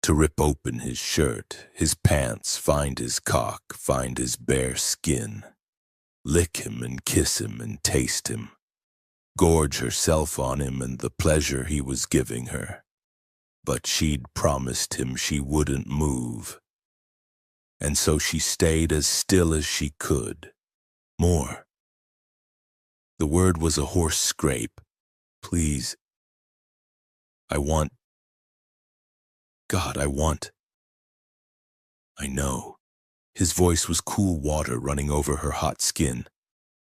to rip open his shirt, his pants, find his cock, find his bare skin, lick him and kiss him and taste him, gorge herself on him and the pleasure he was giving her. But she'd promised him she wouldn't move. And so she stayed as still as she could. More. The word was a hoarse scrape. Please. God, I know. His voice was cool water running over her hot skin.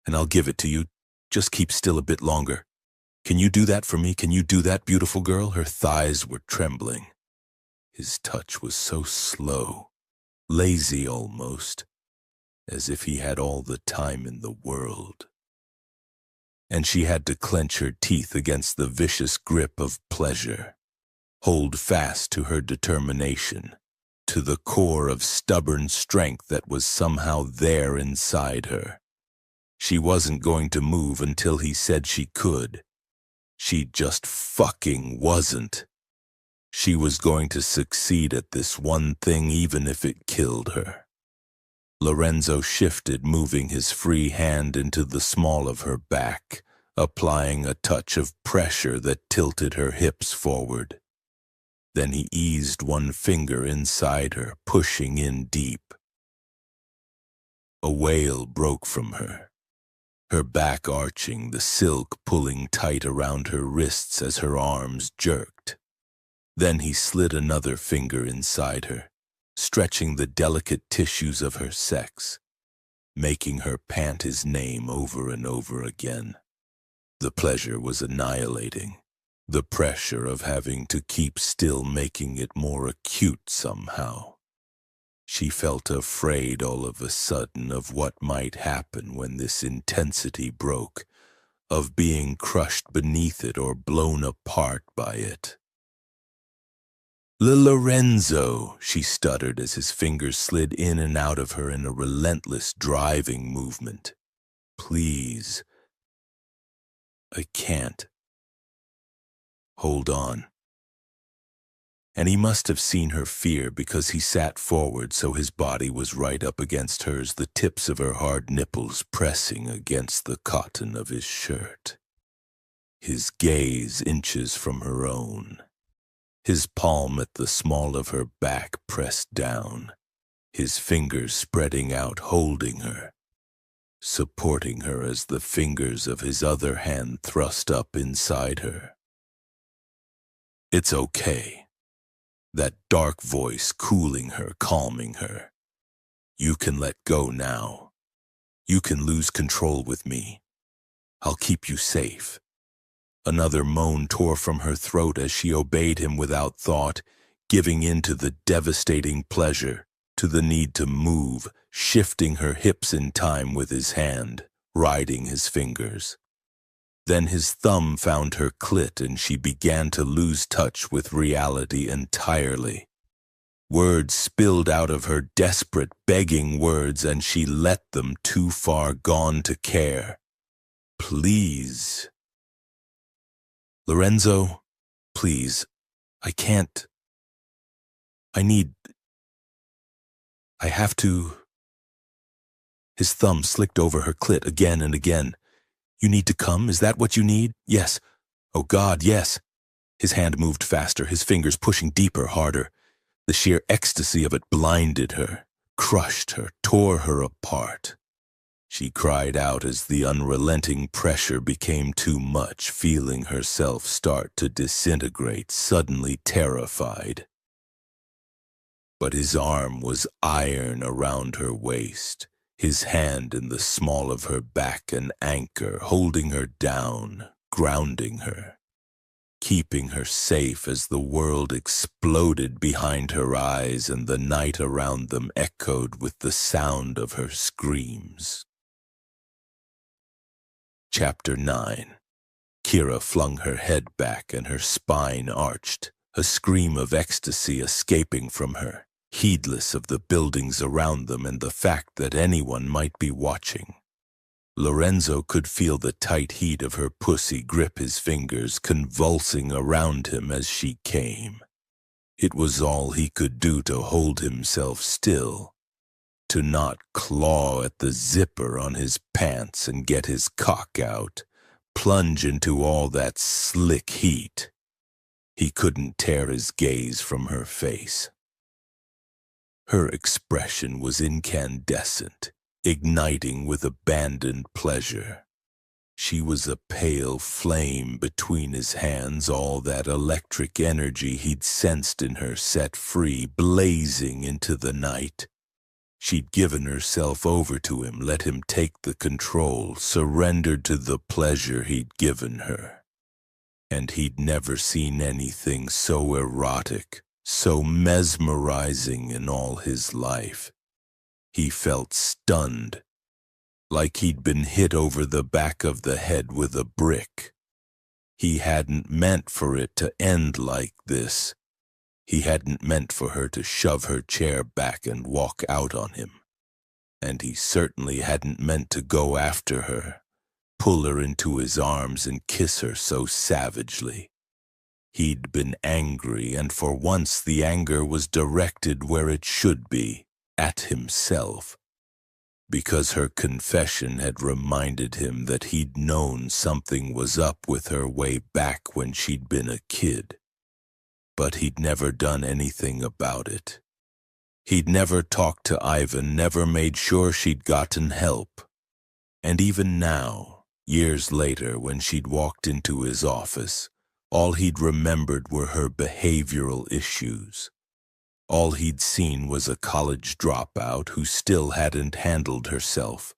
And I'll give it to you. Just keep still a bit longer. Can you do that for me? Can you do that, beautiful girl? Her thighs were trembling. His touch was so slow, lazy almost, as if he had all the time in the world. And she had to clench her teeth against the vicious grip of pleasure, hold fast to her determination, to the core of stubborn strength that was somehow there inside her. She wasn't going to move until he said she could. She just fucking wasn't. She was going to succeed at this one thing even if it killed her. Lorenzo shifted, moving his free hand into the small of her back, applying a touch of pressure that tilted her hips forward. Then he eased one finger inside her, pushing in deep. A wail broke from her, her back arching, the silk pulling tight around her wrists as her arms jerked. Then he slid another finger inside her, stretching the delicate tissues of her sex, making her pant his name over and over again. The pleasure was annihilating, the pressure of having to keep still making it more acute somehow. She felt afraid all of a sudden of what might happen when this intensity broke, of being crushed beneath it or blown apart by it. Lorenzo, she stuttered as his fingers slid in and out of her in a relentless driving movement. Please. I can't. Hold on. And he must have seen her fear because he sat forward so his body was right up against hers, the tips of her hard nipples pressing against the cotton of his shirt. His gaze inches from her own. His palm at the small of her back pressed down, his fingers spreading out, holding her, supporting her as the fingers of his other hand thrust up inside her. It's okay. That dark voice cooling her, calming her. You can let go now. You can lose control with me. I'll keep you safe. Another moan tore from her throat as she obeyed him without thought, giving in to the devastating pleasure, to the need to move, shifting her hips in time with his hand, riding his fingers. Then his thumb found her clit and she began to lose touch with reality entirely. Words spilled out of her, desperate, begging words, and she let them, too far gone to care. Please. Lorenzo, please, I can't. I have to. His thumb slicked over her clit again and again. You need to come? Is that what you need? Yes. Oh God, yes. His hand moved faster, his fingers pushing deeper, harder. The sheer ecstasy of it blinded her, crushed her, tore her apart. She cried out as the unrelenting pressure became too much, feeling herself start to disintegrate, suddenly terrified. But his arm was iron around her waist, his hand in the small of her back an anchor, holding her down, grounding her, keeping her safe as the world exploded behind her eyes and the night around them echoed with the sound of her screams. Chapter 9. Kira flung her head back and her spine arched, a scream of ecstasy escaping from her, heedless of the buildings around them and the fact that anyone might be watching. Lorenzo could feel the tight heat of her pussy grip his fingers, convulsing around him as she came. It was all he could do to hold himself still, to not claw at the zipper on his pants and get his cock out, plunge into all that slick heat. He couldn't tear his gaze from her face. Her expression was incandescent, igniting with abandoned pleasure. She was a pale flame between his hands, all that electric energy he'd sensed in her set free, blazing into the night. She'd given herself over to him, let him take the control, surrendered to the pleasure he'd given her. And he'd never seen anything so erotic, so mesmerizing in all his life. He felt stunned, like he'd been hit over the back of the head with a brick. He hadn't meant for it to end like this. He hadn't meant for her to shove her chair back and walk out on him. And he certainly hadn't meant to go after her, pull her into his arms and kiss her so savagely. He'd been angry, and for once the anger was directed where it should be, at himself. Because her confession had reminded him that he'd known something was up with her way back when she'd been a kid. But he'd never done anything about it. He'd never talked to Ivan, never made sure she'd gotten help. And even now, years later, when she'd walked into his office, all he'd remembered were her behavioral issues. All he'd seen was a college dropout who still hadn't handled herself,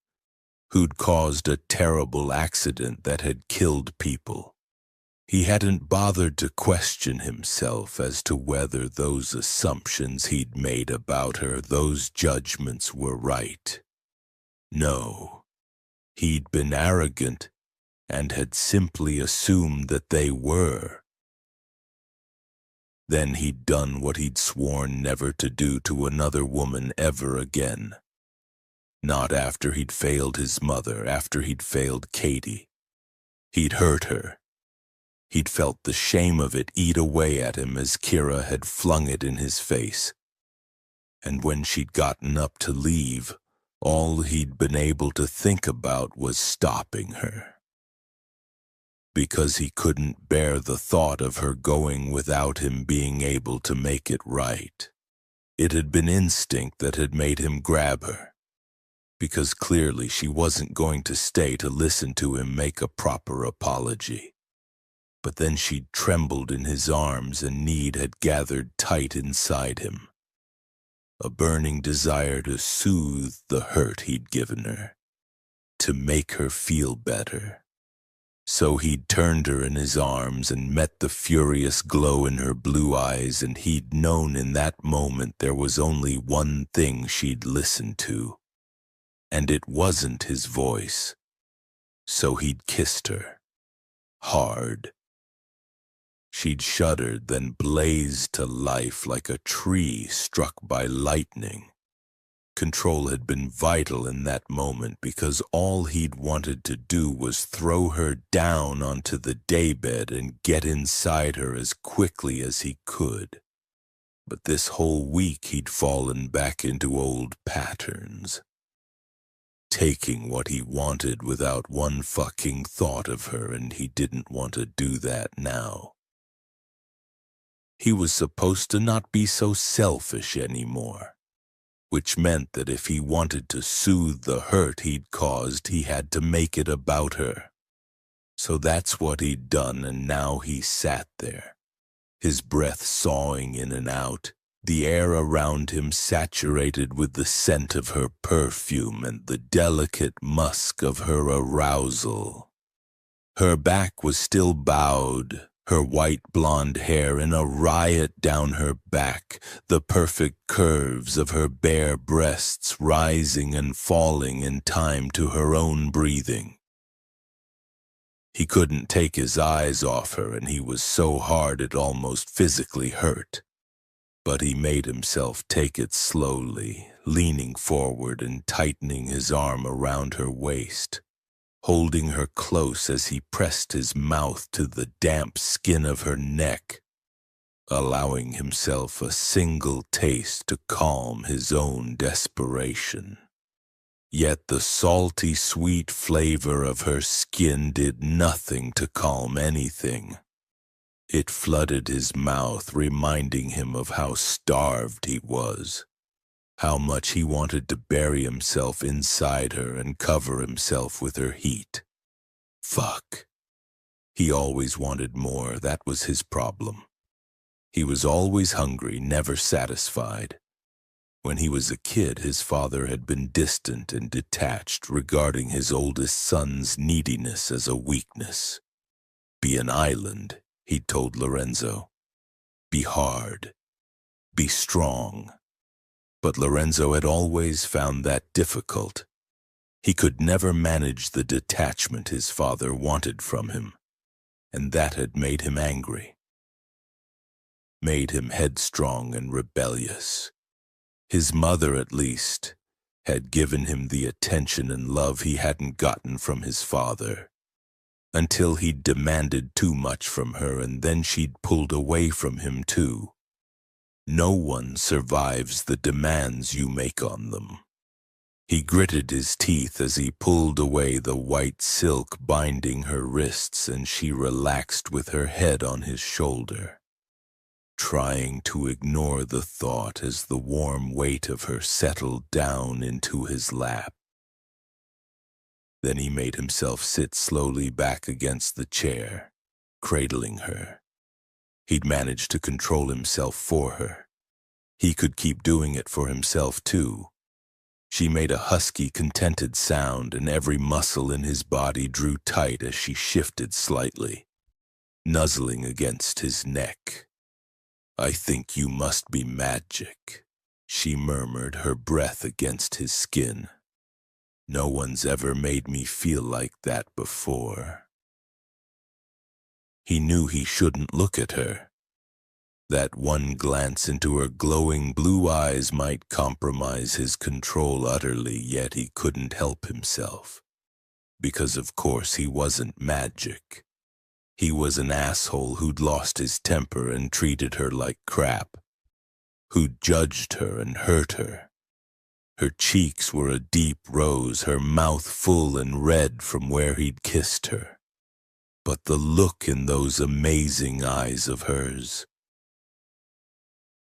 who'd caused a terrible accident that had killed people. He hadn't bothered to question himself as to whether those assumptions he'd made about her, those judgments were right. No, he'd been arrogant and had simply assumed that they were. Then he'd done what he'd sworn never to do to another woman ever again. Not after he'd failed his mother, after he'd failed Katie. He'd hurt her. He'd felt the shame of it eat away at him as Kira had flung it in his face. And when she'd gotten up to leave, all he'd been able to think about was stopping her. Because he couldn't bear the thought of her going without him being able to make it right. It had been instinct that had made him grab her. Because clearly she wasn't going to stay to listen to him make a proper apology. But then she'd trembled in his arms and need had gathered tight inside him. A burning desire to soothe the hurt he'd given her, to make her feel better. So he'd turned her in his arms and met the furious glow in her blue eyes, and he'd known in that moment there was only one thing she'd listen to, and it wasn't his voice. So he'd kissed her, hard. She'd shuddered, then blazed to life like a tree struck by lightning. Control had been vital in that moment because all he'd wanted to do was throw her down onto the daybed and get inside her as quickly as he could. But this whole week he'd fallen back into old patterns, taking what he wanted without one fucking thought of her, and he didn't want to do that now. He was supposed to not be so selfish anymore, which meant that if he wanted to soothe the hurt he'd caused, he had to make it about her. So that's what he'd done, and now he sat there, his breath sawing in and out, the air around him saturated with the scent of her perfume and the delicate musk of her arousal. Her back was still bowed, her white blonde hair in a riot down her back, the perfect curves of her bare breasts rising and falling in time to her own breathing. He couldn't take his eyes off her, and he was so hard it almost physically hurt. But he made himself take it slowly, leaning forward and tightening his arm around her waist, holding her close as he pressed his mouth to the damp skin of her neck, allowing himself a single taste to calm his own desperation. Yet the salty, sweet flavor of her skin did nothing to calm anything. It flooded his mouth, reminding him of how starved he was, how much he wanted to bury himself inside her and cover himself with her heat. Fuck. He always wanted more, that was his problem. He was always hungry, never satisfied. When he was a kid, his father had been distant and detached, regarding his oldest son's neediness as a weakness. Be an island, he'd told Lorenzo. Be hard. Be strong. But Lorenzo had always found that difficult. He could never manage the detachment his father wanted from him, and that had made him angry. Made him headstrong and rebellious. His mother, at least, had given him the attention and love he hadn't gotten from his father, until he'd demanded too much from her, and then she'd pulled away from him too. No one survives the demands you make on them. He gritted his teeth as he pulled away the white silk binding her wrists, and she relaxed with her head on his shoulder, trying to ignore the thought as the warm weight of her settled down into his lap. Then he made himself sit slowly back against the chair, cradling her. He'd managed to control himself for her. He could keep doing it for himself, too. She made a husky, contented sound, and every muscle in his body drew tight as she shifted slightly, nuzzling against his neck. "I think you must be magic," she murmured, her breath against his skin. "No one's ever made me feel like that before." He knew he shouldn't look at her. That one glance into her glowing blue eyes might compromise his control utterly, yet he couldn't help himself. Because of course he wasn't magic. He was an asshole who'd lost his temper and treated her like crap, who'd judged her and hurt her. Her cheeks were a deep rose, her mouth full and red from where he'd kissed her. But the look in those amazing eyes of hers,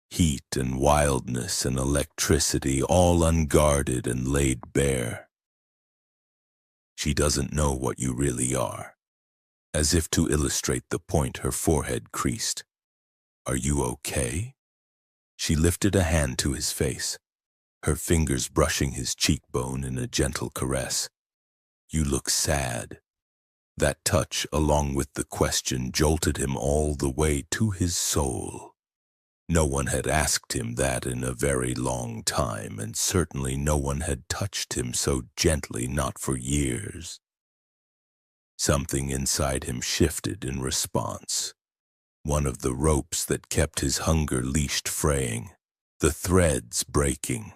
heat and wildness and electricity, all unguarded and laid bare. "She doesn't know what you really are." As if to illustrate the point, her forehead creased. "Are you okay?" She lifted a hand to his face, her fingers brushing his cheekbone in a gentle caress. "You look sad." That touch, along with the question, jolted him all the way to his soul. No one had asked him that in a very long time, and certainly no one had touched him so gently, not for years. Something inside him shifted in response. One of the ropes that kept his hunger leashed fraying, the threads breaking.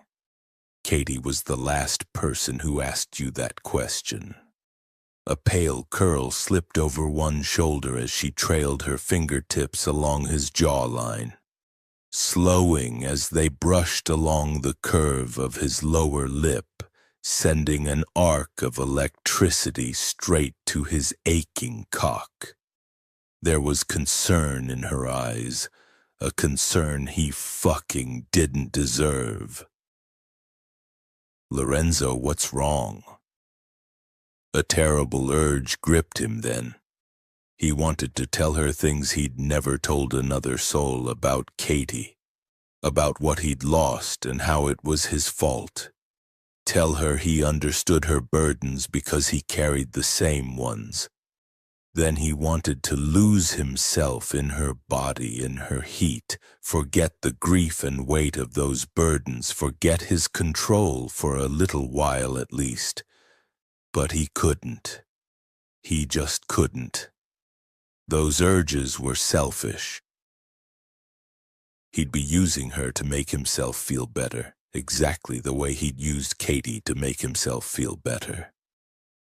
Katie was the last person who asked you that question. A pale curl slipped over one shoulder as she trailed her fingertips along his jawline, slowing as they brushed along the curve of his lower lip, sending an arc of electricity straight to his aching cock. There was concern in her eyes, a concern he fucking didn't deserve. "Lorenzo, what's wrong?" A terrible urge gripped him then. He wanted to tell her things he'd never told another soul about Katie, about what he'd lost and how it was his fault. Tell her he understood her burdens because he carried the same ones. Then he wanted to lose himself in her body, in her heat, forget the grief and weight of those burdens, forget his control for a little while at least. But he couldn't. He just couldn't. Those urges were selfish. He'd be using her to make himself feel better, exactly the way he'd used Katie to make himself feel better.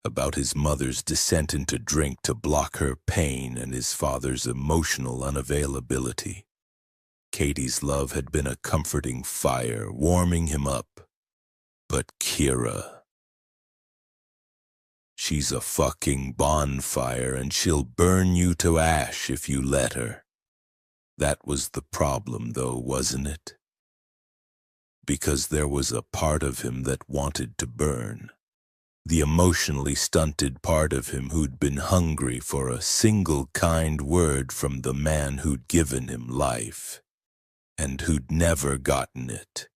About his mother's descent into drink to block her pain and his father's emotional unavailability. Katie's love had been a comforting fire, warming him up. But Kira... she's a fucking bonfire and she'll burn you to ash if you let her. That was the problem, though, wasn't it? Because there was a part of him that wanted to burn. The emotionally stunted part of him who'd been hungry for a single kind word from the man who'd given him life, and who'd never gotten it.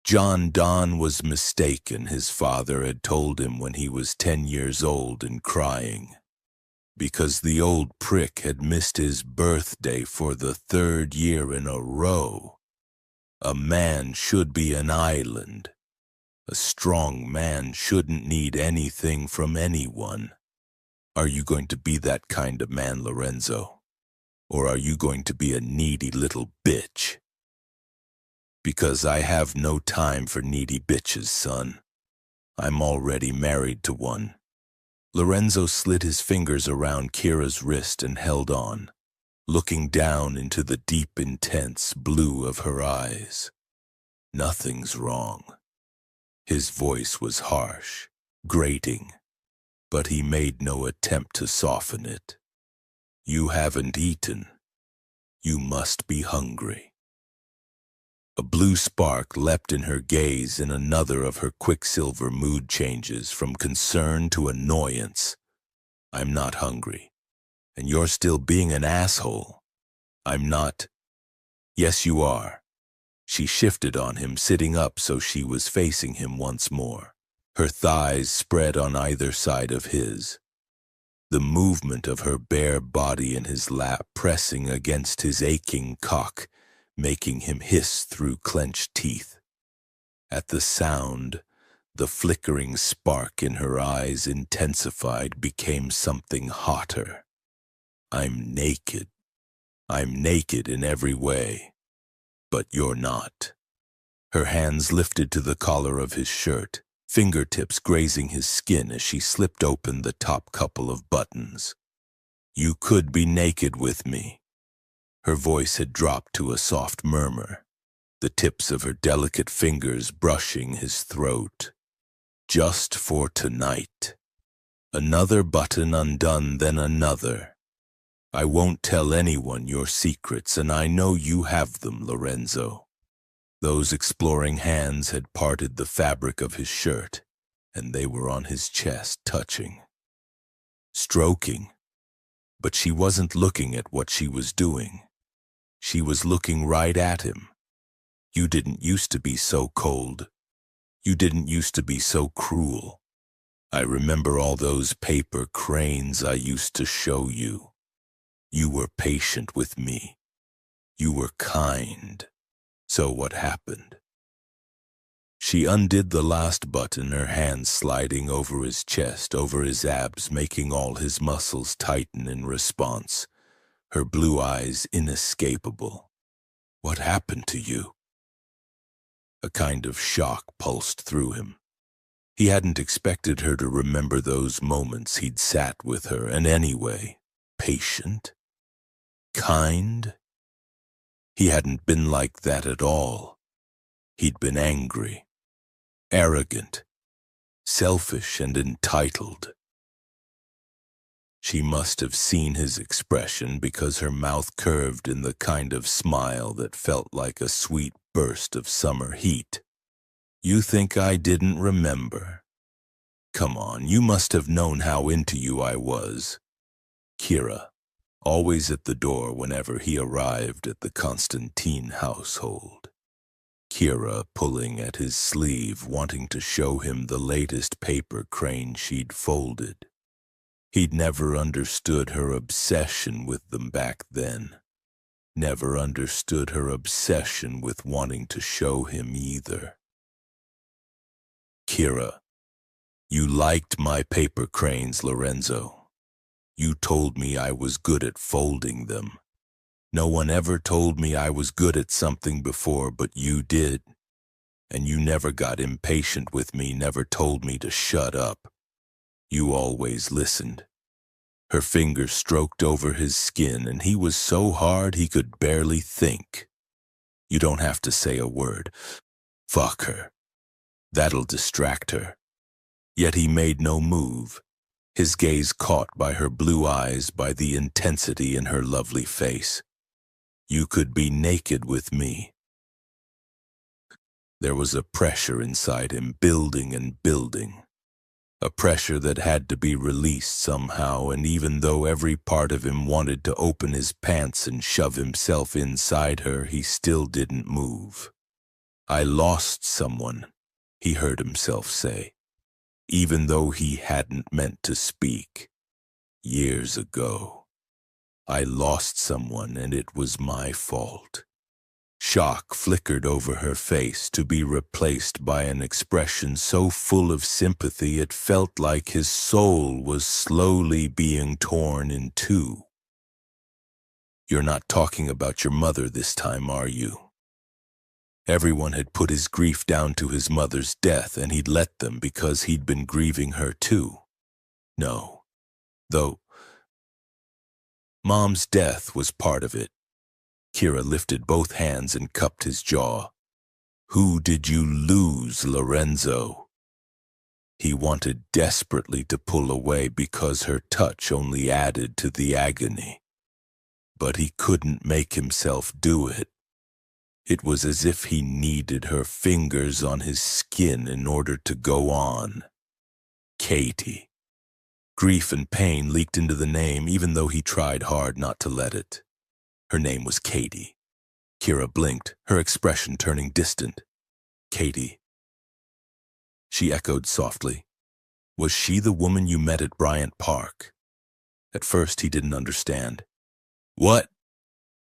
John Donne was mistaken, his father had told him when he was 10 years old and crying, because the old prick had missed his birthday for the 3rd year in a row. A man should be an island. A strong man shouldn't need anything from anyone. Are you going to be that kind of man, Lorenzo? Or are you going to be a needy little bitch? Because I have no time for needy bitches, son. I'm already married to one. Lorenzo slid his fingers around Kira's wrist and held on, looking down into the deep, intense blue of her eyes. Nothing's wrong. His voice was harsh, grating, but he made no attempt to soften it. You haven't eaten. You must be hungry. A blue spark leapt in her gaze in another of her quicksilver mood changes from concern to annoyance. I'm not hungry, and you're still being an asshole. I'm not. Yes, you are. She shifted on him, sitting up so she was facing him once more, her thighs spread on either side of his. The movement of her bare body in his lap pressing against his aching cock, making him hiss through clenched teeth. At the sound, the flickering spark in her eyes intensified, became something hotter. I'm naked. I'm naked in every way. But you're not. Her hands lifted to the collar of his shirt, fingertips grazing his skin as she slipped open the top couple of buttons. You could be naked with me. Her voice had dropped to a soft murmur, the tips of her delicate fingers brushing his throat. Just for tonight. Another button undone, then another. I won't tell anyone your secrets, and I know you have them, Lorenzo. Those exploring hands had parted the fabric of his shirt, and they were on his chest, touching, stroking. But she wasn't looking at what she was doing. She was looking right at him. You didn't used to be so cold. You didn't used to be so cruel. I remember all those paper cranes I used to show you. You were patient with me. You were kind. So what happened? She undid the last button, her hand sliding over his chest, over his abs, making all his muscles tighten in response, her blue eyes inescapable. What happened to you? A kind of shock pulsed through him. He hadn't expected her to remember those moments he'd sat with her, and anyway, patient? Kind? He hadn't been like that at all. He'd been angry, arrogant, selfish and entitled. She must have seen his expression because her mouth curved in the kind of smile that felt like a sweet burst of summer heat. You think I didn't remember? Come on, you must have known how into you I was. Kira, always at the door whenever he arrived at the Constantine household. Kira pulling at his sleeve, wanting to show him the latest paper crane she'd folded. He'd never understood her obsession with them back then. Never understood her obsession with wanting to show him either. Kira, you liked my paper cranes, Lorenzo. You told me I was good at folding them. No one ever told me I was good at something before, but you did. And you never got impatient with me, never told me to shut up. You always listened. Her fingers stroked over his skin, and he was so hard he could barely think. You don't have to say a word. Fuck her. That'll distract her. Yet he made no move, his gaze caught by her blue eyes, by the intensity in her lovely face. You could be naked with me. There was a pressure inside him, building and building. A pressure that had to be released somehow, and even though every part of him wanted to open his pants and shove himself inside her, he still didn't move. I lost someone, he heard himself say, even though he hadn't meant to speak. Years ago, I lost someone, and it was my fault. Shock flickered over her face, to be replaced by an expression so full of sympathy it felt like his soul was slowly being torn in two. You're not talking about your mother this time, are you? Everyone had put his grief down to his mother's death, and he'd let them because he'd been grieving her too. No, though Mom's death was part of it. Kira lifted both hands and cupped his jaw. Who did you lose, Lorenzo? He wanted desperately to pull away because her touch only added to the agony. But he couldn't make himself do it. It was as if he needed her fingers on his skin in order to go on. Katie. Grief and pain leaked into the name, even though he tried hard not to let it. Her name was Katie. Kira blinked, her expression turning distant. Katie. She echoed softly. Was she the woman you met at Bryant Park? At first he didn't understand. What?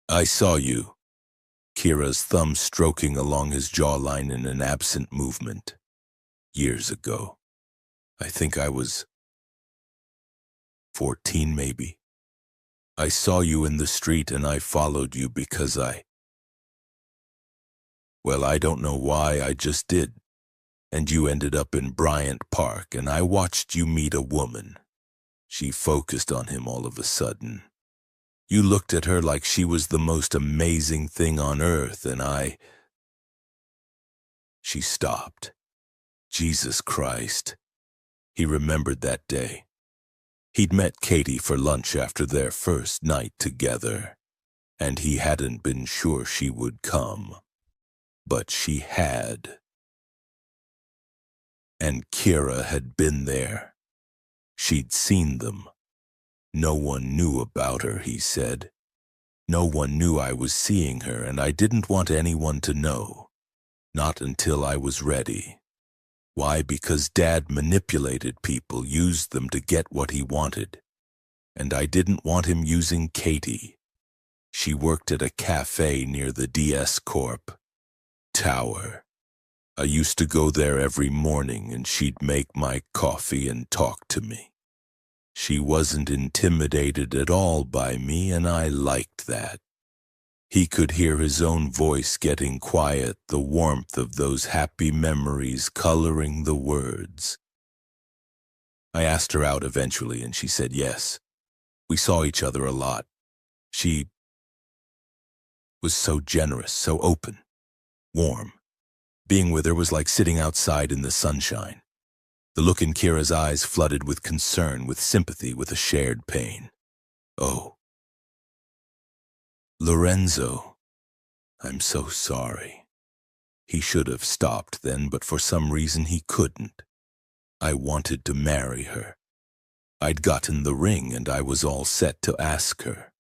I saw you. Kira's thumb stroking along his jawline in an absent movement. Years ago. I think I was 14 maybe. I saw you in the street and I followed you because well, I don't know why, I just did. And you ended up in Bryant Park and I watched you meet a woman. She focused on him all of a sudden. You looked at her like she was the most amazing thing on earth, and She stopped. Jesus Christ. He remembered that day. He'd met Katie for lunch after their first night together, and he hadn't been sure she would come. But she had. And Kira had been there. She'd seen them. No one knew about her, he said. No one knew I was seeing her, and I didn't want anyone to know. Not until I was ready. Why? Because Dad manipulated people, used them to get what he wanted. And I didn't want him using Katie. She worked at a cafe near the DS Corp Tower. I used to go there every morning and she'd make my coffee and talk to me. She wasn't intimidated at all by me, and I liked that. He could hear his own voice getting quiet, the warmth of those happy memories coloring the words. I asked her out eventually, and she said yes. We saw each other a lot. She was so generous, so open, warm. Being with her was like sitting outside in the sunshine. The look in Kira's eyes flooded with concern, with sympathy, with a shared pain. Oh. Lorenzo, I'm so sorry. He should have stopped then, but for some reason he couldn't. I wanted to marry her. I'd gotten the ring and I was all set to ask her.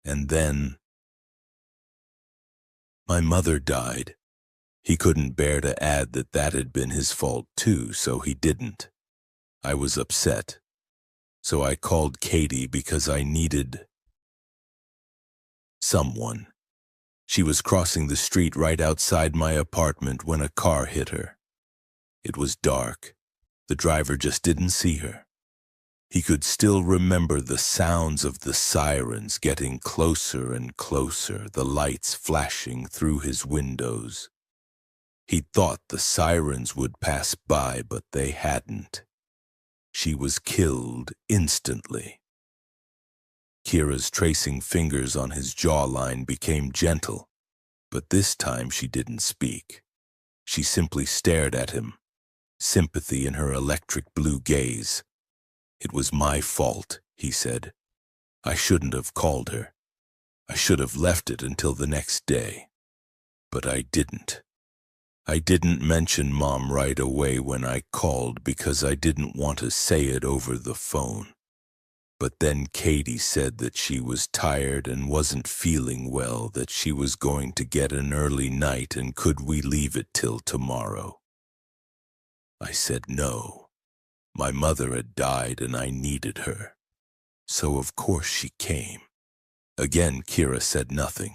And then my mother died. He couldn't bear to add that that had been his fault too, so he didn't. I was upset. So I called Katie because I needed someone. She was crossing the street right outside my apartment when a car hit her. It was dark. The driver just didn't see her. He could still remember the sounds of the sirens getting closer and closer, the lights flashing through his windows. He thought the sirens would pass by, but they hadn't. She was killed instantly. Kira's tracing fingers on his jawline became gentle, but this time she didn't speak. She simply stared at him, sympathy in her electric blue gaze. It was my fault, he said. I shouldn't have called her. I should have left it until the next day. But I didn't. I didn't mention Mom right away when I called because I didn't want to say it over the phone. But then Katie said that she was tired and wasn't feeling well, that she was going to get an early night and could we leave it till tomorrow. I said no. My mother had died and I needed her. So of course she came. Again, Kira said nothing.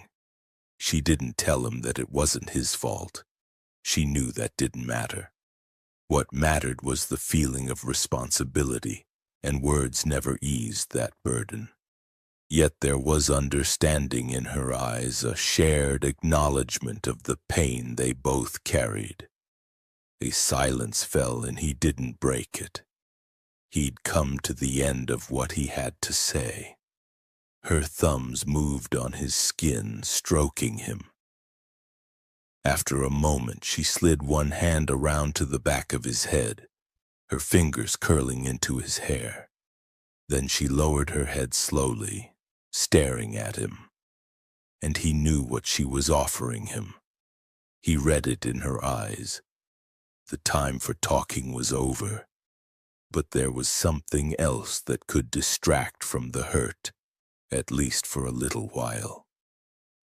She didn't tell him that it wasn't his fault. She knew that didn't matter. What mattered was the feeling of responsibility, and words never eased that burden. Yet there was understanding in her eyes, a shared acknowledgement of the pain they both carried. A silence fell and he didn't break it. He'd come to the end of what he had to say. Her thumbs moved on his skin, stroking him. After a moment, she slid one hand around to the back of his head, her fingers curling into his hair. Then she lowered her head slowly, staring at him. And he knew what she was offering him. He read it in her eyes. The time for talking was over. But there was something else that could distract from the hurt, at least for a little while.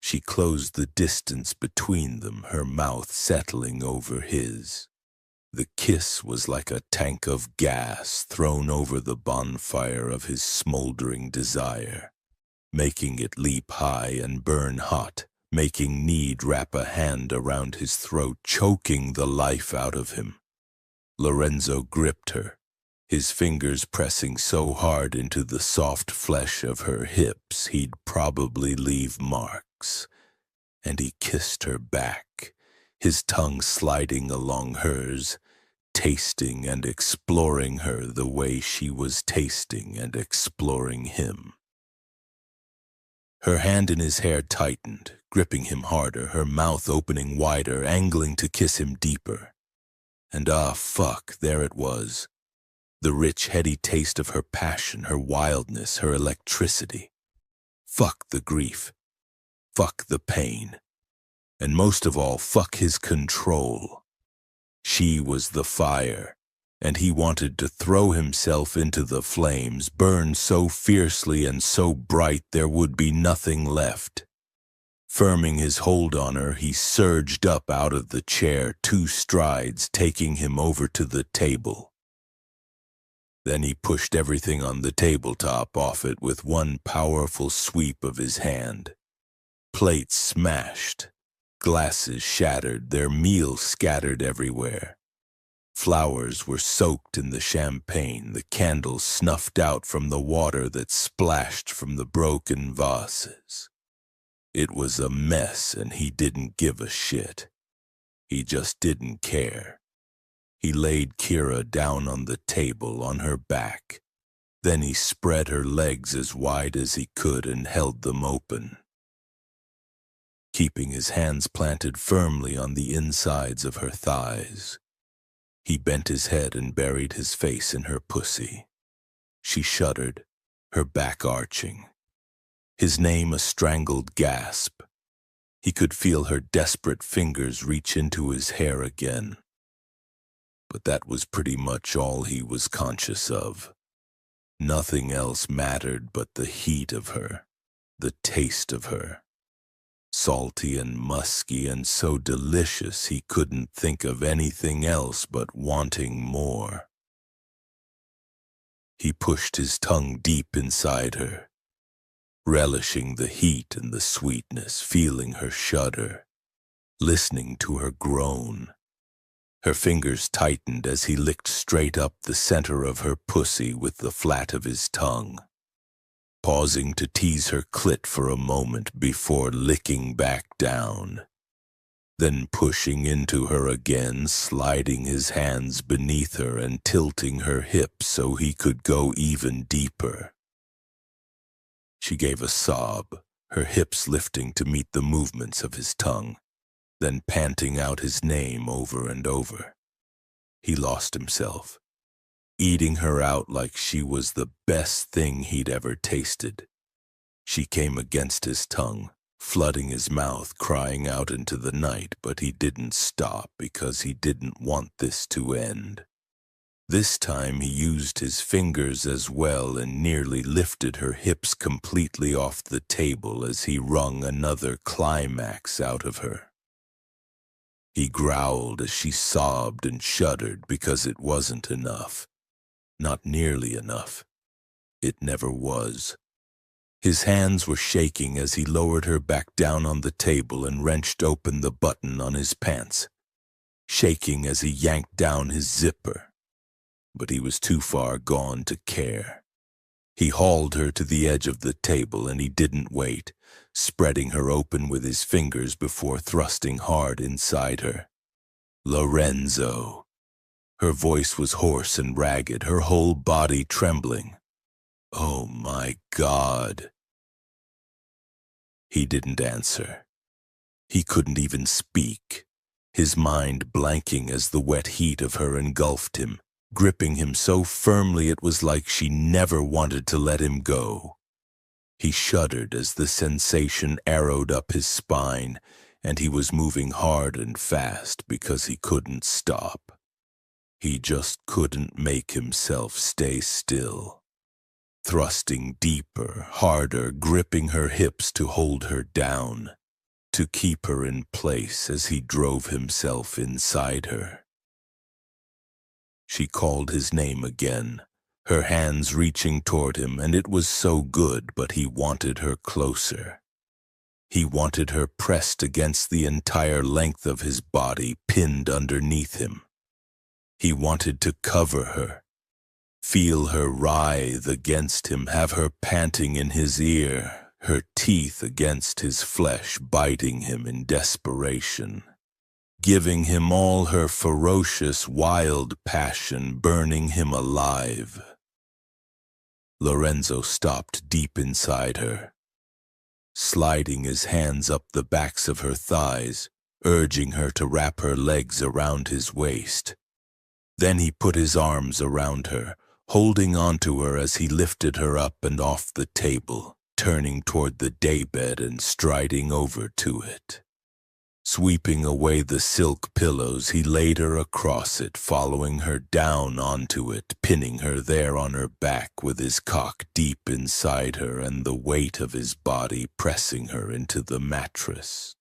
She closed the distance between them, her mouth settling over his. The kiss was like a tank of gas thrown over the bonfire of his smoldering desire, making it leap high and burn hot, making need wrap a hand around his throat, choking the life out of him. Lorenzo gripped her, his fingers pressing so hard into the soft flesh of her hips he'd probably leave marks. And he kissed her back, his tongue sliding along hers, tasting and exploring her the way she was tasting and exploring him. Her hand in his hair tightened, gripping him harder, her mouth opening wider, angling to kiss him deeper. And fuck, there it was. The rich, heady taste of her passion, her wildness, her electricity. Fuck the grief. Fuck the pain. And most of all, fuck his control. She was the fire, and he wanted to throw himself into the flames, burn so fiercely and so bright there would be nothing left. Firming his hold on her, he surged up out of the chair 2 strides, taking him over to the table. Then he pushed everything on the tabletop off it with one powerful sweep of his hand. Plates smashed, glasses shattered, their meal scattered everywhere. Flowers were soaked in the champagne, the candles snuffed out from the water that splashed from the broken vases. It was a mess, and he didn't give a shit. He just didn't care. He laid Kira down on the table on her back. Then he spread her legs as wide as he could and held them open. Keeping his hands planted firmly on the insides of her thighs, he bent his head and buried his face in her pussy. She shuddered, her back arching. His name a strangled gasp. He could feel her desperate fingers reach into his hair again. But that was pretty much all he was conscious of. Nothing else mattered but the heat of her, the taste of her. Salty and musky and so delicious he couldn't think of anything else but wanting more. He pushed his tongue deep inside her, relishing the heat and the sweetness, feeling her shudder, listening to her groan. Her fingers tightened as he licked straight up the center of her pussy with the flat of his tongue, pausing to tease her clit for a moment before licking back down, then pushing into her again, sliding his hands beneath her and tilting her hips so he could go even deeper. She gave a sob, her hips lifting to meet the movements of his tongue, then panting out his name over and over. He lost himself, eating her out like she was the best thing he'd ever tasted. She came against his tongue, flooding his mouth, crying out into the night, but he didn't stop because he didn't want this to end. This time he used his fingers as well and nearly lifted her hips completely off the table as he wrung another climax out of her. He growled as she sobbed and shuddered because it wasn't enough. Not nearly enough. It never was. His hands were shaking as he lowered her back down on the table and wrenched open the button on his pants, shaking as he yanked down his zipper. But he was too far gone to care. He hauled her to the edge of the table and he didn't wait, spreading her open with his fingers before thrusting hard inside her. Lorenzo. Her voice was hoarse and ragged, her whole body trembling. Oh my God. He didn't answer. He couldn't even speak, his mind blanking as the wet heat of her engulfed him, gripping him so firmly it was like she never wanted to let him go. He shuddered as the sensation arrowed up his spine, and he was moving hard and fast because he couldn't stop. He just couldn't make himself stay still. Thrusting deeper, harder, gripping her hips to hold her down, to keep her in place as he drove himself inside her. She called his name again, her hands reaching toward him, and it was so good, but he wanted her closer. He wanted her pressed against the entire length of his body, pinned underneath him. He wanted to cover her, feel her writhe against him, have her panting in his ear, her teeth against his flesh, biting him in desperation, giving him all her ferocious, wild passion, burning him alive. Lorenzo stopped deep inside her, sliding his hands up the backs of her thighs, urging her to wrap her legs around his waist. Then he put his arms around her, holding onto her as he lifted her up and off the table, turning toward the daybed and striding over to it. Sweeping away the silk pillows, he laid her across it, following her down onto it, pinning her there on her back with his cock deep inside her and the weight of his body pressing her into the mattress.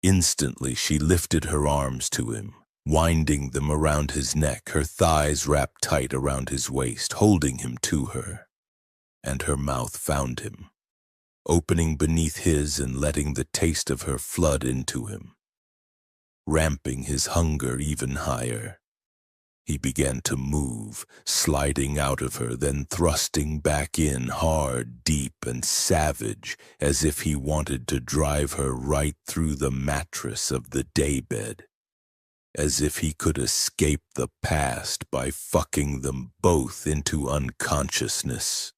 Instantly she lifted her arms to him, winding them around his neck, her thighs wrapped tight around his waist, holding him to her. And her mouth found him, opening beneath his and letting the taste of her flood into him, ramping his hunger even higher. He began to move, sliding out of her, then thrusting back in hard, deep, and savage, as if he wanted to drive her right through the mattress of the daybed, as if he could escape the past by fucking them both into unconsciousness.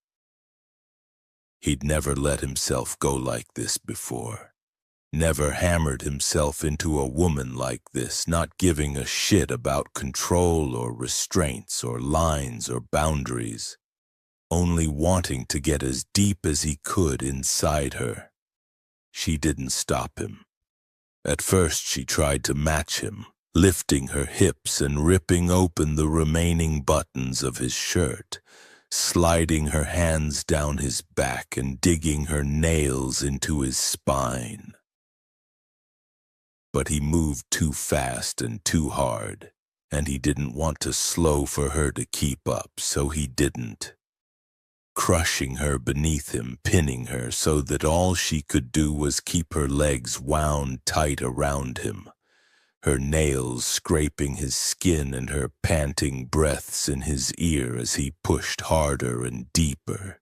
He'd never let himself go like this before. Never hammered himself into a woman like this, not giving a shit about control or restraints or lines or boundaries, only wanting to get as deep as he could inside her. She didn't stop him. At first she tried to match him, lifting her hips and ripping open the remaining buttons of his shirt, sliding her hands down his back and digging her nails into his spine. But he moved too fast and too hard, and he didn't want to slow for her to keep up, so he didn't. Crushing her beneath him, pinning her so that all she could do was keep her legs wound tight around him, her nails scraping his skin and her panting breaths in his ear as he pushed harder and deeper.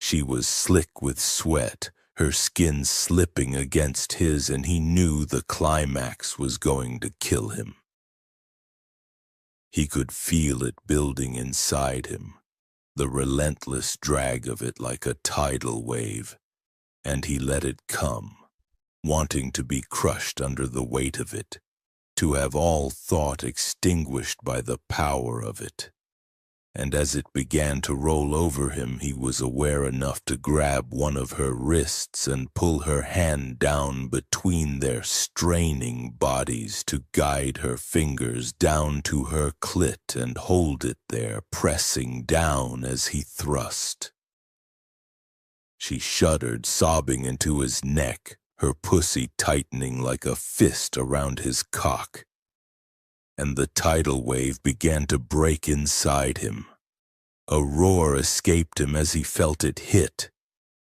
She was slick with sweat, her skin slipping against his, and he knew the climax was going to kill him. He could feel it building inside him, the relentless drag of it like a tidal wave, and he let it come, wanting to be crushed under the weight of it, to have all thought extinguished by the power of it. And as it began to roll over him, he was aware enough to grab one of her wrists and pull her hand down between their straining bodies to guide her fingers down to her clit and hold it there, pressing down as he thrust. She shuddered, sobbing into his neck, her pussy tightening like a fist around his cock. And the tidal wave began to break inside him. A roar escaped him as he felt it hit,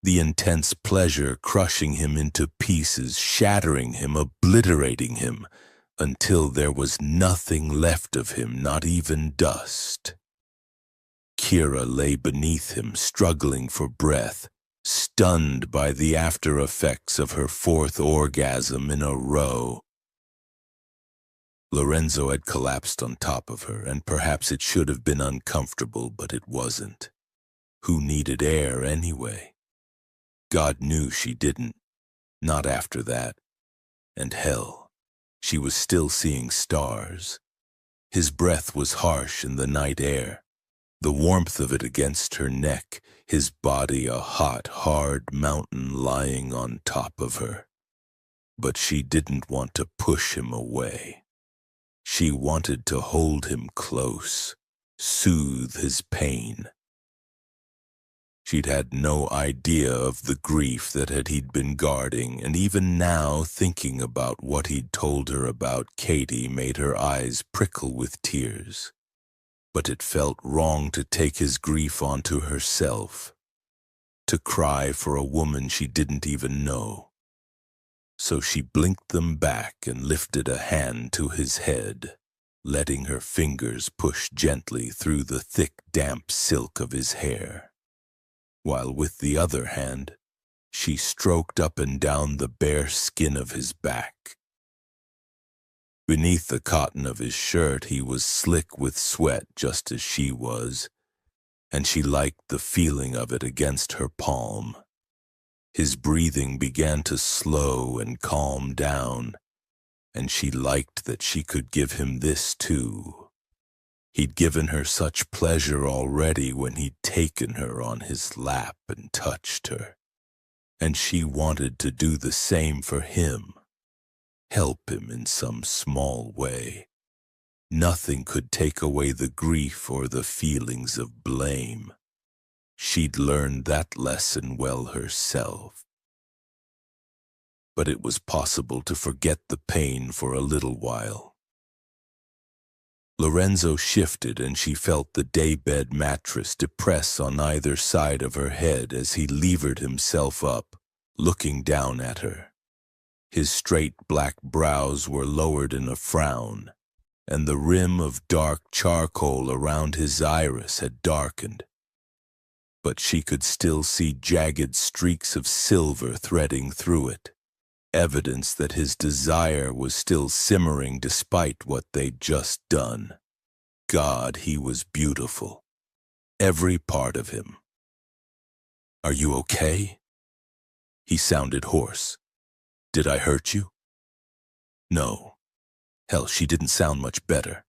the intense pleasure crushing him into pieces, shattering him, obliterating him, until there was nothing left of him, not even dust. Kira lay beneath him, struggling for breath, stunned by the after effects of her fourth orgasm in a row. Lorenzo had collapsed on top of her, and perhaps it should have been uncomfortable, but it wasn't. Who needed air anyway? God knew she didn't. Not after that. And hell, she was still seeing stars. His breath was harsh in the night air, the warmth of it against her neck, his body a hot, hard mountain lying on top of her. But she didn't want to push him away. She wanted to hold him close, soothe his pain. She'd had no idea of the grief that he'd been guarding, and even now thinking about what he'd told her about Katie made her eyes prickle with tears. But it felt wrong to take his grief onto herself, to cry for a woman she didn't even know. So she blinked them back and lifted a hand to his head, letting her fingers push gently through the thick, damp silk of his hair, while with the other hand, she stroked up and down the bare skin of his back. Beneath the cotton of his shirt, he was slick with sweat just as she was, and she liked the feeling of it against her palm. His breathing began to slow and calm down, and she liked that she could give him this too. He'd given her such pleasure already when he'd taken her on his lap and touched her. and she wanted to do the same for him, help him in some small way. Nothing could take away the grief or the feelings of blame. She'd learned that lesson well herself. But it was possible to forget the pain for a little while. Lorenzo shifted and she felt the daybed mattress depress on either side of her head as he levered himself up, looking down at her. His straight black brows were lowered in a frown, and the rim of dark charcoal around his iris had darkened. But she could still see jagged streaks of silver threading through it, evidence that his desire was still simmering despite what they'd just done. God, he was beautiful. Every part of him. "Are you okay?" He sounded hoarse. "Did I hurt you?" "No. Hell, she didn't sound much better.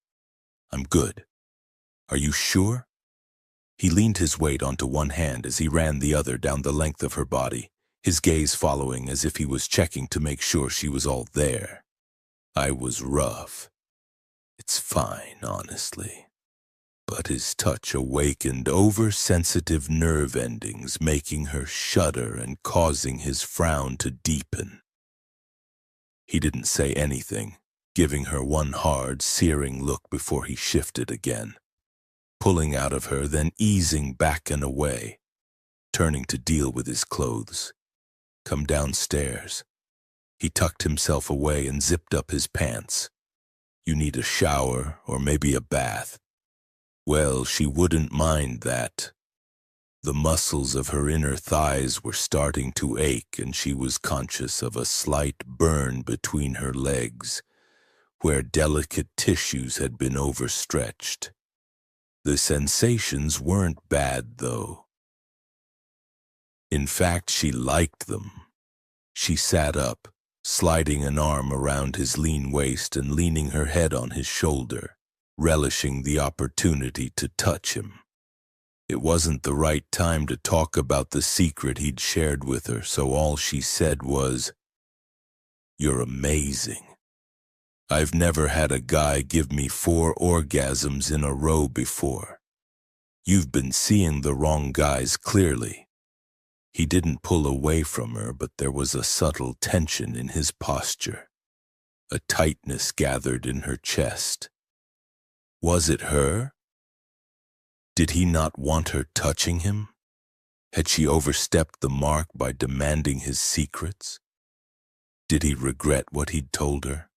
I'm good. Are you sure?" He leaned his weight onto one hand as he ran the other down the length of her body, his gaze following as if he was checking to make sure she was all there. "I was rough. It's fine, honestly." But his touch awakened oversensitive nerve endings, making her shudder and causing his frown to deepen. He didn't say anything, giving her one hard, searing look before he shifted again, pulling out of her, then easing back and away, turning to deal with his clothes. "Come downstairs." He tucked himself away and zipped up his pants. "You need a shower or maybe a bath." Well, she wouldn't mind that. The muscles of her inner thighs were starting to ache, and she was conscious of a slight burn between her legs, where delicate tissues had been overstretched. The sensations weren't bad, though. In fact, she liked them. She sat up, sliding an arm around his lean waist and leaning her head on his shoulder, relishing the opportunity to touch him. It wasn't the right time to talk about the secret he'd shared with her, so all she said was, "You're amazing. I've never had a guy give me 4 orgasms in a row before. You've been seeing the wrong guys clearly." He didn't pull away from her, but there was a subtle tension in his posture. A tightness gathered in her chest. Was it her? Did he not want her touching him? Had she overstepped the mark by demanding his secrets? Did he regret what he'd told her?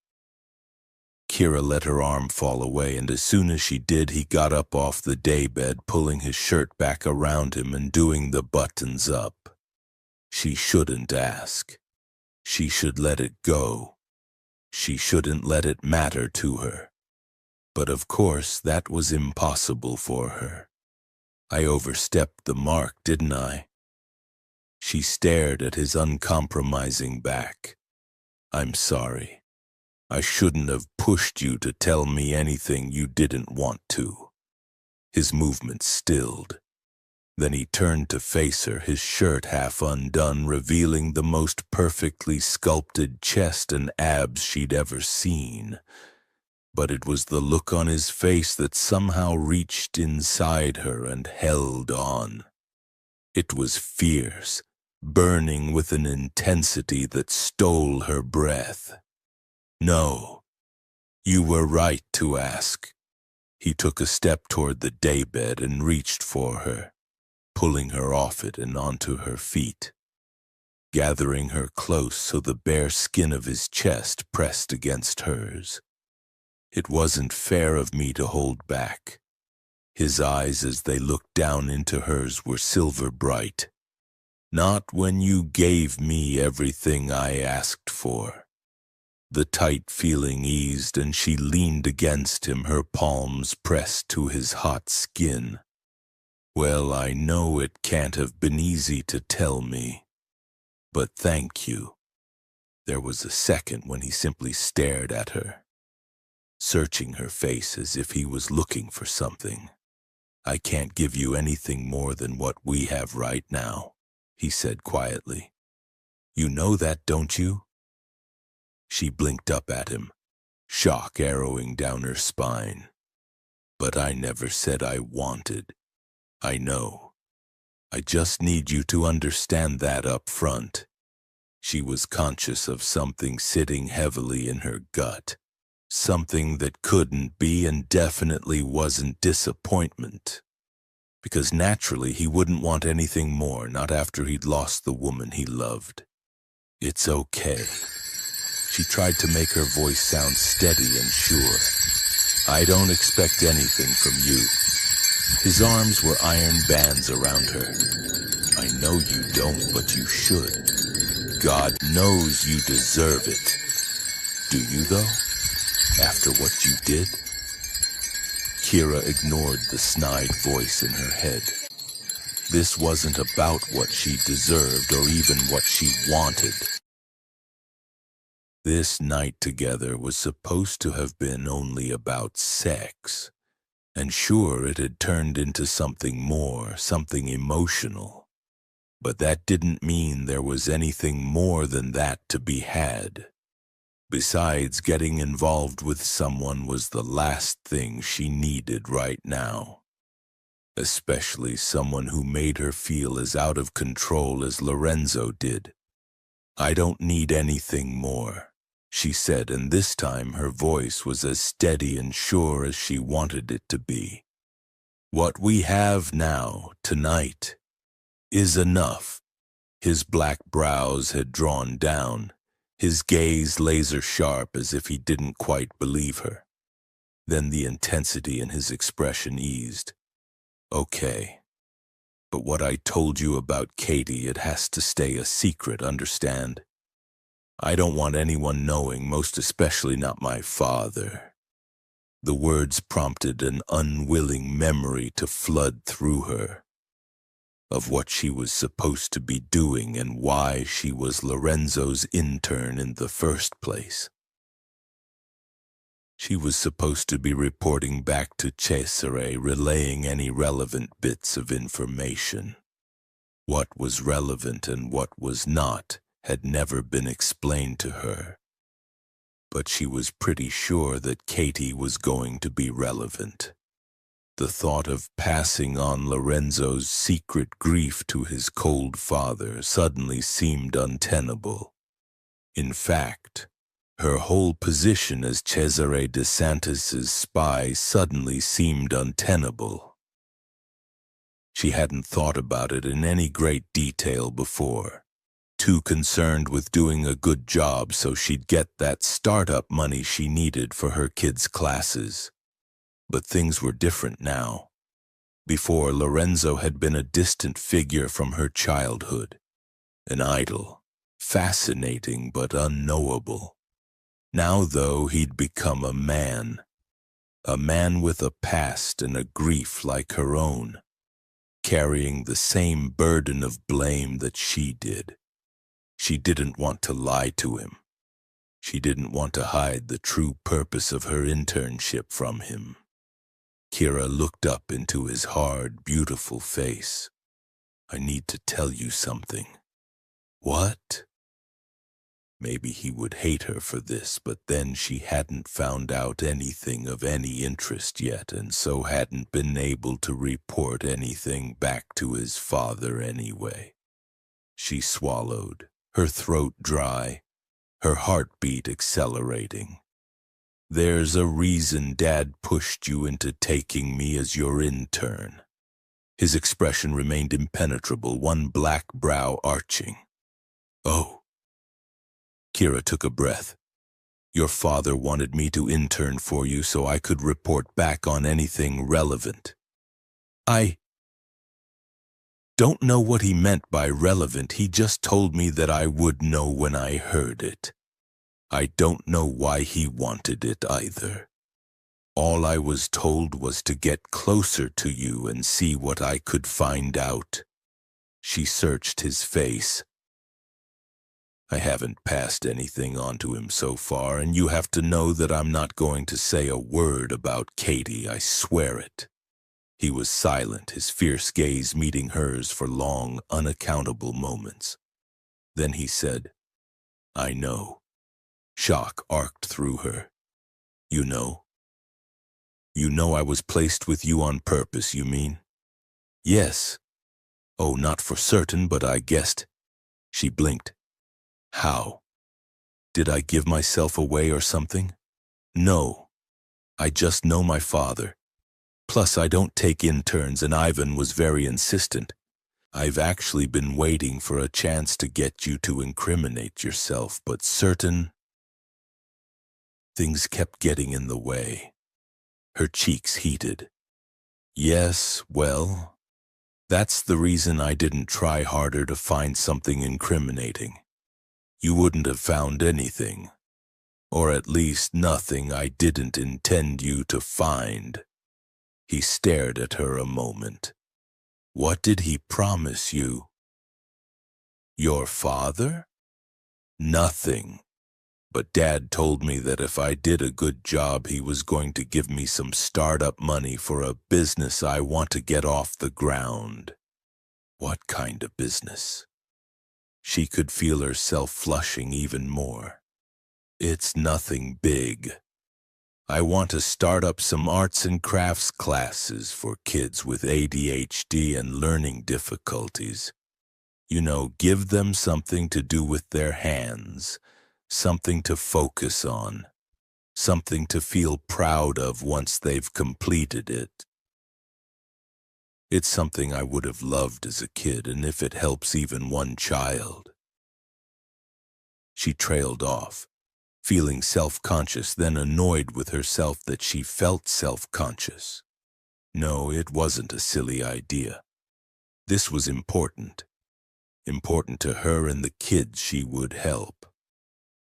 Kira let her arm fall away, and as soon as she did, he got up off the daybed, pulling his shirt back around him and doing the buttons up. She shouldn't ask. She should let it go. She shouldn't let it matter to her. But of course, that was impossible for her. "I overstepped the mark, didn't I?" She stared at his uncompromising back. "I'm sorry. I shouldn't have pushed you to tell me anything you didn't want to." His movements stilled. Then he turned to face her, his shirt half undone, revealing the most perfectly sculpted chest and abs she'd ever seen. But it was the look on his face that somehow reached inside her and held on. It was fierce, burning with an intensity that stole her breath. "No, you were right to ask." He took a step toward the daybed and reached for her, pulling her off it and onto her feet, gathering her close so the bare skin of his chest pressed against hers. "It wasn't fair of me to hold back." His eyes, as they looked down into hers, were silver bright. "Not when you gave me everything I asked for." The tight feeling eased, and she leaned against him, her palms pressed to his hot skin. "Well, I know it can't have been easy to tell me, but thank you." There was a second when he simply stared at her, searching her face as if he was looking for something. "I can't give you anything more than what we have right now," he said quietly. You know that, don't you? She blinked up at him, shock arrowing down her spine. But I never said I wanted. I know. I just need you to understand that up front. She was conscious of something sitting heavily in her gut. Something that couldn't be and definitely wasn't disappointment. Because naturally he wouldn't want anything more, not after he'd lost the woman he loved. It's okay. She tried to make her voice sound steady and sure. I don't expect anything from you. His arms were iron bands around her. I know you don't, but you should. God knows you deserve it. Do you, though? After what you did? Kira ignored the snide voice in her head. This wasn't about what she deserved or even what she wanted. This night together was supposed to have been only about sex. And sure, it had turned into something more, something emotional. But that didn't mean there was anything more than that to be had. Besides, getting involved with someone was the last thing she needed right now. Especially someone who made her feel as out of control as Lorenzo did. I don't need anything more, she said, and this time her voice was as steady and sure as she wanted it to be. What we have now, tonight, is enough. His black brows had drawn down, his gaze laser-sharp as if he didn't quite believe her. Then the intensity in his expression eased. Okay, but what I told you about Katie, it has to stay a secret, understand? I don't want anyone knowing, most especially not my father. The words prompted an unwilling memory to flood through her. Of what she was supposed to be doing and why she was Lorenzo's intern in the first place. She was supposed to be reporting back to Cesare, relaying any relevant bits of information. What was relevant and what was not had never been explained to her. But she was pretty sure that Katie was going to be relevant. The thought of passing on Lorenzo's secret grief to his cold father suddenly seemed untenable. In fact, her whole position as Cesare DeSantis's spy suddenly seemed untenable. She hadn't thought about it in any great detail before, too concerned with doing a good job so she'd get that startup money she needed for her kids' classes. But things were different now. Before, Lorenzo had been a distant figure from her childhood, an idol, fascinating but unknowable. Now, though, he'd become a man with a past and a grief like her own, carrying the same burden of blame that she did. She didn't want to lie to him. She didn't want to hide the true purpose of her internship from him. Kira looked up into his hard, beautiful face. I need to tell you something. What? Maybe he would hate her for this, but then she hadn't found out anything of any interest yet, and so hadn't been able to report anything back to his father anyway. She swallowed, her throat dry, her heartbeat accelerating. There's a reason Dad pushed you into taking me as your intern. His expression remained impenetrable, one black brow arching. Oh. Kira took a breath. Your father wanted me to intern for you so I could report back on anything relevant. I don't know what he meant by relevant. He just told me that I would know when I heard it. I don't know why he wanted it either. All I was told was to get closer to you and see what I could find out. She searched his face. I haven't passed anything on to him so far, and you have to know that I'm not going to say a word about Katie, I swear it. He was silent, his fierce gaze meeting hers for long, unaccountable moments. Then he said, I know. Shock arced through her. You know? You know I was placed with you on purpose, you mean? Yes. Oh, not for certain, but I guessed. She blinked. How? Did I give myself away or something? No. I just know my father. Plus, I don't take interns, and Ivan was very insistent. I've actually been waiting for a chance to get you to incriminate yourself, but certain things kept getting in the way. Her cheeks heated. Yes, well, that's the reason I didn't try harder to find something incriminating. You wouldn't have found anything, or at least nothing I didn't intend you to find. He stared at her a moment. What did he promise you? Your father? Nothing. But Dad told me that if I did a good job, he was going to give me some startup money for a business I want to get off the ground. What kind of business? She could feel herself flushing even more. It's nothing big. I want to start up some arts and crafts classes for kids with ADHD and learning difficulties. You know, give them something to do with their hands, something to focus on, something to feel proud of once they've completed it. It's something I would have loved as a kid, and if it helps even one child. She trailed off, feeling self-conscious, then annoyed with herself that she felt self-conscious. No, it wasn't a silly idea. This was important. Important to her and the kids she would help.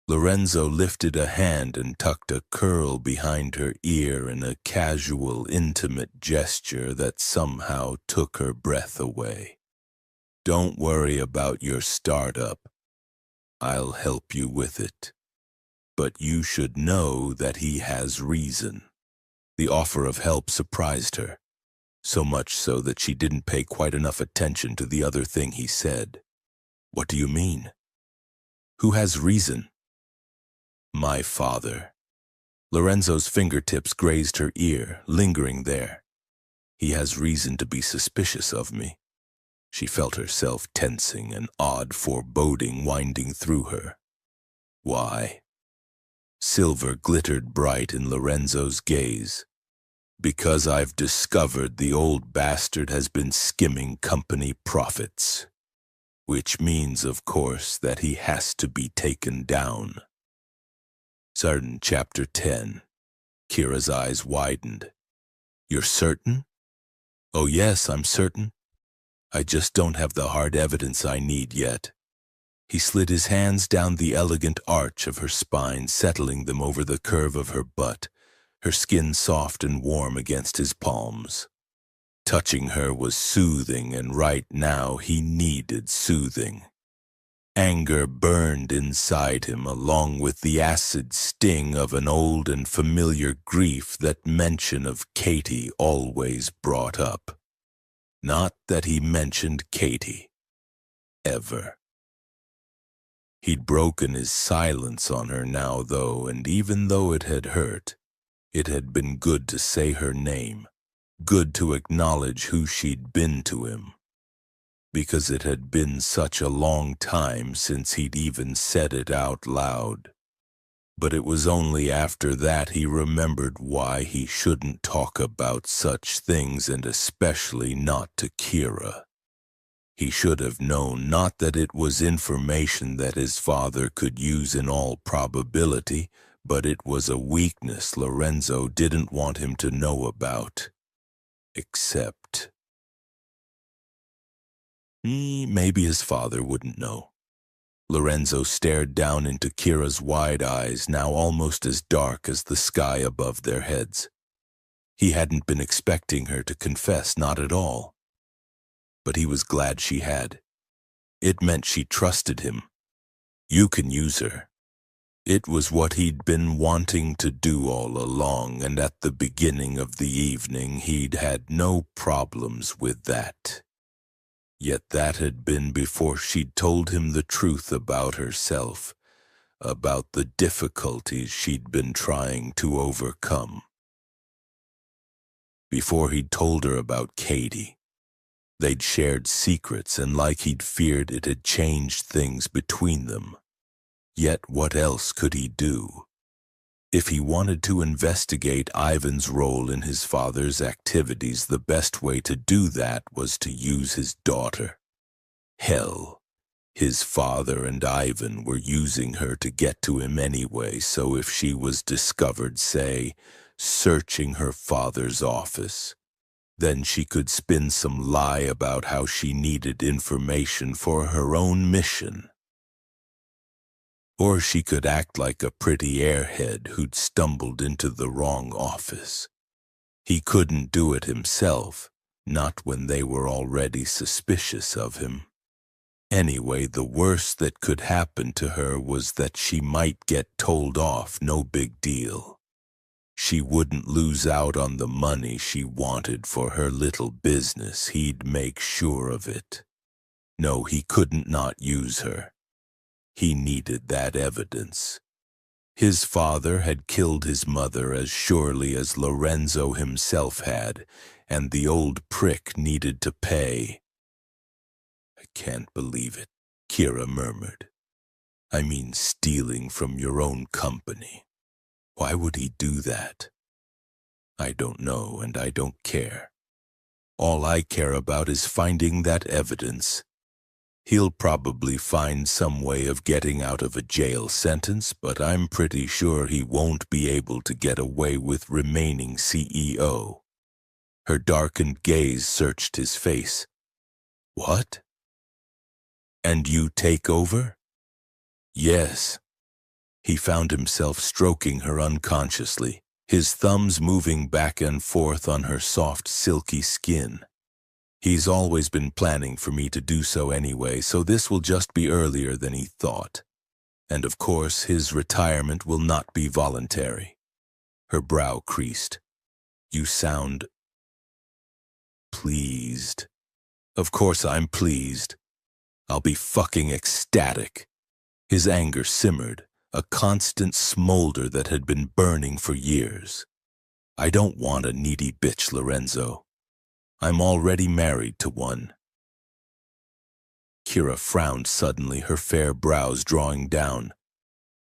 Lorenzo lifted a hand and tucked a curl behind her ear in a casual, intimate gesture that somehow took her breath away. Don't worry about your startup. I'll help you with it. But you should know that he has reason. The offer of help surprised her, so much so that she didn't pay quite enough attention to the other thing he said. What do you mean? Who has reason? My father. Lorenzo's fingertips grazed her ear, lingering there. He has reason to be suspicious of me. She felt herself tensing, an odd foreboding winding through her. Why? Silver glittered bright in Lorenzo's gaze. Because I've discovered the old bastard has been skimming company profits. Which means, of course, that he has to be taken down. Certain Chapter 10. Kira's eyes widened. You're certain? Oh yes, I'm certain. I just don't have the hard evidence I need yet. He slid his hands down the elegant arch of her spine, settling them over the curve of her butt, her skin soft and warm against his palms. Touching her was soothing, and right now he needed soothing. Anger burned inside him, along with the acid sting of an old and familiar grief that mention of Katie always brought up. Not that he mentioned Katie. Ever. He'd broken his silence on her now, though, and even though it had hurt, it had been good to say her name, good to acknowledge who she'd been to him. Because it had been such a long time since he'd even said it out loud. But it was only after that he remembered why he shouldn't talk about such things, and especially not to Kira. He should have known not that it was information that his father could use in all probability, but it was a weakness Lorenzo didn't want him to know about. Except maybe his father wouldn't know. Lorenzo stared down into Kira's wide eyes, now almost as dark as the sky above their heads. He hadn't been expecting her to confess, not at all. But he was glad she had. It meant she trusted him. You can use her. It was what he'd been wanting to do all along, and at the beginning of the evening he'd had no problems with that. Yet that had been before she'd told him the truth about herself, about the difficulties she'd been trying to overcome. Before he'd told her about Katie, they'd shared secrets, and like he'd feared, it had changed things between them. Yet what else could he do? If he wanted to investigate Ivan's role in his father's activities, the best way to do that was to use his daughter. Hell, his father and Ivan were using her to get to him anyway, so if she was discovered, say, searching her father's office, then she could spin some lie about how she needed information for her own mission. Or she could act like a pretty airhead who'd stumbled into the wrong office. He couldn't do it himself, not when they were already suspicious of him. Anyway, the worst that could happen to her was that she might get told off, no big deal. She wouldn't lose out on the money she wanted for her little business. He'd make sure of it. No, he couldn't not use her. He needed that evidence. His father had killed his mother as surely as Lorenzo himself had, and the old prick needed to pay. "I can't believe it," Kira murmured. "I mean, stealing from your own company. Why would he do that?" "I don't know, and I don't care. All I care about is finding that evidence. He'll probably find some way of getting out of a jail sentence, but I'm pretty sure he won't be able to get away with remaining CEO. Her darkened gaze searched his face. "What? And you take over?" "Yes." He found himself stroking her unconsciously, his thumbs moving back and forth on her soft, silky skin. "He's always been planning for me to do so anyway, so this will just be earlier than he thought. And of course, his retirement will not be voluntary." Her brow creased. "You sound pleased." "Of course I'm pleased. I'll be fucking ecstatic." His anger simmered, a constant smolder that had been burning for years. "I don't want a needy bitch, Lorenzo. I'm already married to one." Kira frowned suddenly, her fair brows drawing down.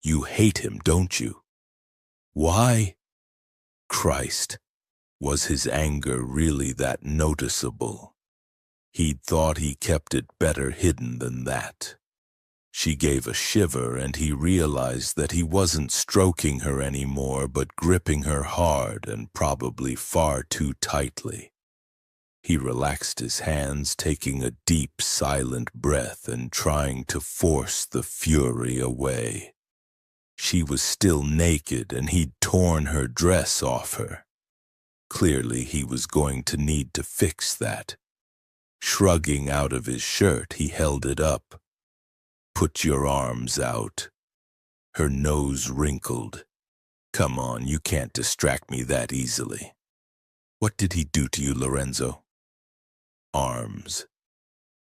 "You hate him, don't you?" "Why?" Christ, was his anger really that noticeable? He'd thought he kept it better hidden than that. She gave a shiver, and he realized that he wasn't stroking her anymore, but gripping her hard and probably far too tightly. He relaxed his hands, taking a deep, silent breath and trying to force the fury away. She was still naked, and he'd torn her dress off her. Clearly, he was going to need to fix that. Shrugging out of his shirt, he held it up. "Put your arms out." Her nose wrinkled. "Come on, you can't distract me that easily." "What did he do to you, Lorenzo?" "Arms."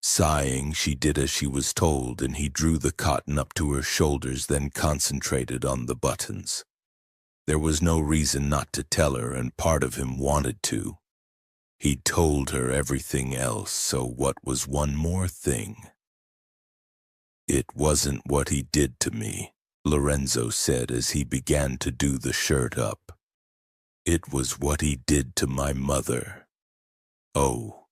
Sighing, she did as she was told, and he drew the cotton up to her shoulders, then concentrated on the buttons. There was no reason not to tell her, and part of him wanted to. He'd told her everything else, so what was one more thing? "It wasn't what he did to me," Lorenzo said as he began to do the shirt up. "It was what he did to my mother." "Oh."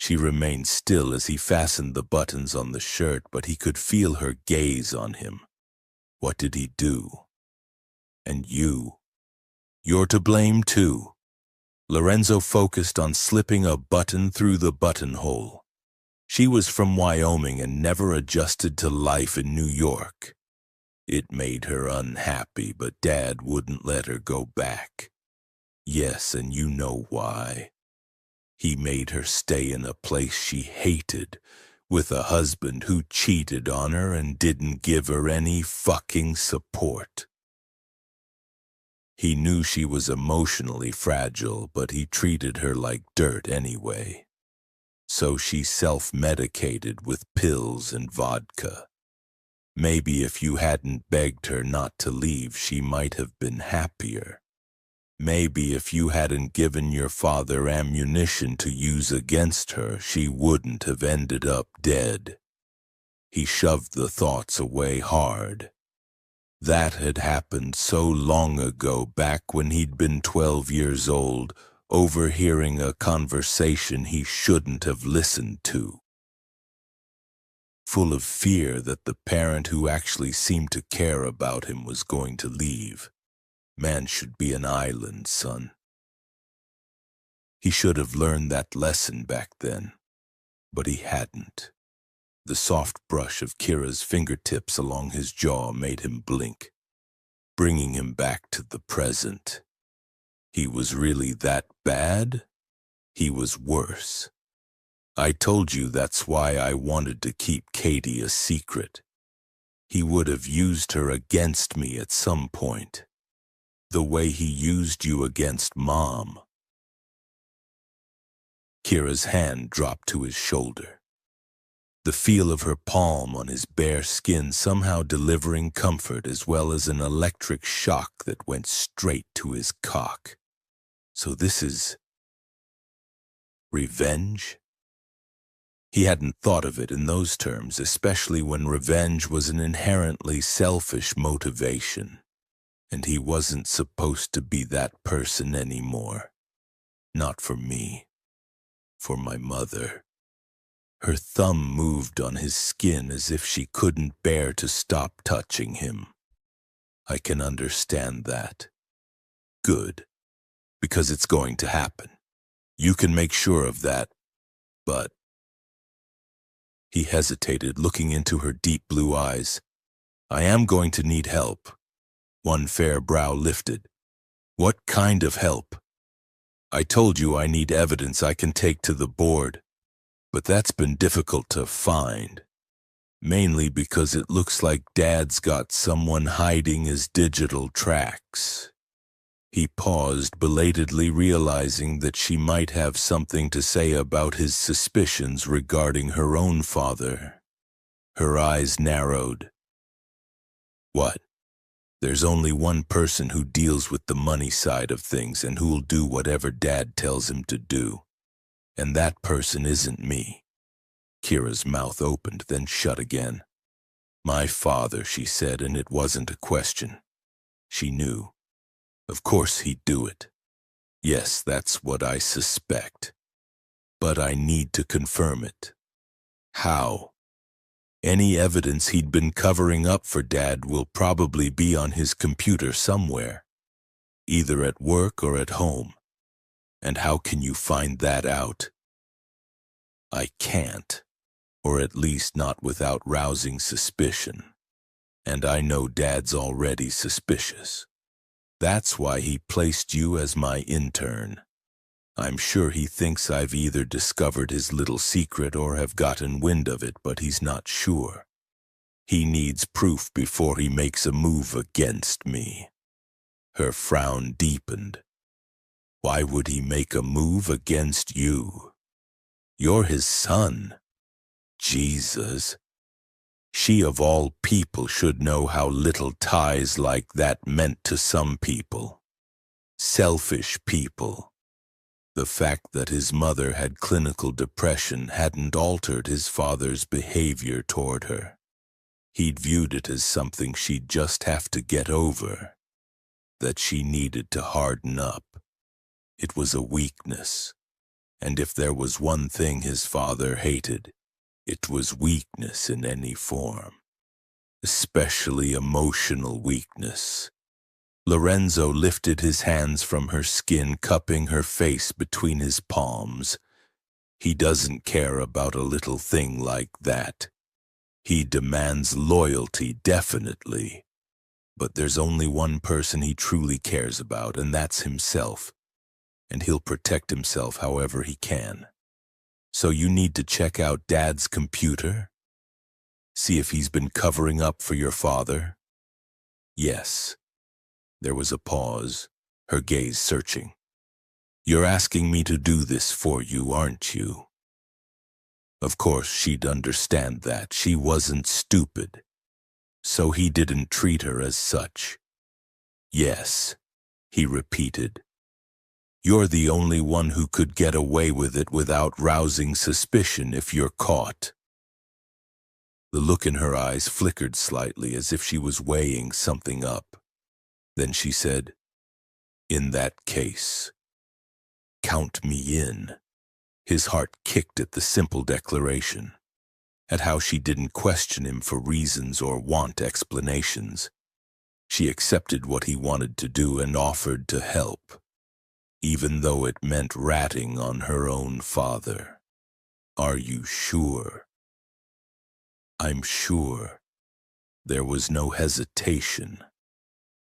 She remained still as he fastened the buttons on the shirt, but he could feel her gaze on him. "What did he do?" "And you're to blame too." Lorenzo focused on slipping a button through the buttonhole. She was from Wyoming and never adjusted to life in New York. It made her unhappy, but Dad wouldn't let her go back. Yes, and you know why. He made her stay in a place she hated, with a husband who cheated on her and didn't give her any fucking support. He knew she was emotionally fragile, but he treated her like dirt anyway. so she self-medicated with pills and vodka. Maybe if you hadn't begged her not to leave, she might have been happier. Maybe if you hadn't given your father ammunition to use against her, she wouldn't have ended up dead. He shoved the thoughts away hard. That had happened so long ago, back when he'd been 12 years old, overhearing a conversation he shouldn't have listened to. Full of fear that the parent who actually seemed to care about him was going to leave. Man should be an island, son. He should have learned that lesson back then, but he hadn't. The soft brush of Kira's fingertips along his jaw made him blink, bringing him back to the present. He was really that bad? He was worse. I told you that's why I wanted to keep Katie a secret. He would have used her against me at some point. The way he used you against Mom. Kira's hand dropped to his shoulder. The feel of her palm on his bare skin somehow delivering comfort as well as an electric shock that went straight to his cock. So this is revenge? He hadn't thought of it in those terms, especially when revenge was an inherently selfish motivation. And he wasn't supposed to be that person anymore. Not for me. For my mother. Her thumb moved on his skin as if she couldn't bear to stop touching him. I can understand that. Good. Because it's going to happen. You can make sure of that. But... He hesitated, looking into her deep blue eyes. I am going to need help. One fair brow lifted. What kind of help? I told you I need evidence I can take to the board, but that's been difficult to find. Mainly because it looks like Dad's got someone hiding his digital tracks. He paused, belatedly realizing that she might have something to say about his suspicions regarding her own father. Her eyes narrowed. What? There's only one person who deals with the money side of things and who'll do whatever Dad tells him to do. And that person isn't me. Kira's mouth opened, then shut again. My father, she said, and it wasn't a question. She knew. Of course he'd do it. Yes, that's what I suspect. But I need to confirm it. How? Any evidence he'd been covering up for Dad will probably be on his computer somewhere, either at work or at home. And how can you find that out? I can't, or at least not without rousing suspicion. And I know Dad's already suspicious. That's why he placed you as my intern. I'm sure he thinks I've either discovered his little secret or have gotten wind of it, but he's not sure. He needs proof before he makes a move against me. Her frown deepened. Why would he make a move against you? You're his son. Jesus. She of all people should know how little ties like that meant to some people. Selfish people. The fact that his mother had clinical depression hadn't altered his father's behavior toward her. He'd viewed it as something she'd just have to get over. That she needed to harden up. It was a weakness. And if there was one thing his father hated, it was weakness in any form. Especially emotional weakness. Lorenzo lifted his hands from her skin, cupping her face between his palms. He doesn't care about a little thing like that. He demands loyalty, definitely. But there's only one person he truly cares about, and that's himself. And he'll protect himself however he can. So you need to check out Dad's computer? See if he's been covering up for your father? Yes. There was a pause, her gaze searching. You're asking me to do this for you, aren't you? Of course, she'd understand that. She wasn't stupid. So he didn't treat her as such. Yes, he repeated. You're the only one who could get away with it without rousing suspicion if you're caught. The look in her eyes flickered slightly as if she was weighing something up. Then she said, In that case, count me in. His heart kicked at the simple declaration, at how she didn't question him for reasons or want explanations. She accepted what he wanted to do and offered to help, even though it meant ratting on her own father. Are you sure? I'm sure. There was no hesitation.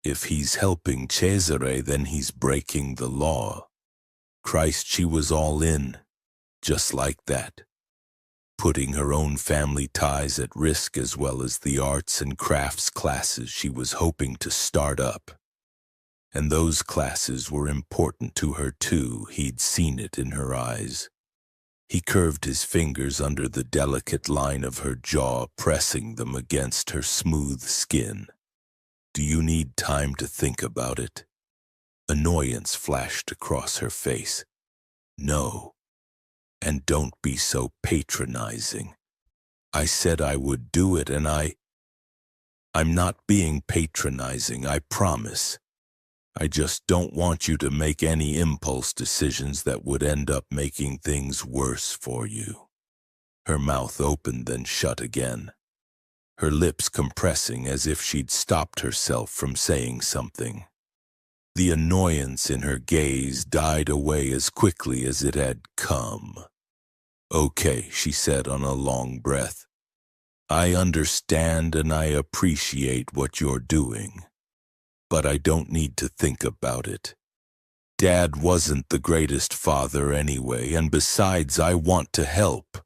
If he's helping Cesare, then he's breaking the law. Christ, she was all in, just like that, putting her own family ties at risk as well as the arts and crafts classes she was hoping to start up. And those classes were important to her too. He'd seen it in her eyes. He curved his fingers under the delicate line of her jaw, pressing them against her smooth skin. Do you need time to think about it? Annoyance flashed across her face. No. And don't be so patronizing. I said I would do it, and I'm not being patronizing, I promise. I just don't want you to make any impulse decisions that would end up making things worse for you. Her mouth opened then shut again, her lips compressing as if she'd stopped herself from saying something. The annoyance in her gaze died away as quickly as it had come. Okay, she said on a long breath. I understand and I appreciate what you're doing. But I don't need to think about it. Dad wasn't the greatest father anyway, and besides, I want to help.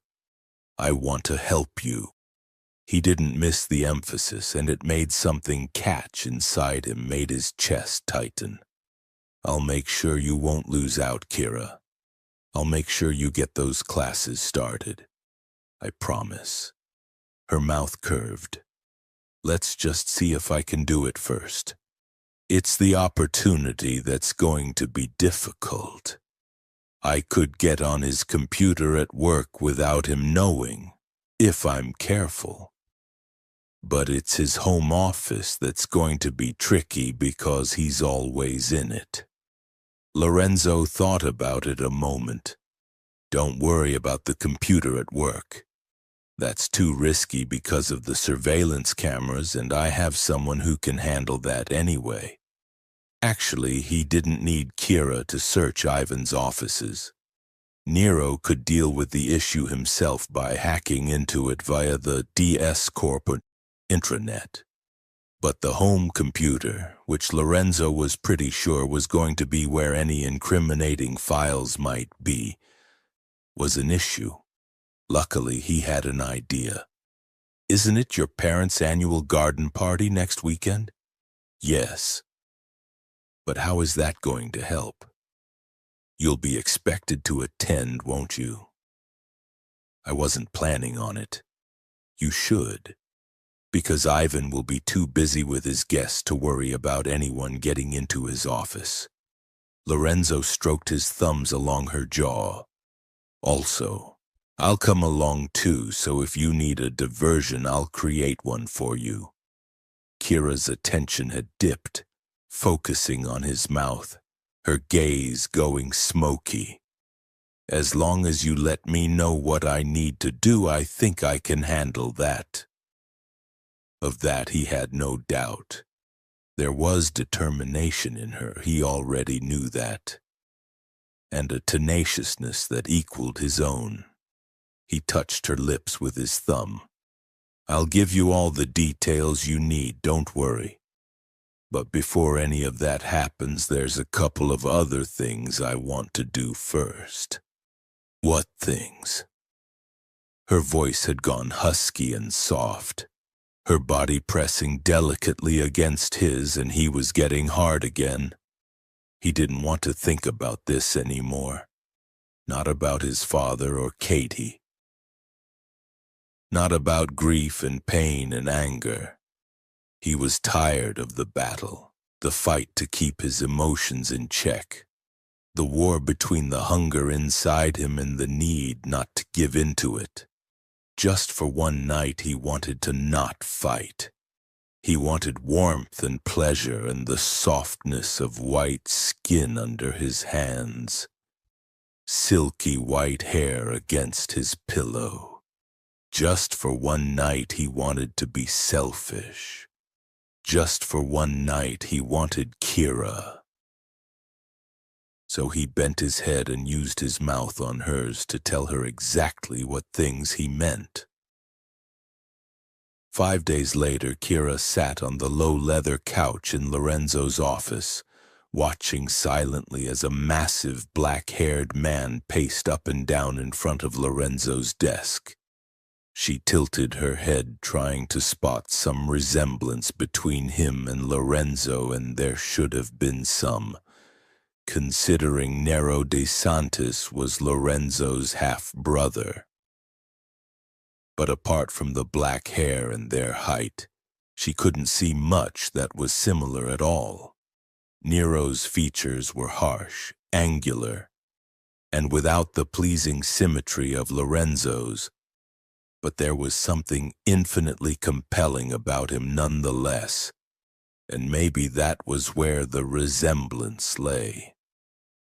I want to help you. He didn't miss the emphasis, and it made something catch inside him, made his chest tighten. I'll make sure you won't lose out, Kira. I'll make sure you get those classes started. I promise. Her mouth curved. Let's just see if I can do it first. It's the opportunity that's going to be difficult. I could get on his computer at work without him knowing, if I'm careful. But it's his home office that's going to be tricky because he's always in it. Lorenzo thought about it a moment. Don't worry about the computer at work. That's too risky because of the surveillance cameras, and I have someone who can handle that anyway. Actually, he didn't need Kira to search Ivan's offices. Nero could deal with the issue himself by hacking into it via the DS Corp intranet. But the home computer, which Lorenzo was pretty sure was going to be where any incriminating files might be, was an issue. Luckily, he had an idea. Isn't it your parents' annual garden party next weekend? Yes. But how is that going to help? You'll be expected to attend, won't you? I wasn't planning on it. You should, because Ivan will be too busy with his guests to worry about anyone getting into his office. Lorenzo stroked his thumbs along her jaw. Also, I'll come along too, so if you need a diversion, I'll create one for you. Kira's attention had dipped, focusing on his mouth, her gaze going smoky. As long as you let me know what I need to do, I think I can handle that. Of that he had no doubt. There was determination in her, he already knew that, and a tenaciousness that equaled his own. He touched her lips with his thumb. I'll give you all the details you need, don't worry. But before any of that happens, there's a couple of other things I want to do first. What things? Her voice had gone husky and soft, her body pressing delicately against his, and he was getting hard again. He didn't want to think about this anymore. Not about his father or Katie. not about grief and pain and anger. He was tired of the battle, the fight to keep his emotions in check, the war between the hunger inside him and the need not to give in to it. Just for one night he wanted to not fight. He wanted warmth and pleasure and the softness of white skin under his hands, silky white hair against his pillow. Just for one night he wanted to be selfish. Just for one night he wanted Kira. So he bent his head and used his mouth on hers to tell her exactly what things he meant. 5 days later, Kira sat on the low leather couch in Lorenzo's office, watching silently as a massive black-haired man paced up and down in front of Lorenzo's desk. She tilted her head, trying to spot some resemblance between him and Lorenzo, and there should have been some, considering Nero de Santis was Lorenzo's half-brother. But apart from the black hair and their height, she couldn't see much that was similar at all. Nero's features were harsh, angular, and without the pleasing symmetry of Lorenzo's, but there was something infinitely compelling about him nonetheless, and maybe that was where the resemblance lay.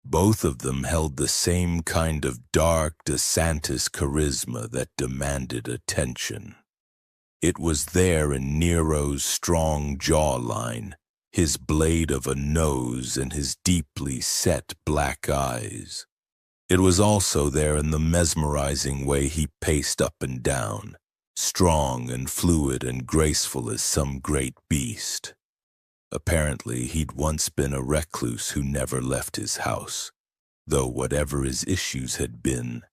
Both of them held the same kind of dark DeSantis charisma that demanded attention. It was there in Nero's strong jawline, his blade of a nose, and his deeply set black eyes. It was also there in the mesmerizing way he paced up and down, strong and fluid and graceful as some great beast. Apparently, he'd once been a recluse who never left his house, though whatever his issues had been,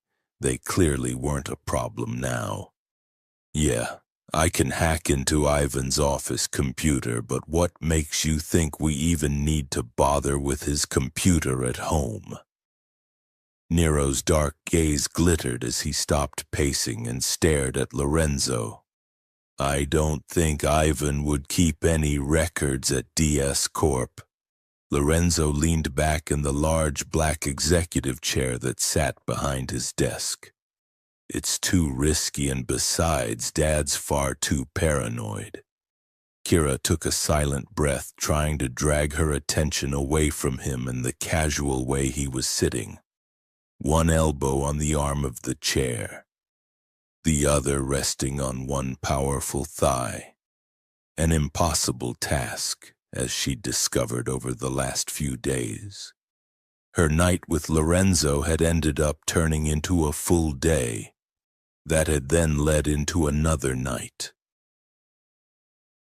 they clearly weren't a problem now. Yeah, I can hack into Ivan's office computer, but what makes you think we even need to bother with his computer at home? Nero's dark gaze glittered as he stopped pacing and stared at Lorenzo. I don't think Ivan would keep any records at DS Corp. Lorenzo leaned back in the large black executive chair that sat behind his desk. It's too risky, and besides, Dad's far too paranoid. Kira took a silent breath, trying to drag her attention away from him and the casual way he was sitting. One elbow on the arm of the chair, the other resting on one powerful thigh. An impossible task, as she'd discovered over the last few days. Her night with Lorenzo had ended up turning into a full day, that had then led into another night,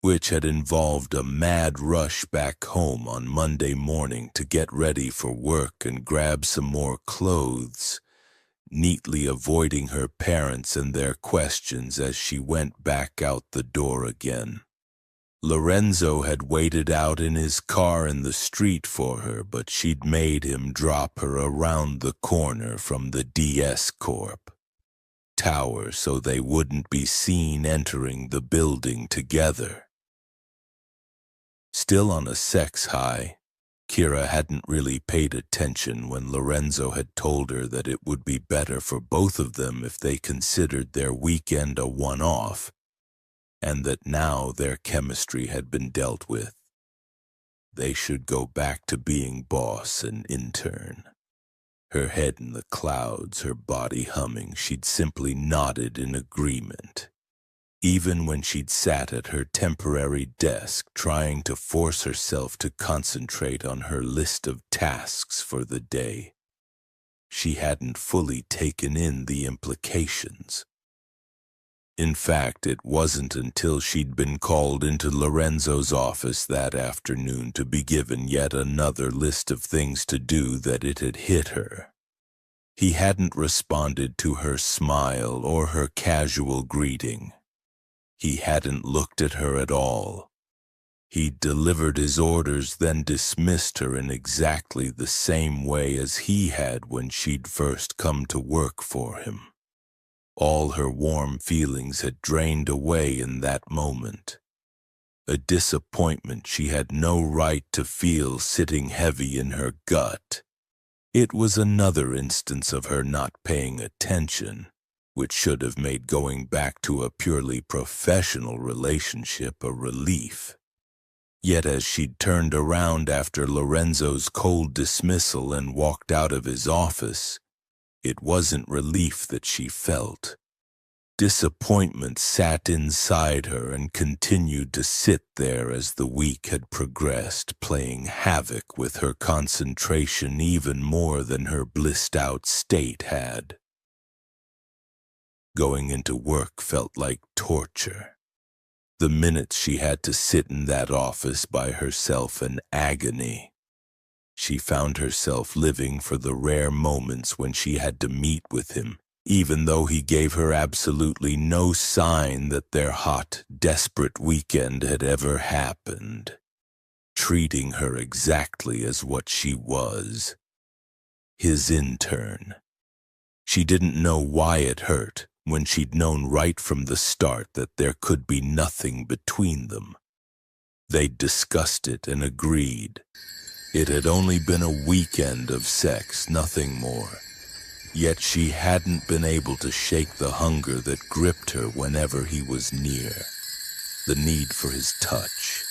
which had involved a mad rush back home on Monday morning to get ready for work and grab some more clothes, neatly avoiding her parents and their questions as she went back out the door again. Lorenzo had waited out in his car in the street for her, but she'd made him drop her around the corner from the DS Corp tower so they wouldn't be seen entering the building together. Still on a sex high, Kira hadn't really paid attention when Lorenzo had told her that it would be better for both of them if they considered their weekend a one-off, and that now their chemistry had been dealt with. They should go back to being boss and intern. Her head in the clouds, her body humming, she'd simply nodded in agreement. Even when she'd sat at her temporary desk trying to force herself to concentrate on her list of tasks for the day, she hadn't fully taken in the implications. In fact, it wasn't until she'd been called into Lorenzo's office that afternoon to be given yet another list of things to do that it had hit her. He hadn't responded to her smile or her casual greeting. He hadn't looked at her at all. He'd delivered his orders, then dismissed her in exactly the same way as he had when she'd first come to work for him. All her warm feelings had drained away in that moment. A disappointment she had no right to feel sitting heavy in her gut. It was another instance of her not paying attention, which should have made going back to a purely professional relationship a relief. Yet as she'd turned around after Lorenzo's cold dismissal and walked out of his office, it wasn't relief that she felt. Disappointment sat inside her and continued to sit there as the week had progressed, playing havoc with her concentration even more than her blissed-out state had. Going into work felt like torture. The minutes she had to sit in that office by herself an agony. She found herself living for the rare moments when she had to meet with him, even though he gave her absolutely no sign that their hot, desperate weekend had ever happened, treating her exactly as what she was, his intern. She didn't know why it hurt when she'd known right from the start that there could be nothing between them. They'd discussed it and agreed. It had only been a weekend of sex, nothing more. Yet she hadn't been able to shake the hunger that gripped her whenever he was near. The need for his touch.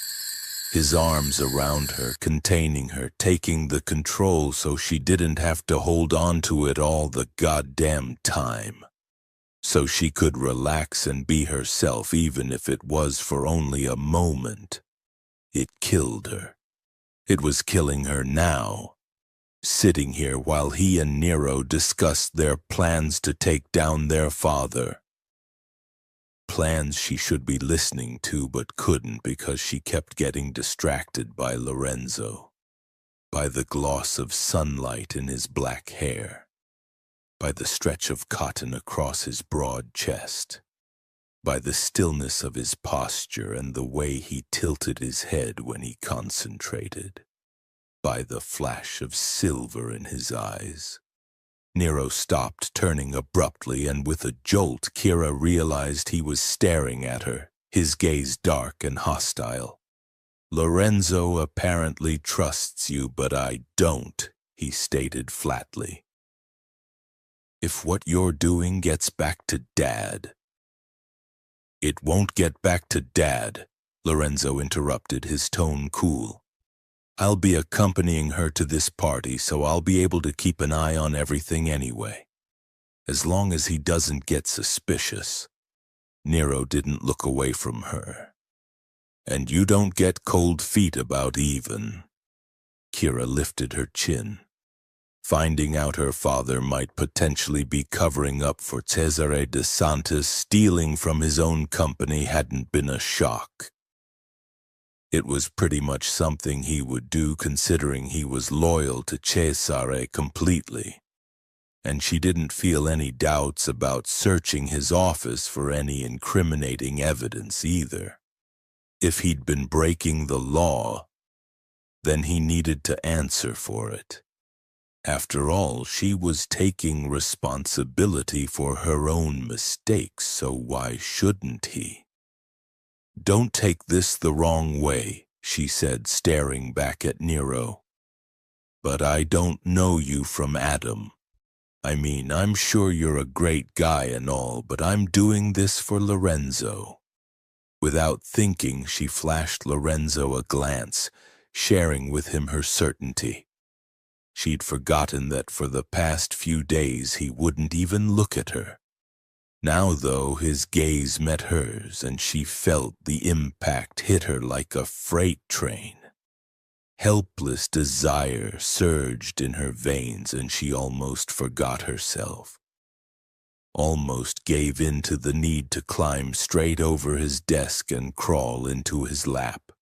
His arms around her, containing her, taking the control so she didn't have to hold on to it all the goddamn time. So she could relax and be herself even if it was for only a moment. It killed her. It was killing her now. Sitting here while he and Nero discussed their plans to take down their father. Plans she should be listening to but couldn't because she kept getting distracted by Lorenzo, by the gloss of sunlight in his black hair, by the stretch of cotton across his broad chest, by the stillness of his posture and the way he tilted his head when he concentrated, by the flash of silver in his eyes. Nero stopped, turning abruptly, and with a jolt, Kira realized he was staring at her, his gaze dark and hostile. "Lorenzo apparently trusts you, but I don't," he stated flatly. "If what you're doing gets back to Dad—" "It won't get back to Dad," Lorenzo interrupted, his tone cool. "I'll be accompanying her to this party, so I'll be able to keep an eye on everything anyway. As long as he doesn't get suspicious." Nero didn't look away from her. "And you don't get cold feet about even." Kira lifted her chin. Finding out her father might potentially be covering up for Cesare de Santis stealing from his own company hadn't been a shock. It was pretty much something he would do considering he was loyal to Cesare completely, and she didn't feel any doubts about searching his office for any incriminating evidence either. If he'd been breaking the law, then he needed to answer for it. After all, she was taking responsibility for her own mistakes, so why shouldn't he? "Don't take this the wrong way," she said, staring back at Nero. "But I don't know you from Adam. I mean, I'm sure you're a great guy and all, but I'm doing this for Lorenzo." Without thinking, she flashed Lorenzo a glance, sharing with him her certainty. She'd forgotten that for the past few days he wouldn't even look at her. Now, though, his gaze met hers, and she felt the impact hit her like a freight train. Helpless desire surged in her veins, and she almost forgot herself. Almost gave in to the need to climb straight over his desk and crawl into his lap.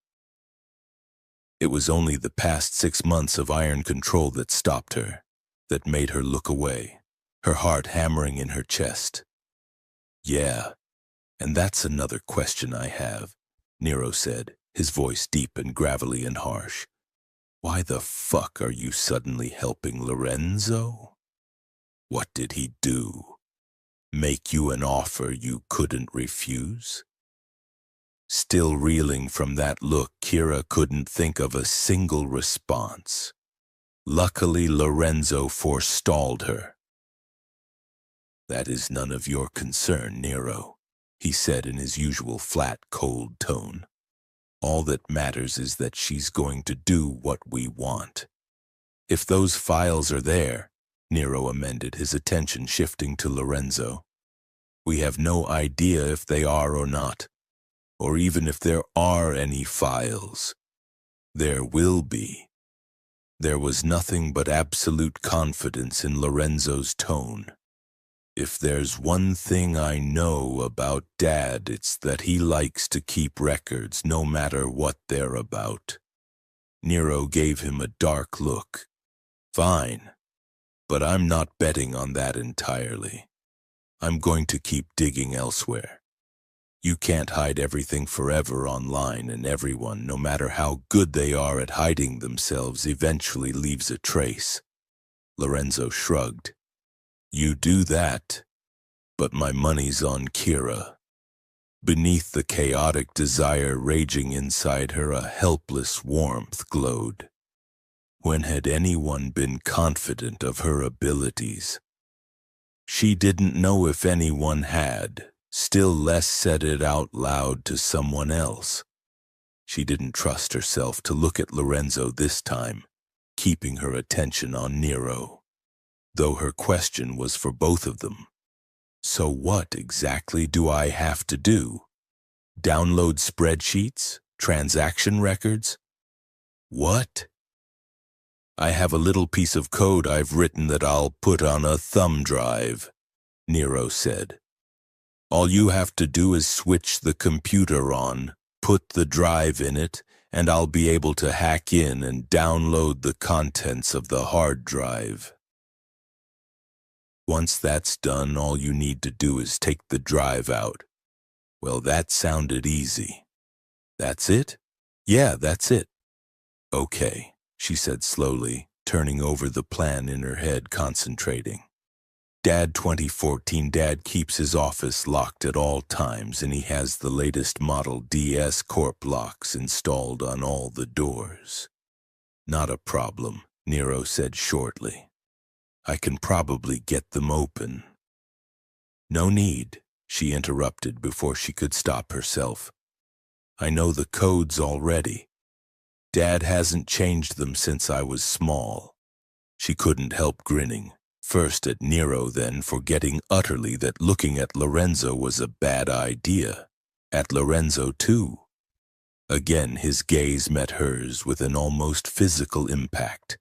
It was only the past 6 months of iron control that stopped her, that made her look away, her heart hammering in her chest. "Yeah, and that's another question I have," Nero said, his voice deep and gravelly and harsh. "Why the fuck are you suddenly helping Lorenzo? What did he do?" Make you an offer you couldn't refuse? Still reeling from that look, Kira couldn't think of a single response. Luckily, Lorenzo forestalled her. "That is none of your concern, Nero," he said in his usual flat, cold tone. "All that matters is that she's going to do what we want." "If those files are there," Nero amended, his attention shifting to Lorenzo. "We have no idea if they are or not, or even if there are any files. There will be." There was nothing but absolute confidence in Lorenzo's tone. "If there's one thing I know about Dad, it's that he likes to keep records no matter what they're about." Nero gave him a dark look. "Fine, but I'm not betting on that entirely. I'm going to keep digging elsewhere. You can't hide everything forever online, and everyone, no matter how good they are at hiding themselves, eventually leaves a trace." Lorenzo shrugged. "You do that, but my money's on Kira." Beneath the chaotic desire raging inside her, a helpless warmth glowed. When had anyone been confident of her abilities? She didn't know if anyone had, still less said it out loud to someone else. She didn't trust herself to look at Lorenzo this time, keeping her attention on Nero, though her question was for both of them. "So what exactly do I have to do? Download spreadsheets? Transaction records? What?" "I have a little piece of code I've written that I'll put on a thumb drive," Nero said. "All you have to do is switch the computer on, put the drive in it, and I'll be able to hack in and download the contents of the hard drive. Once that's done, all you need to do is take the drive out." Well, that sounded easy. "That's it?" "Yeah, that's it." "Okay," she said slowly, turning over the plan in her head, concentrating. "Dad 2014, Dad keeps his office locked at all times, and he has the latest model DS Corp locks installed on all the doors." "Not a problem," Nero said shortly. "I can probably get them open." "No need," she interrupted before she could stop herself. "I know the codes already. Dad hasn't changed them since I was small." She couldn't help grinning, first at Nero, then forgetting utterly that looking at Lorenzo was a bad idea. At Lorenzo, too. Again his gaze met hers with an almost physical impact,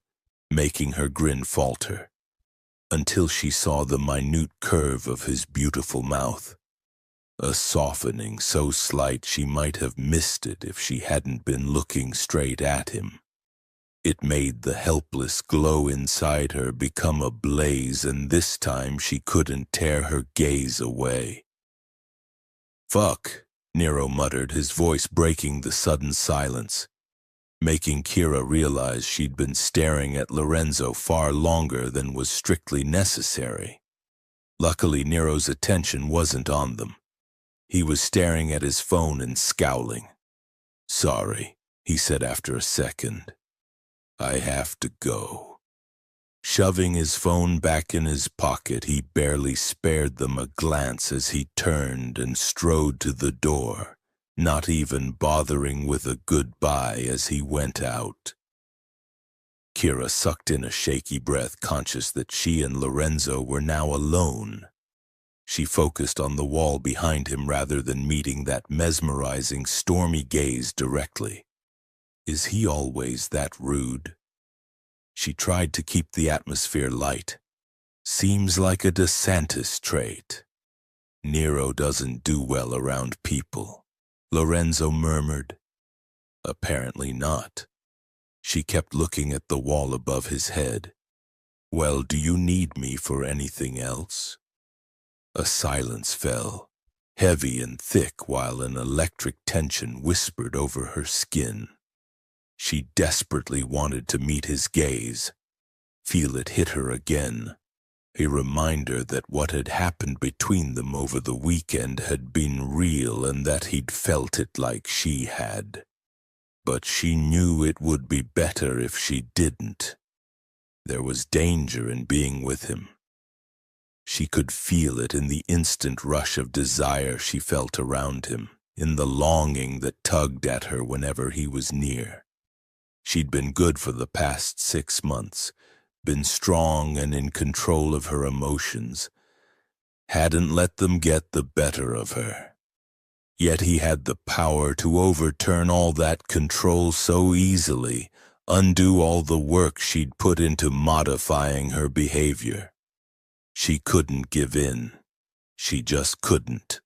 making her grin falter, until she saw the minute curve of his beautiful mouth. A softening so slight she might have missed it if she hadn't been looking straight at him. It made the helpless glow inside her become a blaze, and this time she couldn't tear her gaze away. "Fuck," Nero muttered, his voice breaking the sudden silence, making Kira realize she'd been staring at Lorenzo far longer than was strictly necessary. Luckily, Nero's attention wasn't on them. He was staring at his phone and scowling. "Sorry," he said after a second. "I have to go." Shoving his phone back in his pocket, he barely spared them a glance as he turned and strode to the door, not even bothering with a goodbye as he went out. Kira sucked in a shaky breath, conscious that she and Lorenzo were now alone. She focused on the wall behind him rather than meeting that mesmerizing, stormy gaze directly. Is he always that rude? She tried to keep the atmosphere light. Seems like a DeSantis trait. Nero doesn't do well around people, Lorenzo murmured. Apparently not. She kept looking at the wall above his head. "Well, do you need me for anything else?" A silence fell, heavy and thick, while an electric tension whispered over her skin. She desperately wanted to meet his gaze, feel it hit her again, a reminder that what had happened between them over the weekend had been real and that he'd felt it like she had. But she knew it would be better if she didn't. There was danger in being with him. She could feel it in the instant rush of desire she felt around him, in the longing that tugged at her whenever he was near. She'd been good for the past 6 months, been strong and in control of her emotions, hadn't let them get the better of her. Yet he had the power to overturn all that control so easily, undo all the work she'd put into modifying her behavior. She couldn't give in. She just couldn't.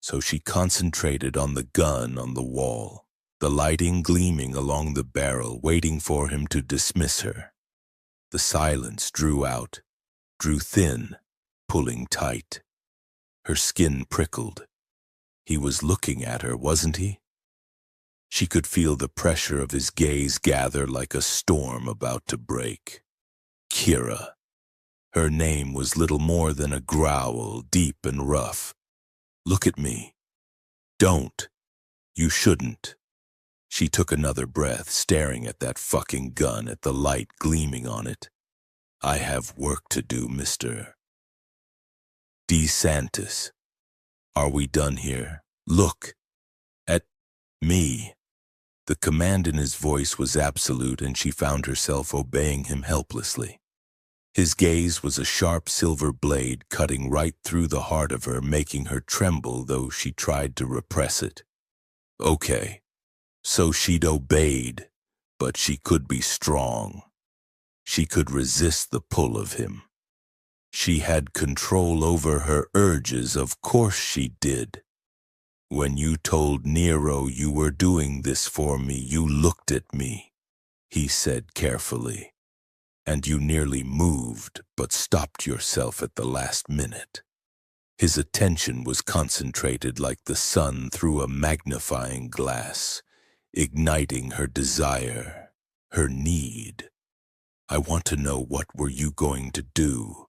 So she concentrated on the gun on the wall, the lighting gleaming along the barrel, waiting for him to dismiss her. The silence drew out, drew thin, pulling tight. Her skin prickled. He was looking at her, wasn't he? She could feel the pressure of his gaze gather like a storm about to break. Kira. Her name was little more than a growl, deep and rough. Look at me. Don't. You shouldn't. She took another breath, staring at that fucking gun, at the light gleaming on it. I have work to do, Mr. DeSantis. Are we done here? Look. At me. The command in his voice was absolute, and she found herself obeying him helplessly. His gaze was a sharp silver blade cutting right through the heart of her, making her tremble though she tried to repress it. Okay, so she'd obeyed, but she could be strong. She could resist the pull of him. She had control over her urges, of course she did. When you told Nero you were doing this for me, you looked at me, he said carefully. And you nearly moved, but stopped yourself at the last minute. His attention was concentrated like the sun through a magnifying glass, igniting her desire, her need. I want to know, what were you going to do?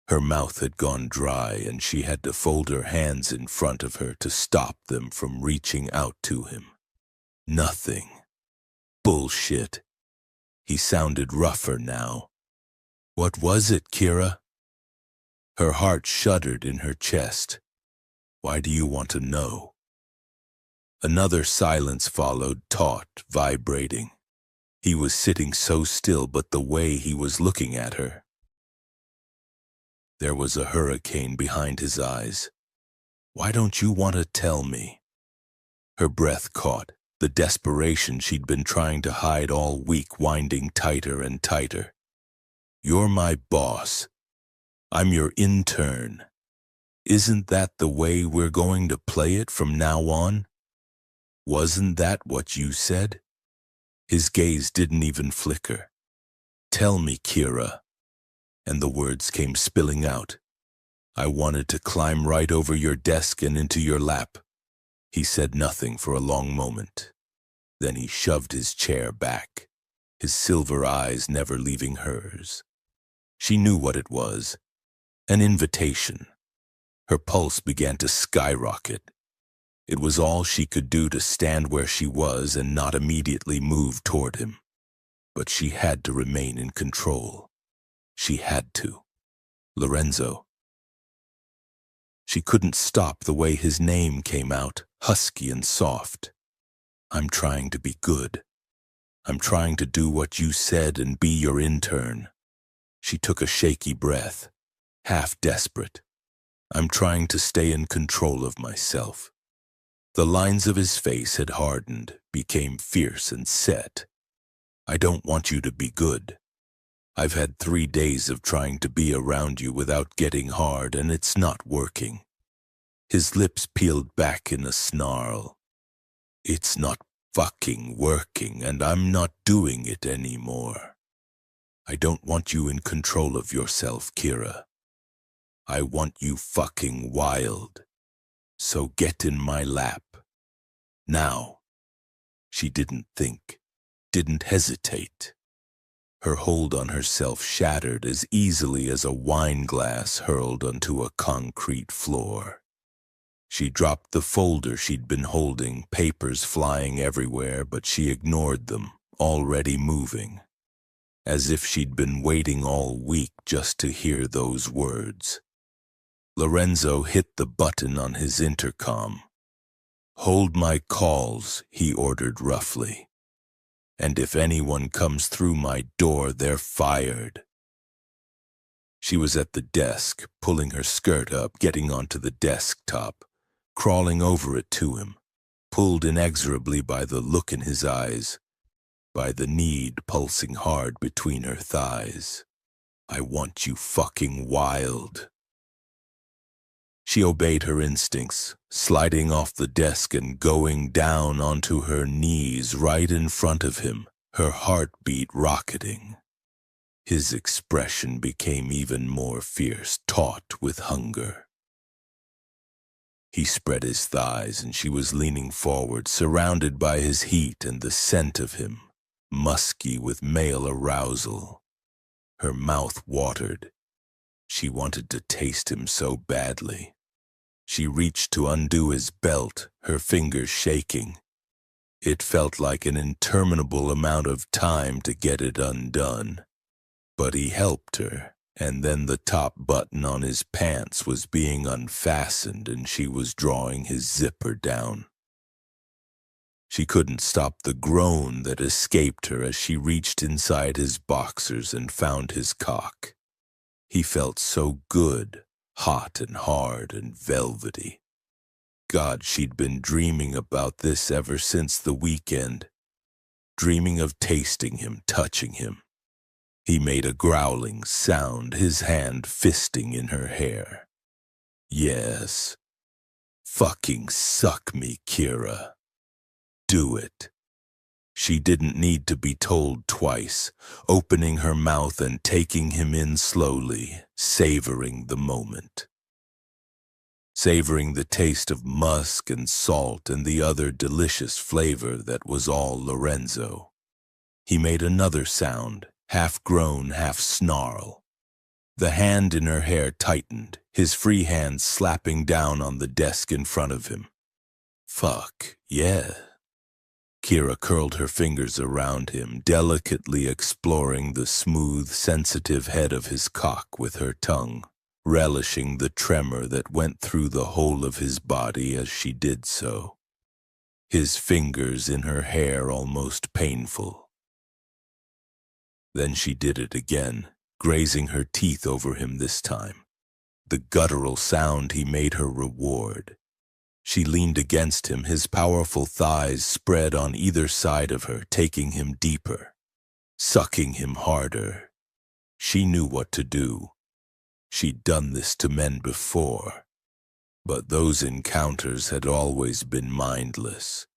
Her mouth had gone dry, and she had to fold her hands in front of her to stop them from reaching out to him. Nothing. Bullshit. He sounded rougher now. What was it, Kira? Her heart shuddered in her chest. Why do you want to know? Another silence followed, taut, vibrating. He was sitting so still, but the way he was looking at her. There was a hurricane behind his eyes. Why don't you want to tell me? Her breath caught, the desperation she'd been trying to hide all week winding tighter and tighter. You're my boss. I'm your intern. Isn't that the way we're going to play it from now on? Wasn't that what you said? His gaze didn't even flicker. Tell me, Kira. And the words came spilling out. I wanted to climb right over your desk and into your lap. He said nothing for a long moment. Then he shoved his chair back, his silver eyes never leaving hers. She knew what it was. An invitation. Her pulse began to skyrocket. It was all she could do to stand where she was and not immediately move toward him. But she had to remain in control. She had to. Lorenzo. She couldn't stop the way his name came out, husky and soft. I'm trying to be good. I'm trying to do what you said and be your intern. She took a shaky breath, half desperate. I'm trying to stay in control of myself. The lines of his face had hardened, became fierce and set. I don't want you to be good. I've had 3 days of trying to be around you without getting hard, and it's not working. His lips peeled back in a snarl. It's not fucking working, and I'm not doing it anymore. I don't want you in control of yourself, Kira. I want you fucking wild. So get in my lap. Now. She didn't think, didn't hesitate. her hold on herself shattered as easily as a wine glass hurled onto a concrete floor. She dropped the folder she'd been holding, papers flying everywhere, but she ignored them, already moving, as if she'd been waiting all week just to hear those words. Lorenzo hit the button on his intercom. "Hold my calls," he ordered roughly. "And if anyone comes through my door, they're fired." She was at the desk, pulling her skirt up, getting onto the desktop, crawling over it to him, pulled inexorably by the look in his eyes, by the need pulsing hard between her thighs. "I want you fucking wild." She obeyed her instincts, sliding off the desk and going down onto her knees right in front of him, her heartbeat rocketing. His expression became even more fierce, taut with hunger. He spread his thighs and she was leaning forward, surrounded by his heat and the scent of him, musky with male arousal. Her mouth watered. She wanted to taste him so badly. She reached to undo his belt, her fingers shaking. It felt like an interminable amount of time to get it undone. But he helped her. And then the top button on his pants was being unfastened and she was drawing his zipper down. She couldn't stop the groan that escaped her as she reached inside his boxers and found his cock. He felt so good, hot and hard and velvety. God, she'd been dreaming about this ever since the weekend, dreaming of tasting him, touching him. He made a growling sound, his hand fisting in her hair. "Yes. Fucking suck me, Kira. Do it." She didn't need to be told twice, opening her mouth and taking him in slowly, savoring the moment. Savoring the taste of musk and salt and the other delicious flavor that was all Lorenzo. He made another sound, half groan, half snarl. The hand in her hair tightened, his free hand slapping down on the desk in front of him. "Fuck, yeah." Kira curled her fingers around him, delicately exploring the smooth, sensitive head of his cock with her tongue, relishing the tremor that went through the whole of his body as she did so. His fingers in her hair almost painful. Then she did it again, grazing her teeth over him this time. The guttural sound he made her reward. She leaned against him, his powerful thighs spread on either side of her, taking him deeper, sucking him harder. She knew what to do. She'd done this to men before, but those encounters had always been mindless.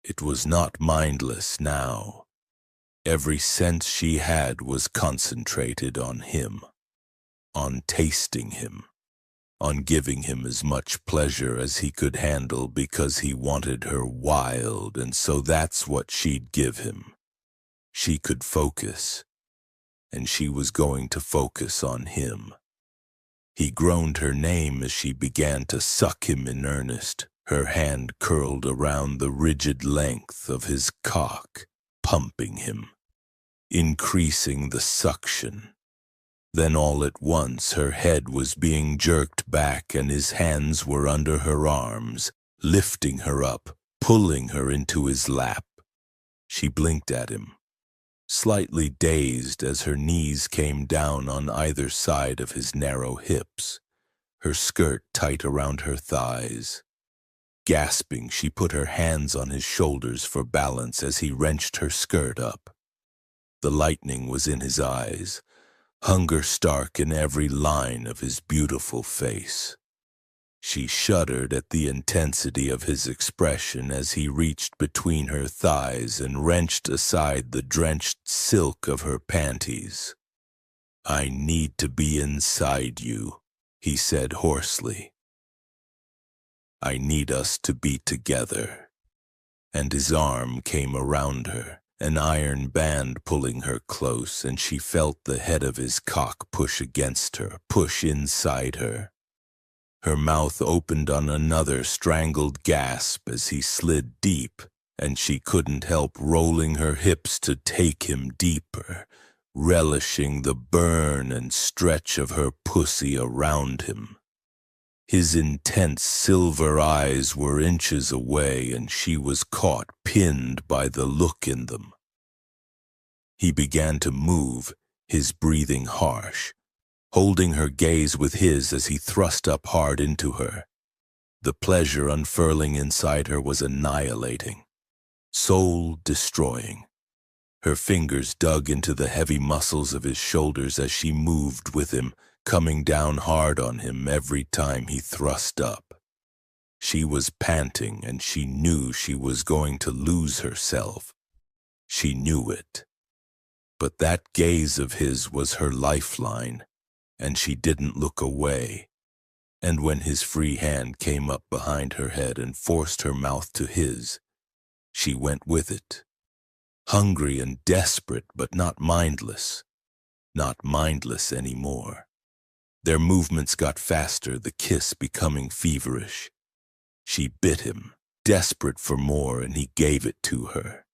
It was not mindless now. Every sense she had was concentrated on him, on tasting him, on giving him as much pleasure as he could handle because he wanted her wild, and so that's what she'd give him. She could focus, and she was going to focus on him. He groaned her name as she began to suck him in earnest, her hand curled around the rigid length of his cock, pumping him, increasing the suction. Then all at once her head was being jerked back and his hands were under her arms, lifting her up, pulling her into his lap. She blinked at him, slightly dazed as her knees came down on either side of his narrow hips, her skirt tight around her thighs. Gasping, she put her hands on his shoulders for balance as he wrenched her skirt up. The lightning was in his eyes, hunger stark in every line of his beautiful face. She shuddered at the intensity of his expression as he reached between her thighs and wrenched aside the drenched silk of her panties. "I need to be inside you," he said hoarsely. "I need us to be together." And his arm came around her, an iron band pulling her close, and she felt the head of his cock push against her, push inside her. Her mouth opened on another strangled gasp as he slid deep, and she couldn't help rolling her hips to take him deeper, relishing the burn and stretch of her pussy around him. His intense silver eyes were inches away, and she was caught, pinned by the look in them. He began to move, his breathing harsh, holding her gaze with his as he thrust up hard into her. The pleasure unfurling inside her was annihilating, soul-destroying. Her fingers dug into the heavy muscles of his shoulders as she moved with him, coming down hard on him every time he thrust up. She was panting, and she knew she was going to lose herself. She knew it. But that gaze of his was her lifeline, and she didn't look away. And when his free hand came up behind her head and forced her mouth to his, she went with it. Hungry and desperate, but not mindless. Not mindless anymore. Their movements got faster, the kiss becoming feverish. She bit him, desperate for more, and he gave it to her.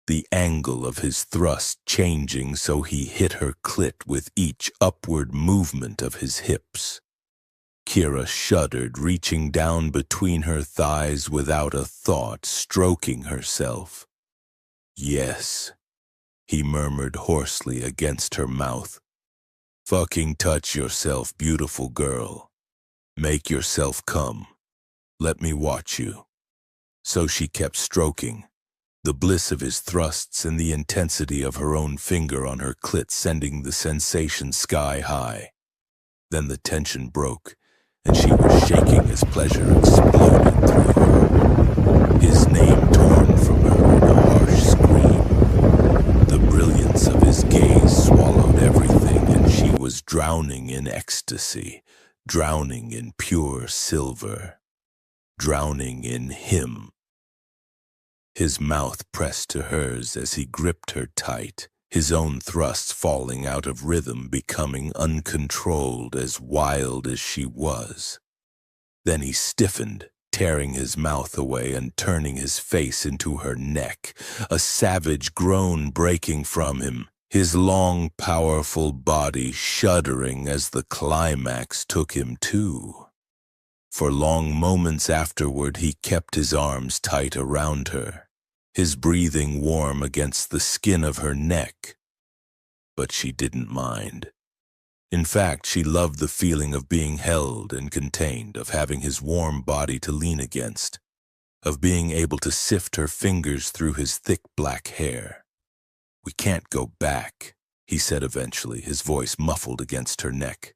The angle of his thrust changing so he hit her clit with each upward movement of his hips. Kira shuddered, reaching down between her thighs without a thought, stroking herself. "Yes," he murmured hoarsely against her mouth. "Fucking touch yourself, beautiful girl. Make yourself come. Let me watch you." So she kept stroking, the bliss of his thrusts and the intensity of her own finger on her clit sending the sensation sky high. Then the tension broke, and she was shaking as pleasure exploded through her. His name torn from her in a harsh scream. The brilliance of his gaze swallowed everything, and she was drowning in ecstasy, drowning in pure silver, drowning in him. His mouth pressed to hers as he gripped her tight, his own thrusts falling out of rhythm, becoming uncontrolled, as wild as she was. Then he stiffened, tearing his mouth away and turning his face into her neck, a savage groan breaking from him, his long, powerful body shuddering as the climax took him too. For long moments afterward he kept his arms tight around her, his breathing warm against the skin of her neck. But she didn't mind. In fact, she loved the feeling of being held and contained, of having his warm body to lean against, of being able to sift her fingers through his thick black hair. "We can't go back," he said eventually, his voice muffled against her neck.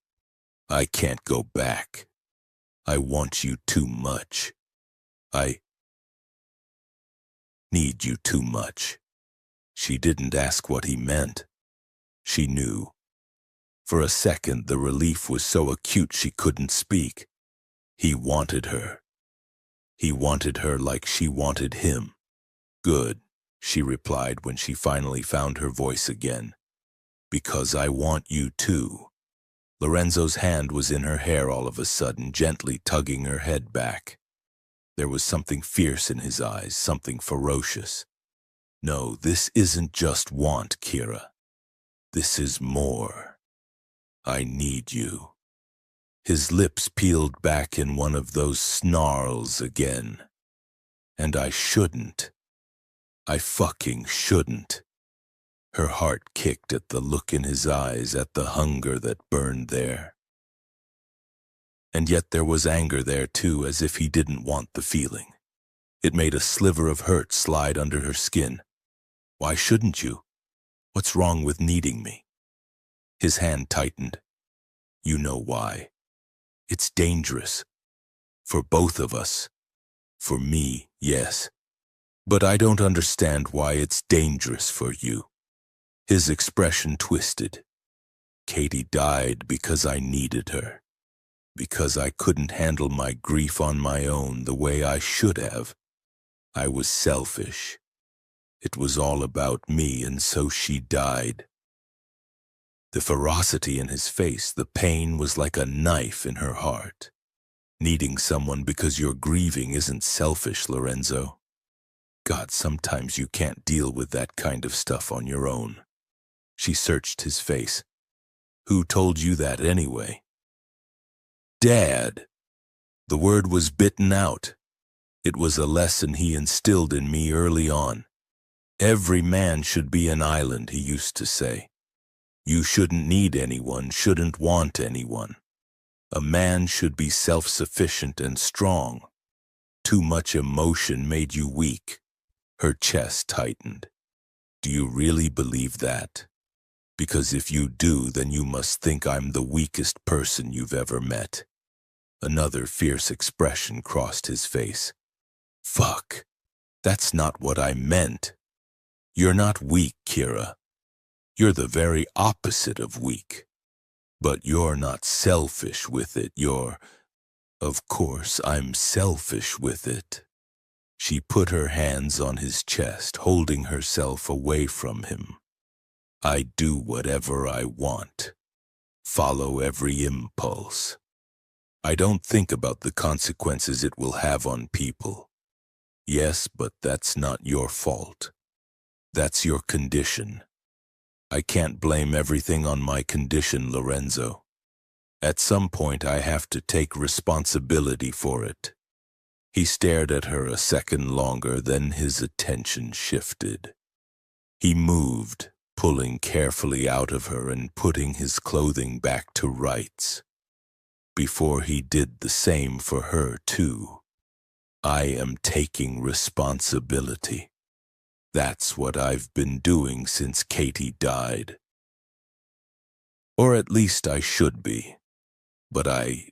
"I can't go back. I want you too much. I need you too much." She didn't ask what he meant. She knew. For a second, the relief was so acute she couldn't speak. He wanted her. He wanted her like she wanted him. "Good," she replied when she finally found her voice again. "Because I want you too." Lorenzo's hand was in her hair all of a sudden, gently tugging her head back. There was something fierce in his eyes, something ferocious. "No, this isn't just want, Kira. This is more. I need you." His lips peeled back in one of those snarls again. "And I shouldn't. I fucking shouldn't." Her heart kicked at the look in his eyes, at the hunger that burned there. And yet there was anger there too, as if he didn't want the feeling. It made a sliver of hurt slide under her skin. "Why shouldn't you? What's wrong with needing me?" His hand tightened. "You know why. It's dangerous. For both of us. For me, yes. But I don't understand why it's dangerous for you." His expression twisted. "Katie died because I needed her. Because I couldn't handle my grief on my own the way I should have. I was selfish. It was all about me, and so she died. The ferocity in his face, the pain was like a knife in her heart. Needing someone because you're grieving isn't selfish, Lorenzo. God, sometimes you can't deal with that kind of stuff on your own. She searched his face. Who told you that anyway? Dad. The word was bitten out. It was a lesson he instilled in me early on. Every man should be an island, he used to say. You shouldn't need anyone, shouldn't want anyone. A man should be self-sufficient and strong. Too much emotion made you weak. Her chest tightened. Do you really believe that? Because if you do, then you must think I'm the weakest person you've ever met. Another fierce expression crossed his face. Fuck. That's not what I meant. You're not weak, Kira. You're the very opposite of weak. But you're not selfish with it. Of course, I'm selfish with it. She put her hands on his chest, holding herself away from him. I do whatever I want. Follow every impulse. I don't think about the consequences it will have on people. Yes, but that's not your fault. That's your condition. I can't blame everything on my condition, Lorenzo. At some point, I have to take responsibility for it. He stared at her a second longer, then his attention shifted. He moved, pulling carefully out of her and putting his clothing back to rights. Before he did the same for her, too. I am taking responsibility. That's what I've been doing since Katie died. Or at least I should be. But I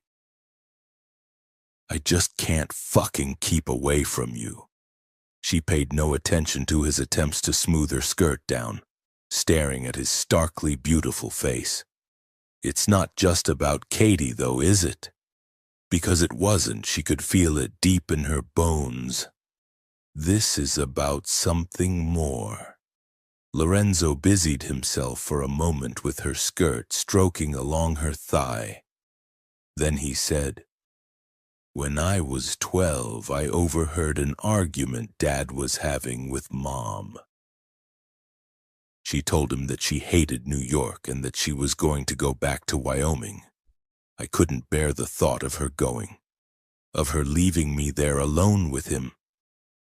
just can't fucking keep away from you. She paid no attention to his attempts to smooth her skirt down, staring at his starkly beautiful face. It's not just about Katie, though, is it? Because it wasn't, she could feel it deep in her bones. This is about something more. Lorenzo busied himself for a moment with her skirt, stroking along her thigh. Then he said, When I was 12, I overheard an argument Dad was having with Mom. She told him that she hated New York and that she was going to go back to Wyoming. I couldn't bear the thought of her going, of her leaving me there alone with him.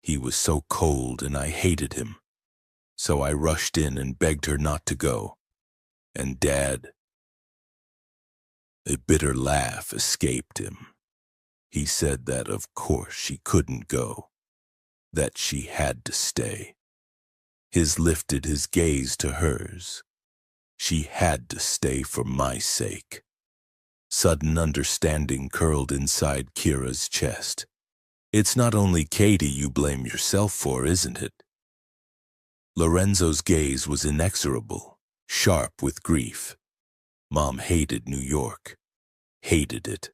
He was so cold and I hated him. So I rushed in and begged her not to go. And Dad... A bitter laugh escaped him. He said that of course she couldn't go, that she had to stay. His lifted his gaze to hers. She had to stay for my sake. Sudden understanding curled inside Kira's chest. It's not only Katie you blame yourself for, isn't it? Lorenzo's gaze was inexorable, sharp with grief. Mom hated New York, hated it.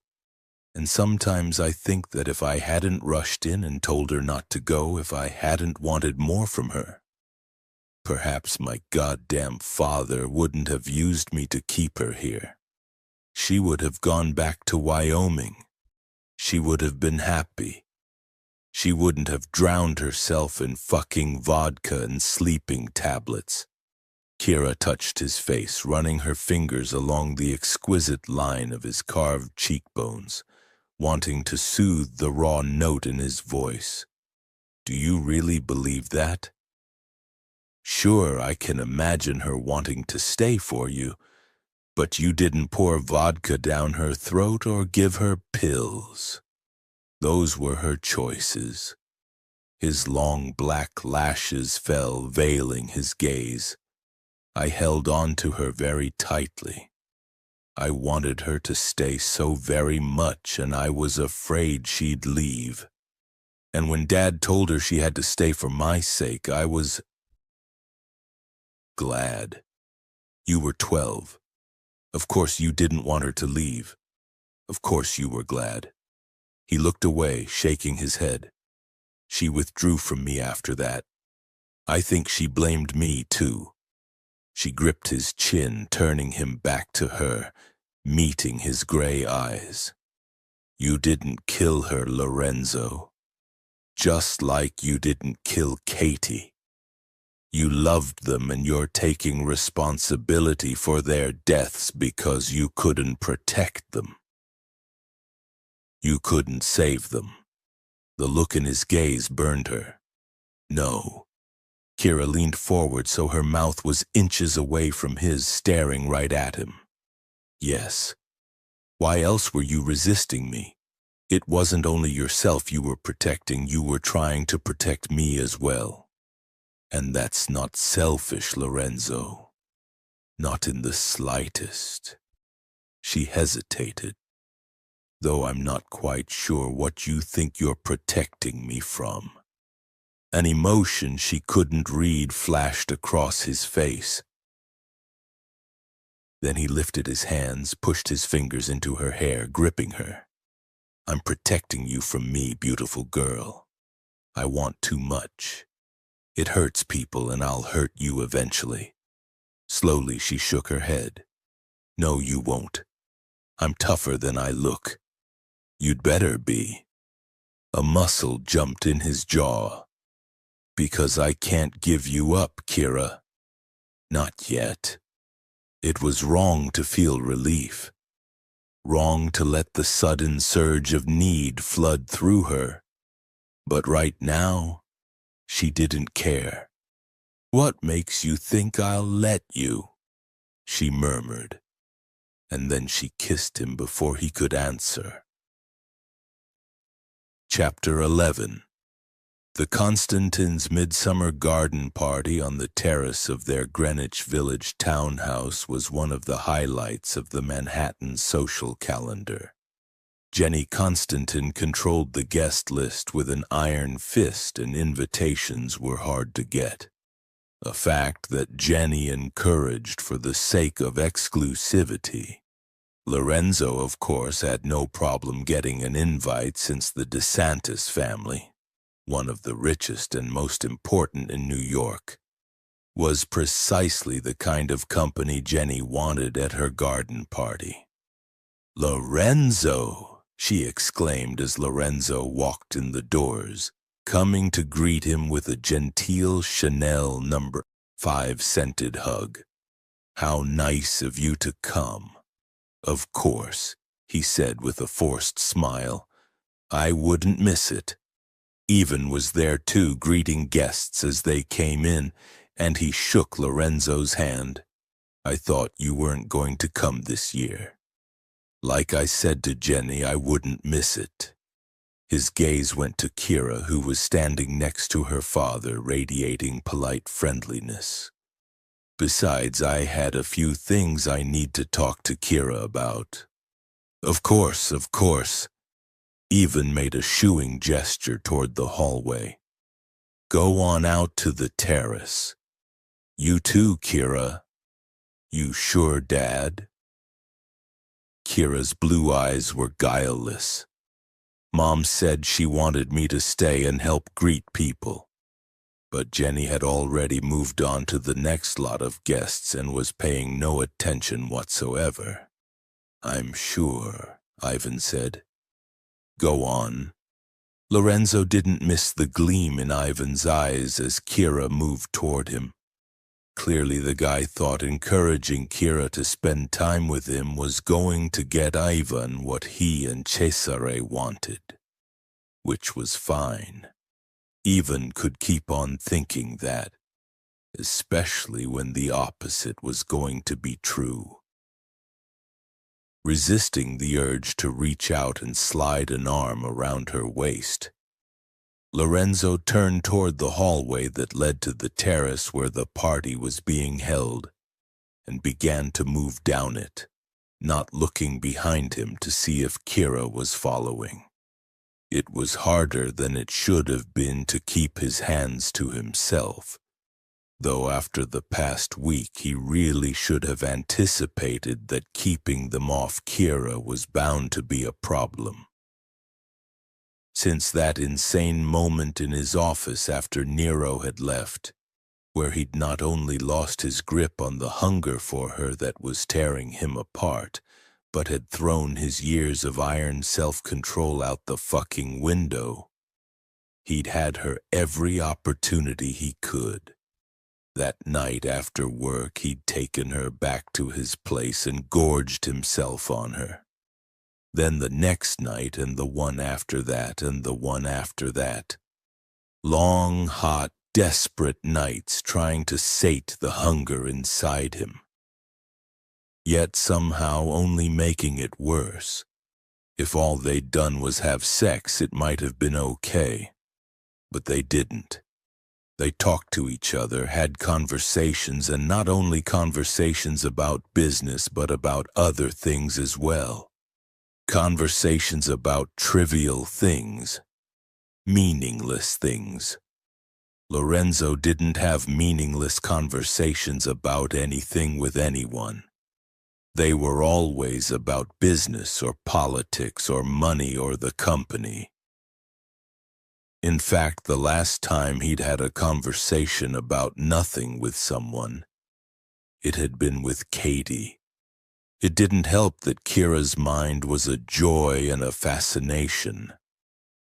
And sometimes I think that if I hadn't rushed in and told her not to go, if I hadn't wanted more from her, perhaps my goddamn father wouldn't have used me to keep her here. She would have gone back to Wyoming. She would have been happy. She wouldn't have drowned herself in fucking vodka and sleeping tablets. Kira touched his face, running her fingers along the exquisite line of his carved cheekbones, wanting to soothe the raw note in his voice. Do you really believe that? Sure, I can imagine her wanting to stay for you, but you didn't pour vodka down her throat or give her pills. Those were her choices. His long black lashes fell, veiling his gaze. I held on to her very tightly. I wanted her to stay so very much, and I was afraid she'd leave. And when Dad told her she had to stay for my sake, I was glad. You were 12. Of course you didn't want her to leave. Of course you were glad. He looked away, shaking his head. She withdrew from me after that. I think she blamed me, too. She gripped his chin, turning him back to her, meeting his gray eyes. You didn't kill her, Lorenzo. Just like you didn't kill Katie. You loved them and you're taking responsibility for their deaths because you couldn't protect them. You couldn't save them. The look in his gaze burned her. No. Kira leaned forward so her mouth was inches away from his, staring right at him. Yes. Why else were you resisting me? It wasn't only yourself you were protecting, you were trying to protect me as well. And that's not selfish, Lorenzo. Not in the slightest. She hesitated. Though I'm not quite sure what you think you're protecting me from. An emotion she couldn't read flashed across his face. Then he lifted his hands, pushed his fingers into her hair, gripping her. I'm protecting you from me, beautiful girl. I want too much. It hurts people and I'll hurt you eventually. Slowly she shook her head. No, you won't. I'm tougher than I look. You'd better be. A muscle jumped in his jaw. Because I can't give you up, Kira. Not yet. It was wrong to feel relief. Wrong to let the sudden surge of need flood through her. But right now, she didn't care. What makes you think I'll let you? She murmured. And then she kissed him before he could answer. Chapter 11. The Constantins' midsummer garden party on the terrace of their Greenwich Village townhouse was one of the highlights of the Manhattan social calendar. Jenny Constantin controlled the guest list with an iron fist, and invitations were hard to get. A fact that Jenny encouraged for the sake of exclusivity. Lorenzo, of course, had no problem getting an invite since the DeSantis family, one of the richest and most important in New York, was precisely the kind of company Jenny wanted at her garden party. Lorenzo, she exclaimed as Lorenzo walked in the doors, coming to greet him with a genteel Chanel No. 5 scented hug. How nice of you to come. Of course, he said with a forced smile. I wouldn't miss it. Even was there too, greeting guests as they came in, and he shook Lorenzo's hand. I thought you weren't going to come this year. Like I said to Jenny, I wouldn't miss it. His gaze went to Kira, who was standing next to her father, radiating polite friendliness. Besides, I had a few things I need to talk to Kira about. Of course, of course. Even made a shooing gesture toward the hallway. Go on out to the terrace. You too, Kira. You sure, Dad? Kira's blue eyes were guileless. Mom said she wanted me to stay and help greet people. But Jenny had already moved on to the next lot of guests and was paying no attention whatsoever. I'm sure, Ivan said. Go on. Lorenzo didn't miss the gleam in Ivan's eyes as Kira moved toward him. Clearly the guy thought encouraging Kira to spend time with him was going to get Ivan what he and Cesare wanted. Which was fine. Ivan could keep on thinking that, especially when the opposite was going to be true. Resisting the urge to reach out and slide an arm around her waist, Lorenzo turned toward the hallway that led to the terrace where the party was being held, and began to move down it, not looking behind him to see if Kira was following. It was harder than it should have been to keep his hands to himself, though after the past week he really should have anticipated that keeping them off Kira was bound to be a problem. Since that insane moment in his office after Nero had left, where he'd not only lost his grip on the hunger for her that was tearing him apart, but had thrown his years of iron self-control out the fucking window. He'd had her every opportunity he could. That night after work, he'd taken her back to his place and gorged himself on her. Then the next night, and the one after that, and the one after that. Long, hot, desperate nights trying to sate the hunger inside him. Yet somehow only making it worse. If all they'd done was have sex, it might have been okay. But they didn't. They talked to each other, had conversations, and not only conversations about business, but about other things as well. Conversations about trivial things, meaningless things. Lorenzo didn't have meaningless conversations about anything with anyone. They were always about business or politics or money or the company. In fact, the last time he'd had a conversation about nothing with someone, it had been with Katie. It didn't help that Kira's mind was a joy and a fascination.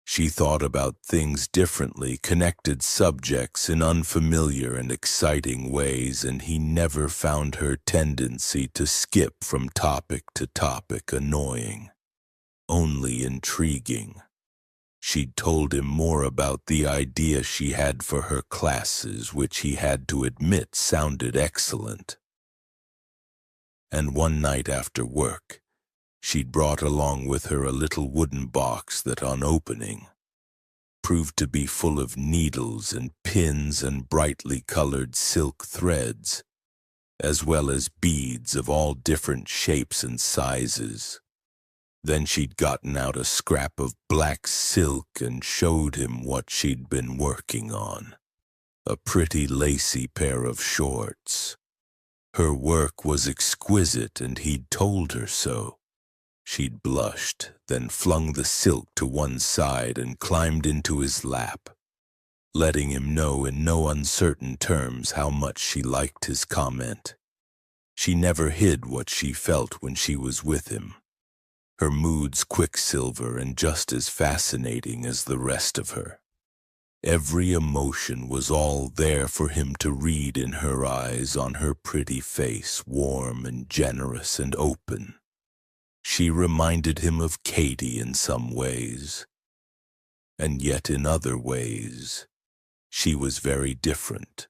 She thought about things differently, connected subjects in unfamiliar and exciting ways, and he never found her tendency to skip from topic to topic annoying, only intriguing. She'd told him more about the idea she had for her classes, which he had to admit sounded excellent. And one night after work, she'd brought along with her a little wooden box that, on opening, proved to be full of needles and pins and brightly colored silk threads, as well as beads of all different shapes and sizes. Then she'd gotten out a scrap of black silk and showed him what she'd been working on. A pretty lacy pair of shorts. Her work was exquisite, and he'd told her so. She'd blushed, then flung the silk to one side and climbed into his lap, letting him know in no uncertain terms how much she liked his comment. She never hid what she felt when she was with him. Her moods quicksilver and just as fascinating as the rest of her. Every emotion was all there for him to read in her eyes, on her pretty face, warm and generous and open. She reminded him of Katie in some ways, and yet in other ways, she was very different.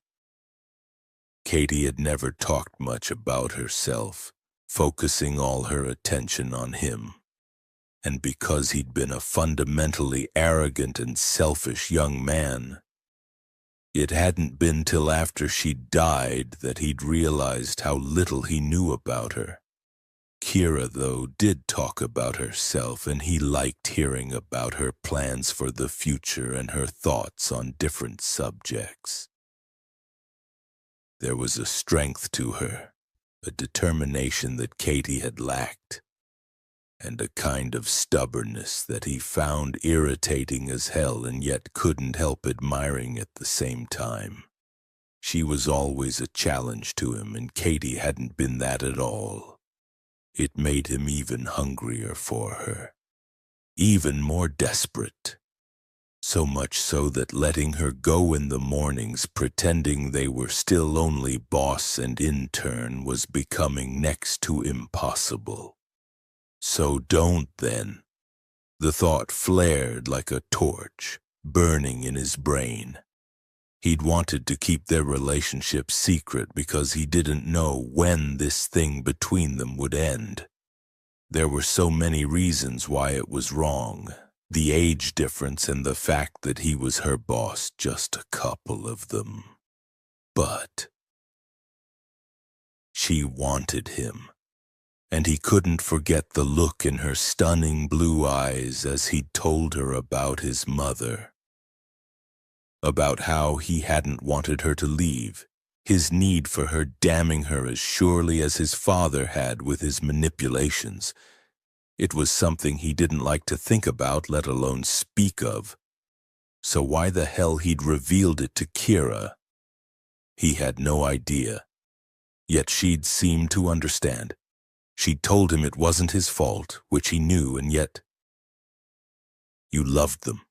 Katie had never talked much about herself, focusing all her attention on him. And because he'd been a fundamentally arrogant and selfish young man, it hadn't been till after she'd died that he'd realized how little he knew about her. Kira, though, did talk about herself, and he liked hearing about her plans for the future and her thoughts on different subjects. There was a strength to her, a determination that Katie had lacked, and a kind of stubbornness that he found irritating as hell and yet couldn't help admiring at the same time. She was always a challenge to him, and Katie hadn't been that at all. It made him even hungrier for her, even more desperate. So much so that letting her go in the mornings pretending they were still only boss and intern was becoming next to impossible. So don't then. The thought flared like a torch, burning in his brain. He'd wanted to keep their relationship secret because he didn't know when this thing between them would end. There were so many reasons why it was wrong. The age difference and the fact that he was her boss, just a couple of them. But she wanted him, and he couldn't forget the look in her stunning blue eyes as he told her about his mother. About how he hadn't wanted her to leave, his need for her damning her as surely as his father had with his manipulations. It was something he didn't like to think about, let alone speak of. So why the hell he'd revealed it to Kira? He had no idea, yet she'd seemed to understand. She'd told him it wasn't his fault, which he knew, and yet... You loved them.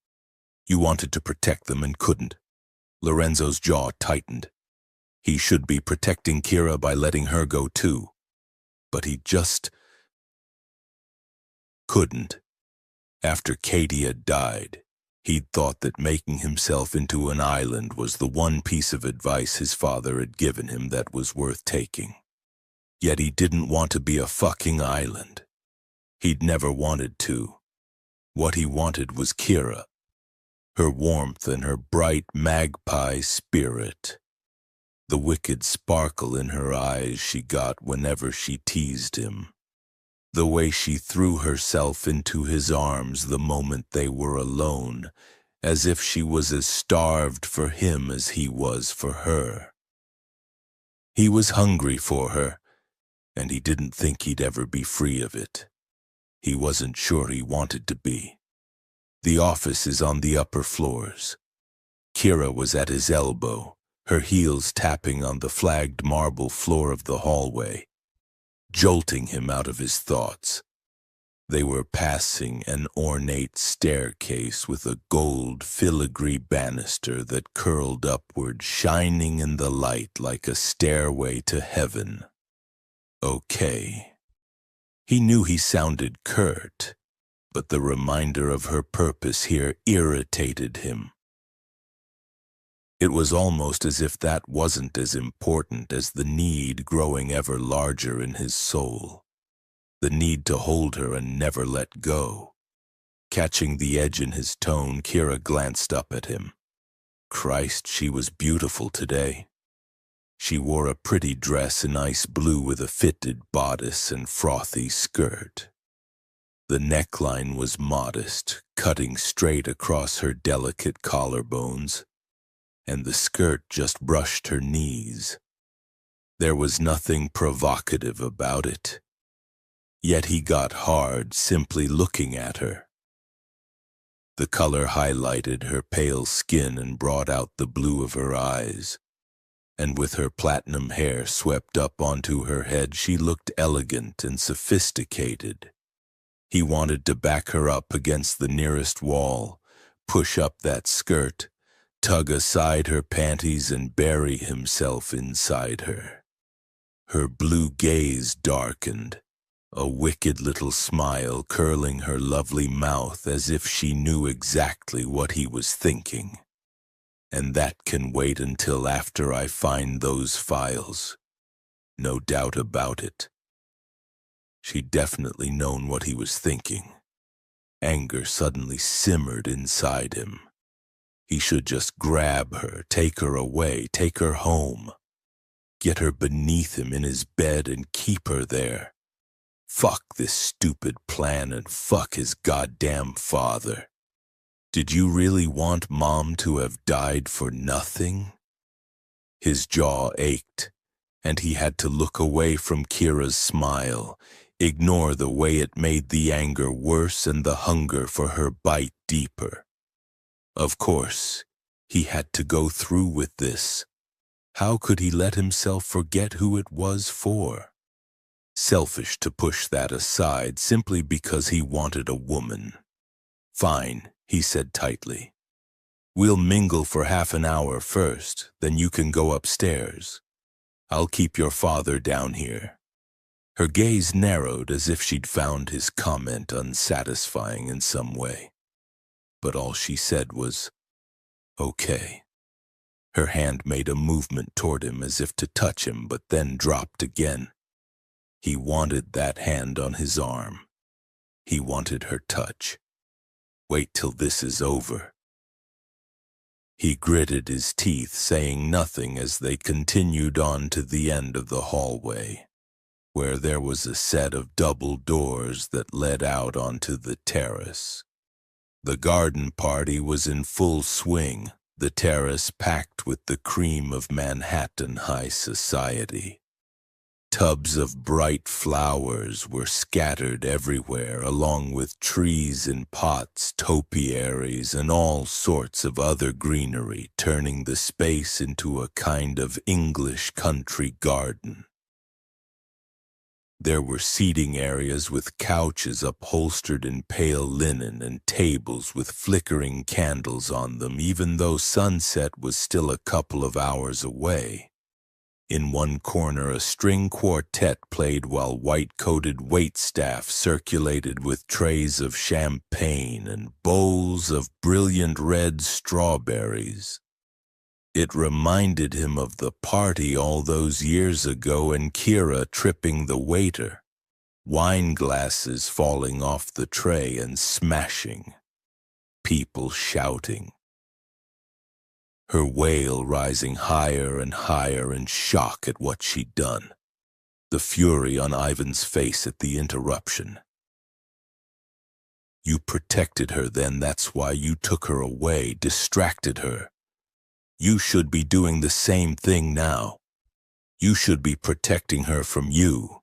You wanted to protect them and couldn't. Lorenzo's jaw tightened. He should be protecting Kira by letting her go too. But he just... couldn't. After Katie had died, he'd thought that making himself into an island was the one piece of advice his father had given him that was worth taking. Yet he didn't want to be a fucking island. He'd never wanted to. What he wanted was Kira, her warmth and her bright magpie spirit, the wicked sparkle in her eyes she got whenever she teased him, the way she threw herself into his arms the moment they were alone, as if she was as starved for him as he was for her. He was hungry for her, and he didn't think he'd ever be free of it. He wasn't sure he wanted to be. The office is on the upper floors. Kira was at his elbow, her heels tapping on the flagged marble floor of the hallway, jolting him out of his thoughts. They were passing an ornate staircase with a gold filigree banister that curled upward, shining in the light like a stairway to heaven. Okay. He knew he sounded curt, but the reminder of her purpose here irritated him. It was almost as if that wasn't as important as the need growing ever larger in his soul. The need to hold her and never let go. Catching the edge in his tone, Kira glanced up at him. Christ, she was beautiful today. She wore a pretty dress in ice blue with a fitted bodice and frothy skirt. The neckline was modest, cutting straight across her delicate collarbones, and the skirt just brushed her knees. There was nothing provocative about it. Yet he got hard simply looking at her. The color highlighted her pale skin and brought out the blue of her eyes, and with her platinum hair swept up onto her head, she looked elegant and sophisticated. He wanted to back her up against the nearest wall, push up that skirt, tug aside her panties and bury himself inside her. Her blue gaze darkened, a wicked little smile curling her lovely mouth as if she knew exactly what he was thinking. And that can wait until after I find those files. No doubt about it. She'd definitely known what he was thinking. Anger suddenly simmered inside him. He should just grab her, take her away, take her home. Get her beneath him in his bed and keep her there. Fuck this stupid plan and fuck his goddamn father. Did you really want Mom to have died for nothing? His jaw ached, and he had to look away from Kira's smile, ignore the way it made the anger worse and the hunger for her bite deeper. Of course, he had to go through with this. How could he let himself forget who it was for? Selfish to push that aside simply because he wanted a woman. Fine, he said tightly. We'll mingle for half an hour first, then you can go upstairs. I'll keep your father down here. Her gaze narrowed as if she'd found his comment unsatisfying in some way. But all she said was, okay. Her hand made a movement toward him as if to touch him, but then dropped again. He wanted that hand on his arm. He wanted her touch. Wait till this is over. He gritted his teeth, saying nothing as they continued on to the end of the hallway, where there was a set of double doors that led out onto the terrace. The garden party was in full swing, the terrace packed with the cream of Manhattan high society. Tubs of bright flowers were scattered everywhere, along with trees in pots, topiaries, and all sorts of other greenery, turning the space into a kind of English country garden. There were seating areas with couches upholstered in pale linen and tables with flickering candles on them, even though sunset was still a couple of hours away. In one corner, a string quartet played while white-coated waitstaff circulated with trays of champagne and bowls of brilliant red strawberries. It reminded him of the party all those years ago and Kira tripping the waiter, wine glasses falling off the tray and smashing, people shouting. Her wail rising higher and higher in shock at what she'd done, the fury on Ivan's face at the interruption. You protected her then, that's why you took her away, distracted her. You should be doing the same thing now. You should be protecting her from you.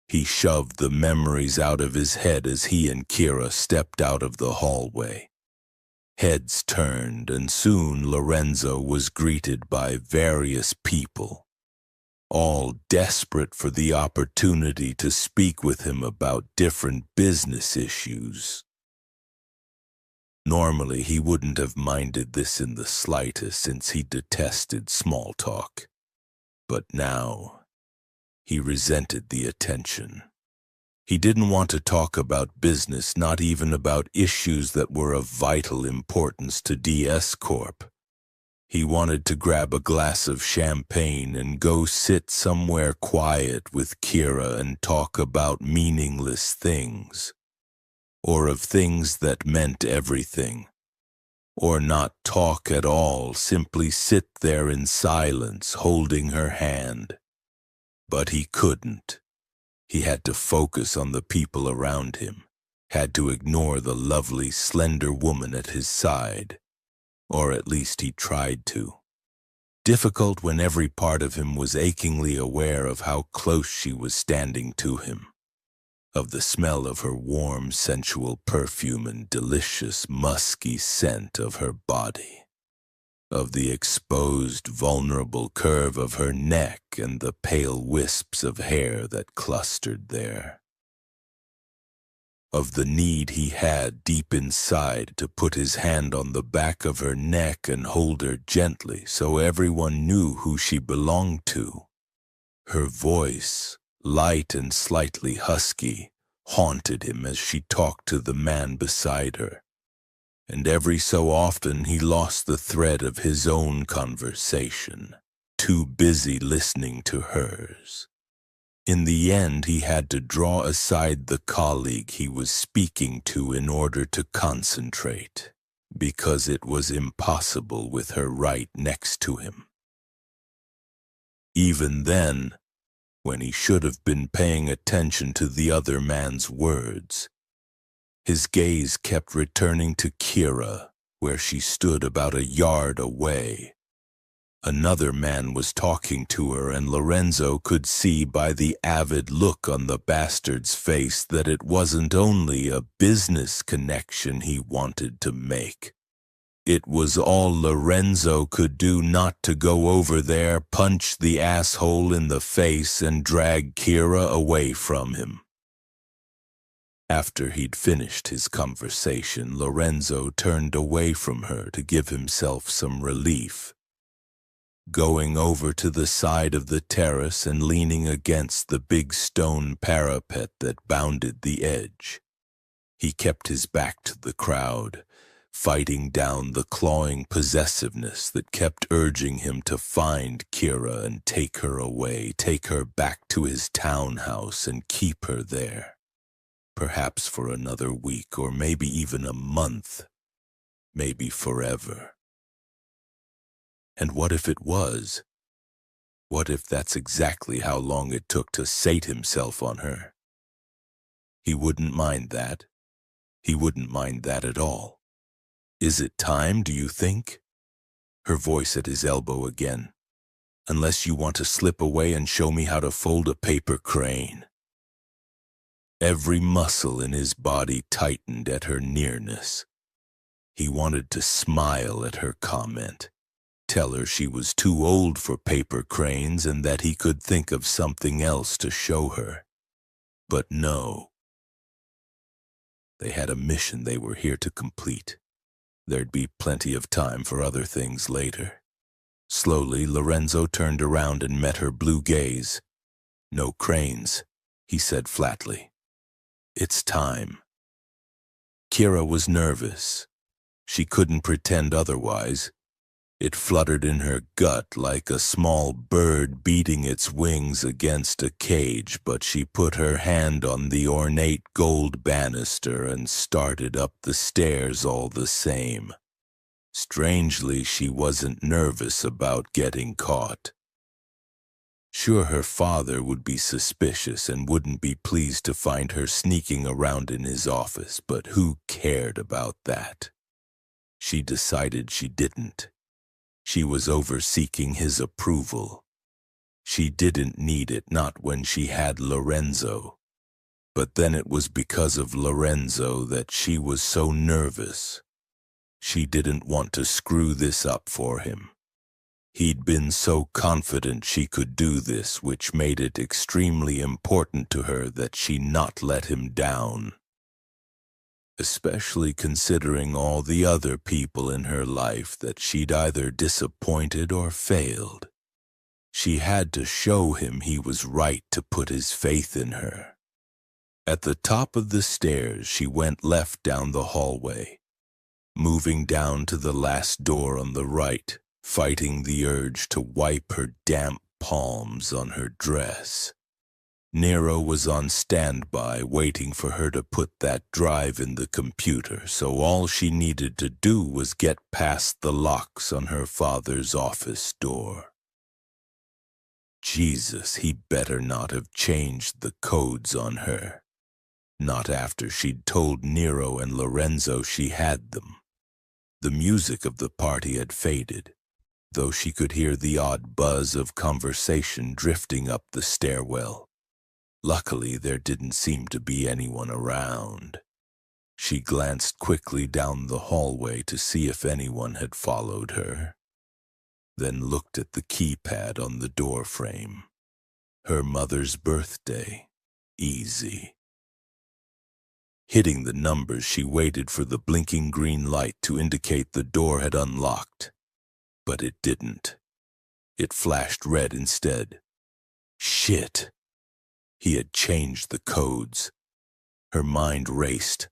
He shoved the memories out of his head as he and Kira stepped out of the hallway. Heads turned, and soon Lorenzo was greeted by various people, all desperate for the opportunity to speak with him about different business issues. Normally, he wouldn't have minded this in the slightest, since he detested small talk. But now, he resented the attention. He didn't want to talk about business, not even about issues that were of vital importance to DS Corp. He wanted to grab a glass of champagne and go sit somewhere quiet with Kira and talk about meaningless things, or of things that meant everything, or not talk at all, simply sit there in silence, holding her hand. But he couldn't. He had to focus on the people around him, had to ignore the lovely, slender woman at his side, or at least he tried to. Difficult when every part of him was achingly aware of how close she was standing to him, of the smell of her warm, sensual perfume and delicious, musky scent of her body, of the exposed, vulnerable curve of her neck and the pale wisps of hair that clustered there, of the need he had deep inside to put his hand on the back of her neck and hold her gently so everyone knew who she belonged to. Her voice, light and slightly husky, haunted him as she talked to the man beside her, and every so often he lost the thread of his own conversation, too busy listening to hers. In the end, he had to draw aside the colleague he was speaking to in order to concentrate, because it was impossible with her right next to him. Even then, when he should have been paying attention to the other man's words, his gaze kept returning to Kira, where she stood about a yard away. Another man was talking to her, and Lorenzo could see by the avid look on the bastard's face that it wasn't only a business connection he wanted to make. It was all Lorenzo could do not to go over there, punch the asshole in the face, and drag Kira away from him. After he'd finished his conversation, Lorenzo turned away from her to give himself some relief. Going over to the side of the terrace and leaning against the big stone parapet that bounded the edge, he kept his back to the crowd, fighting down the clawing possessiveness that kept urging him to find Kira and take her away, take her back to his townhouse and keep her there, perhaps for another week or maybe even a month, maybe forever. And what if it was? What if that's exactly how long it took to sate himself on her? He wouldn't mind that. He wouldn't mind that at all. Is it time, do you think? Her voice at his elbow again. unless you want to slip away and show me how to fold a paper crane." Every muscle in his body tightened at her nearness. He wanted to smile at her comment, tell her she was too old for paper cranes and that he could think of something else to show her. But no. They had a mission they were here to complete. There'd be plenty of time for other things later. Slowly, Lorenzo turned around and met her blue gaze. "No cranes," he said flatly. "It's time." Kira was nervous. She couldn't pretend otherwise. It fluttered in her gut like a small bird beating its wings against a cage, but she put her hand on the ornate gold banister and started up the stairs all the same. Strangely, she wasn't nervous about getting caught. Sure, her father would be suspicious and wouldn't be pleased to find her sneaking around in his office, but who cared about that? She decided she didn't. She was over-seeking his approval. She didn't need it, not when she had Lorenzo. But then it was because of Lorenzo that she was so nervous. She didn't want to screw this up for him. He'd been so confident she could do this, which made it extremely important to her that she not let him down. Especially considering all the other people in her life that she'd either disappointed or failed. She had to show him he was right to put his faith in her. At the top of the stairs, she went left down the hallway, moving down to the last door on the right, fighting the urge to wipe her damp palms on her dress. Nero was on standby, waiting for her to put that drive in the computer, so all she needed to do was get past the locks on her father's office door. Jesus, he better not have changed the codes on her. Not after she'd told Nero and Lorenzo she had them. The music of the party had faded, though she could hear the odd buzz of conversation drifting up the stairwell. Luckily, there didn't seem to be anyone around. She glanced quickly down the hallway to see if anyone had followed her, then looked at the keypad on the door frame. Her mother's birthday. Easy. Hitting the numbers, she waited for the blinking green light to indicate the door had unlocked. But it didn't. It flashed red instead. Shit! He had changed the codes. Her mind raced,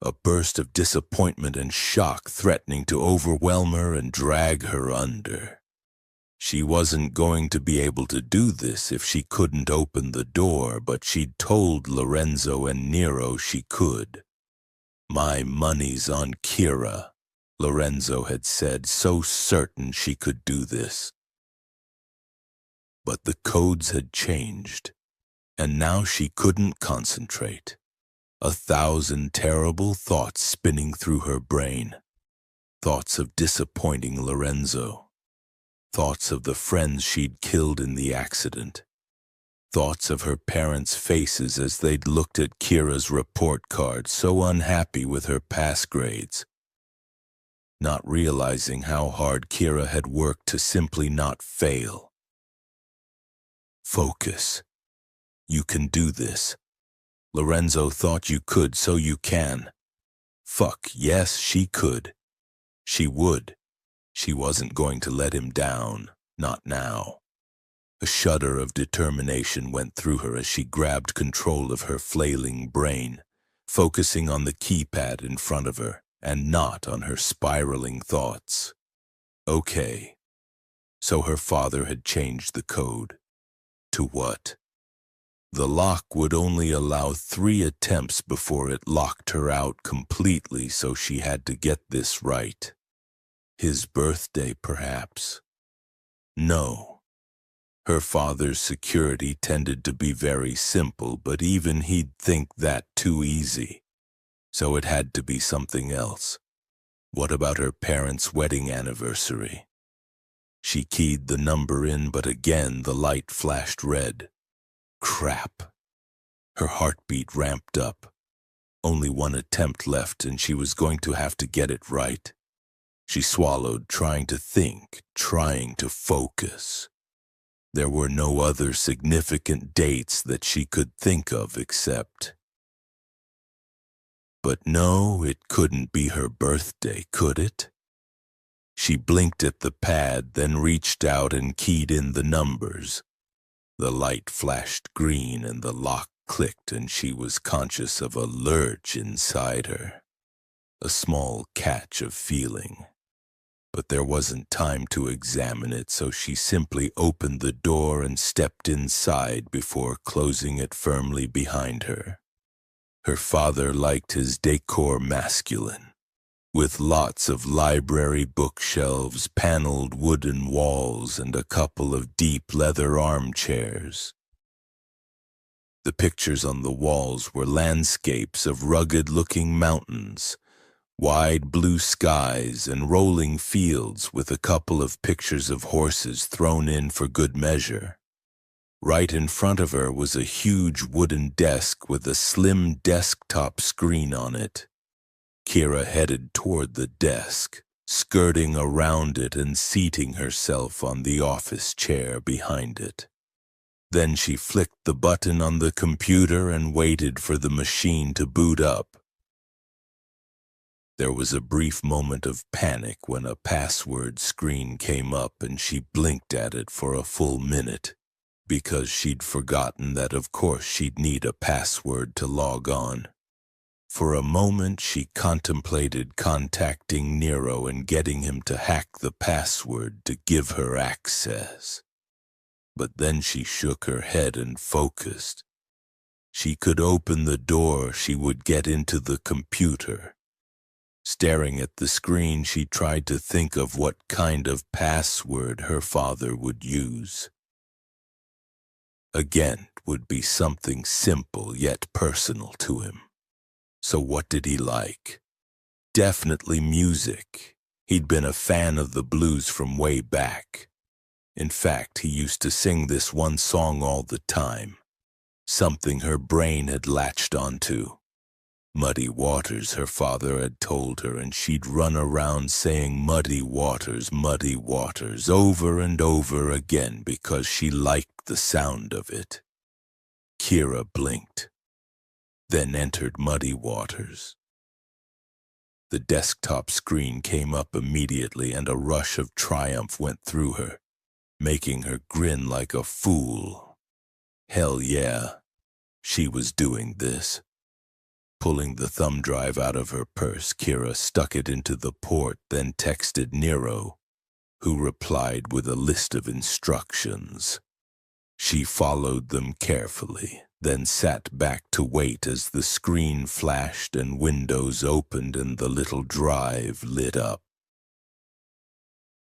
a burst of disappointment and shock threatening to overwhelm her and drag her under. She wasn't going to be able to do this if she couldn't open the door, but she'd told Lorenzo and Nero she could. "My money's on Kira," Lorenzo had said, so certain she could do this. But the codes had changed. And now she couldn't concentrate. 1,000 terrible thoughts spinning through her brain. Thoughts of disappointing Lorenzo. Thoughts of the friends she'd killed in the accident. Thoughts of her parents' faces as they'd looked at Kira's report card, so unhappy with her pass grades. Not realizing how hard Kira had worked to simply not fail. Focus. You can do this. Lorenzo thought you could, so you can. Fuck, yes, she could. She would. She wasn't going to let him down, not now. A shudder of determination went through her as she grabbed control of her flailing brain, focusing on the keypad in front of her and not on her spiraling thoughts. Okay. So her father had changed the code. To what? The lock would only allow 3 attempts before it locked her out completely, so she had to get this right. His birthday, perhaps? No. Her father's security tended to be very simple, but even he'd think that too easy. So it had to be something else. What about her parents' wedding anniversary? She keyed the number in, but again the light flashed red. Crap. Her heartbeat ramped up. Only one attempt left, and she was going to have to get it right. She swallowed, trying to think, trying to focus. There were no other significant dates that she could think of except... But no, it couldn't be her birthday, could it? She blinked at the pad, then reached out and keyed in the numbers. The light flashed green and the lock clicked, and she was conscious of a lurch inside her. A small catch of feeling. But there wasn't time to examine it, so she simply opened the door and stepped inside before closing it firmly behind her. Her father liked his decor masculine, with lots of library bookshelves, paneled wooden walls, and a couple of deep leather armchairs. The pictures on the walls were landscapes of rugged-looking mountains, wide blue skies, and rolling fields with a couple of pictures of horses thrown in for good measure. Right in front of her was a huge wooden desk with a slim desktop screen on it. Kira headed toward the desk, skirting around it and seating herself on the office chair behind it. Then she flicked the button on the computer and waited for the machine to boot up. There was a brief moment of panic when a password screen came up, and she blinked at it for a full minute, because she'd forgotten that of course she'd need a password to log on. For a moment she contemplated contacting Nero and getting him to hack the password to give her access. But then she shook her head and focused. She could open the door, she would get into the computer. Staring at the screen, she tried to think of what kind of password her father would use. Again, it would be something simple yet personal to him. So what did he like? Definitely music. He'd been a fan of the blues from way back. In fact, he used to sing this one song all the time, something her brain had latched onto. Muddy Waters, her father had told her, and she'd run around saying Muddy Waters, over and over again because she liked the sound of it. Kira blinked, then entered Muddy Waters. The desktop screen came up immediately, and a rush of triumph went through her, making her grin like a fool. Hell yeah, she was doing this. Pulling the thumb drive out of her purse, Kira stuck it into the port, then texted Nero, who replied with a list of instructions. She followed them carefully, then sat back to wait as the screen flashed and windows opened and the little drive lit up.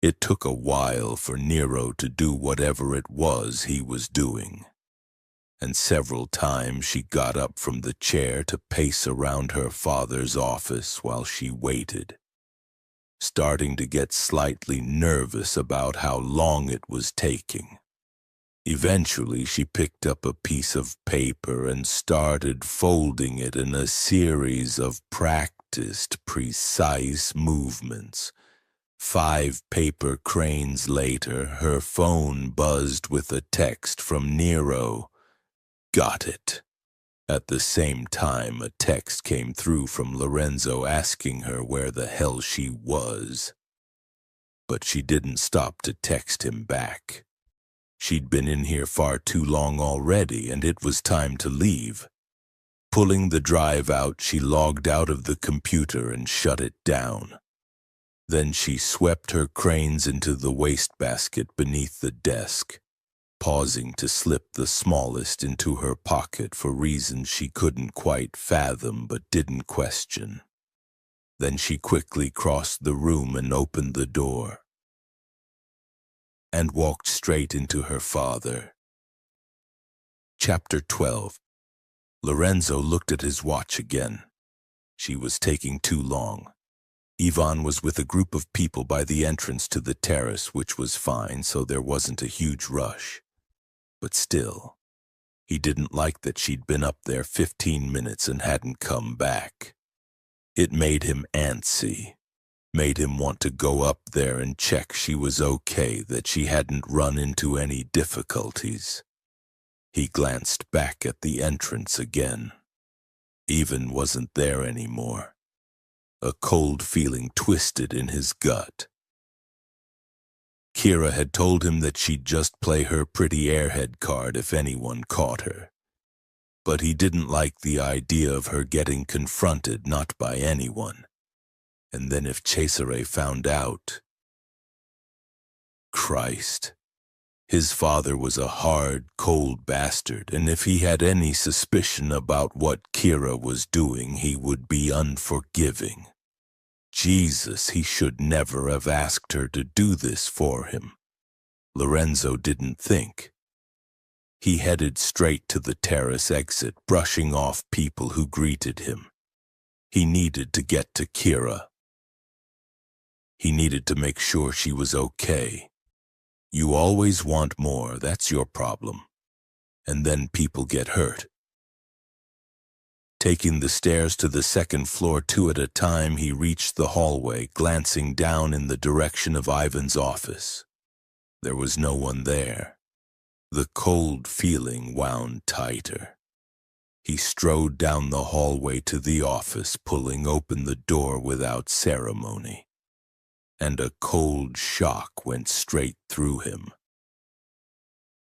It took a while for Nero to do whatever it was he was doing, and several times she got up from the chair to pace around her father's office while she waited, starting to get slightly nervous about how long it was taking. Eventually, she picked up a piece of paper and started folding it in a series of practiced, precise movements. 5 paper cranes later, her phone buzzed with a text from Nero. Got it. At the same time, a text came through from Lorenzo asking her where the hell she was. But she didn't stop to text him back. She'd been in here far too long already, and it was time to leave. Pulling the drive out, she logged out of the computer and shut it down. Then she swept her cranes into the wastebasket beneath the desk, pausing to slip the smallest into her pocket for reasons she couldn't quite fathom but didn't question. Then she quickly crossed the room and opened the door, and walked straight into her father. Chapter 12. Lorenzo looked at his watch again. She was taking too long. Ivan was with a group of people by the entrance to the terrace, which was fine, so there wasn't a huge rush. But still, he didn't like that she'd been up there 15 minutes and hadn't come back. It made him antsy, made him want to go up there and check she was okay, that she hadn't run into any difficulties. He glanced back at the entrance again. Ivan wasn't there anymore. A cold feeling twisted in his gut. Kira had told him that she'd just play her pretty airhead card if anyone caught her. But he didn't like the idea of her getting confronted, not by anyone. And then if Cesare found out... Christ. His father was a hard, cold bastard, and if he had any suspicion about what Kira was doing, he would be unforgiving. Jesus, he should never have asked her to do this for him. Lorenzo didn't think. He headed straight to the terrace exit, brushing off people who greeted him. He needed to get to Kira. He needed to make sure she was okay. You always want more, that's your problem. And then people get hurt. Taking the stairs to the second floor 2 at a time, he reached the hallway, glancing down in the direction of Ivan's office. There was no one there. The cold feeling wound tighter. He strode down the hallway to the office, pulling open the door without ceremony. And a cold shock went straight through him.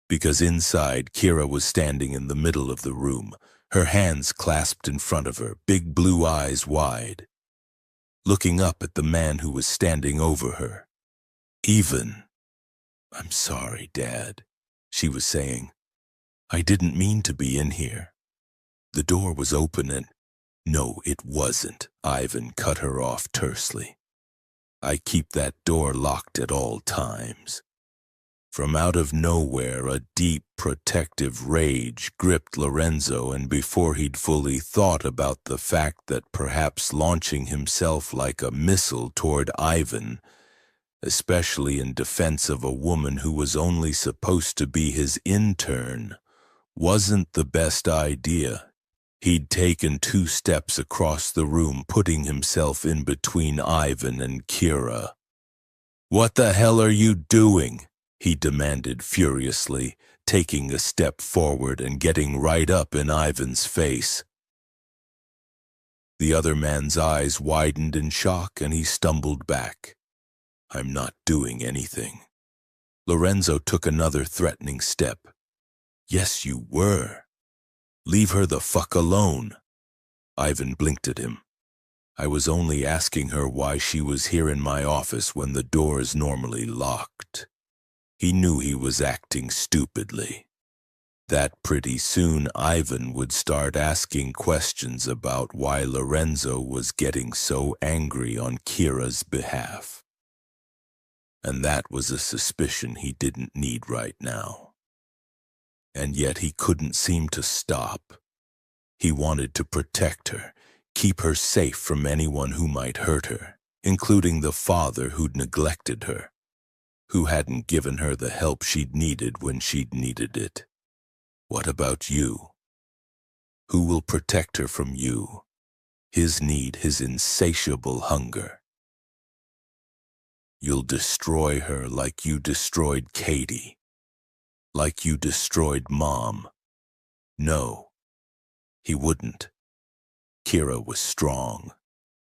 Because inside, Kira was standing in the middle of the room, her hands clasped in front of her, big blue eyes wide, looking up at the man who was standing over her. Ivan. "I'm sorry, Dad," she was saying. "I didn't mean to be in here. The door was open and—" "No, it wasn't," Ivan cut her off tersely. "I keep that door locked at all times." From out of nowhere, a deep, protective rage gripped Lorenzo, and before he'd fully thought about the fact that perhaps launching himself like a missile toward Ivan, especially in defense of a woman who was only supposed to be his intern, wasn't the best idea, he'd taken 2 steps across the room, putting himself in between Ivan and Kira. "What the hell are you doing?" he demanded furiously, taking a step forward and getting right up in Ivan's face. The other man's eyes widened in shock, and he stumbled back. "I'm not doing anything." Lorenzo took another threatening step. "Yes, you were. Leave her the fuck alone." Ivan blinked at him. "I was only asking her why she was here in my office when the door is normally locked." He knew he was acting stupidly. That pretty soon Ivan would start asking questions about why Lorenzo was getting so angry on Kira's behalf. And that was a suspicion he didn't need right now. And yet he couldn't seem to stop. He wanted to protect her, keep her safe from anyone who might hurt her, including the father who'd neglected her, who hadn't given her the help she'd needed when she'd needed it. What about you? Who will protect her from you? His need, his insatiable hunger. You'll destroy her like you destroyed Katie, like you destroyed Mom. No, he wouldn't. Kira was strong.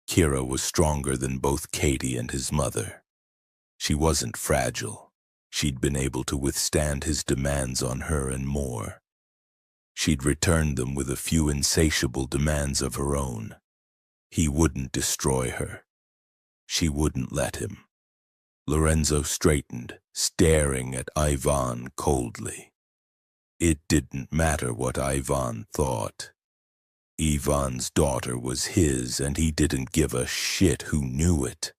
Kira was stronger than both Katie and his mother. She wasn't fragile. She'd been able to withstand his demands on her and more. She'd returned them with a few insatiable demands of her own. He wouldn't destroy her. She wouldn't let him. Lorenzo straightened, staring at Ivan coldly. It didn't matter what Ivan thought. Ivan's daughter was his, and he didn't give a shit who knew it.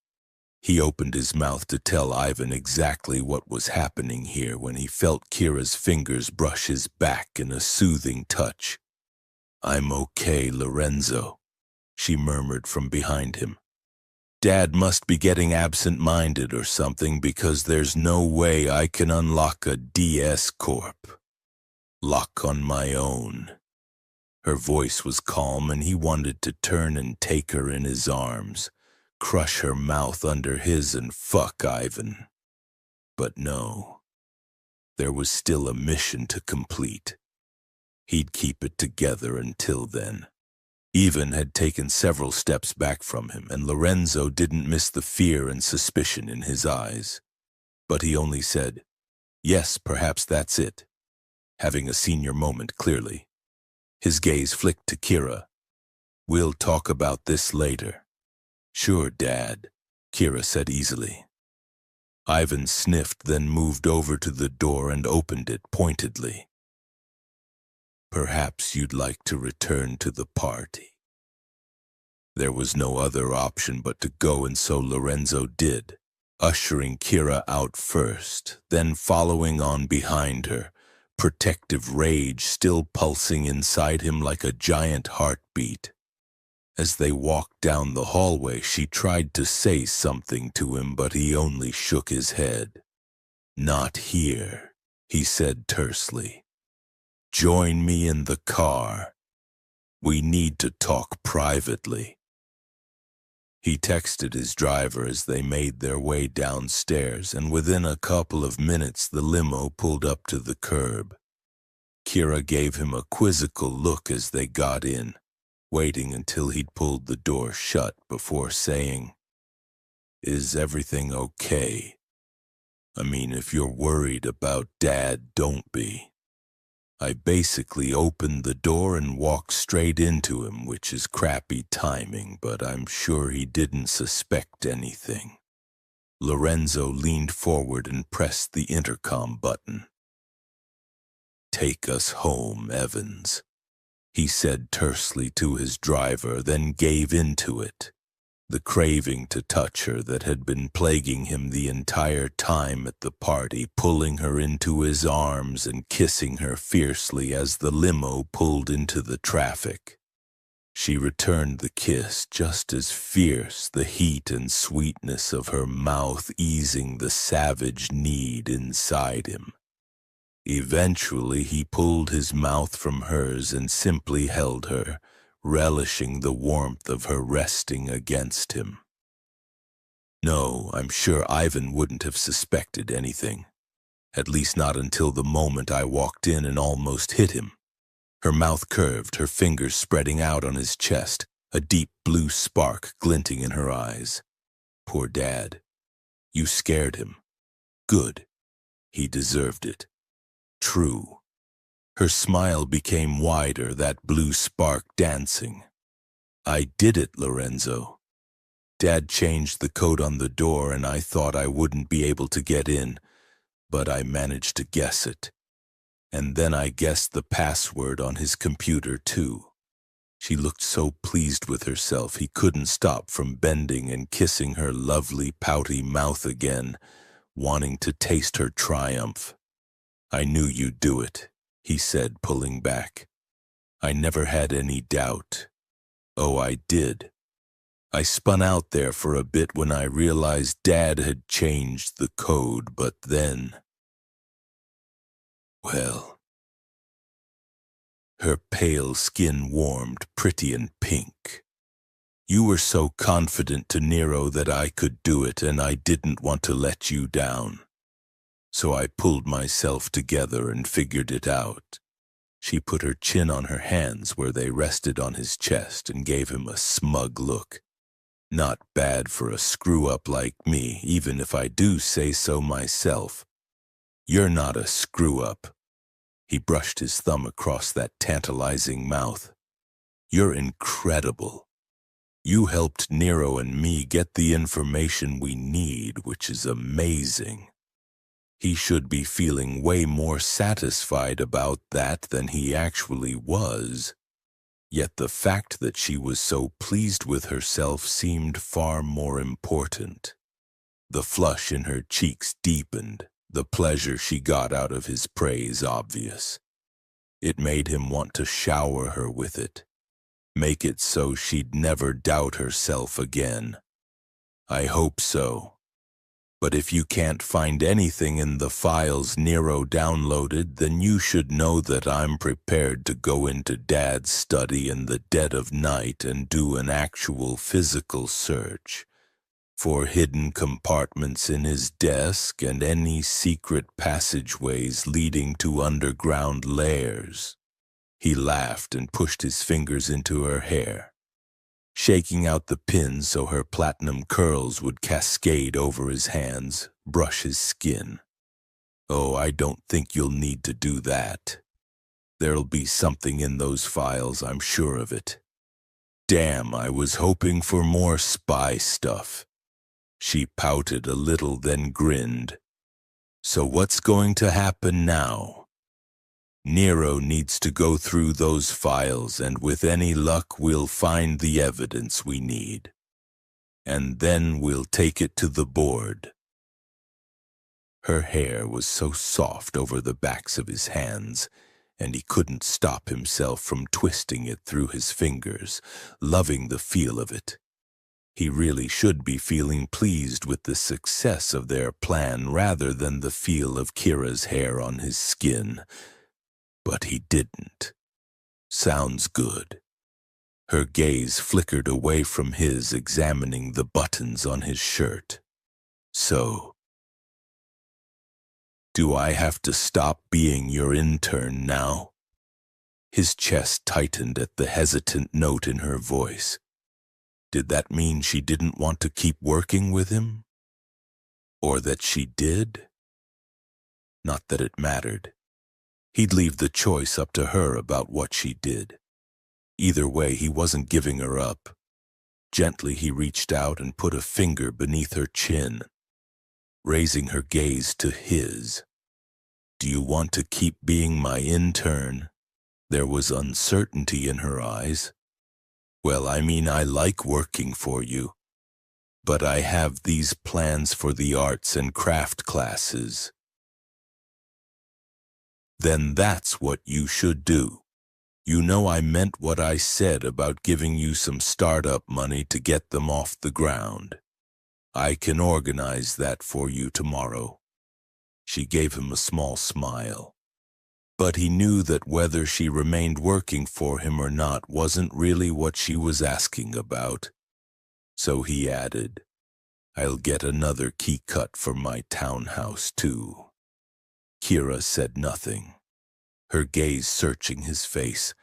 He opened his mouth to tell Ivan exactly what was happening here when he felt Kira's fingers brush his back in a soothing touch. "I'm okay, Lorenzo," she murmured from behind him. Dad must be getting absent-minded or something because there's no way I can unlock a DS Corp. Lock on my own. Her voice was calm and he wanted to turn and take her in his arms, crush her mouth under his and fuck Ivan. But no, there was still a mission to complete. He'd keep it together until then. Ivan had taken several steps back from him, and Lorenzo didn't miss the fear and suspicion in his eyes. But he only said, "Yes, perhaps that's it," having a senior moment clearly. His gaze flicked to Kira. "We'll talk about this later." "Sure, Dad," Kira said easily. Ivan sniffed, then moved over to the door and opened it pointedly. "Perhaps you'd like to return to the party." There was no other option but to go, and so Lorenzo did, ushering Kira out first, then following on behind her, protective rage still pulsing inside him like a giant heartbeat. As they walked down the hallway, she tried to say something to him, but he only shook his head. "Not here," he said tersely. "Join me in the car. We need to talk privately." He texted his driver as they made their way downstairs, and within a couple of minutes the limo pulled up to the curb. Kira gave him a quizzical look as they got in, waiting until he'd pulled the door shut before saying, "Is everything okay? I mean, if you're worried about Dad, don't be. I basically opened the door and walked straight into him, which is crappy timing, but I'm sure he didn't suspect anything." Lorenzo leaned forward and pressed the intercom button. "Take us home, Evans," he said tersely to his driver, then gave into it. The craving to touch her that had been plaguing him the entire time at the party, pulling her into his arms and kissing her fiercely as the limo pulled into the traffic. She returned the kiss just as fierce, the heat and sweetness of her mouth easing the savage need inside him. Eventually he pulled his mouth from hers and simply held her, relishing the warmth of her resting against him. No, I'm sure Ivan wouldn't have suspected anything. At least not until the moment I walked in and almost hit him. Her mouth curved, her fingers spreading out on his chest, a deep blue spark glinting in her eyes. Poor Dad. You scared him. Good. He deserved it. True. Her smile became wider, that blue spark dancing. "I did it, Lorenzo. Dad changed the code on the door and I thought I wouldn't be able to get in, but I managed to guess it. And then I guessed the password on his computer too." She looked so pleased with herself he couldn't stop from bending and kissing her lovely pouty mouth again, wanting to taste her triumph. "I knew you'd do it," he said, pulling back. "I never had any doubt. Oh, I did. I spun out there for a bit when I realized Dad had changed the code, but then... well..." Her pale skin warmed, pretty and pink. "You were so confident to Nero that I could do it, and I didn't want to let you down. So I pulled myself together and figured it out." She put her chin on her hands where they rested on his chest and gave him a smug look. "Not bad for a screw-up like me, even if I do say so myself." "You're not a screw-up." He brushed his thumb across that tantalizing mouth. "You're incredible. You helped Nero and me get the information we need, which is amazing." He should be feeling way more satisfied about that than he actually was. Yet the fact that she was so pleased with herself seemed far more important. The flush in her cheeks deepened, the pleasure she got out of his praise obvious. It made him want to shower her with it, make it so she'd never doubt herself again. I hope so. But if you can't find anything in the files Nero downloaded, then you should know that I'm prepared to go into Dad's study in the dead of night and do an actual physical search for hidden compartments in his desk and any secret passageways leading to underground lairs. He laughed and pushed his fingers into her hair, shaking out the pins so her platinum curls would cascade over his hands, brush his skin. Oh, I don't think you'll need to do that. There'll be something in those files, I'm sure of it. Damn, I was hoping for more spy stuff. She pouted a little, then grinned. So what's going to happen now? Nero needs to go through those files, and with any luck we'll find the evidence we need. And then we'll take it to the board. Her hair was so soft over the backs of his hands, and he couldn't stop himself from twisting it through his fingers, loving the feel of it. He really should be feeling pleased with the success of their plan rather than the feel of Kira's hair on his skin. But he didn't. Sounds good. Her gaze flickered away from his, examining the buttons on his shirt. So, do I have to stop being your intern now? His chest tightened at the hesitant note in her voice. Did that mean she didn't want to keep working with him? Or that she did? Not that it mattered. He'd leave the choice up to her about what she did. Either way, he wasn't giving her up. Gently, he reached out and put a finger beneath her chin, raising her gaze to his. Do you want to keep being my intern? There was uncertainty in her eyes. Well, I mean, I like working for you, but I have these plans for the arts and craft classes. Then that's what you should do. You know I meant what I said about giving you some startup money to get them off the ground. I can organize that for you tomorrow. She gave him a small smile. But he knew that whether she remained working for him or not wasn't really what she was asking about. So he added, I'll get another key cut for my townhouse too. Kira said nothing, her gaze searching his face,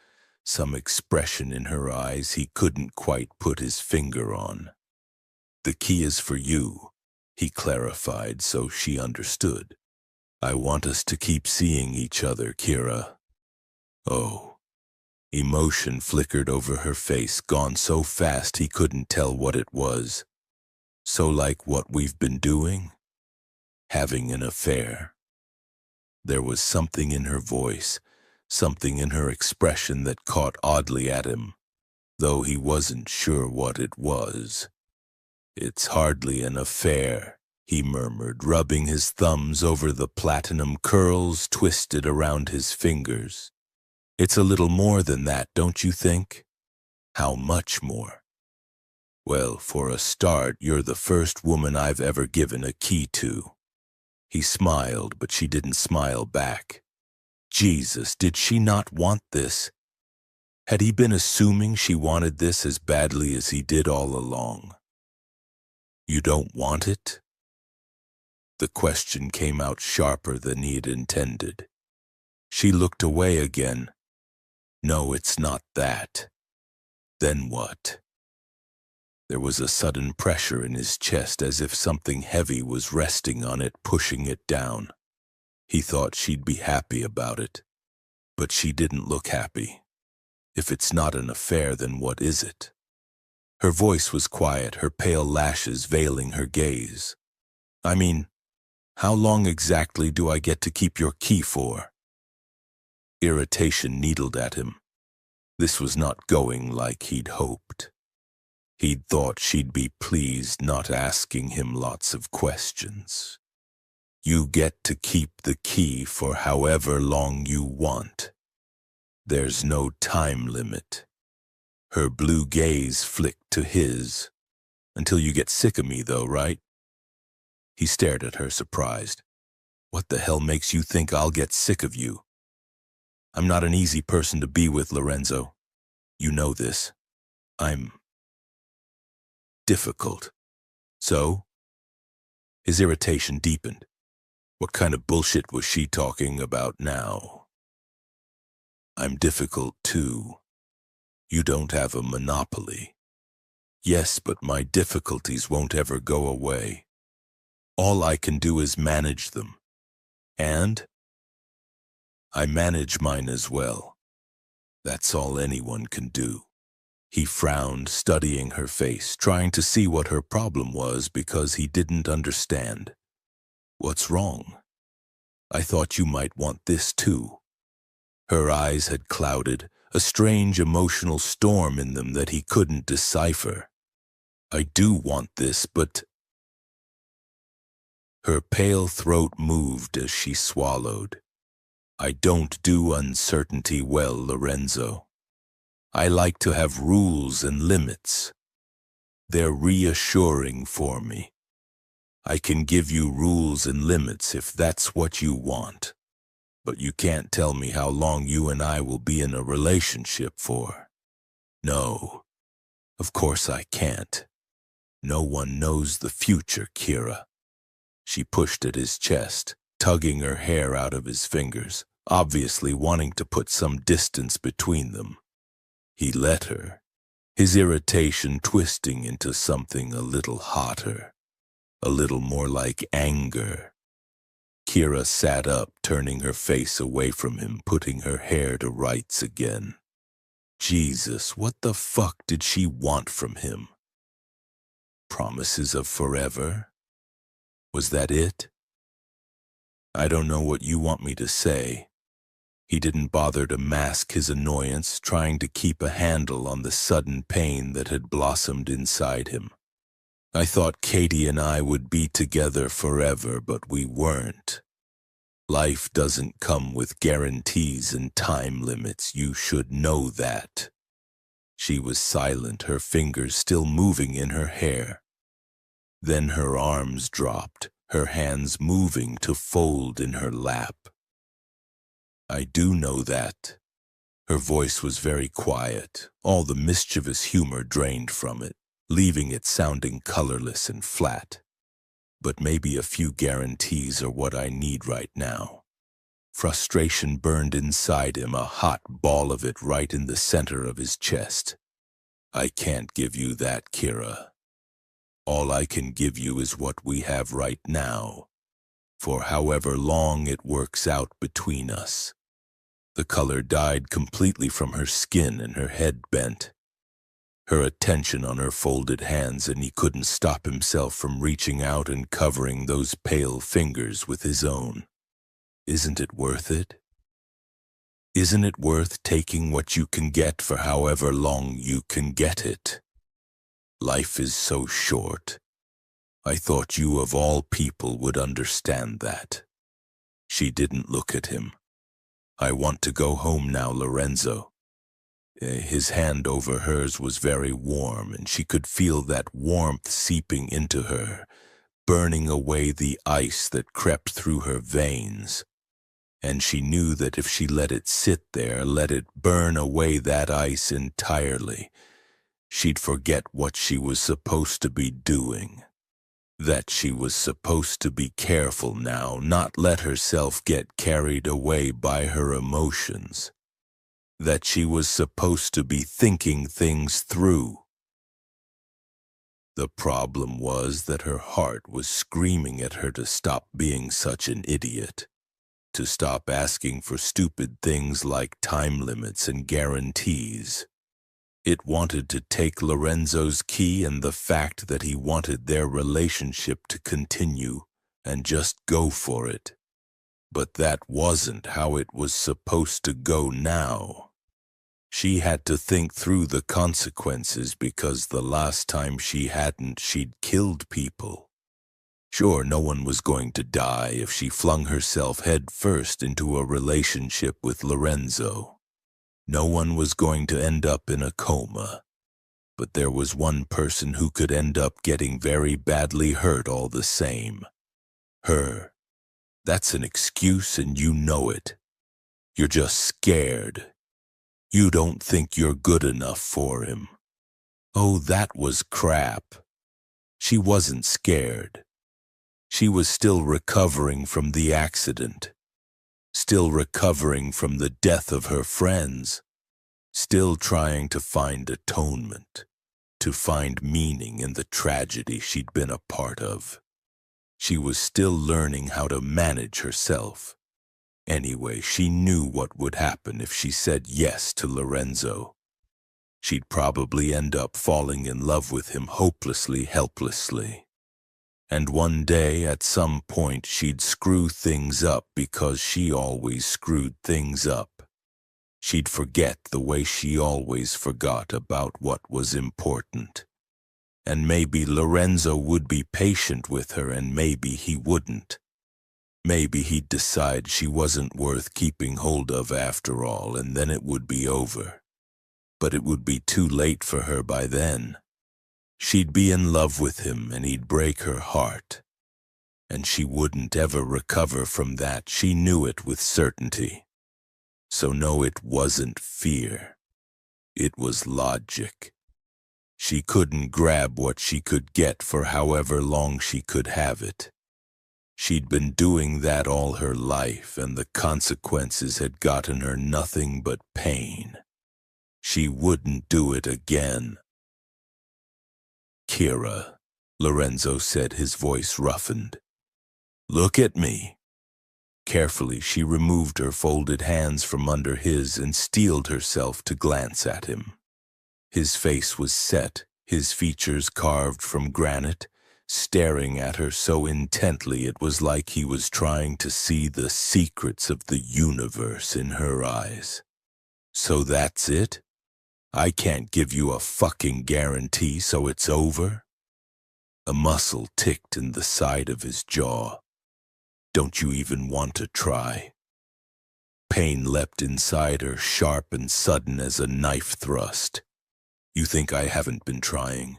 some expression in her eyes he couldn't quite put his finger on. The key is for you, he clarified so she understood. I want us to keep seeing each other, Kira. Oh. Emotion flickered over her face, gone so fast he couldn't tell what it was. So like what we've been doing? Having an affair. There was something in her voice, something in her expression that caught oddly at him, though he wasn't sure what it was. It's hardly an affair, he murmured, rubbing his thumbs over the platinum curls twisted around his fingers. It's a little more than that, don't you think? How much more? Well, for a start, you're the first woman I've ever given a key to. He smiled, but she didn't smile back. Jesus, did she not want this? Had he been assuming she wanted this as badly as he did all along? You don't want it? The question came out sharper than he had intended. She looked away again. No, it's not that. Then what? There was a sudden pressure in his chest as if something heavy was resting on it, pushing it down. He thought she'd be happy about it. But she didn't look happy. If it's not an affair, then what is it? Her voice was quiet, her pale lashes veiling her gaze. I mean, how long exactly do I get to keep your key for? Irritation needled at him. This was not going like he'd hoped. He'd thought she'd be pleased not asking him lots of questions. You get to keep the key for however long you want. There's no time limit. Her blue gaze flicked to his. Until you get sick of me, though, right? He stared at her, surprised. What the hell makes you think I'll get sick of you? I'm not an easy person to be with, Lorenzo. You know this. I'm difficult. So? His irritation deepened. What kind of bullshit was she talking about now? I'm difficult too. You don't have a monopoly. Yes, but my difficulties won't ever go away. All I can do is manage them. And I manage mine as well. That's all anyone can do. He frowned, studying her face, trying to see what her problem was because he didn't understand. What's wrong? I thought you might want this too. Her eyes had clouded, a strange emotional storm in them that he couldn't decipher. I do want this, but... Her pale throat moved as she swallowed. I don't do uncertainty well, Lorenzo. I like to have rules and limits. They're reassuring for me. I can give you rules and limits if that's what you want. But you can't tell me how long you and I will be in a relationship for. No, of course I can't. No one knows the future, Kira. She pushed at his chest, tugging her hair out of his fingers, obviously wanting to put some distance between them. He let her, his irritation twisting into something a little hotter, a little more like anger. Kira sat up, turning her face away from him, putting her hair to rights again. Jesus, what the fuck did she want from him? Promises of forever? Was that it? I don't know what you want me to say. He didn't bother to mask his annoyance, trying to keep a handle on the sudden pain that had blossomed inside him. I thought Katie and I would be together forever, but we weren't. Life doesn't come with guarantees and time limits. You should know that. She was silent, her fingers still moving in her hair. Then her arms dropped, her hands moving to fold in her lap. I do know that. Her voice was very quiet, all the mischievous humor drained from it, leaving it sounding colorless and flat. But maybe a few guarantees are what I need right now. Frustration burned inside him, a hot ball of it right in the center of his chest. I can't give you that, Kira. All I can give you is what we have right now, for however long it works out between us. The color died completely from her skin and her head bent. Her attention on her folded hands, and he couldn't stop himself from reaching out and covering those pale fingers with his own. Isn't it worth it? Isn't it worth taking what you can get for however long you can get it? Life is so short. I thought you of all people would understand that. She didn't look at him. I want to go home now, Lorenzo. His hand over hers was very warm, and she could feel that warmth seeping into her, burning away the ice that crept through her veins. And she knew that if she let it sit there, let it burn away that ice entirely, she'd forget what she was supposed to be doing. That she was supposed to be careful now, not let herself get carried away by her emotions. That she was supposed to be thinking things through. The problem was that her heart was screaming at her to stop being such an idiot, to stop asking for stupid things like time limits and guarantees. It wanted to take Lorenzo's key and the fact that he wanted their relationship to continue and just go for it. But that wasn't how it was supposed to go now. She had to think through the consequences because the last time she hadn't, she'd killed people. Sure, no one was going to die if she flung herself head first into a relationship with Lorenzo. No one was going to end up in a coma. But there was one person who could end up getting very badly hurt all the same. Her. That's an excuse and you know it. You're just scared. You don't think you're good enough for him. Oh, that was crap. She wasn't scared. She was still recovering from the accident. Still recovering from the death of her friends. Still trying to find atonement. To find meaning in the tragedy she'd been a part of. She was still learning how to manage herself. Anyway, she knew what would happen if she said yes to Lorenzo. She'd probably end up falling in love with him hopelessly, helplessly. And one day, at some point, she'd screw things up because she always screwed things up. She'd forget the way she always forgot about what was important. And maybe Lorenzo would be patient with her and maybe he wouldn't. Maybe he'd decide she wasn't worth keeping hold of after all, and then it would be over. But it would be too late for her by then. She'd be in love with him and he'd break her heart. And she wouldn't ever recover from that. She knew it with certainty. So no, it wasn't fear. It was logic. She couldn't grab what she could get for however long she could have it. She'd been doing that all her life, and the consequences had gotten her nothing but pain. She wouldn't do it again. Kira, Lorenzo said, his voice roughened. Look at me. Carefully, she removed her folded hands from under his and steeled herself to glance at him. His face was set, his features carved from granite, staring at her so intently it was like he was trying to see the secrets of the universe in her eyes. So that's it? I can't give you a fucking guarantee, so it's over? A muscle ticked in the side of his jaw. Don't you even want to try? Pain leapt inside her, sharp and sudden as a knife thrust. You think I haven't been trying?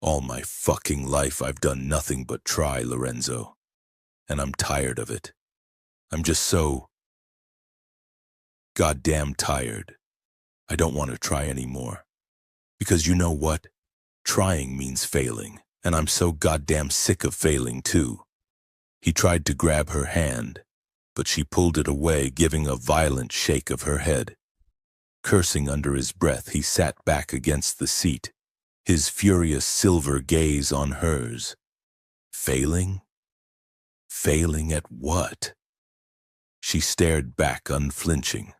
All my fucking life I've done nothing but try, Lorenzo. And I'm tired of it. I'm just so goddamn tired. I don't want to try anymore. Because you know what? Trying means failing, and I'm so goddamn sick of failing too. He tried to grab her hand, but she pulled it away, giving a violent shake of her head. Cursing under his breath, he sat back against the seat, his furious silver gaze on hers. Failing? Failing at what? She stared back, unflinching.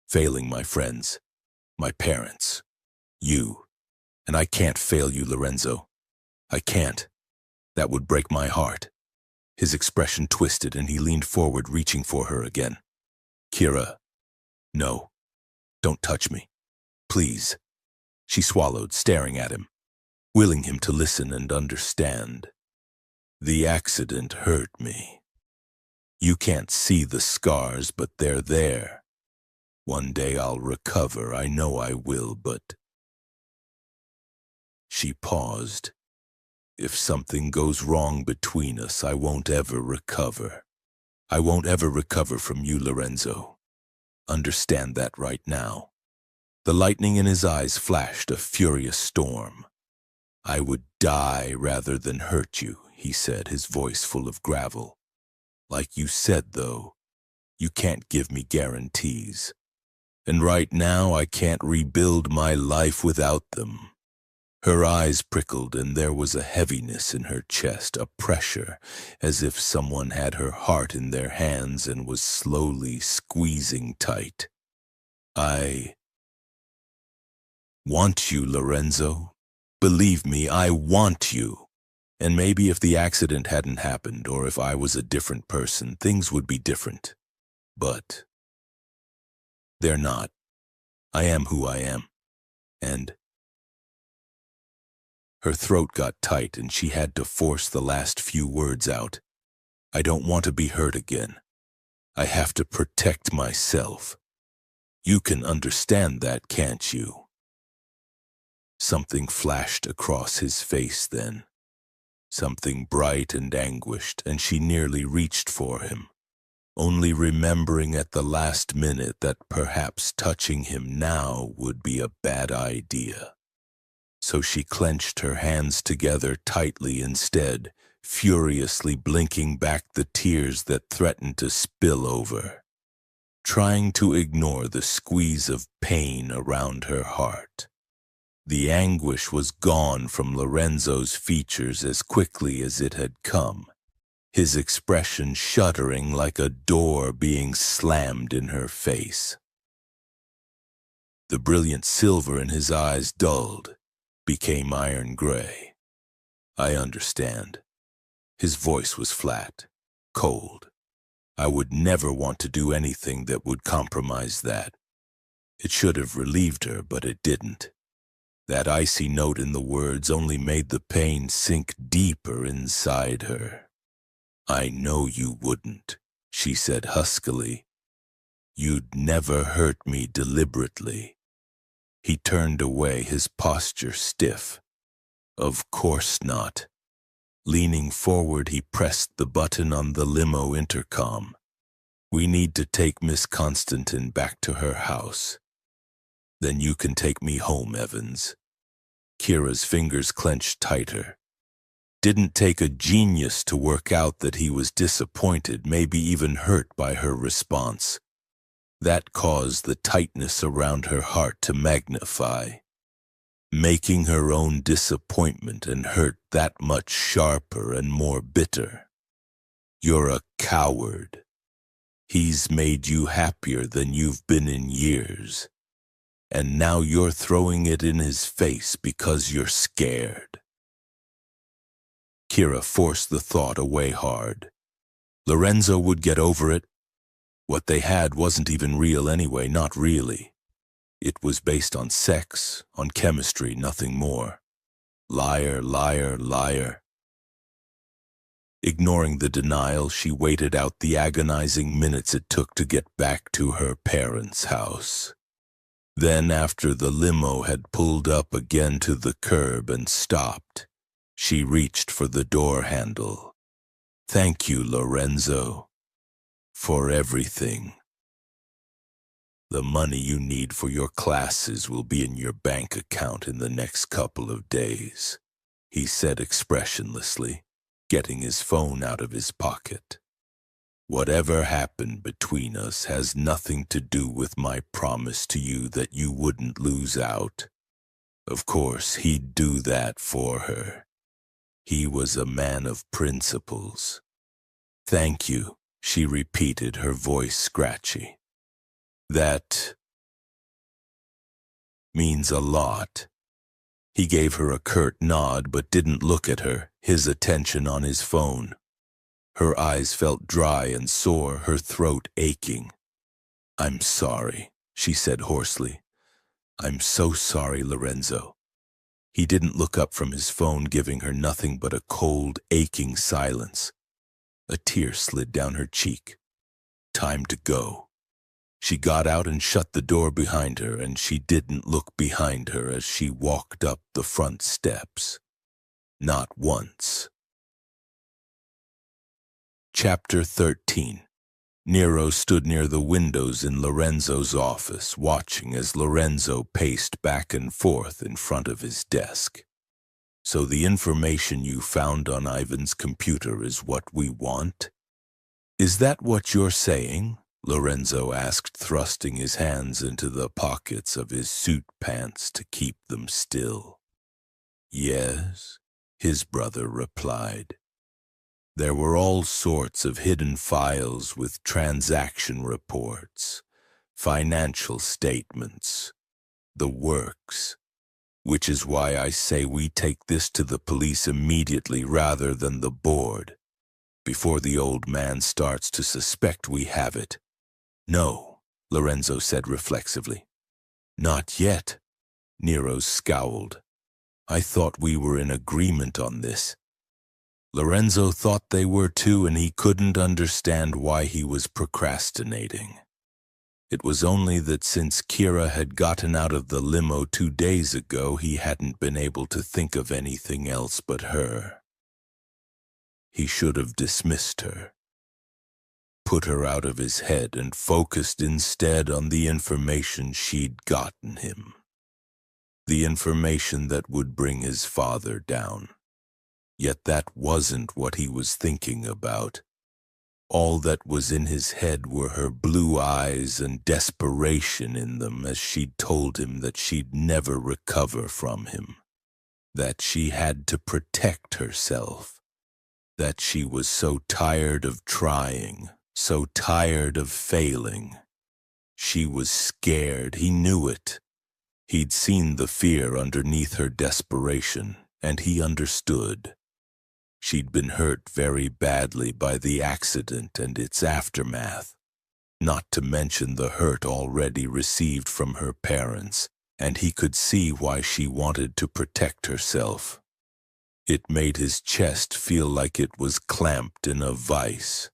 Failing my friends, my parents, you. And I can't fail you, Lorenzo. I can't. That would break my heart. His expression twisted and he leaned forward, reaching for her again. Kira, no. Don't touch me. Please. She swallowed, staring at him, willing him to listen and understand. The accident hurt me. You can't see the scars, but they're there. One day I'll recover, I know I will, but... She paused. If something goes wrong between us, I won't ever recover. I won't ever recover from you, Lorenzo. Understand that right now. The lightning in his eyes flashed a furious storm. I would die rather than hurt you, he said, his voice full of gravel. Like you said, though, you can't give me guarantees. And right now I can't rebuild my life without them. Her eyes prickled and there was a heaviness in her chest, a pressure, as if someone had her heart in their hands and was slowly squeezing tight. I want you, Lorenzo. Believe me, I want you. And maybe if the accident hadn't happened, or if I was a different person, things would be different. But they're not. I am who I am. And her throat got tight and she had to force the last few words out. I don't want to be hurt again. I have to protect myself. You can understand that, can't you? Something flashed across his face then. Something bright and anguished, and she nearly reached for him, only remembering at the last minute that perhaps touching him now would be a bad idea. So she clenched her hands together tightly instead, furiously blinking back the tears that threatened to spill over, trying to ignore the squeeze of pain around her heart. The anguish was gone from Lorenzo's features as quickly as it had come, his expression shuddering like a door being slammed in her face. The brilliant silver in his eyes dulled, became iron gray. I understand. His voice was flat, cold. I would never want to do anything that would compromise that. It should have relieved her, but it didn't. That icy note in the words only made the pain sink deeper inside her. I know you wouldn't, she said huskily. You'd never hurt me deliberately. He turned away, his posture stiff. Of course not. Leaning forward, he pressed the button on the limo intercom. We need to take Miss Constantine back to her house. Then you can take me home, Evans. Kira's fingers clenched tighter. Didn't take a genius to work out that he was disappointed, maybe even hurt by her response. That caused the tightness around her heart to magnify, making her own disappointment and hurt that much sharper and more bitter. You're a coward. He's made you happier than you've been in years. And now you're throwing it in his face because you're scared. Kira forced the thought away hard. Lorenzo would get over it. What they had wasn't even real anyway, not really. It was based on sex, on chemistry, nothing more. Liar, liar, liar. Ignoring the denial, she waited out the agonizing minutes it took to get back to her parents' house. Then, after the limo had pulled up again to the curb and stopped, she reached for the door handle. Thank you, Lorenzo, for everything. The money you need for your classes will be in your bank account in the next couple of days, he said expressionlessly, getting his phone out of his pocket. Whatever happened between us has nothing to do with my promise to you that you wouldn't lose out. Of course, he'd do that for her. He was a man of principles. Thank you, she repeated, her voice scratchy. That means a lot. He gave her a curt nod but didn't look at her, his attention on his phone. Her eyes felt dry and sore, her throat aching. I'm sorry, she said hoarsely. I'm so sorry, Lorenzo. He didn't look up from his phone, giving her nothing but a cold, aching silence. A tear slid down her cheek. Time to go. She got out and shut the door behind her, and she didn't look behind her as she walked up the front steps. Not once. Chapter 13. Nero stood near the windows in Lorenzo's office, watching as Lorenzo paced back and forth in front of his desk. So the information you found on Ivan's computer is what we want? Is that what you're saying? Lorenzo asked, thrusting his hands into the pockets of his suit pants to keep them still. Yes, his brother replied. There were all sorts of hidden files with transaction reports, financial statements, the works, which is why I say we take this to the police immediately rather than the board, before the old man starts to suspect we have it. No, Lorenzo said reflexively. Not yet, Nero scowled. I thought we were in agreement on this. Lorenzo thought they were too, and he couldn't understand why he was procrastinating. It was only that since Kira had gotten out of the limo 2 days ago, he hadn't been able to think of anything else but her. He should have dismissed her, put her out of his head, and focused instead on the information she'd gotten him. The information that would bring his father down. Yet that wasn't what he was thinking about. All that was in his head were her blue eyes and desperation in them as she'd told him that she'd never recover from him, that she had to protect herself, that she was so tired of trying, so tired of failing. She was scared, he knew it. He'd seen the fear underneath her desperation, and he understood. She'd been hurt very badly by the accident and its aftermath, not to mention the hurt already received from her parents, and he could see why she wanted to protect herself. It made his chest feel like it was clamped in a vice.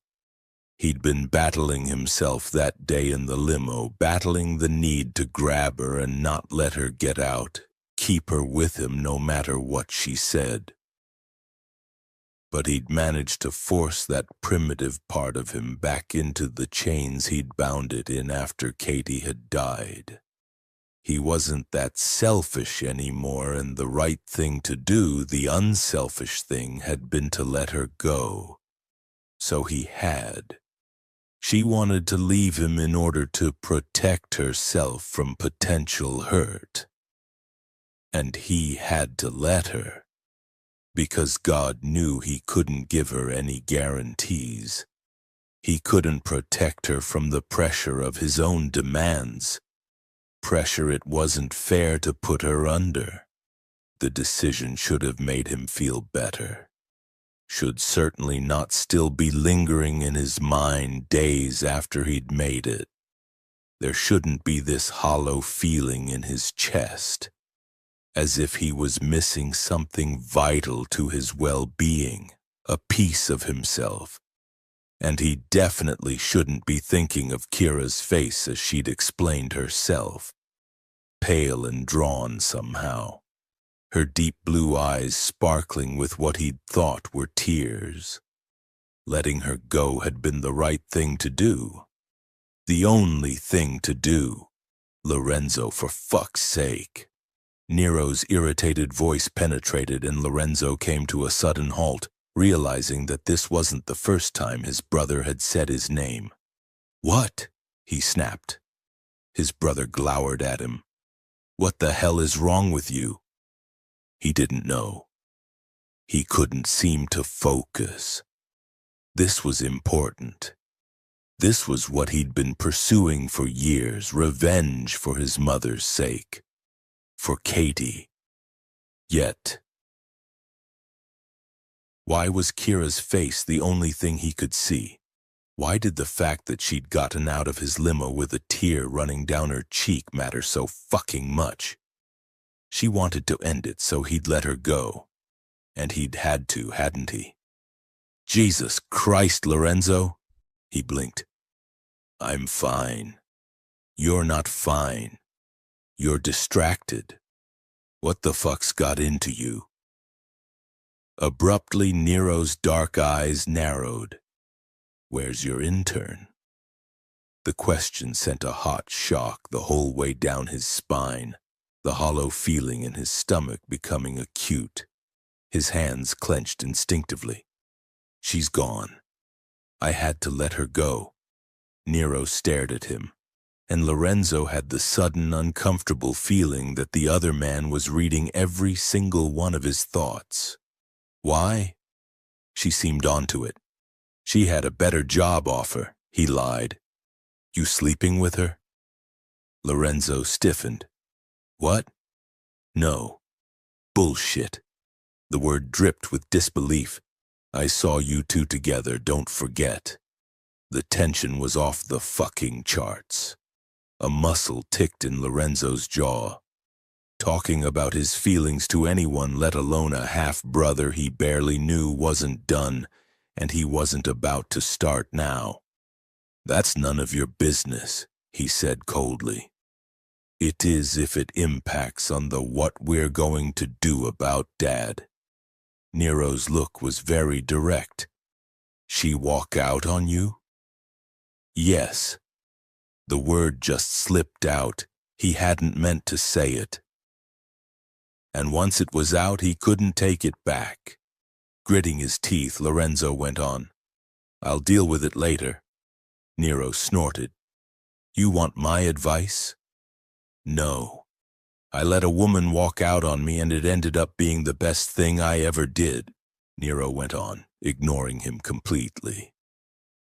He'd been battling himself that day in the limo, battling the need to grab her and not let her get out, keep her with him no matter what she said. But he'd managed to force that primitive part of him back into the chains he'd bound it in after Katie had died. He wasn't that selfish anymore, and the right thing to do, the unselfish thing, had been to let her go. So he had. She wanted to leave him in order to protect herself from potential hurt. And he had to let her. Because God knew he couldn't give her any guarantees. He couldn't protect her from the pressure of his own demands. Pressure it wasn't fair to put her under. The decision should have made him feel better. Should certainly not still be lingering in his mind days after he'd made it. There shouldn't be this hollow feeling in his chest, as if he was missing something vital to his well-being, a piece of himself. And he definitely shouldn't be thinking of Kira's face as she'd explained herself, pale and drawn somehow, her deep blue eyes sparkling with what he'd thought were tears. Letting her go had been the right thing to do. The only thing to do. Lorenzo, for fuck's sake. Nero's irritated voice penetrated, and Lorenzo came to a sudden halt, realizing that this wasn't the first time his brother had said his name. "What?" he snapped. His brother glowered at him. "What the hell is wrong with you?" He didn't know. He couldn't seem to focus. This was important. This was what he'd been pursuing for years, revenge for his mother's sake. For Katie. Yet, why was Kira's face the only thing he could see? Why did the fact that she'd gotten out of his limo with a tear running down her cheek matter so fucking much? She wanted to end it, so he'd let her go. And he'd had to, hadn't he? Jesus Christ, Lorenzo! He blinked. "I'm fine. You're not fine. You're distracted. What the fuck's got into you?" Abruptly, Nero's dark eyes narrowed. "Where's your intern?" The question sent a hot shock the whole way down his spine, the hollow feeling in his stomach becoming acute. His hands clenched instinctively. "She's gone. I had to let her go." Nero stared at him, and Lorenzo had the sudden uncomfortable feeling that the other man was reading every single one of his thoughts. Why? She seemed onto it. She had a better job offer, he lied. "You sleeping with her?" Lorenzo stiffened. "What? No. Bullshit." The word dripped with disbelief. "I saw you two together, don't forget." The tension was off the fucking charts. A muscle ticked in Lorenzo's jaw. Talking about his feelings to anyone, let alone a half-brother he barely knew, wasn't done, and he wasn't about to start now. "That's none of your business. he said coldly. It is if it impacts on the what we're going to do about Dad. Nero's look was very direct. She walk out on you? Yes. The word just slipped out. He hadn't meant to say it. And once it was out, he couldn't take it back. Gritting his teeth, Lorenzo went on. I'll deal with it later. Nero snorted. You want my advice? No. I let a woman walk out on me and it ended up being the best thing I ever did, Nero went on, ignoring him completely.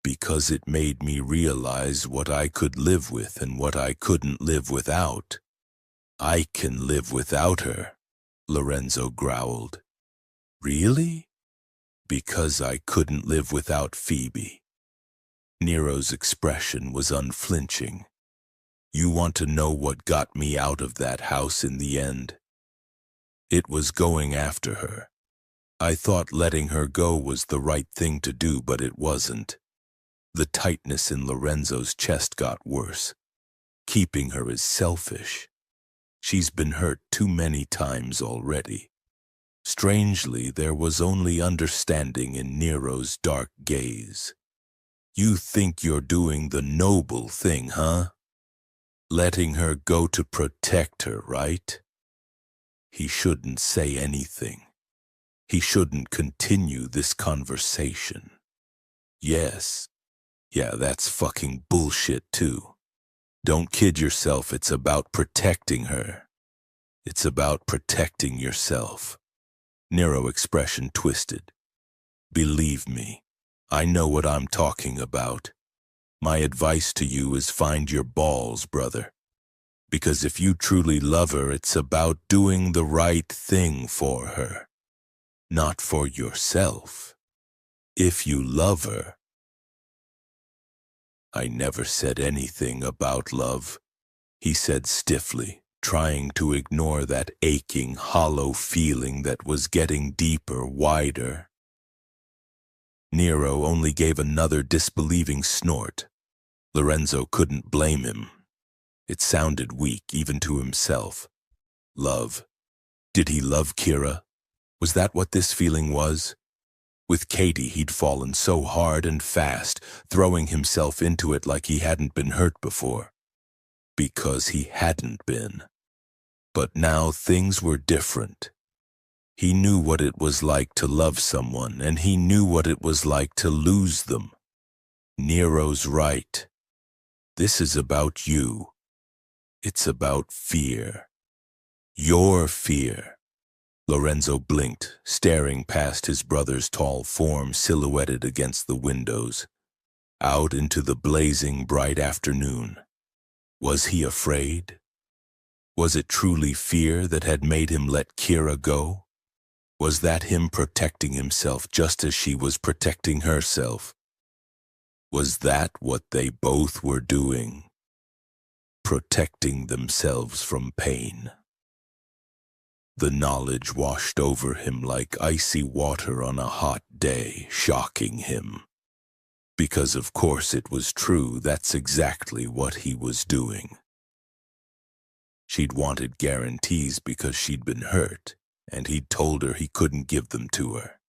Because it made me realize what I could live with and what I couldn't live without. I can live without her, Lorenzo growled. Really? Because I couldn't live without Phoebe. Nero's expression was unflinching. You want to know what got me out of that house in the end? It was going after her. I thought letting her go was the right thing to do, but it wasn't. The tightness in Lorenzo's chest got worse. Keeping her is selfish. She's been hurt too many times already. Strangely, there was only understanding in Nero's dark gaze. You think you're doing the noble thing, huh? Letting her go to protect her, right? He shouldn't say anything. He shouldn't continue this conversation. Yes. Yeah, that's fucking bullshit too. Don't kid yourself, it's about protecting her. It's about protecting yourself. Nero's expression twisted. Believe me, I know what I'm talking about. My advice to you is find your balls, brother. Because if you truly love her, it's about doing the right thing for her. Not for yourself. If you love her. I never said anything about love, he said stiffly, trying to ignore that aching, hollow feeling that was getting deeper, wider. Nero only gave another disbelieving snort. Lorenzo couldn't blame him. It sounded weak, even to himself. Love. Did he love Kira? Was that what this feeling was? With Katie, he'd fallen so hard and fast, throwing himself into it like he hadn't been hurt before. Because he hadn't been. But now things were different. He knew what it was like to love someone, and he knew what it was like to lose them. Nero's right. This is about you. It's about fear. Your fear. Lorenzo blinked, staring past his brother's tall form silhouetted against the windows, out into the blazing bright afternoon. Was he afraid? Was it truly fear that had made him let Kira go? Was that him protecting himself just as she was protecting herself? Was that what they both were doing? Protecting themselves from pain. The knowledge washed over him like icy water on a hot day, shocking him. Because of course it was true, that's exactly what he was doing. She'd wanted guarantees because she'd been hurt, and he'd told her he couldn't give them to her.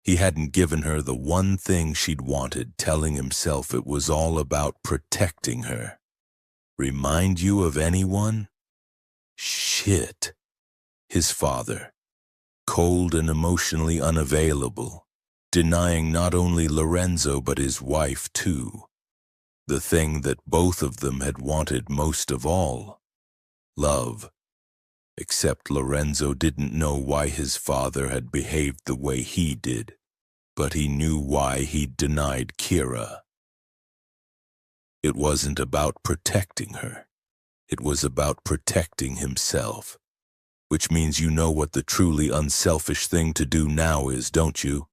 He hadn't given her the one thing she'd wanted, telling himself it was all about protecting her. Remind you of anyone? Shit. His father, cold and emotionally unavailable, denying not only Lorenzo but his wife too. The thing that both of them had wanted most of all. Love. Except Lorenzo didn't know why his father had behaved the way he did, but he knew why he'd denied Kira. It wasn't about protecting her. It was about protecting himself. Which means you know what the truly unselfish thing to do now is, don't you?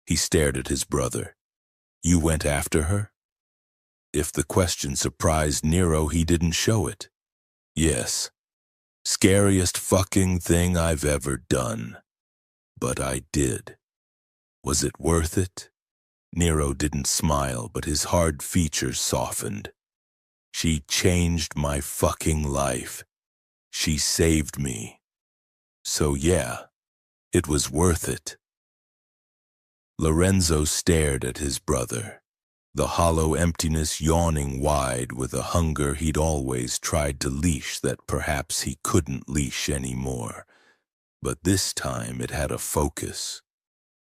He stared at his brother. You went after her? If the question surprised Nero, he didn't show it. Yes. Scariest fucking thing I've ever done. But I did. Was it worth it? Nero didn't smile, but his hard features softened. She changed my fucking life. She saved me. So yeah, it was worth it. Lorenzo stared at his brother, the hollow emptiness yawning wide with a hunger he'd always tried to leash that perhaps he couldn't leash anymore. But this time it had a focus.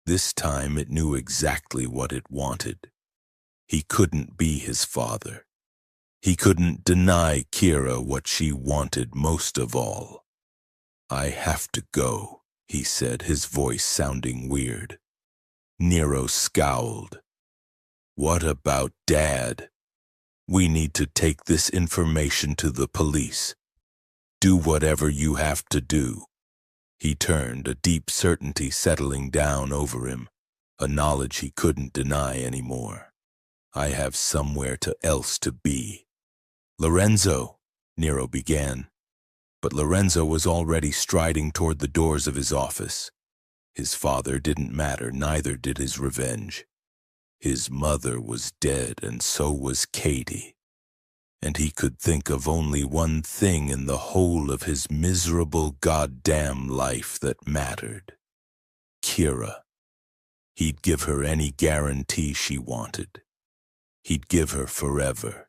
This time it knew exactly what it wanted. He couldn't be his father. He couldn't deny Kira what she wanted most of all. "I have to go," he said, his voice sounding weird. Nero scowled. "What about Dad? We need to take this information to the police. Do whatever you have to do." He turned, a deep certainty settling down over him, a knowledge he couldn't deny anymore. "I have somewhere else to be." "Lorenzo," Nero began, but Lorenzo was already striding toward the doors of his office. His father didn't matter, neither did his revenge. His mother was dead, and so was Katie. And he could think of only one thing in the whole of his miserable goddamn life that mattered. Kira. He'd give her any guarantee she wanted. He'd give her forever.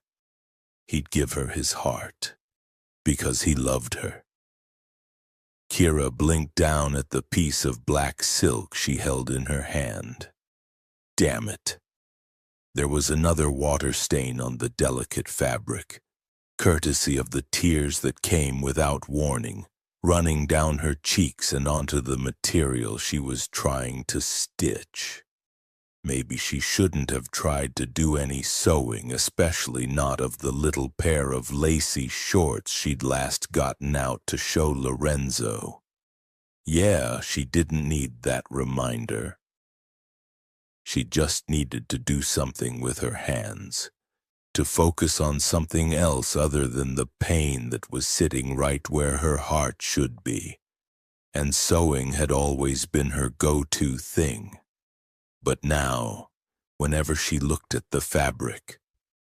He'd give her his heart, because he loved her. Kira blinked down at the piece of black silk she held in her hand. Damn it. There was another water stain on the delicate fabric, courtesy of the tears that came without warning, running down her cheeks and onto the material she was trying to stitch. Maybe she shouldn't have tried to do any sewing, especially not of the little pair of lacy shorts she'd last gotten out to show Lorenzo. Yeah, she didn't need that reminder. She just needed to do something with her hands, to focus on something else other than the pain that was sitting right where her heart should be. And sewing had always been her go-to thing. But now, whenever she looked at the fabric,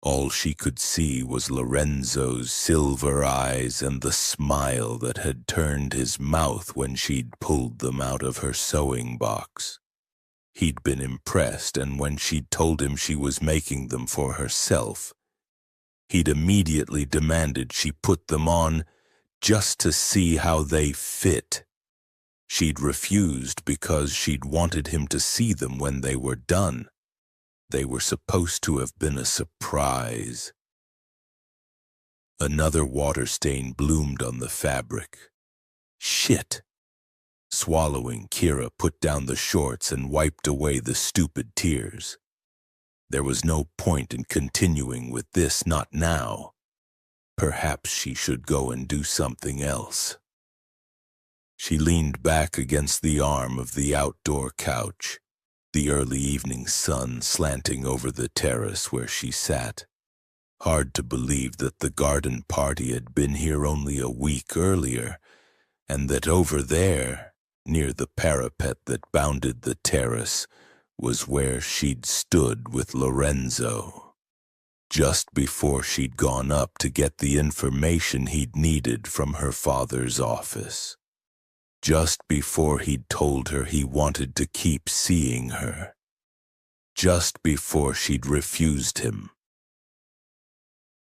all she could see was Lorenzo's silver eyes and the smile that had turned his mouth when she'd pulled them out of her sewing box. He'd been impressed, and when she'd told him she was making them for herself, he'd immediately demanded she put them on just to see how they fit. She'd refused because she'd wanted him to see them when they were done. They were supposed to have been a surprise. Another water stain bloomed on the fabric. Shit! Swallowing, Kira put down the shorts and wiped away the stupid tears. There was no point in continuing with this, not now. Perhaps she should go and do something else. She leaned back against the arm of the outdoor couch, the early evening sun slanting over the terrace where she sat. Hard to believe that the garden party had been here only a week earlier, and that over there, near the parapet that bounded the terrace, was where she'd stood with Lorenzo, just before she'd gone up to get the information he'd needed from her father's office. Just before he'd told her he wanted to keep seeing her. Just before she'd refused him.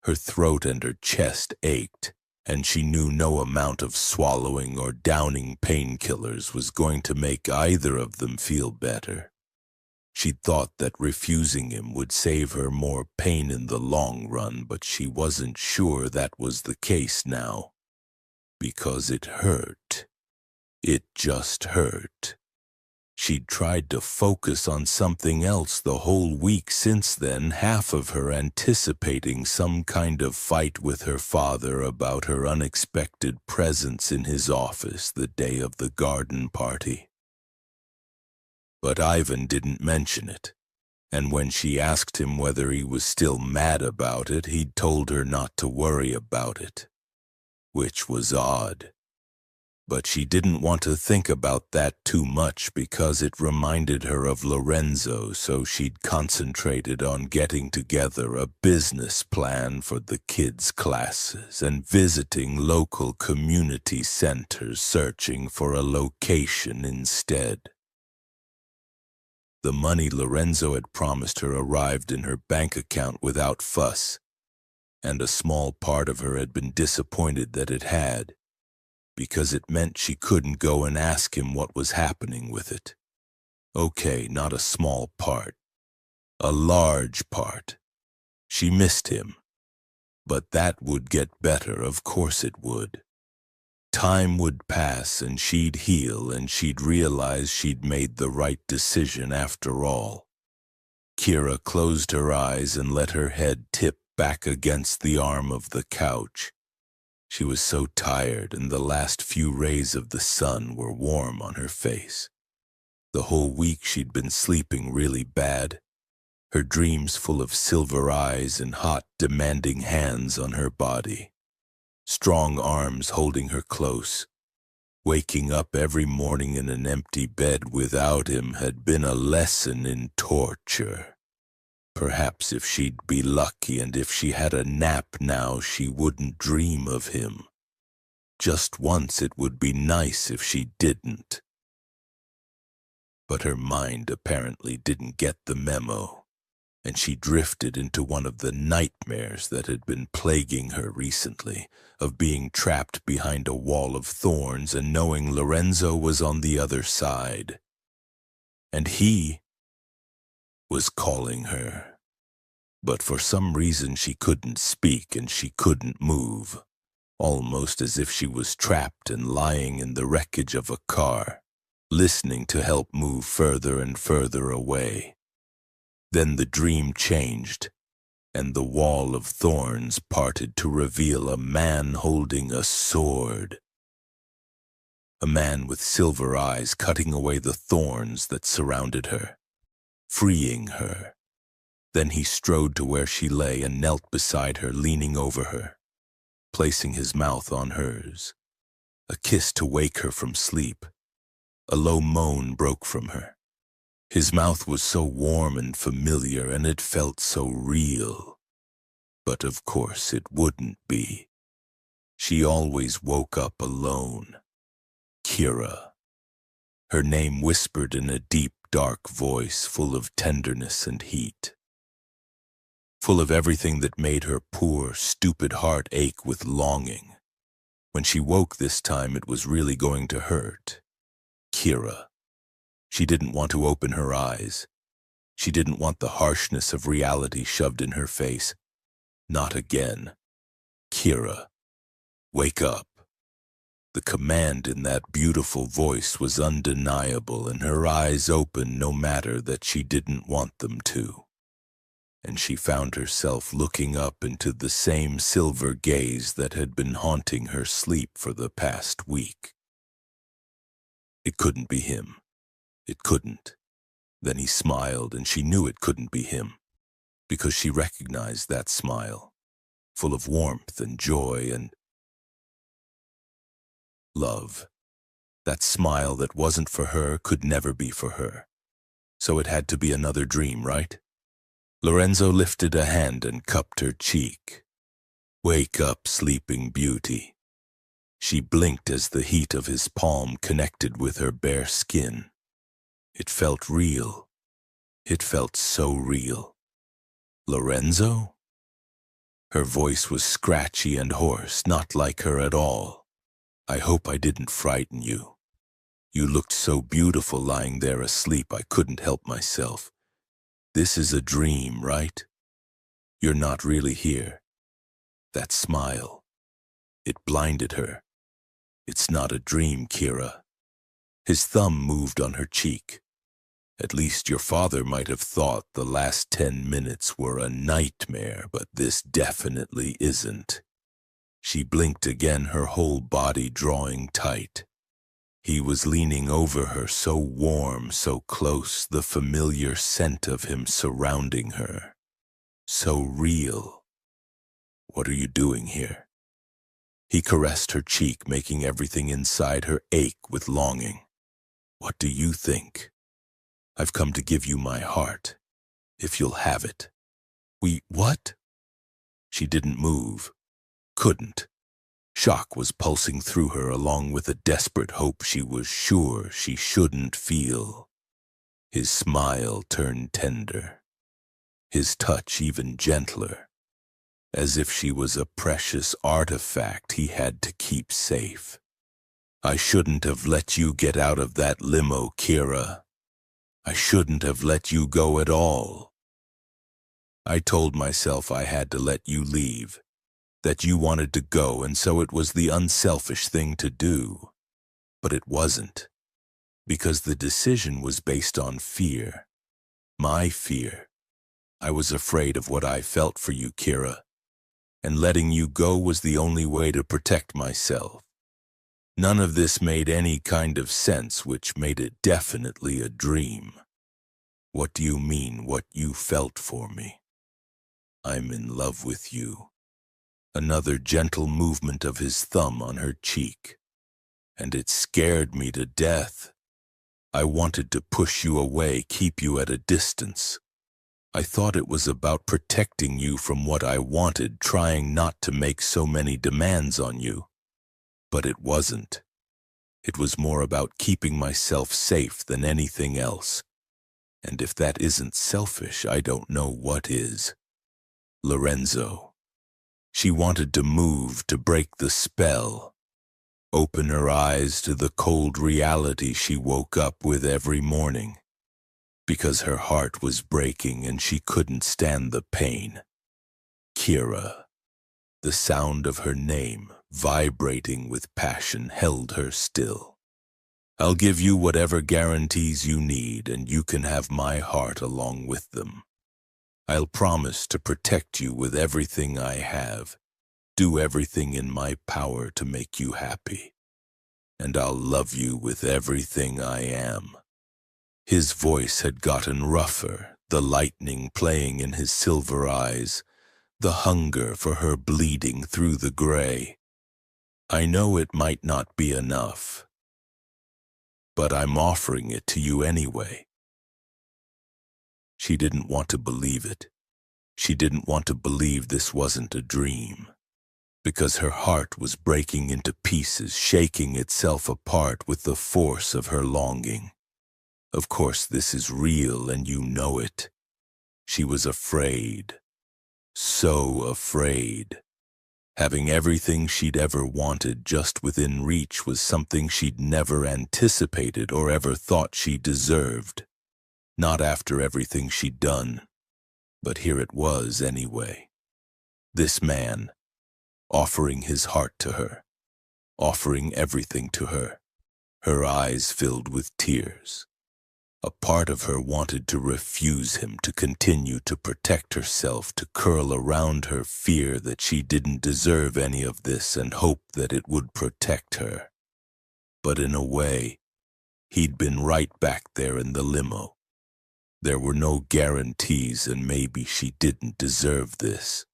Her throat and her chest ached, and she knew no amount of swallowing or downing painkillers was going to make either of them feel better. She'd thought that refusing him would save her more pain in the long run, but she wasn't sure that was the case now. Because it hurt. It just hurt. She'd tried to focus on something else the whole week since then, half of her anticipating some kind of fight with her father about her unexpected presence in his office the day of the garden party. But Ivan didn't mention it, and when she asked him whether he was still mad about it, he'd told her not to worry about it. Which was odd. But she didn't want to think about that too much because it reminded her of Lorenzo, so she'd concentrated on getting together a business plan for the kids' classes and visiting local community centers searching for a location instead. The money Lorenzo had promised her arrived in her bank account without fuss, and a small part of her had been disappointed that it had, because it meant she couldn't go and ask him what was happening with it. Okay, not a small part. A large part. She missed him. But that would get better, of course it would. Time would pass and she'd heal and she'd realize she'd made the right decision after all. Kira closed her eyes and let her head tip back against the arm of the couch. She was so tired, and the last few rays of the sun were warm on her face. The whole week she'd been sleeping really bad, her dreams full of silver eyes and hot, demanding hands on her body, strong arms holding her close. Waking up every morning in an empty bed without him had been a lesson in torture. Perhaps if she'd be lucky and if she had a nap now, she wouldn't dream of him. Just once it would be nice if she didn't. But her mind apparently didn't get the memo, and she drifted into one of the nightmares that had been plaguing her recently, of being trapped behind a wall of thorns and knowing Lorenzo was on the other side. And he was calling her. But for some reason she couldn't speak and she couldn't move, almost as if she was trapped and lying in the wreckage of a car, listening to help move further and further away. Then the dream changed, and the wall of thorns parted to reveal a man holding a sword. A man with silver eyes cutting away the thorns that surrounded her, freeing her. Then he strode to where she lay and knelt beside her, leaning over her, placing his mouth on hers. A kiss to wake her from sleep. A low moan broke from her. His mouth was so warm and familiar, and it felt so real. But of course it wouldn't be. She always woke up alone. Kira. Her name whispered in a deep, dark voice full of tenderness and heat. Full of everything that made her poor, stupid heart ache with longing. When she woke this time, it was really going to hurt. Kira. She didn't want to open her eyes. She didn't want the harshness of reality shoved in her face. Not again. Kira, wake up. The command in that beautiful voice was undeniable, and her eyes opened no matter that she didn't want them to. And she found herself looking up into the same silver gaze that had been haunting her sleep for the past week. It couldn't be him. It couldn't. Then he smiled, and she knew it couldn't be him, because she recognized that smile, full of warmth and joy and love. That smile that wasn't for her could never be for her. So it had to be another dream, right? Lorenzo lifted a hand and cupped her cheek. Wake up, sleeping beauty. She blinked as the heat of his palm connected with her bare skin. It felt real. It felt so real. Lorenzo? Her voice was scratchy and hoarse, not like her at all. I hope I didn't frighten you. You looked so beautiful lying there asleep I couldn't help myself. This is a dream, right? You're not really here. That smile. It blinded her. It's not a dream, Kira. His thumb moved on her cheek. At least your father might have thought the last 10 minutes were a nightmare, but this definitely isn't. She blinked again, her whole body drawing tight. He was leaning over her, so warm, so close, the familiar scent of him surrounding her. So real. What are you doing here? He caressed her cheek, making everything inside her ache with longing. "What do you think? I've come to give you my heart, if you'll have it." What?" She didn't move. Couldn't. Shock was pulsing through her along with a desperate hope she was sure she shouldn't feel. His smile turned tender, his touch even gentler, as if she was a precious artifact he had to keep safe. "I shouldn't have let you get out of that limo, Kira. I shouldn't have let you go at all. I told myself I had to let you leave, that you wanted to go, and so it was the unselfish thing to do. But it wasn't, because the decision was based on fear. My fear. I was afraid of what I felt for you, Kira, and letting you go was the only way to protect myself. None of this made any kind of sense, which made it definitely a dream." "What do you mean, what you felt for me?" "I'm in love with you." Another gentle movement of his thumb on her cheek. "And it scared me to death. I wanted to push you away, keep you at a distance. I thought it was about protecting you from what I wanted, trying not to make so many demands on you. But it wasn't. It was more about keeping myself safe than anything else. And if that isn't selfish, I don't know what is." Lorenzo. She wanted to move, to break the spell, open her eyes to the cold reality she woke up with every morning, because her heart was breaking and she couldn't stand the pain. Kira. The sound of her name, vibrating with passion, held her still. "I'll give you whatever guarantees you need, and you can have my heart along with them. I'll promise to protect you with everything I have, do everything in my power to make you happy. And I'll love you with everything I am." His voice had gotten rougher, the lightning playing in his silver eyes, the hunger for her bleeding through the gray. "I know it might not be enough, but I'm offering it to you anyway." She didn't want to believe it. She didn't want to believe this wasn't a dream, because her heart was breaking into pieces, shaking itself apart with the force of her longing. "Of course this is real, and you know it." She was afraid, so afraid. Having everything she'd ever wanted just within reach was something she'd never anticipated or ever thought she deserved. Not after everything she'd done, but here it was anyway. This man, offering his heart to her, offering everything to her, her eyes filled with tears. A part of her wanted to refuse him, to continue to protect herself, to curl around her fear that she didn't deserve any of this and hope that it would protect her. But in a way, he'd been right back there in the limo. There were no guarantees, and maybe she didn't deserve this.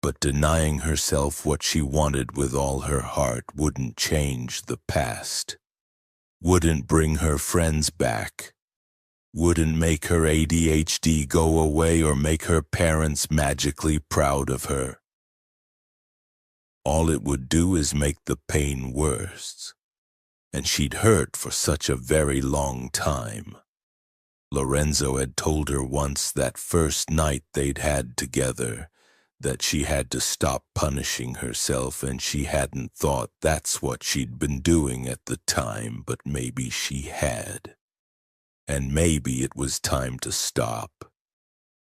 But denying herself what she wanted with all her heart wouldn't change the past, wouldn't bring her friends back, wouldn't make her ADHD go away or make her parents magically proud of her. All it would do is make the pain worse, and she'd hurt for such a very long time. Lorenzo had told her once, that first night they'd had together, that she had to stop punishing herself, and she hadn't thought that's what she'd been doing at the time, but maybe she had. And maybe it was time to stop.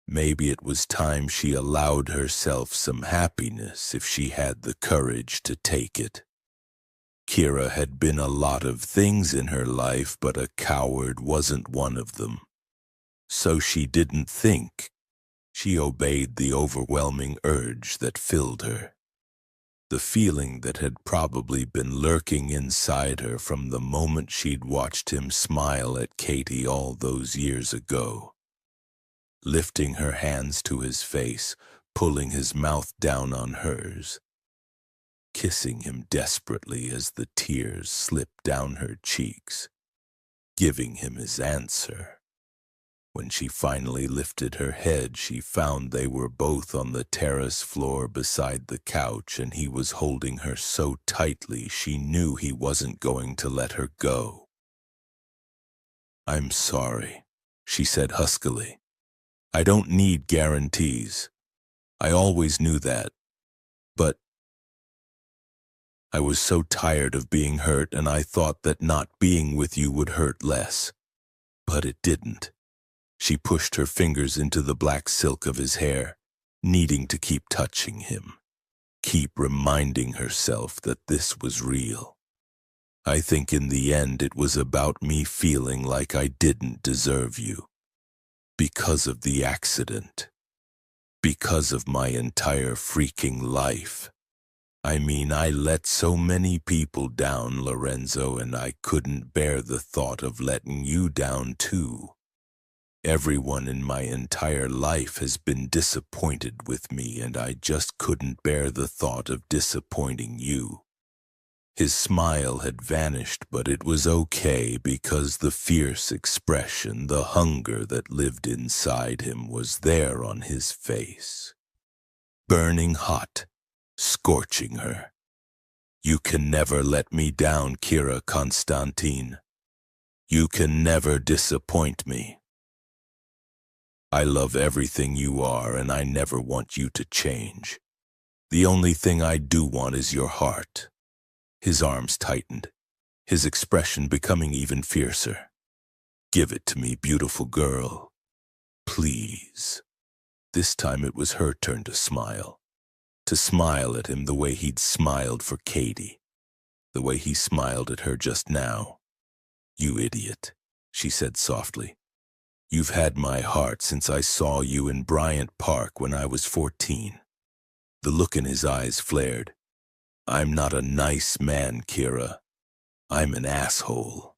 Maybe it was time she allowed herself some happiness if she had the courage to take it. Kira had been a lot of things in her life, but a coward wasn't one of them. So she didn't think. She obeyed the overwhelming urge that filled her. The feeling that had probably been lurking inside her from the moment she'd watched him smile at Katie all those years ago. Lifting her hands to his face, pulling his mouth down on hers. kissing him desperately as the tears slipped down her cheeks, giving him his answer. When she finally lifted her head, she found they were both on the terrace floor beside the couch, and he was holding her so tightly she knew he wasn't going to let her go. "I'm sorry," she said huskily. "I don't need guarantees. I always knew that. But I was so tired of being hurt, and I thought that not being with you would hurt less. But it didn't." She pushed her fingers into the black silk of his hair, needing to keep touching him, keep reminding herself that this was real. "I think in the end it was about me feeling like I didn't deserve you. Because of the accident. Because of my entire freaking life. I mean, I let so many people down, Lorenzo, and I couldn't bear the thought of letting you down too. Everyone in my entire life has been disappointed with me, and I just couldn't bear the thought of disappointing you." His smile had vanished, but it was okay because the fierce expression, the hunger that lived inside him was there on his face. Burning hot, scorching her. "You can never let me down, Kira Konstantin. You can never disappoint me. I love everything you are, and I never want you to change. The only thing I do want is your heart." His arms tightened, his expression becoming even fiercer. "Give it to me, beautiful girl. Please." This time it was her turn to smile at him the way he'd smiled for Katie, the way he smiled at her just now. "You idiot," she said softly. "You've had my heart since I saw you in Bryant Park when I was 14. The look in his eyes flared. "I'm not a nice man, Kira. I'm an asshole.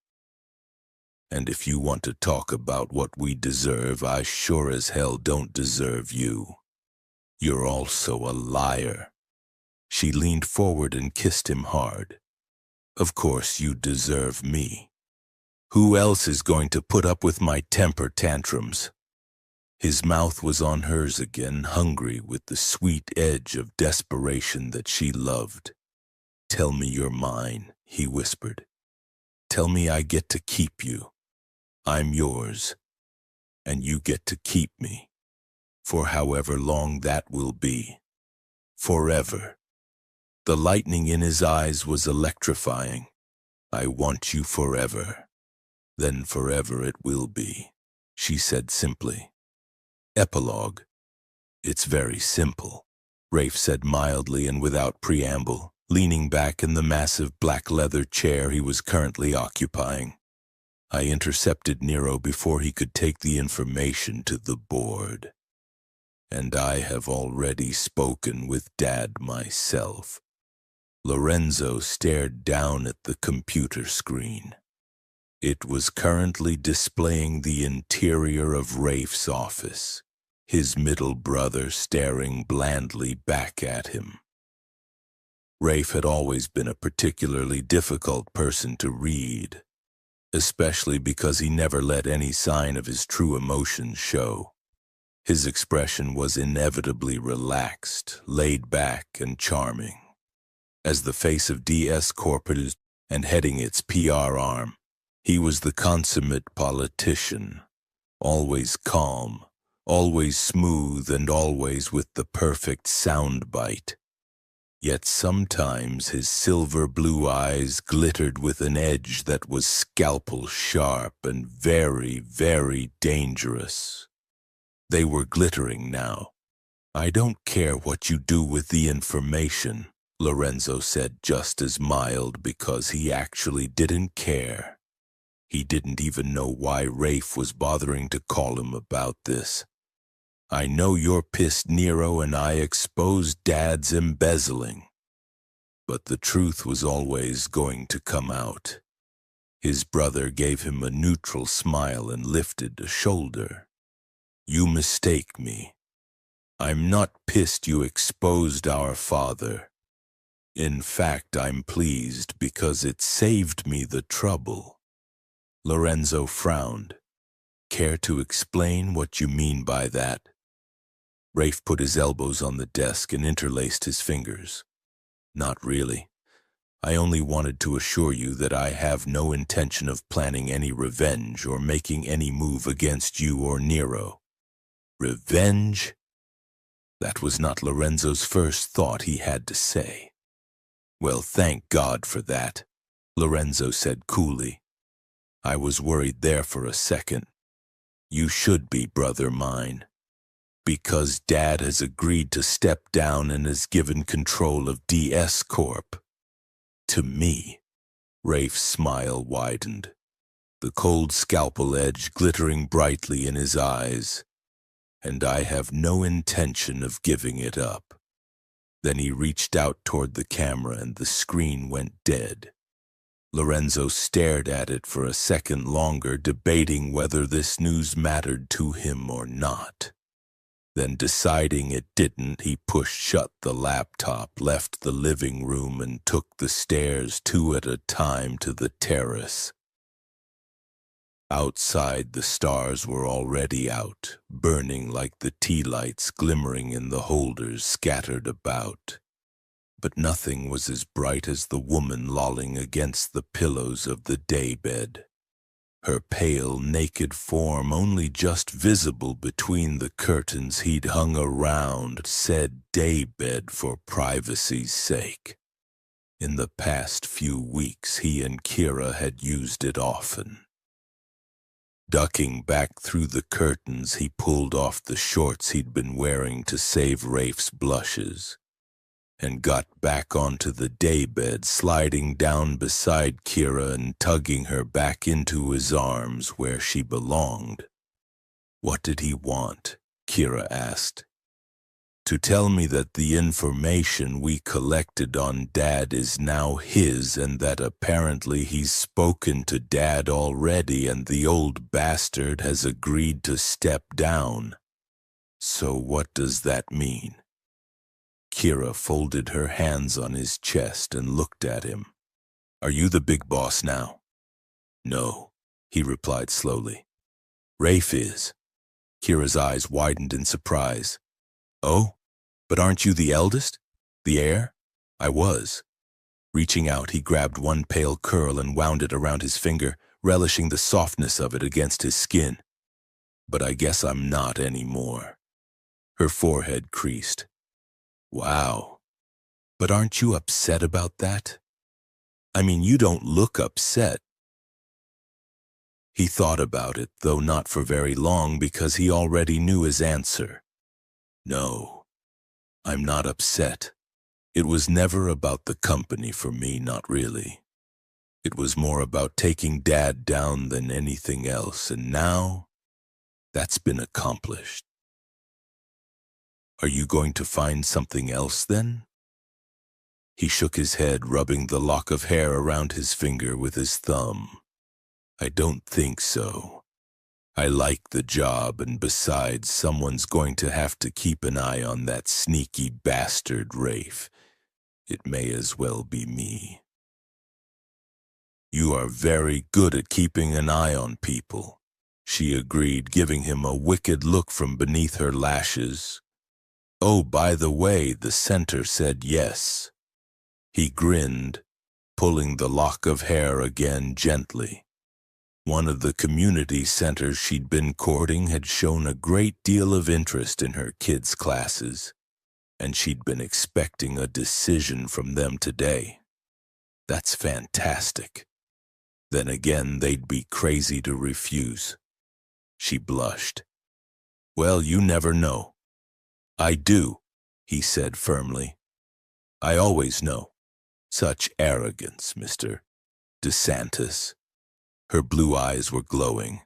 And if you want to talk about what we deserve, I sure as hell don't deserve you. You're also a liar." She leaned forward and kissed him hard. "Of course you deserve me. Who else is going to put up with my temper tantrums?" His mouth was on hers again, hungry with the sweet edge of desperation that she loved. "Tell me you're mine," he whispered. "Tell me I get to keep you. I'm yours, and you get to keep me, for however long that will be. Forever." The lightning in his eyes was electrifying. "I want you forever. Then forever it will be," she said simply. Epilogue. "It's very simple," Rafe said mildly and without preamble, leaning back in the massive black leather chair he was currently occupying. "I intercepted Nero before he could take the information to the board. And I have already spoken with Dad myself." Lorenzo stared down at the computer screen. It was currently displaying the interior of Rafe's office, his middle brother staring blandly back at him. Rafe had always been a particularly difficult person to read, especially because he never let any sign of his true emotions show. His expression was inevitably relaxed, laid back, and charming. As the face of DS Corporate and heading its PR arm, he was the consummate politician, always calm, always smooth, and always with the perfect soundbite. Yet sometimes his silver blue eyes glittered with an edge that was scalpel sharp and very, very dangerous. They were glittering now. "I don't care what you do with the information," Lorenzo said, just as mild because he actually didn't care. He didn't even know why Rafe was bothering to call him about this. "I know you're pissed Nero and I exposed Dad's embezzling." But the truth was always going to come out. His brother gave him a neutral smile and lifted a shoulder. "You mistake me. I'm not pissed you exposed our father. In fact, I'm pleased because it saved me the trouble. Lorenzo frowned. Care to explain what you mean by that? Rafe put his elbows on the desk and interlaced his fingers. Not really. I only wanted to assure you that I have no intention of planning any revenge or making any move against you or Nero. Revenge? That was not Lorenzo's first thought, he had to say. Well, thank God for that, Lorenzo said coolly. I was worried there for a second. You should be, brother mine. Because Dad has agreed to step down and has given control of DS Corp. To me. Rafe's smile widened, the cold scalpel edge glittering brightly in his eyes. And I have no intention of giving it up. Then he reached out toward the camera and the screen went dead. Lorenzo stared at it for a second longer, debating whether this news mattered to him or not. Then, deciding it didn't, he pushed shut the laptop, left the living room, and took the stairs 2 at a time to the terrace. Outside, the stars were already out, burning like the tea lights glimmering in the holders scattered about. But nothing was as bright as the woman lolling against the pillows of the daybed. Her pale, naked form, only just visible between the curtains he'd hung around, said daybed for privacy's sake. In the past few weeks, he and Kira had used it often. Ducking back through the curtains, he pulled off the shorts he'd been wearing to save Rafe's blushes, and got back onto the daybed, sliding down beside Kira and tugging her back into his arms where she belonged. What did he want? Kira asked. To tell me that the information we collected on Dad is now his and that apparently he's spoken to Dad already and the old bastard has agreed to step down. So what does that mean? Kira folded her hands on his chest and looked at him. Are you the big boss now? No, he replied slowly. Rafe is. Kira's eyes widened in surprise. Oh, but aren't you the eldest? The heir? I was. Reaching out, he grabbed one pale curl and wound it around his finger, relishing the softness of it against his skin. But I guess I'm not anymore. Her forehead creased. Wow. But aren't you upset about that? I mean, you don't look upset. He thought about it, though not for very long, because he already knew his answer. No, I'm not upset. It was never about the company for me, not really. It was more about taking Dad down than anything else, and now that's been accomplished. Are you going to find something else then? He shook his head, rubbing the lock of hair around his finger with his thumb. I don't think so. I like the job, and besides, someone's going to have to keep an eye on that sneaky bastard Rafe. It may as well be me. You are very good at keeping an eye on people, she agreed, giving him a wicked look from beneath her lashes. Oh, by the way, the center said yes. He grinned, pulling the lock of hair again gently. One of the community centers she'd been courting had shown a great deal of interest in her kids' classes, and she'd been expecting a decision from them today. That's fantastic. Then again, they'd be crazy to refuse. She blushed. Well, you never know. I do, he said firmly. I always know. Such arrogance, Mr. DeSantis. Her blue eyes were glowing.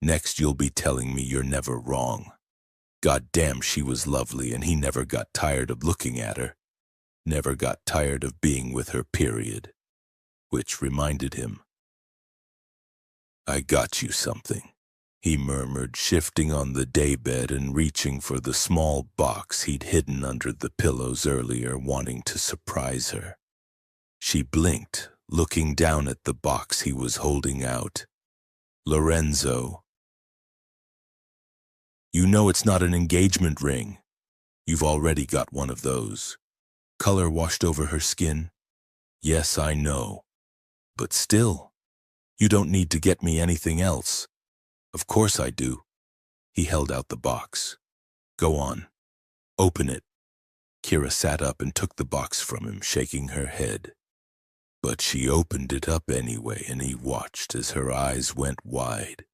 Next you'll be telling me you're never wrong. God damn, she was lovely, and he never got tired of looking at her. Never got tired of being with her, period. Which reminded him. I got you something, he murmured, shifting on the daybed and reaching for the small box he'd hidden under the pillows earlier, wanting to surprise her. She blinked, looking down at the box he was holding out. "Lorenzo, you know it's not an engagement ring. You've already got one of those." Color washed over her skin. "Yes, I know. But still, you don't need to get me anything else." "Of course I do." He held out the box. "Go on. Open it." Kira sat up and took the box from him, shaking her head. But she opened it up anyway, and he watched as her eyes went wide,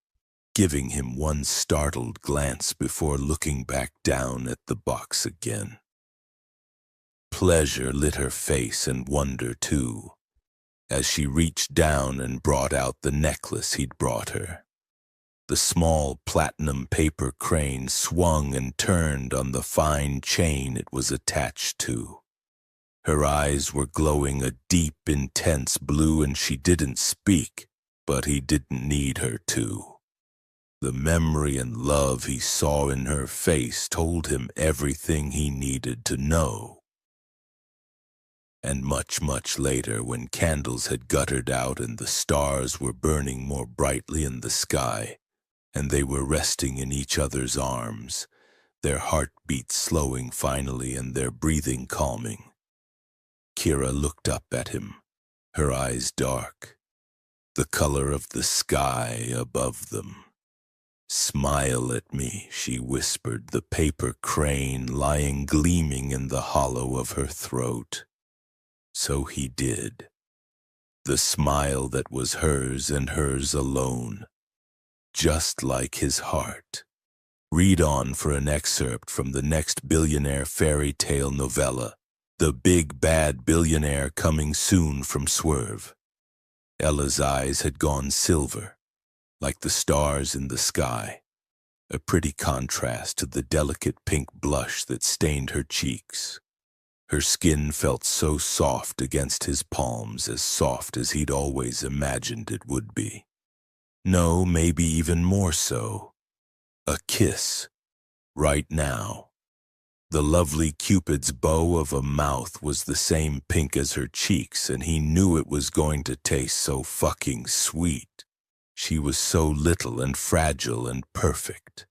giving him one startled glance before looking back down at the box again. Pleasure lit her face, and wonder too, as she reached down and brought out the necklace he'd brought her. The small platinum paper crane swung and turned on the fine chain it was attached to. Her eyes were glowing a deep, intense blue, and she didn't speak, but he didn't need her to. The memory and love he saw in her face told him everything he needed to know. And much, much later, when candles had guttered out and the stars were burning more brightly in the sky, and they were resting in each other's arms, their heartbeats slowing finally and their breathing calming, Kira looked up at him, her eyes dark, the color of the sky above them. "Smile at me," she whispered, the paper crane lying gleaming in the hollow of her throat. So he did. The smile that was hers and hers alone, just like his heart. Read on for an excerpt from the next Billionaire fairy tale novella, The Big Bad Billionaire, coming soon from Swerve. Ella's eyes had gone silver, like the stars in the sky, a pretty contrast to the delicate pink blush that stained her cheeks. Her skin felt so soft against his palms, as soft as he'd always imagined it would be. No, maybe even more so. A kiss, right now. The lovely Cupid's bow of a mouth was the same pink as her cheeks, and he knew it was going to taste so fucking sweet. She was so little and fragile and perfect.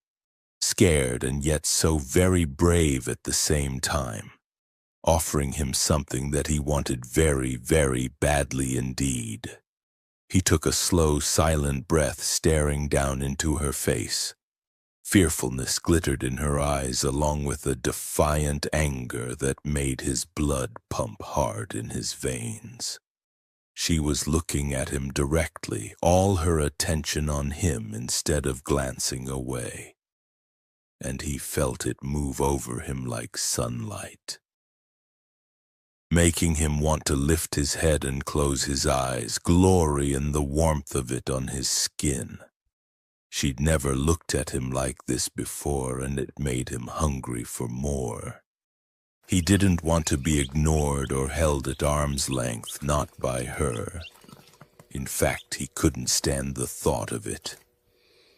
Scared and yet so very brave at the same time, offering him something that he wanted very, very badly indeed. He took a slow, silent breath, staring down into her face. Fearfulness glittered in her eyes, along with a defiant anger that made his blood pump hard in his veins. She was looking at him directly, all her attention on him instead of glancing away. And he felt it move over him like sunlight, making him want to lift his head and close his eyes, glory in the warmth of it on his skin. She'd never looked at him like this before, and it made him hungry for more. He didn't want to be ignored or held at arm's length, not by her. In fact, he couldn't stand the thought of it.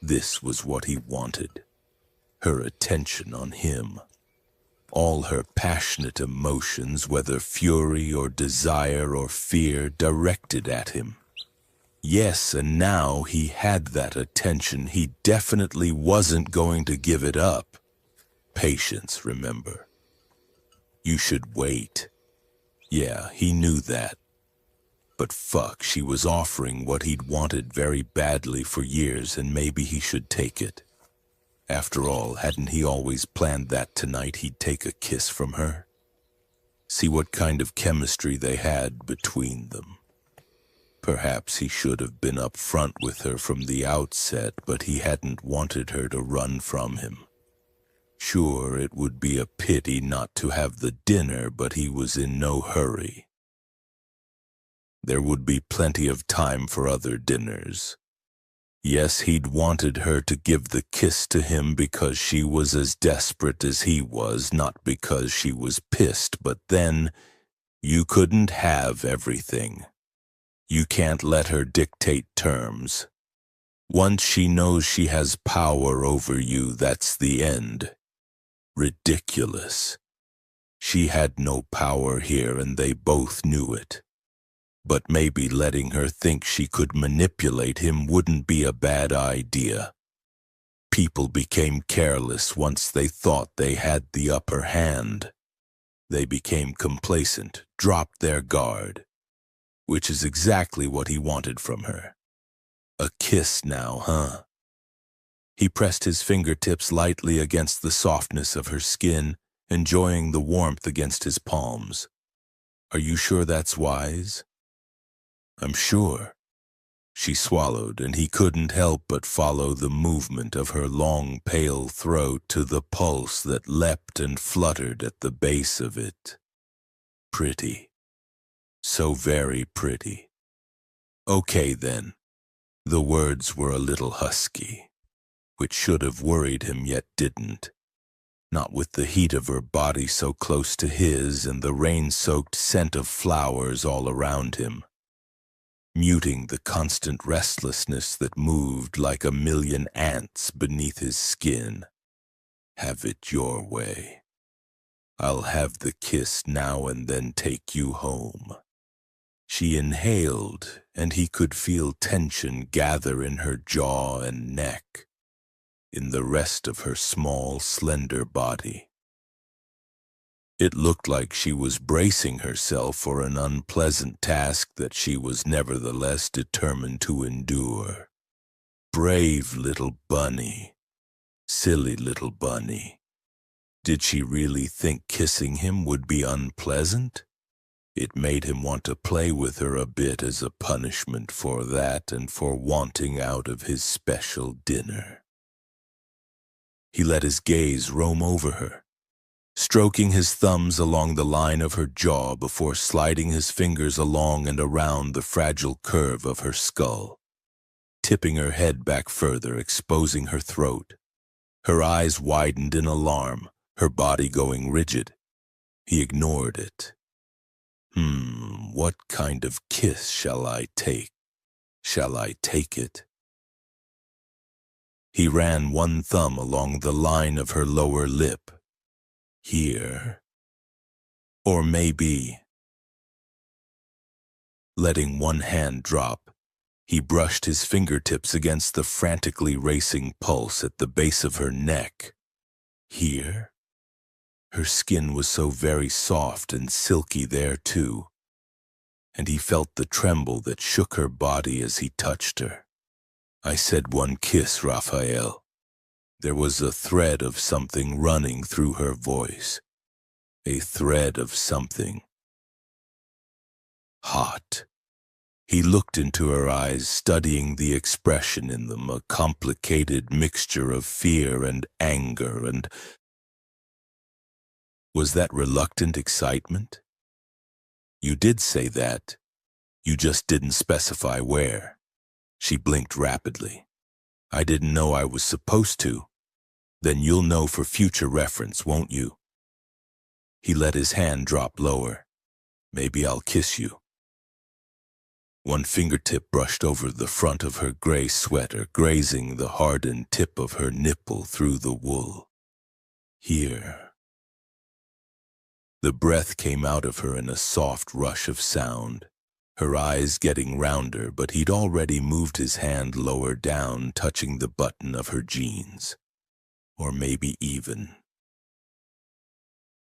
This was what he wanted, her attention on him. All her passionate emotions, whether fury or desire or fear, directed at him. Yes, and now he had that attention. He definitely wasn't going to give it up. Patience, remember. You should wait. Yeah, he knew that. But fuck, she was offering what he'd wanted very badly for years, and maybe he should take it. After all, hadn't he always planned that tonight he'd take a kiss from her? See what kind of chemistry they had between them. Perhaps he should have been up front with her from the outset, but he hadn't wanted her to run from him. Sure, it would be a pity not to have the dinner, but he was in no hurry. There would be plenty of time for other dinners. Yes, he'd wanted her to give the kiss to him because she was as desperate as he was, not because she was pissed, but then you couldn't have everything. You can't let her dictate terms. Once she knows she has power over you, that's the end. Ridiculous. She had no power here and they both knew it. But maybe letting her think she could manipulate him wouldn't be a bad idea. People became careless once they thought they had the upper hand. They became complacent, dropped their guard, which is exactly what he wanted from her. A kiss now, huh? He pressed his fingertips lightly against the softness of her skin, enjoying the warmth against his palms. Are you sure that's wise? I'm sure. She swallowed, and he couldn't help but follow the movement of her long, pale throat to the pulse that leapt and fluttered at the base of it. Pretty. So very pretty. Okay, then. The words were a little husky, which should have worried him yet didn't. Not with the heat of her body so close to his and the rain-soaked scent of flowers all around him, muting the constant restlessness that moved like a million ants beneath his skin. Have it your way. I'll have the kiss now and then take you home. She inhaled, and he could feel tension gather in her jaw and neck, in the rest of her small, slender body. It looked like she was bracing herself for an unpleasant task that she was nevertheless determined to endure. Brave little bunny. Silly little bunny. Did she really think kissing him would be unpleasant? It made him want to play with her a bit as a punishment for that and for wanting out of his special dinner. He let his gaze roam over her, stroking his thumbs along the line of her jaw before sliding his fingers along and around the fragile curve of her skull, tipping her head back further, exposing her throat. Her eyes widened in alarm, her body going rigid. He ignored it. What kind of kiss shall I take? Shall I take it? He ran one thumb along the line of her lower lip. Here. Or maybe. Letting one hand drop, he brushed his fingertips against the frantically racing pulse at the base of her neck. Here. Her skin was so very soft and silky there, too, and he felt the tremble that shook her body as he touched her. I said one kiss, Raphael. There was a thread of something running through her voice. A thread of something. Hot. He looked into her eyes, studying the expression in them, a complicated mixture of fear and anger and... Was that reluctant excitement? You did say that. You just didn't specify where. She blinked rapidly. I didn't know I was supposed to. Then you'll know for future reference, won't you? He let his hand drop lower. Maybe I'll kiss you. One fingertip brushed over the front of her gray sweater, grazing the hardened tip of her nipple through the wool. Here. The breath came out of her in a soft rush of sound, her eyes getting rounder, but he'd already moved his hand lower down, touching the button of her jeans. Or maybe even.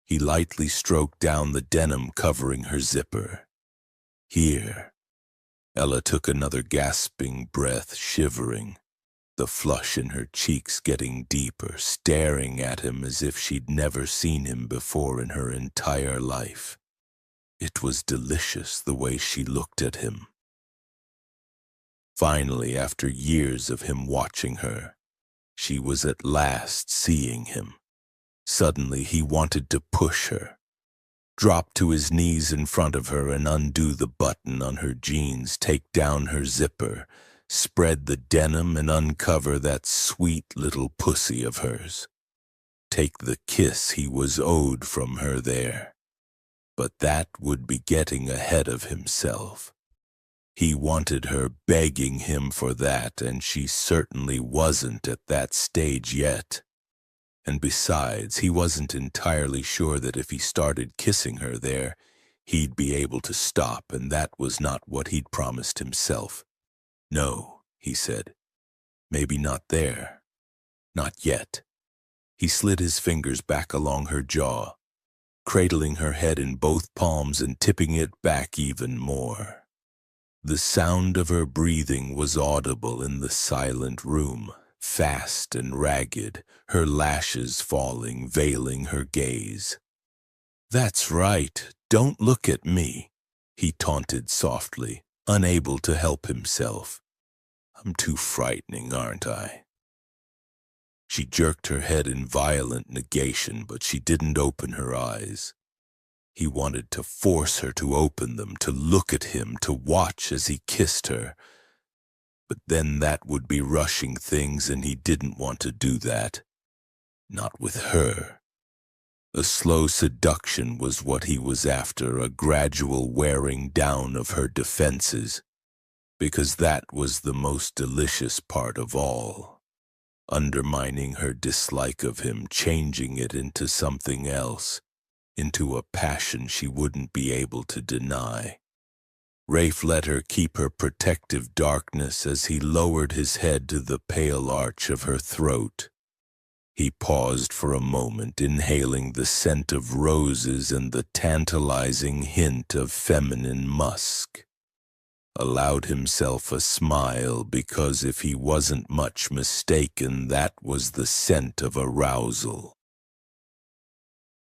He lightly stroked down the denim covering her zipper. Here. Ella took another gasping breath, shivering, the flush in her cheeks getting deeper, staring at him as if she'd never seen him before in her entire life. It was delicious the way she looked at him. Finally, after years of him watching her, she was at last seeing him. Suddenly he wanted to push her, drop to his knees in front of her and undo the button on her jeans, take down her zipper, spread the denim and uncover that sweet little pussy of hers. Take the kiss he was owed from her there. But that would be getting ahead of himself. He wanted her, begging him for that, and she certainly wasn't at that stage yet. And besides, he wasn't entirely sure that if he started kissing her there, he'd be able to stop, and that was not what he'd promised himself. No, he said. Maybe not there. Not yet. He slid his fingers back along her jaw, cradling her head in both palms and tipping it back even more. The sound of her breathing was audible in the silent room, fast and ragged, her lashes falling, veiling her gaze. "That's right, don't look at me," he taunted softly, unable to help himself. "I'm too frightening, aren't I?" She jerked her head in violent negation, but she didn't open her eyes. He wanted to force her to open them, to look at him, to watch as he kissed her. But then that would be rushing things, and he didn't want to do that. Not with her. A slow seduction was what he was after, a gradual wearing down of her defenses, because that was the most delicious part of all. Undermining her dislike of him, changing it into something else, into a passion she wouldn't be able to deny. Rafe let her keep her protective darkness as he lowered his head to the pale arch of her throat. He paused for a moment, inhaling the scent of roses and the tantalizing hint of feminine musk. Allowed himself a smile because if he wasn't much mistaken, that was the scent of arousal.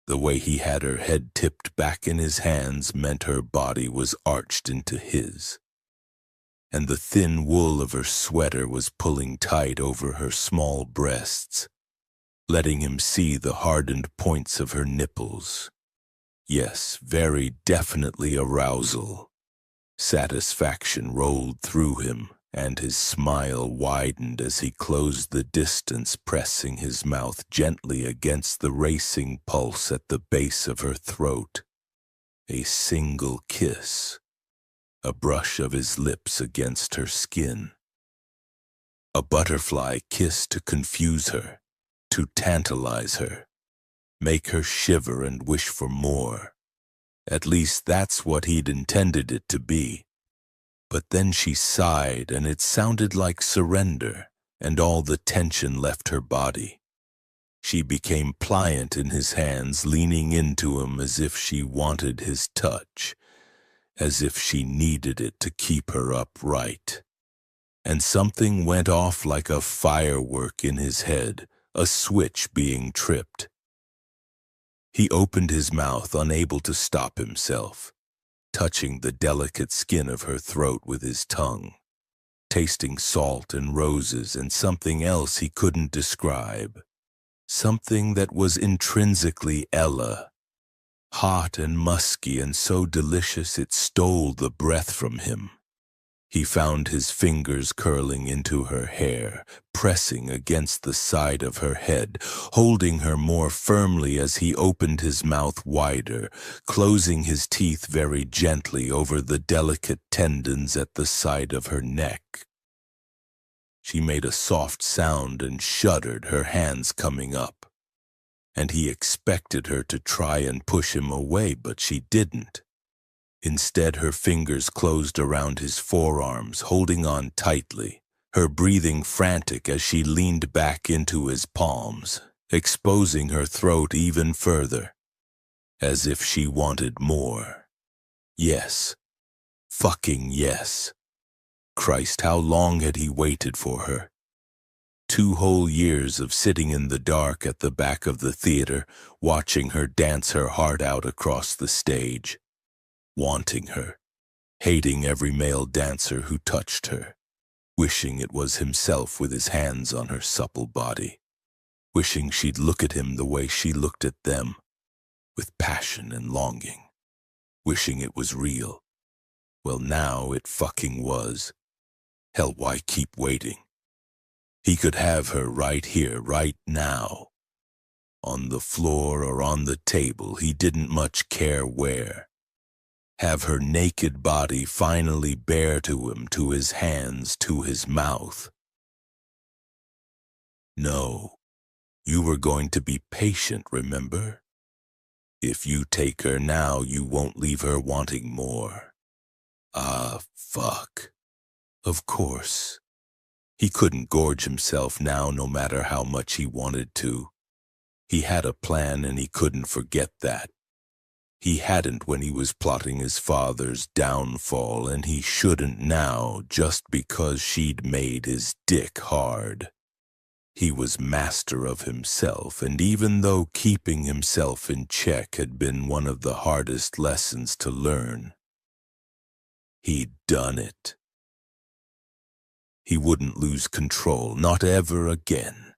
The way he had her head tipped back in his hands meant her body was arched into his, and the thin wool of her sweater was pulling tight over her small breasts, letting him see the hardened points of her nipples. Yes, very definitely arousal. Satisfaction rolled through him, and his smile widened as he closed the distance, pressing his mouth gently against the racing pulse at the base of her throat. A single kiss, a brush of his lips against her skin. A butterfly kiss to confuse her, to tantalize her, make her shiver and wish for more. At least that's what he'd intended it to be. But then she sighed, and it sounded like surrender, and all the tension left her body. She became pliant in his hands, leaning into him as if she wanted his touch, as if she needed it to keep her upright. And something went off like a firework in his head, a switch being tripped. He opened his mouth, unable to stop himself, touching the delicate skin of her throat with his tongue, tasting salt and roses and something else he couldn't describe, something that was intrinsically Ella, hot and musky and so delicious it stole the breath from him. He found his fingers curling into her hair, pressing against the side of her head, holding her more firmly as he opened his mouth wider, closing his teeth very gently over the delicate tendons at the side of her neck. She made a soft sound and shuddered, her hands coming up. And he expected her to try and push him away, but she didn't. Instead, her fingers closed around his forearms, holding on tightly, her breathing frantic as she leaned back into his palms, exposing her throat even further, as if she wanted more. Yes. Fucking yes. Christ, how long had he waited for her? 2 whole years of sitting in the dark at the back of the theater, watching her dance her heart out across the stage. Wanting her, hating every male dancer who touched her, wishing it was himself with his hands on her supple body, wishing she'd look at him the way she looked at them, with passion and longing, wishing it was real. Well, now it fucking was. Hell, why keep waiting? He could have her right here, right now. On the floor or on the table, he didn't much care where. Have her naked body finally bare to him, to his hands, to his mouth. No, you were going to be patient, remember? If you take her now, you won't leave her wanting more. Ah, fuck. Of course. He couldn't gorge himself now no matter how much he wanted to. He had a plan and he couldn't forget that. He hadn't when he was plotting his father's downfall, and he shouldn't now just because she'd made his dick hard. He was master of himself, and even though keeping himself in check had been one of the hardest lessons to learn, he'd done it. He wouldn't lose control, not ever again.